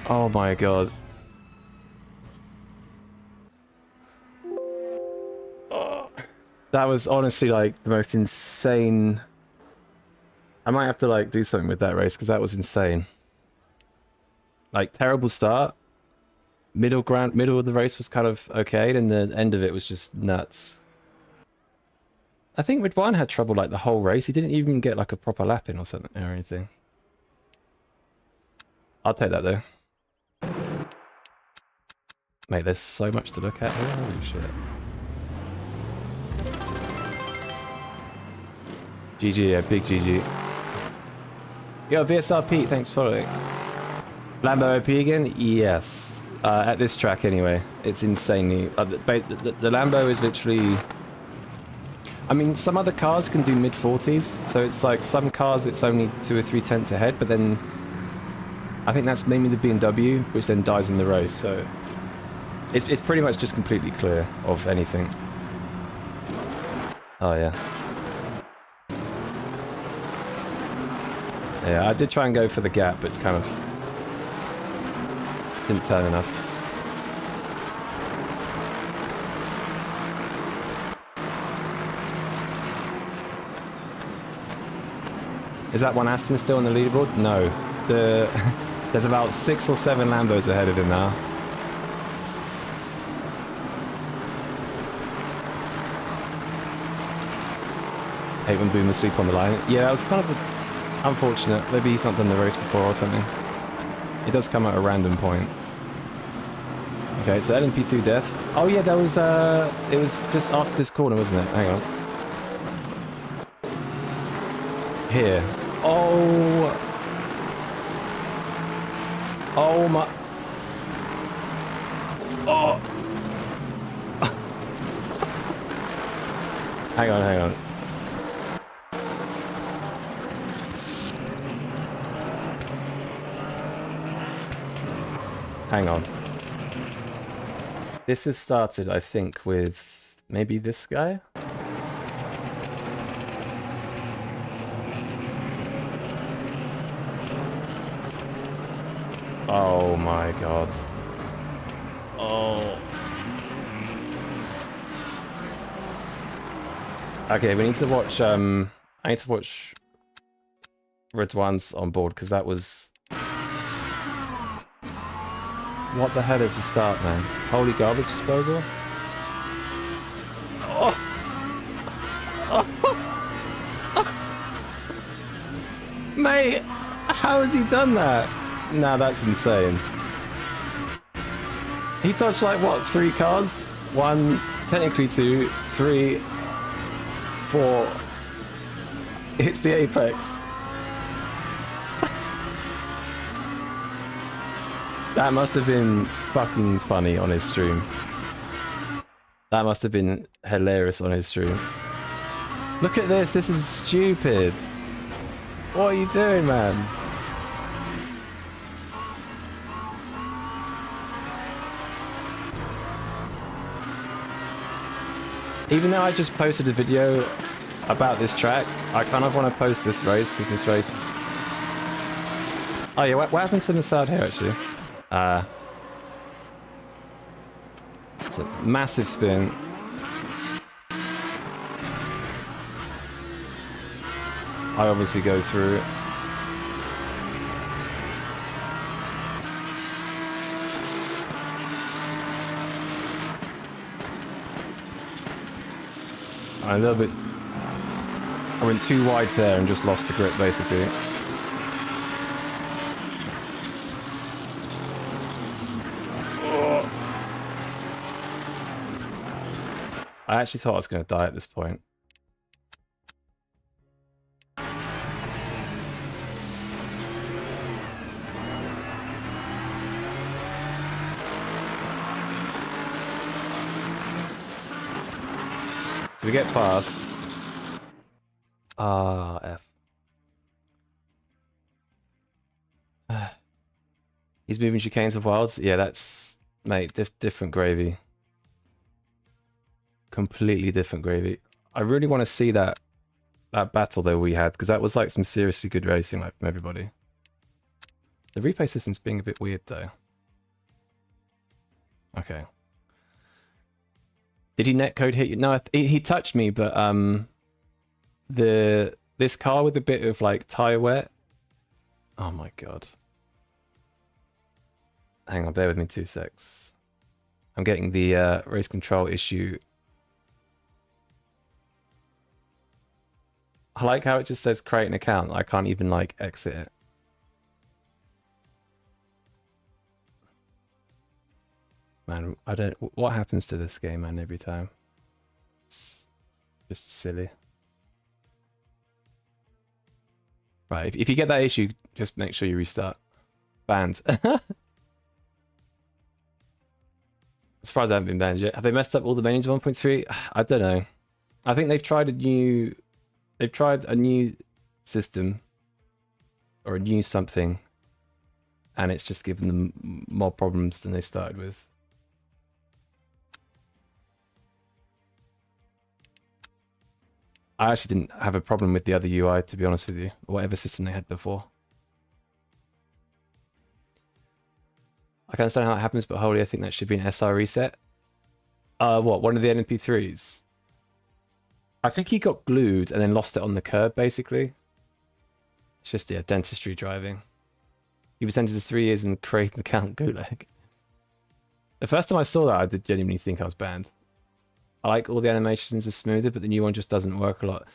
Oh my god. That was honestly like the most insane. I might have to like do something with that race because that was insane. Like terrible start. Middle of the race was kind of okay, and the end of it was just nuts. I think Ridwan had trouble like the whole race. He didn't even get like a proper lap in or something or anything. I'll take that though. Mate, there's so much to look at here. Holy shit. GG, yeah, big GG. Yo, VSR Pete, thanks for following. Lambo OP again? Yes. At this track anyway. It's insanely... the Lambo is literally... I mean, some other cars can do mid-40s, so it's like some cars it's only 2 or 3 tenths ahead, but then... I think that's mainly the BMW, which then dies in the race, so... It's pretty much just completely clear of anything. Oh yeah. Yeah, I did try and go for the gap, but kind of didn't turn enough. Is that one Aston still on the leaderboard? No. There's about 6 or 7 Lambos ahead of him now. Hate when boomers sleep on the line. Yeah, it was kind of unfortunate. Maybe he's not done the race before or something. It does come at a random point. Okay, so LMP2 death. Oh yeah, that was it was just after this corner, wasn't it? Hang on. Here. Oh. Oh my. Oh. Hang on, hang on. Hang on. This has started, I think, with maybe this guy? Oh my god. Oh. Okay, we need to watch, I need to watch Redouan's on board, because that was... What the hell is the start, man? Holy garbage disposal? Oh. Oh. Mate, how has he done that? Nah, that's insane. He touched like, what, 3 cars? 1, technically 2, 3, 4. Hits the apex. That must have been fucking funny on his stream. That must have been hilarious on his stream. Look at this, this is stupid. What are you doing, man? Even though I just posted a video about this track, I kind of want to post this race, because this race is... Oh yeah, what happened to Massad here, actually? It's a massive spin. I obviously go through. I'm a little bit... I went too wide there and just lost the grip, basically. I actually thought I was going to die at this point. So we get past. Ah, F. He's moving chicanes of wilds. Yeah, that's, mate, different gravy. Completely different gravy. I really want to see that battle though we had, because that was like some seriously good racing, like, from everybody. The replay system's being a bit weird though. Okay. Did he netcode hit you? No, he touched me, but this car with a bit of like tire wet. Oh my god. Hang on, bear with me 2 secs. I'm getting the race control issue. I like how it just says create an account. I can't even like exit it. Man, I don't... What happens to this game, man, every time? It's just silly. Right, if you get that issue, just make sure you restart. Banned. Surprised I haven't been banned yet. Have they messed up all the menus 1.3? I don't know. I think they've tried a new... They've tried a new system. Or a new something. And it's just given them more problems than they started with. I actually didn't have a problem with the other UI, to be honest with you, or whatever system they had before. I can understand how that happens, but holy, I think that should be an SR reset. What, one of the NP3s? I think he got glued and then lost it on the curb, basically. It's just, yeah, dentistry driving. He was sentenced to 3 years and created the Count Gulag. The first time I saw that, I did genuinely think I was banned. I like all the animations are smoother, but the new one just doesn't work a lot.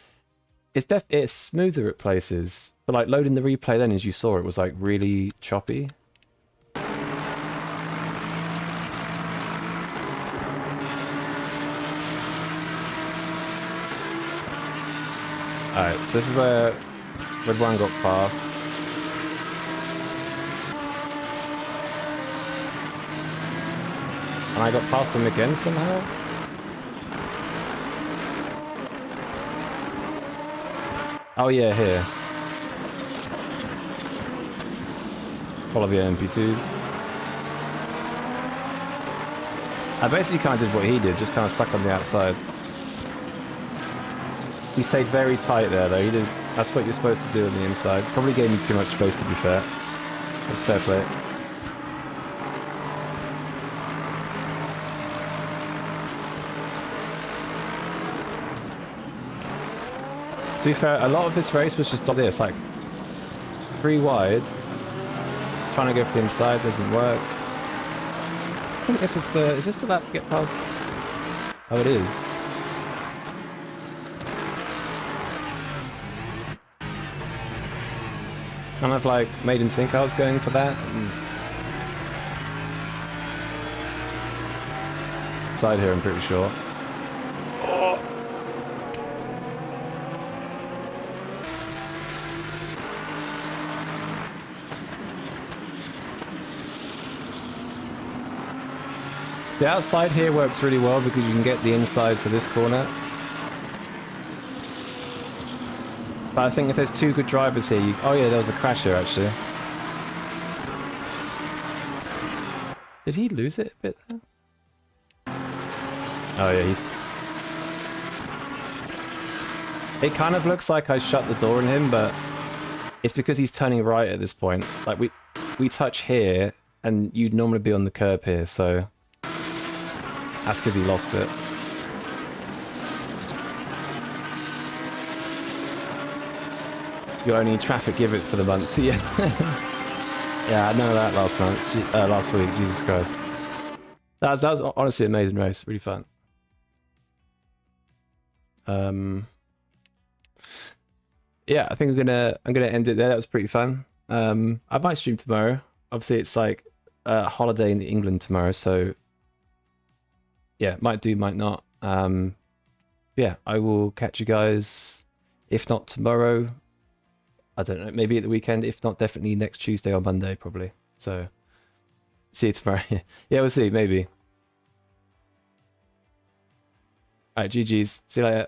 It's smoother at places, but like loading the replay then, as you saw, it was like really choppy. Alright, so this is where Red One got passed. And I got past him again somehow? Oh yeah, here. Follow the MP2s. I basically kind of did what he did, just kind of stuck on the outside. He stayed very tight there though, that's what you're supposed to do on the inside. Probably gave me too much space, to be fair. That's fair play. To be fair, a lot of this race was just like this, like 3 wide, trying to go for the inside, doesn't work. I think this is this the lap to get past? Oh, it is. Kind of like made him think I was going for that. Side here, I'm pretty sure. The outside here works really well because you can get the inside for this corner. But I think if there's 2 good drivers here, oh yeah, there was a crash here actually. Did he lose it a bit there? Oh yeah, it kind of looks like I shut the door on him, but it's because he's turning right at this point. Like we touch here, and you'd normally be on the curb here, so that's because he lost it. You're only traffic give it for the month, yeah. Yeah, I know that last week, Jesus Christ. That was honestly an amazing race, really fun. Yeah, I think I'm gonna end it there. That was pretty fun. I might stream tomorrow. Obviously, it's like a holiday in England tomorrow, so yeah, might do, might not. Yeah, I will catch you guys, if not tomorrow, I don't know, maybe at the weekend, if not definitely next Tuesday or Monday probably. So see you tomorrow. Yeah, we'll see, maybe. Alright, GG's. See you later.